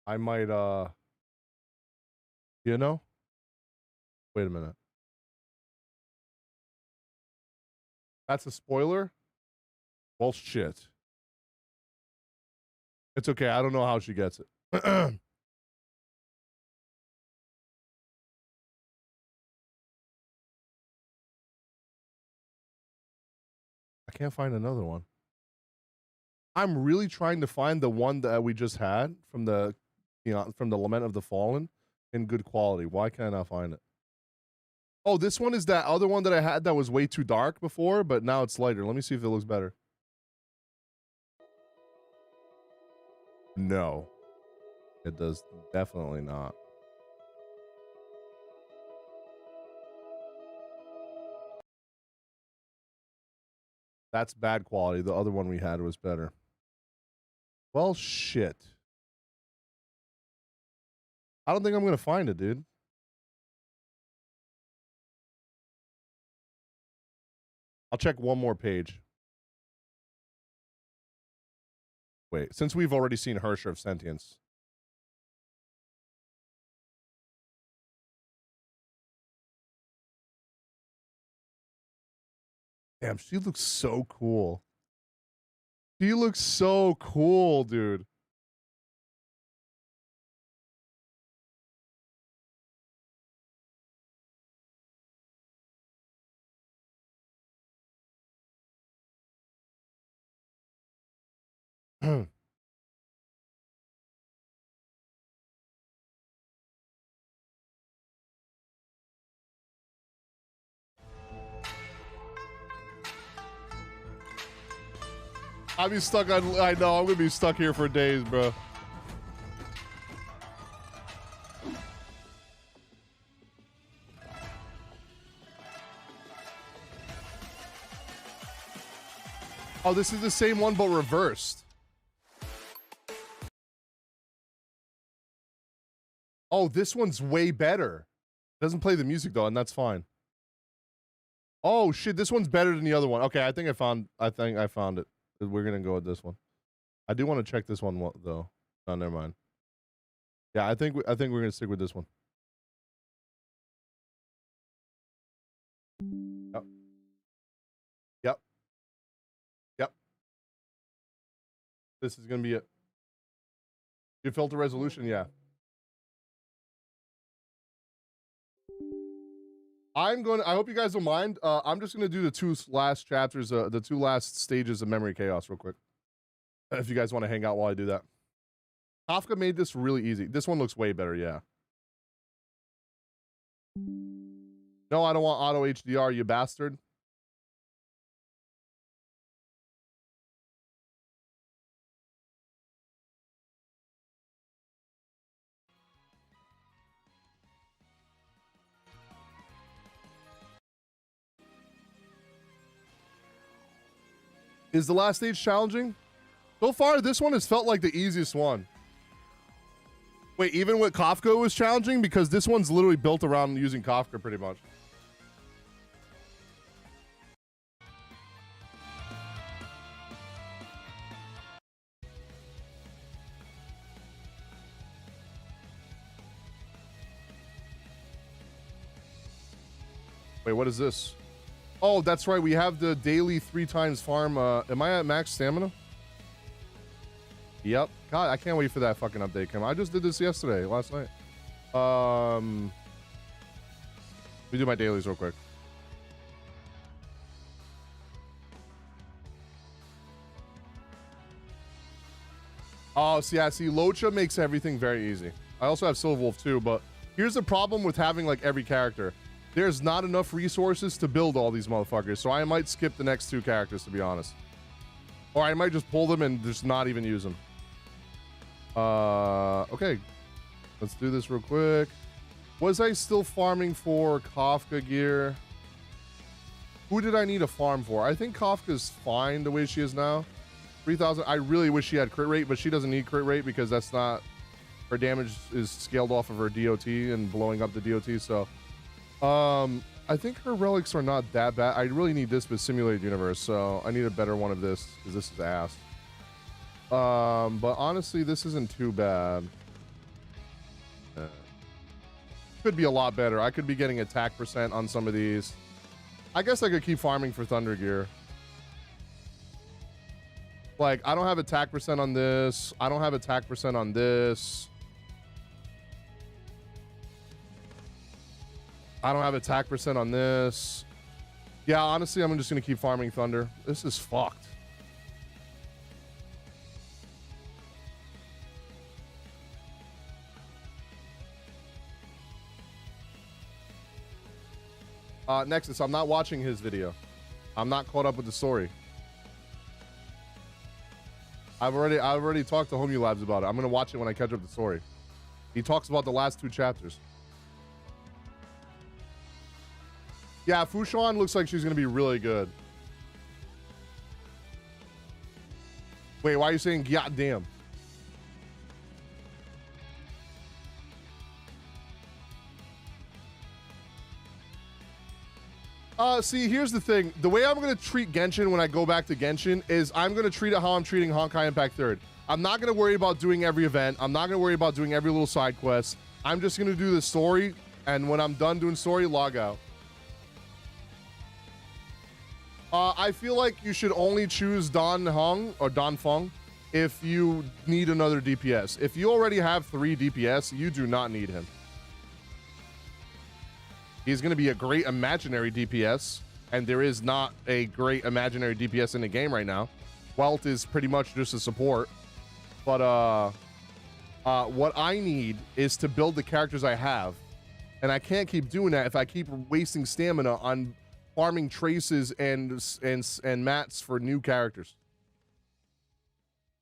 I might, you know? Wait a minute. That's a spoiler? Well, shit. It's okay. I don't know how she gets it. I can't find another one. I'm really trying to find the one that we just had from the, from the Lament of the Fallen in good quality. Why can't I find it? Oh, this one is that other one that I had that was way too dark before, but now it's lighter. Let me see if it looks better. No, it does definitely not. That's bad quality. The other one we had was better. Well, shit. I don't think I'm going to find it, dude. I'll check one more page. Wait, since we've already seen Herrscher of Sentience. Damn, she looks so cool. She looks so cool, dude. I'll be stuck on, I know, I'm gonna be stuck here for days, bro. Oh, this is the same one, but reversed. Oh, this one's way better. Doesn't play the music though, and that's fine. Oh shit, this one's better than the other one. Okay, I think I found it. We're gonna go with this one. I do want to check this one though. Oh, never mind. Yeah, I think we're gonna stick with this one. Yep. Yep. Yep. This is gonna be it. You filter resolution, yeah. I hope you guys don't mind. I'm just gonna do the two last chapters, the two last stages of Memory Chaos real quick. If you guys want to hang out while I do that. Kafka made this really easy. This one looks way better, yeah. No, I don't want auto HDR, you bastard. Is the last stage challenging? So far, this one has felt like the easiest one. Wait, even with Kafka was challenging? Because this one's literally built around using Kafka pretty much. Wait, what is this? Oh, that's right. We have the daily 3 times farm. Am I at max stamina? Yep. God, I can't wait for that fucking update, Kim. I just did this last night. Let me do my dailies real quick. Oh, see, Locha makes everything very easy. I also have Silver Wolf too, but here's the problem with having like every character. There's not enough resources to build all these motherfuckers, so I might skip the next 2 characters, to be honest. Or I might just pull them and just not even use them. Okay. Let's do this real quick. Was I still farming for Kafka gear? Who did I need a farm for? I think Kafka's fine the way she is now. 3,000. I really wish she had crit rate, but she doesn't need crit rate because that's not... Her damage is scaled off of her DOT and blowing up the DOT, so... I think her relics are not that bad. I really need this with Simulated Universe, so I need a better one of this because this is ass. But honestly, this isn't too bad. Could be a lot better. I could be getting attack percent on some of these. I guess I could keep farming for Thunder Gear. Like, I don't have attack percent on this. I don't have attack percent on this. I don't have attack percent on this. Yeah, honestly, I'm just going to keep farming Thunder. This is fucked. Nexus, I'm not watching his video. I'm not caught up with the story. I've already talked to Homie Labs about it. I'm going to watch it when I catch up the story. He talks about the last 2 chapters. Yeah, Fushan looks like she's going to be really good. Wait, why are you saying goddamn? See, here's the thing. The way I'm going to treat Genshin when I go back to Genshin is I'm going to treat it how I'm treating Honkai Impact 3rd. I'm not going to worry about doing every event. I'm not going to worry about doing every little side quest. I'm just going to do the story, and when I'm done doing story, log out. I feel like you should only choose Dan Hong or Dan Feng if you need another DPS. If you already have 3 DPS, you do not need him. He's going to be a great imaginary DPS, and there is not a great imaginary DPS in the game right now. Welt is pretty much just a support. But what I need is to build the characters I have, and I can't keep doing that if I keep wasting stamina on farming traces and mats for new characters.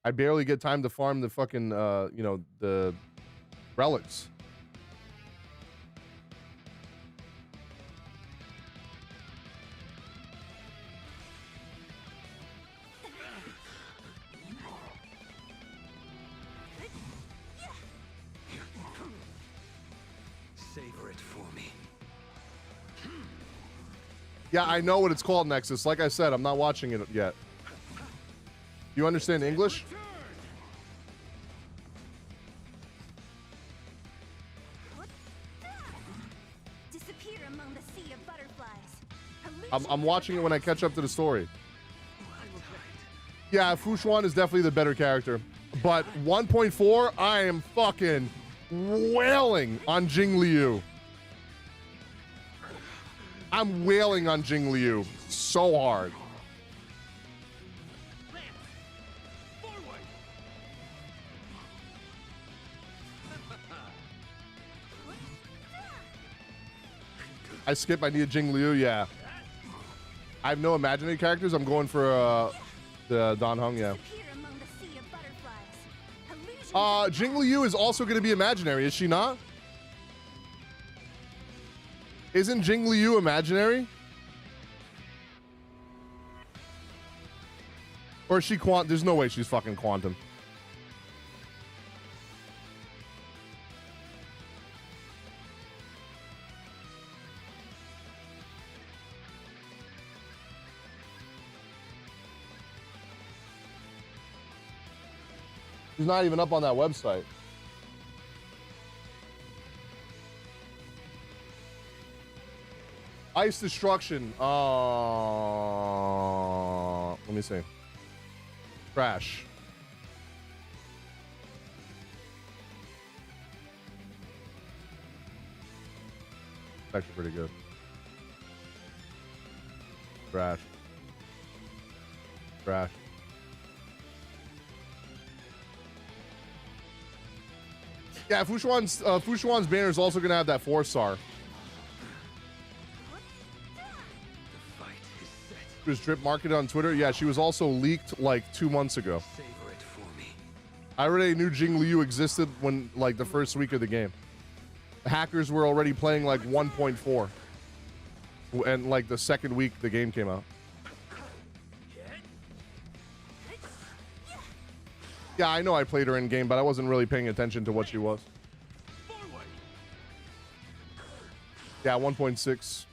I barely get time to farm the fucking you know, the relics. Savor it for me. Yeah, I know what it's called, Nexus. Like I said, I'm not watching it yet. You understand English? Disappear among the sea of butterflies. I'm watching it when I catch up to the story. Yeah, Fushuan is definitely the better character. But 1.4, I am fucking wailing on Jing Liu. I'm wailing on Jing Liu so hard. I skip. I need a Jing Liu. Yeah. I have no imaginary characters. I'm going for the Don Hung. Yeah. Jing Liu is also going to be imaginary, is she not? Isn't Jing Liu imaginary? Or is she quantum? There's no way she's fucking quantum. She's not even up on that website. Ice destruction. Let me see. Crash. It's actually pretty good. Crash. Crash. Yeah, Fushuan's banner is also gonna have that 4-star. She was drip marketed on Twitter. Yeah, she was also leaked like 2 months ago. I already knew Jing Liu existed when like the first week of the game. The hackers were already playing like 1.4, and like the second week the game came out. Yeah, I know I played her in game, but I wasn't really paying attention to what she was. Yeah, 1.6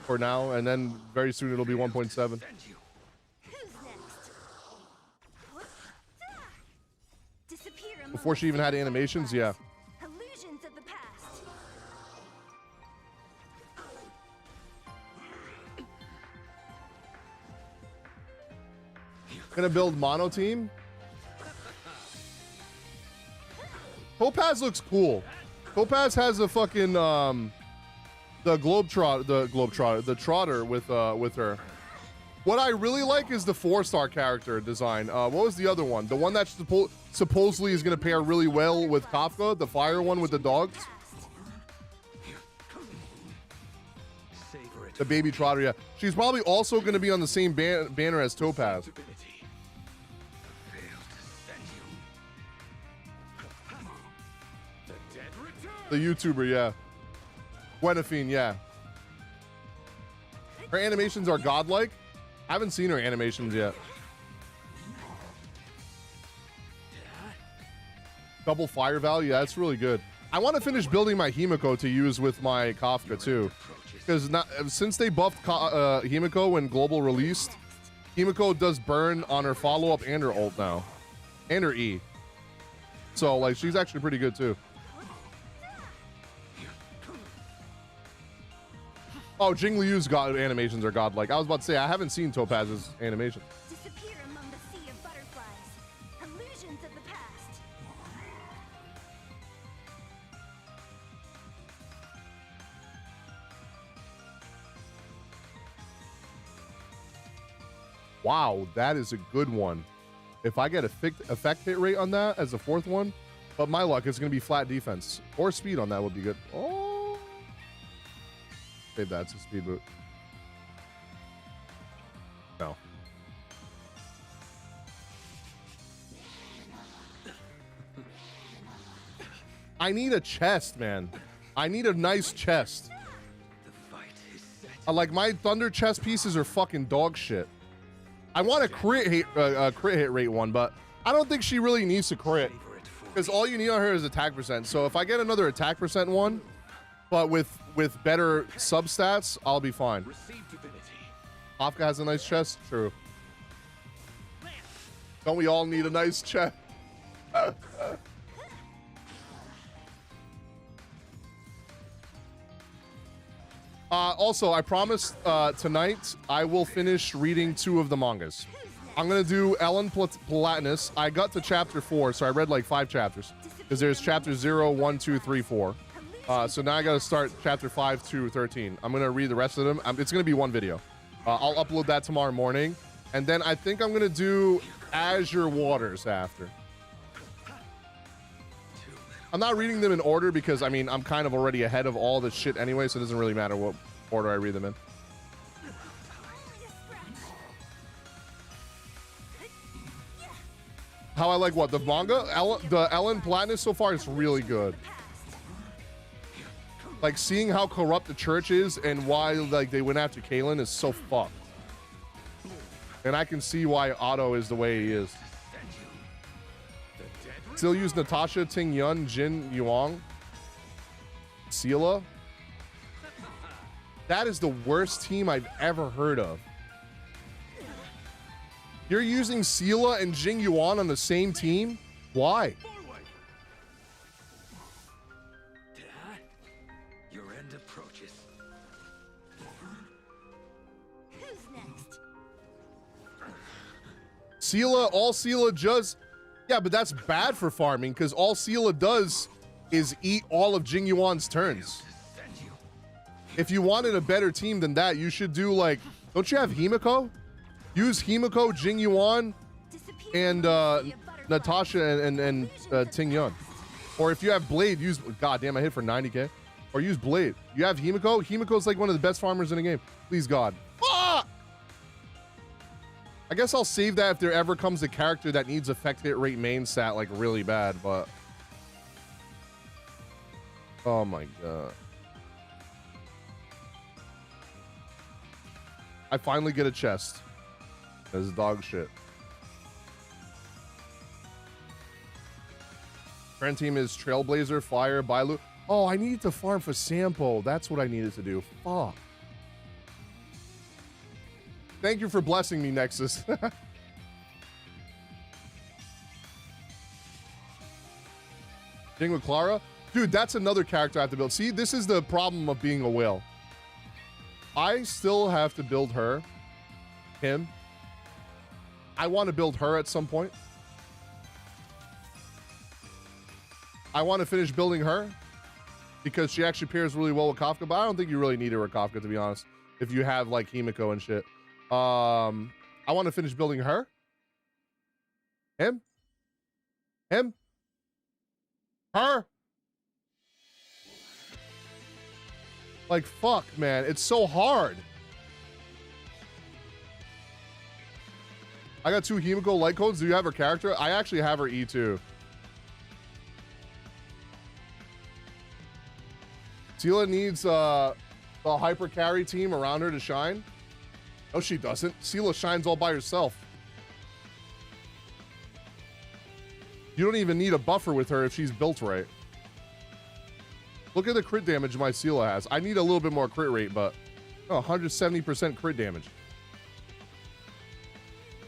for now, and then very soon it'll be 1.7. Before she even had animations, yeah. Gonna build mono team. Topaz looks cool. Topaz has a fucking the trotter with her. What I really like is the 4-star character design. What was the other one? The one that supposedly is gonna pair really well with Kafka, the fire one with the dogs. The baby trotter, yeah. She's probably also gonna be on the same banner as Topaz. The YouTuber, yeah. Gwenafine, yeah. Her animations are godlike. I haven't seen her animations yet. Double fire value, yeah, that's really good. I want to finish building my Himiko to use with my Kafka too. Because since they buffed Himiko when Global released, Himiko does burn on her follow-up and her ult now. And her E. So, like, she's actually pretty good too. Oh, Jing Liu's animations are godlike. I was about to say, I haven't seen Topaz's animation. Disappear among the sea of butterflies. Illusions of the past. Wow, that is a good one. If I get effect hit rate on that as the 4th one, but my luck, it's going to be flat defense. Or speed on that would be good. Oh. That's a speed boot. No. I need a chest, man. I need a nice chest. Like my thunder chest pieces are fucking dog shit. I want a crit hit rate one, but I don't think she really needs to crit because all you need on her is attack percent. So if I get another attack percent one, but with better substats, I'll be fine. Kafka has a nice chest. True. Don't we all need a nice chest? Also, I promised tonight I will finish reading 2 of the mangas. I'm going to do Ellen Platinus. I got to chapter 4, so I read like 5 chapters. Because there's chapter 0, 1, 2, 3, 4. So now I got to start chapter 5 to 13. I'm going to read the rest of them. It's going to be one video. I'll upload that tomorrow morning. And then I think I'm going to do Azure Waters after. I'm not reading them in order because, I mean, I'm kind of already ahead of all this shit anyway, so it doesn't really matter what order I read them in. How I like what? The manga? The Ellen Platinus so far is really good. Like, seeing how corrupt the church is and why, like, they went after Kalen is so fucked. And I can see why Otto is the way he is. Still use Natasha, Ting Yun, Jin Yuang, Sela. That is the worst team I've ever heard of. You're using Sela and Jing Yuan on the same team? Why? Dad, your end approaches. Who's next? Sela, all Sela does, yeah, but that's bad for farming because all Sela does is eat all of Jing Yuan's turns. If you wanted a better team than that, you should do like, don't you have Himiko? Use Himiko, Jing Yuan, and Natasha and Ting Yun. Or if you have Blade, use, god damn, I hit for 90k. Or use Blade. You have Himiko? Himiko's like one of the best farmers in the game. Please God. Ah! I guess I'll save that if there ever comes a character that needs effect hit rate main stat like really bad, but oh my god. I finally get a chest. This is dog shit. Current team is Trailblazer, Fire, Bailu. Oh, I needed to farm for Sampo. That's what I needed to do. Fuck. Thank you for blessing me, Nexus. Ding with Clara. Dude, that's another character I have to build. See, this is the problem of being a whale. I still have to build her. Him. I want to build her at some point. I want to finish building her because she actually pairs really well with Kafka, but I don't think you really need her with Kafka, to be honest, if you have like Himiko and shit. I want to finish building her. Him. Him. Her. Like, fuck, man. It's so hard. I got 2 Himiko light codes. Do you have her character? I actually have her E2. Tila needs a hyper carry team around her to shine. No, she doesn't. Sela shines all by herself. You don't even need a buffer with her if she's built right. Look at the crit damage my Sela has. I need a little bit more crit rate, but 170% crit damage.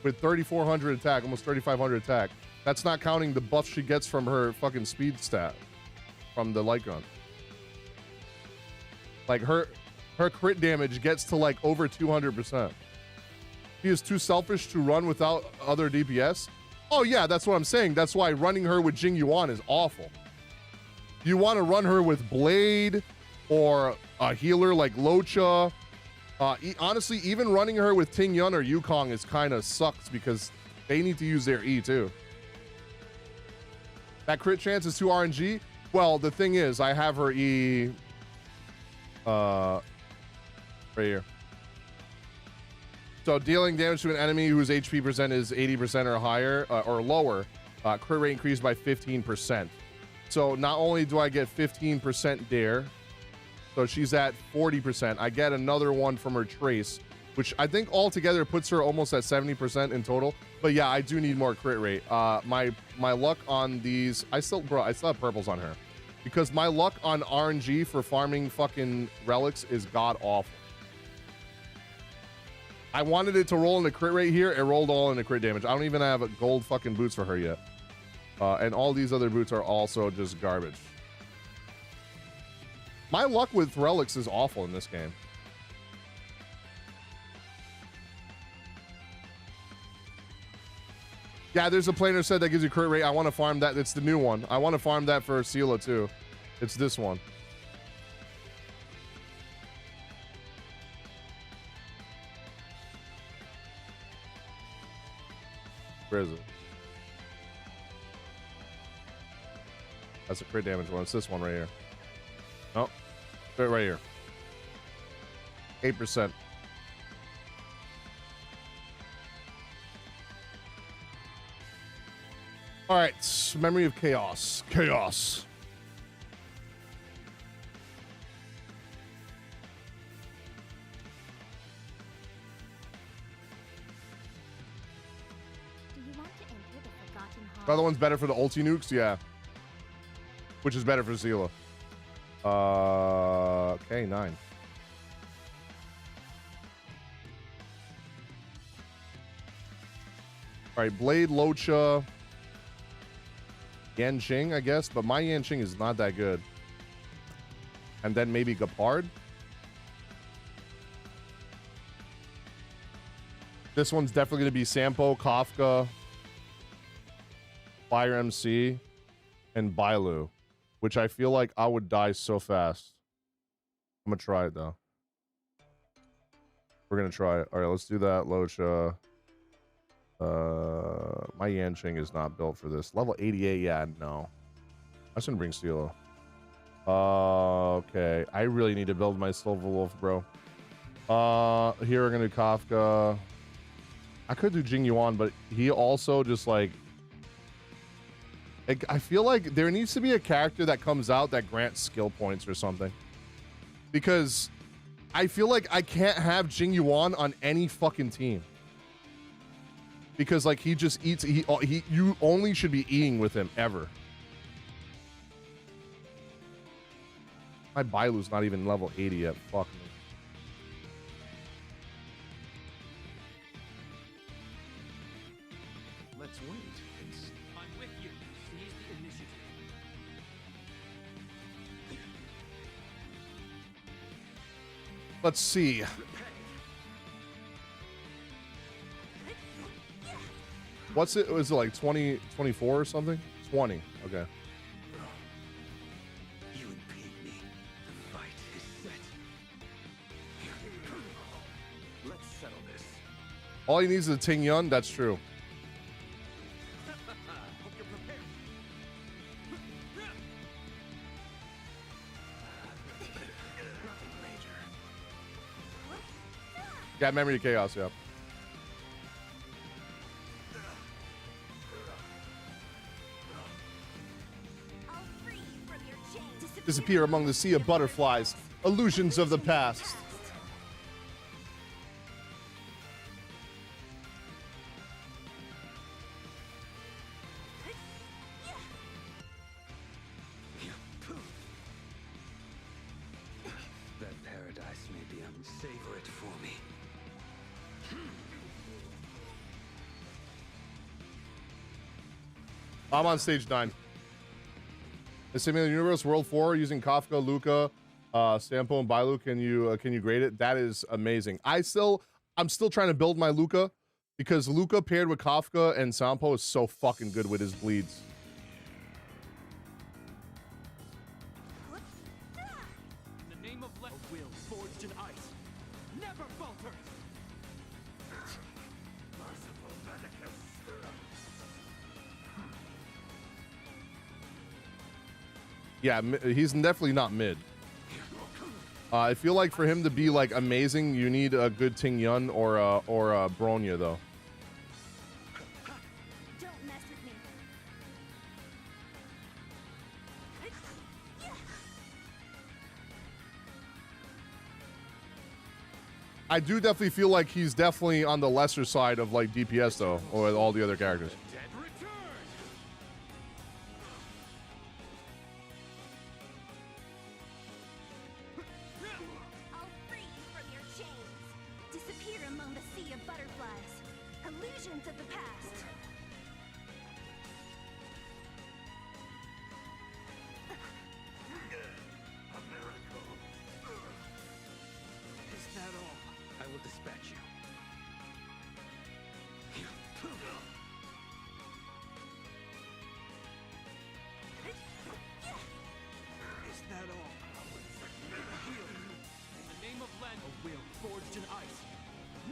With 3,400 attack, almost 3,500 attack. That's not counting the buff she gets from her fucking speed stat from the light gun. Like her crit damage gets to like over 200%. She is too selfish to run without other DPS. Oh yeah, that's what I'm saying. That's why running her with Jing Yuan is awful. You want to run her with Blade or a healer like Locha. Honestly, even running her with Ting Yun or Yukong is kind of sucks because they need to use their E too. That crit chance is 2 RNG. Well, the thing is, I have her E right here. So dealing damage to an enemy whose HP percent is 80% or higher or lower, crit rate increased by 15%. So not only do I get 15% there, so she's at 40%. I get another one from her trace, which I think altogether puts her almost at 70% in total. But yeah, I do need more crit rate. My luck on these, I still have purples on her because my luck on RNG for farming fucking relics is god awful. I wanted it to roll in the crit rate here. It rolled all in the crit damage. I don't even have gold fucking boots for her yet. And all these other boots are also just garbage. My luck with relics is awful in this game. Yeah, there's a planer set that gives you crit rate. I want to farm that. It's the new one. I want to farm that for Sela too. It's this one. Where is it? That's a crit damage one. It's this one right here. No. Right here. 8%. All right. Memory of Chaos. Chaos. The other one's better for the ulti nukes? Yeah. Which is better for Zila? Okay, 9. Alright, Blade, Locha, Yanqing, I guess, but my Yanqing is not that good. And then maybe Gepard. This one's definitely going to be Sampo, Kafka, Fire MC, and Bailu, which I feel like I would die so fast. I'm gonna try it though. We're gonna try it. All right, let's do that. Locha. My Yanqing is not built for this. Level 88, yeah, no. I shouldn't bring Steelo. Okay, I really need to build my Silver Wolf, bro. Here we're gonna do Kafka. I could do Jing Yuan, but he also just like I feel like there needs to be a character that comes out that grants skill points or something. Because I feel like I can't have Jing Yuan on any fucking team. Because like he just eats, you only should be eating with him ever. My Bailu's not even level 80 yet. Fuck me. Let's wait. I'm with you. Seize the initiative. Let's see. What's it? Was it like 20, 24 or something? 20. Okay. You impede me. The fight is set. Let's settle this. All he needs is a Ting Yun. That's true. Hope you're prepared. Yeah, Memory of Chaos, yeah. Disappear among the sea of butterflies, illusions of the past. That paradise may be unsavour it for me. I'm on stage 9. The Simulated Universe World 4 using Kafka, Luca, Sampo, and Bailu. Can you grade it? That is amazing. I'm still trying to build my Luca because Luca paired with Kafka and Sampo is so fucking good with his bleeds. In the name of a will forged in ice, never falter. Yeah, he's definitely not mid. I feel like for him to be like amazing, you need a good Ting Yun or a Bronya though. Don't mess with me. I do definitely feel like he's definitely on the lesser side of like DPS though, or all the other characters. I'll free you from your chains. Disappear among the sea of butterflies. Illusions of the past. Is that all? I will dispatch you. Is that all? In the name of Len, a will forged in ice,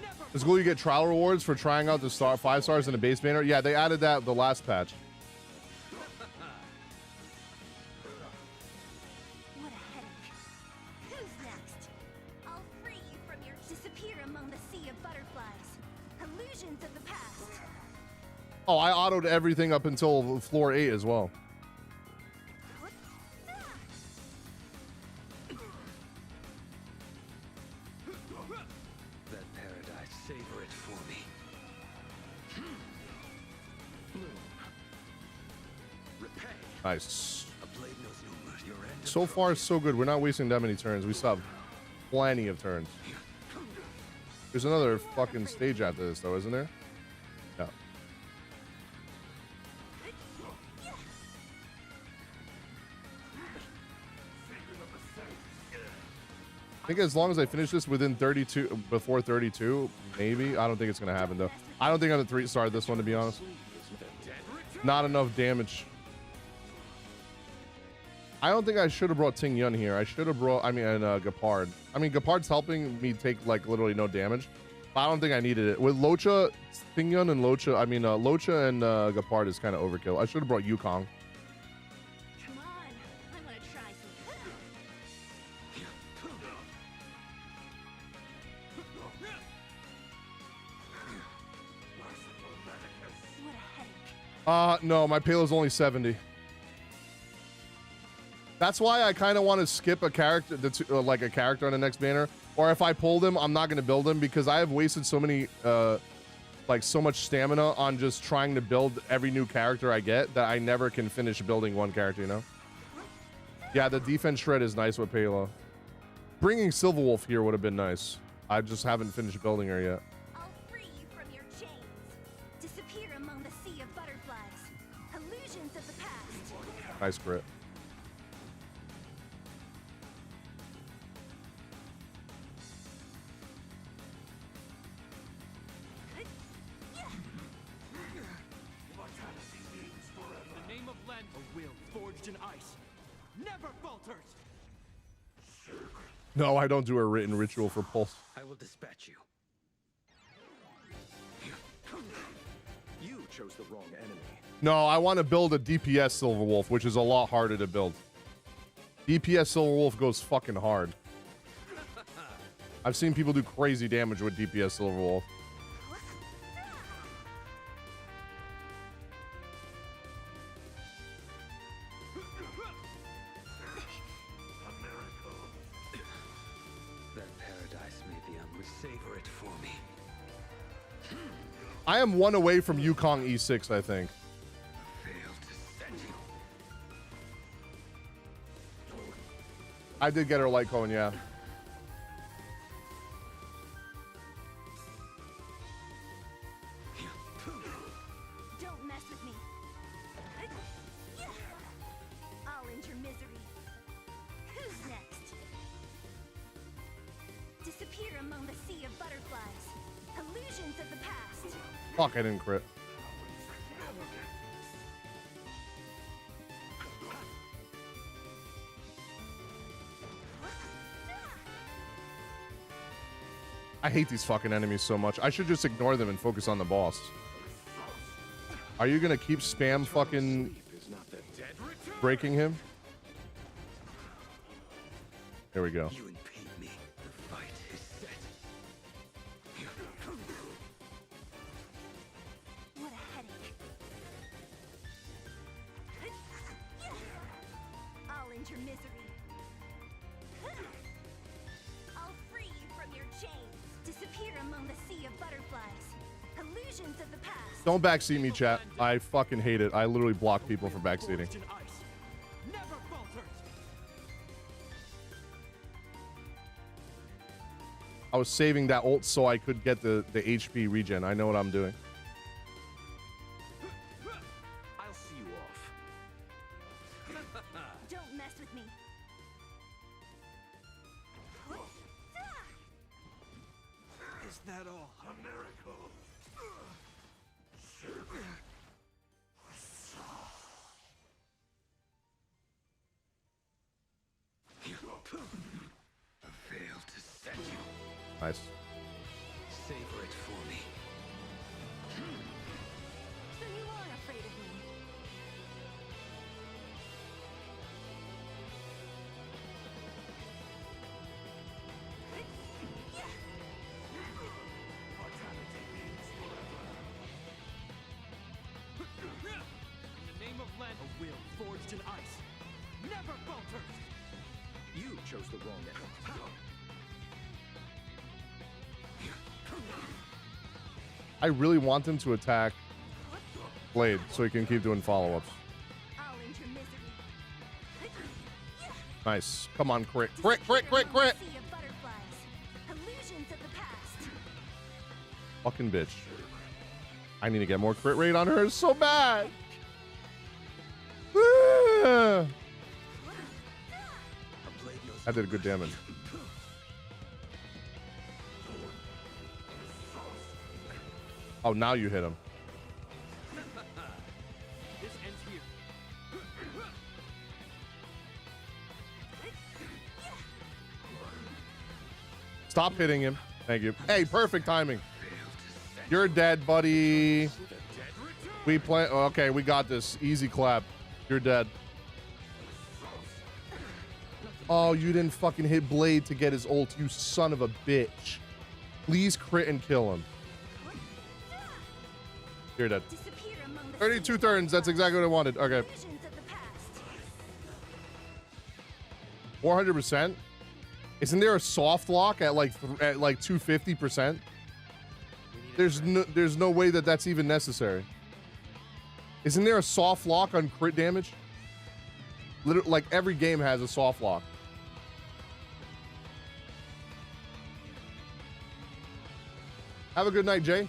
never. It's cool you get trial rewards for trying out the 5 stars in a base banner. Yeah, they added that the last patch. Illusions of the past. Oh, I autoed everything up until floor 8 as well. That paradise, savor it for me. Repay. Nice. A blade knows no mercy. Your end So far, so good. We're not wasting that many turns. We still have plenty of turns. There's another fucking stage after this, though, isn't there? Yeah. I think as long as I finish this within 32, before 32, maybe. I don't think it's going to happen, though. I don't think I'm the 3-star this one, to be honest. Not enough damage. I don't think I should have brought Ting Yun here. I should have brought, Gepard. I mean, Gepard's helping me take, like, literally no damage. But I don't think I needed it. With Locha, Ting Yun and Locha, Locha and Gepard is kind of overkill. I should have brought Yukong. Come on, I want to try some. No, my payload's only 70. That's why I kind of want to skip a character that's like a character on the next banner. Or if I pulled him, I'm not going to build him because I have wasted so many, like so much stamina on just trying to build every new character I get that I never can finish building one character, you know? Yeah, the defense shred is nice with Payla. Bringing Silverwolf here would have been nice. I just haven't finished building her yet. I'll free you from your chains. Disappear among the sea of butterflies. Illusions of the past. Nice crit. The name of Len, a will forged in ice, never falters. No, I don't do a written ritual for Pulse. I will dispatch you. You chose the wrong enemy. No, I want to build a DPS Silverwolf, which is a lot harder to build. DPS Silverwolf goes fucking hard. I've seen people do crazy damage with DPS Silverwolf. That paradise may be savor it for me. I am one away from Yukong E6, I think. I did get her light cone, yeah. Don't mess with me. I'll end your misery. Who's next? Disappear among the sea of butterflies. Illusions of the past. Fuck, I didn't crit. I hate these fucking enemies so much. I should just ignore them and focus on the boss. Are you gonna keep spam fucking breaking him? Here we go. What a headache. I'll end your misery. I'll free you from your chains. Disappear among the sea of butterflies. Illusions of the past. Don't backseat me, chat. I fucking hate it. I literally block people for backseating. Never falters. I was saving that ult so I could get the HP regen. I know what I'm doing. I'll see you off. Don't mess with me. Is that all? A miracle. I failed to set you. Nice. Savor it for me. So you aren't afraid of me. A will forged in ice never falters. You chose the wrong end. I really want him to attack Blade so he can keep doing follow-ups. Nice. Come on, crit. Crit, crit, crit, crit. Fucking bitch. I need to get more crit rate on her. It's so bad. I did a good damage. Oh, now you hit him. This ends here. Stop hitting him. Thank you. Hey, perfect timing. You're dead, buddy. We play. Okay, we got this. Easy clap. You're dead. Oh, you didn't fucking hit Blade to get his ult, you son of a bitch. Please crit and kill him. You're dead. 32 turns. That's exactly what I wanted. Okay. 400%. Isn't there a soft lock at like 250%? There's no way that that's even necessary. Isn't there a soft lock on crit damage? Literally, like every game has a soft lock. Have a good night, Jay.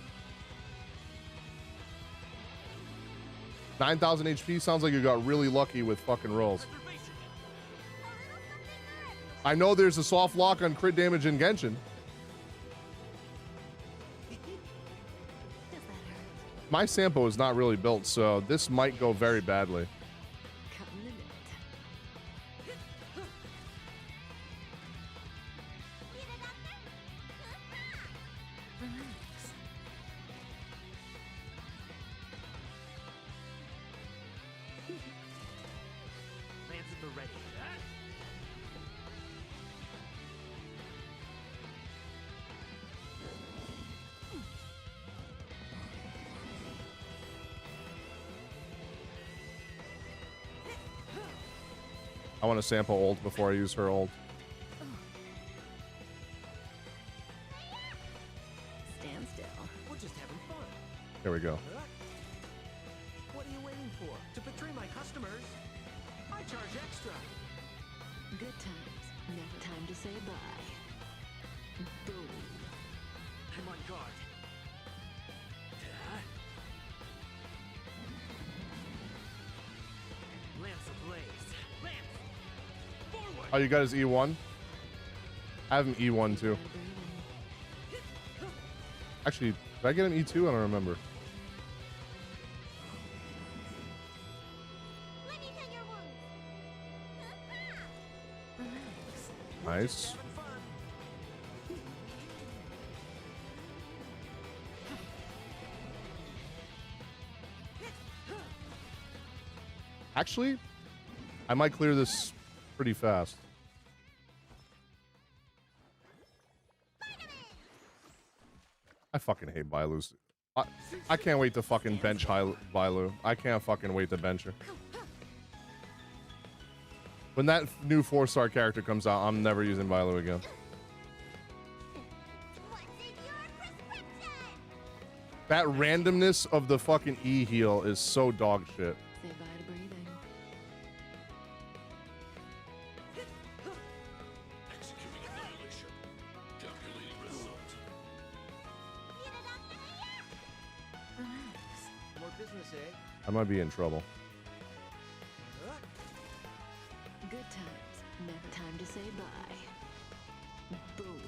9,000 HP. Sounds like you got really lucky with fucking rolls. I know there's a soft lock on crit damage in Genshin. My Sampo is not really built, so this might go very badly. I want to sample ult before I use her ult. Stand still. We're just having fun. Here we go. What are you waiting for? To betray my customers? I charge extra. Good times. Never time to say bye. Boom. I'm on guard. Lance ablaze. Lance! Forward! Oh, you got his E1? I have him E1 too. Actually, did I get him E2? I don't remember. Nice. Actually, I might clear this pretty fast. I fucking hate Bailu's. I can't wait to fucking bench Bailu. I can't fucking wait to bench her. When that new 4-star character comes out, I'm never using Bailu again. That randomness of the fucking E heal is so dog shit. Say bye to breathing. Executing annihilation. Calculating result. Relax. More business, eh? I might be in trouble. Good times. Never time to say bye. Boom.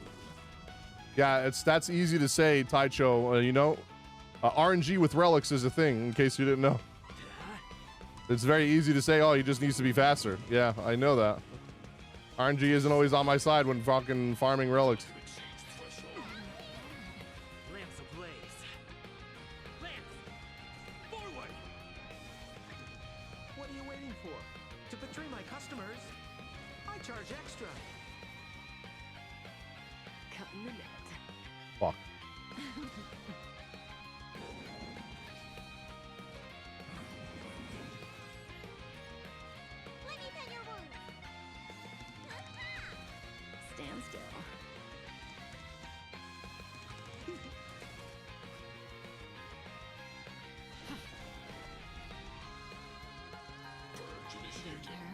Yeah, that's easy to say, Taicho. You know, RNG with relics is a thing, in case you didn't know. It's very easy to say, oh, he just needs to be faster. Yeah, I know that. RNG isn't always on my side when fucking farming relics. Lance ablaze. Lance! Forward! What are you waiting for? To betray my customers? I charge extra. Cutting the net. Fuck.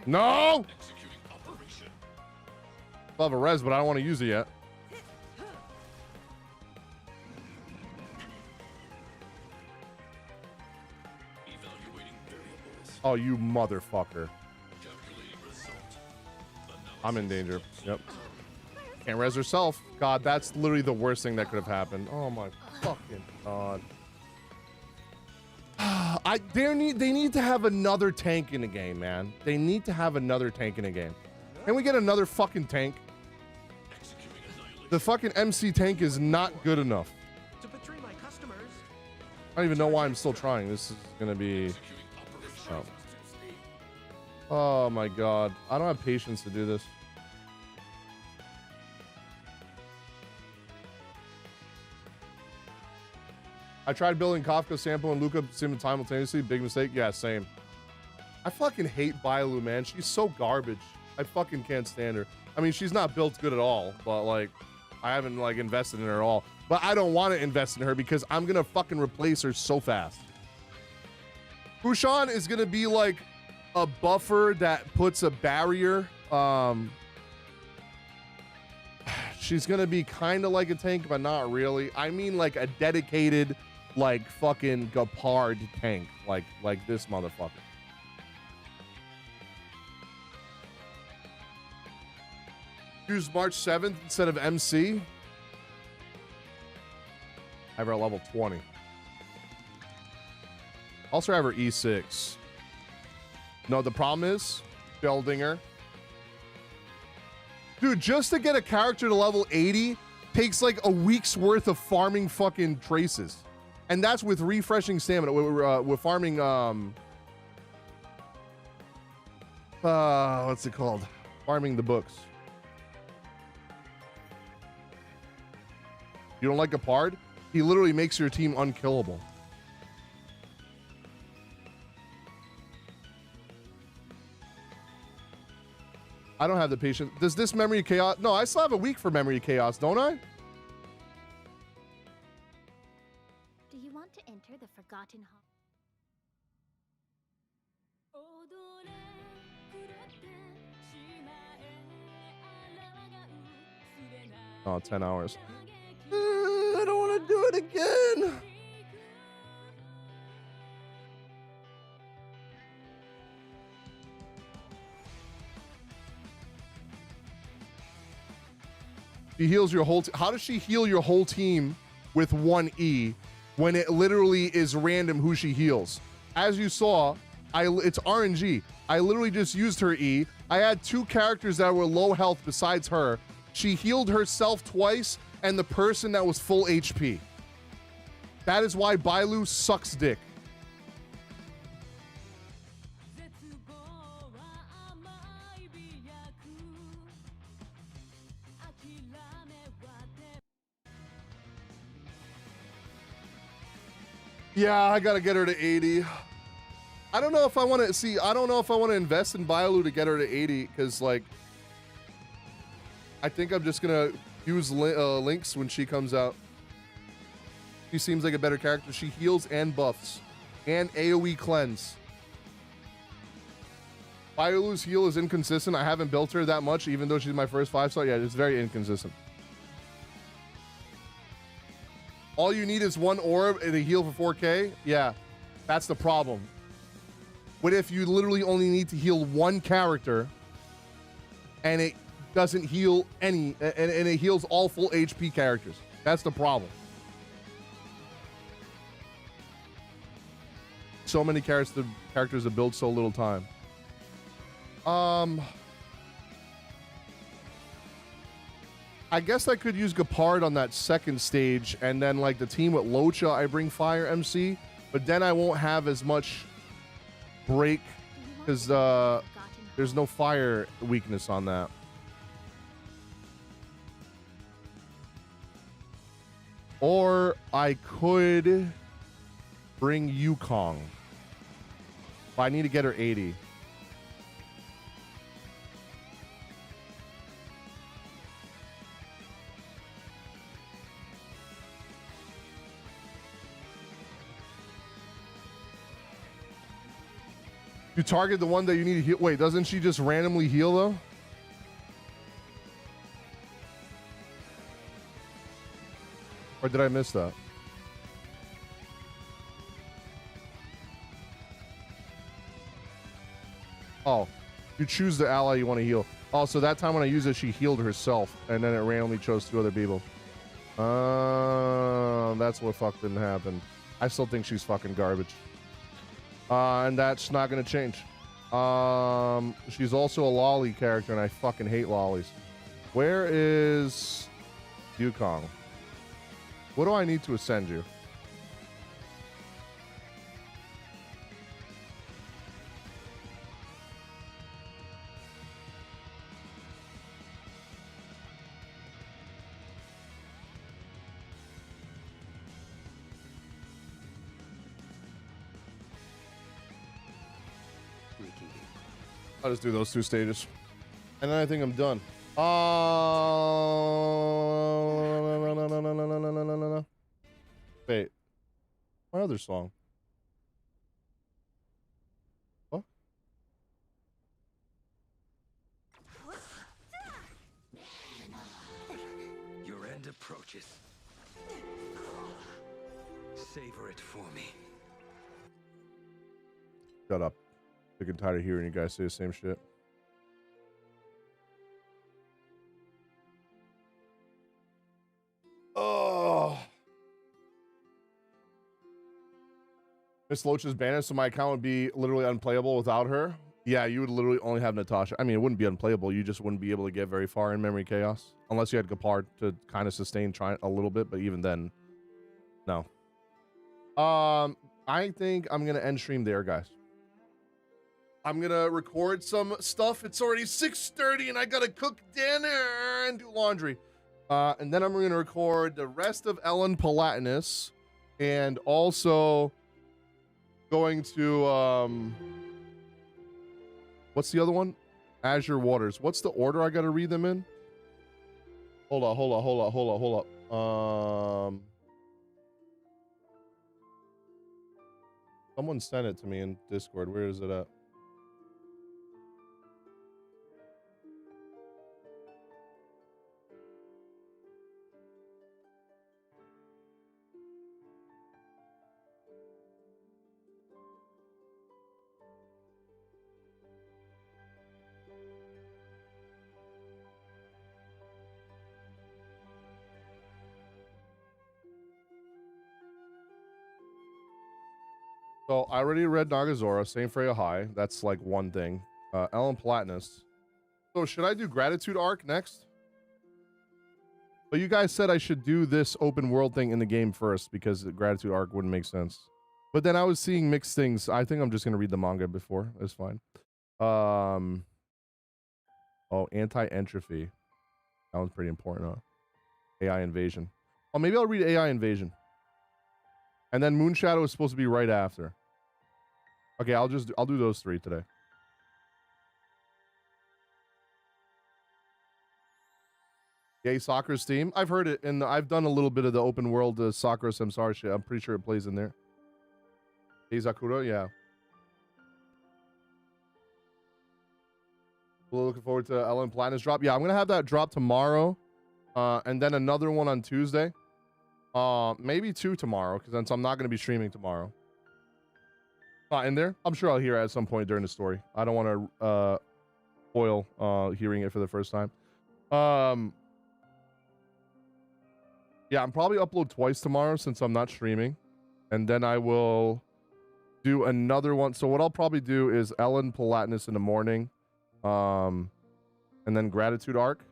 No! I have a res, but I don't want to use it yet. Oh, you motherfucker. I'm in danger. Yep. Can't res herself. God, that's literally the worst thing that could have happened. Oh my fucking God. They need to have another tank in the game, man. They need to have another tank in the game. Can we get another fucking tank? The fucking MC tank is not good enough. To betray my customers. I don't even know why I'm still trying. This is gonna be... Oh my God. I don't have patience to do this. I tried building Kafka, Sample, and Luca simultaneously. Big mistake. Yeah, same. I fucking hate Bailu, man. She's so garbage. I fucking can't stand her. I mean, she's not built good at all, but like, I haven't like invested in her at all. But I don't want to invest in her because I'm gonna fucking replace her so fast. Fushan is gonna be like a buffer that puts a barrier. She's gonna be kind of like a tank, but not really. I mean like a dedicated, like fucking Gepard tank, like this motherfucker. Use March 7th instead of MC. I have her at level 20. Also have her E6. No, the problem is building her. Dude, just to get a character to level 80 takes like a week's worth of farming fucking traces. And that's with refreshing stamina. We're farming, what's it called? Farming the books. You don't like Gepard? He literally makes your team unkillable. I don't have the patience. Does this Memory of Chaos? No, I still have a week for Memory of Chaos, don't I? Do you want to enter the Forgotten Hall? Oh, 10 hours. I don't want to do it again. She heals your whole how does she heal your whole team with one E when it literally is random who she heals? As you saw, it's RNG. I literally just used her E. I had two characters that were low health besides her. She healed herself twice and the person that was full HP. That is why Bailu sucks dick. Yeah, I gotta get her to 80. I don't know if I want to see. I don't know if I want to invest in Bailu to get her to 80 because, like, I think I'm just gonna use Lynx when she comes out. She seems like a better character. She heals and buffs, and AOE cleanse. Bailu's heal is inconsistent. I haven't built her that much, even though she's my first 5-star. Yeah, it's very inconsistent. All you need is one orb and a heal for 4K. Yeah, that's the problem. What if you literally only need to heal one character and it doesn't heal any, and it heals all full HP characters? That's the problem. So many characters to build so little time. I guess I could use Gepard on that second stage, and then like the team with Locha, I bring Fire MC, but then I won't have as much break because there's no fire weakness on that. Or I could bring Yukong, but I need to get her 80. You target the one that you need to heal. Wait, doesn't she just randomly heal though? Or did I miss that? Oh, you choose the ally you want to heal. Oh, so that time when I used it, she healed herself, and then it randomly chose 2 other people. That's what fuck didn't happen. I still think she's fucking garbage. And that's not gonna change. She's also a lolly character, and I fucking hate lollies. Where is Yukong? What do I need to ascend you? I'll just do those 2 stages. And then I think I'm done. Wait. My other song. What? Your end approaches. Savor it for me. Shut up. Sick and tired of hearing you guys say the same shit. Oh. Miss Loach's banner, so my account would be literally unplayable without her. Yeah, you would literally only have Natasha. I mean, it wouldn't be unplayable. You just wouldn't be able to get very far in Memory Chaos. Unless you had Gepard to kind of sustain a little bit, but even then, no. I think I'm going to end stream there, guys. I'm going to record some stuff. It's already 6:30 and I got to cook dinner and do laundry. And then I'm going to record the rest of Ellen Palatinus and also going to, what's the other one? Azure Waters. What's the order I got to read them in? Hold up. Someone sent it to me in Discord. Where is it at? So I already read Nagazora, Saint Freya High. That's like one thing. Ellen Palatinus. So should I do Gratitude Arc next? But you guys said I should do this open world thing in the game first because the Gratitude Arc wouldn't make sense. But then I was seeing mixed things. I think I'm just gonna read the manga before. It's fine. Oh, anti-entropy. That one's pretty important, huh? AI Invasion. Oh, maybe I'll read AI Invasion. And then Moonshadow is supposed to be right after. Okay, I'll do those 3 today. Yay, Sakura's theme. I've heard it, and I've done a little bit of the open world Sakura Samsara shit. I'm pretty sure it plays in there. Yay, Sakura, yeah. We're looking forward to Ellen Palatinus drop. Yeah, I'm gonna have that drop tomorrow, and then another one on Tuesday. Maybe 2 tomorrow, because I'm not gonna be streaming tomorrow. Not in there. I'm sure I'll hear it at some point during the story. I don't want to spoil hearing it for the first time. Yeah, I'm probably upload twice tomorrow since I'm not streaming, and then I will do another one. So what I'll probably do is Ellen Palatinus in the morning, and then Gratitude Arc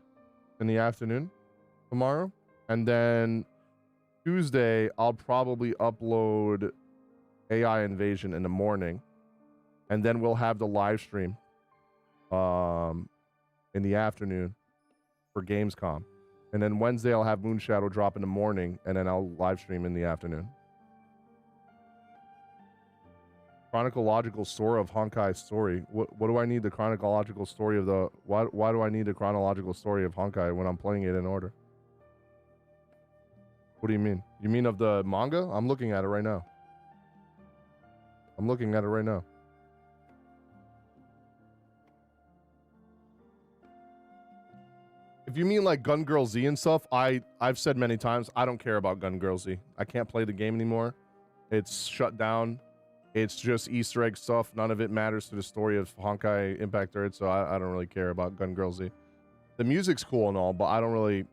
in the afternoon tomorrow, and then Tuesday I'll probably upload AI Invasion in the morning, and then we'll have the live stream in the afternoon for Gamescom, and then Wednesday I'll have Moonshadow drop in the morning, and then I'll live stream in the afternoon. Chronological story of Honkai story. What do I need the chronological story of the why do I need the chronological story of Honkai when I'm playing it in order? What do you mean? You mean of the manga? I'm looking at it right now. if you mean like Gun Girl Z and stuff, I've said many times I don't care about Gun Girl Z. I can't play the game anymore. It's shut down. It's just Easter egg stuff. None of it matters to the story of Honkai Impact Earth, so I don't really care about Gun Girl Z. The music's cool and all, but I don't really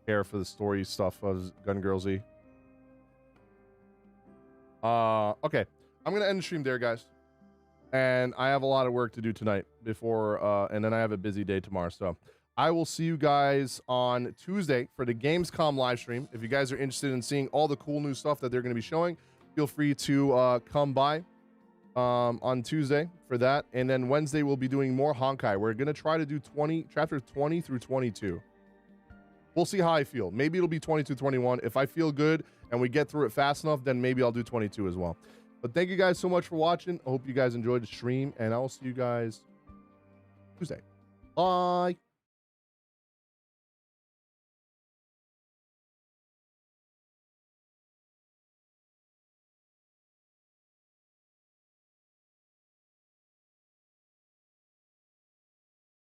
care for the story stuff of Gun Girl Z. Okay. I'm gonna end the stream there, guys. And I have a lot of work to do tonight before, and then I have a busy day tomorrow. So I will see you guys on Tuesday for the Gamescom live stream. If you guys are interested in seeing all the cool new stuff that they're going to be showing, feel free to come by on Tuesday for that. And then Wednesday, we'll be doing more Honkai. We're going to try to do chapter 20 through 22. We'll see how I feel. Maybe it'll be 22, 21. If I feel good and we get through it fast enough, then maybe I'll do 22 as well. But thank you guys so much for watching. I hope you guys enjoyed the stream, and I will see you guys Tuesday. Bye.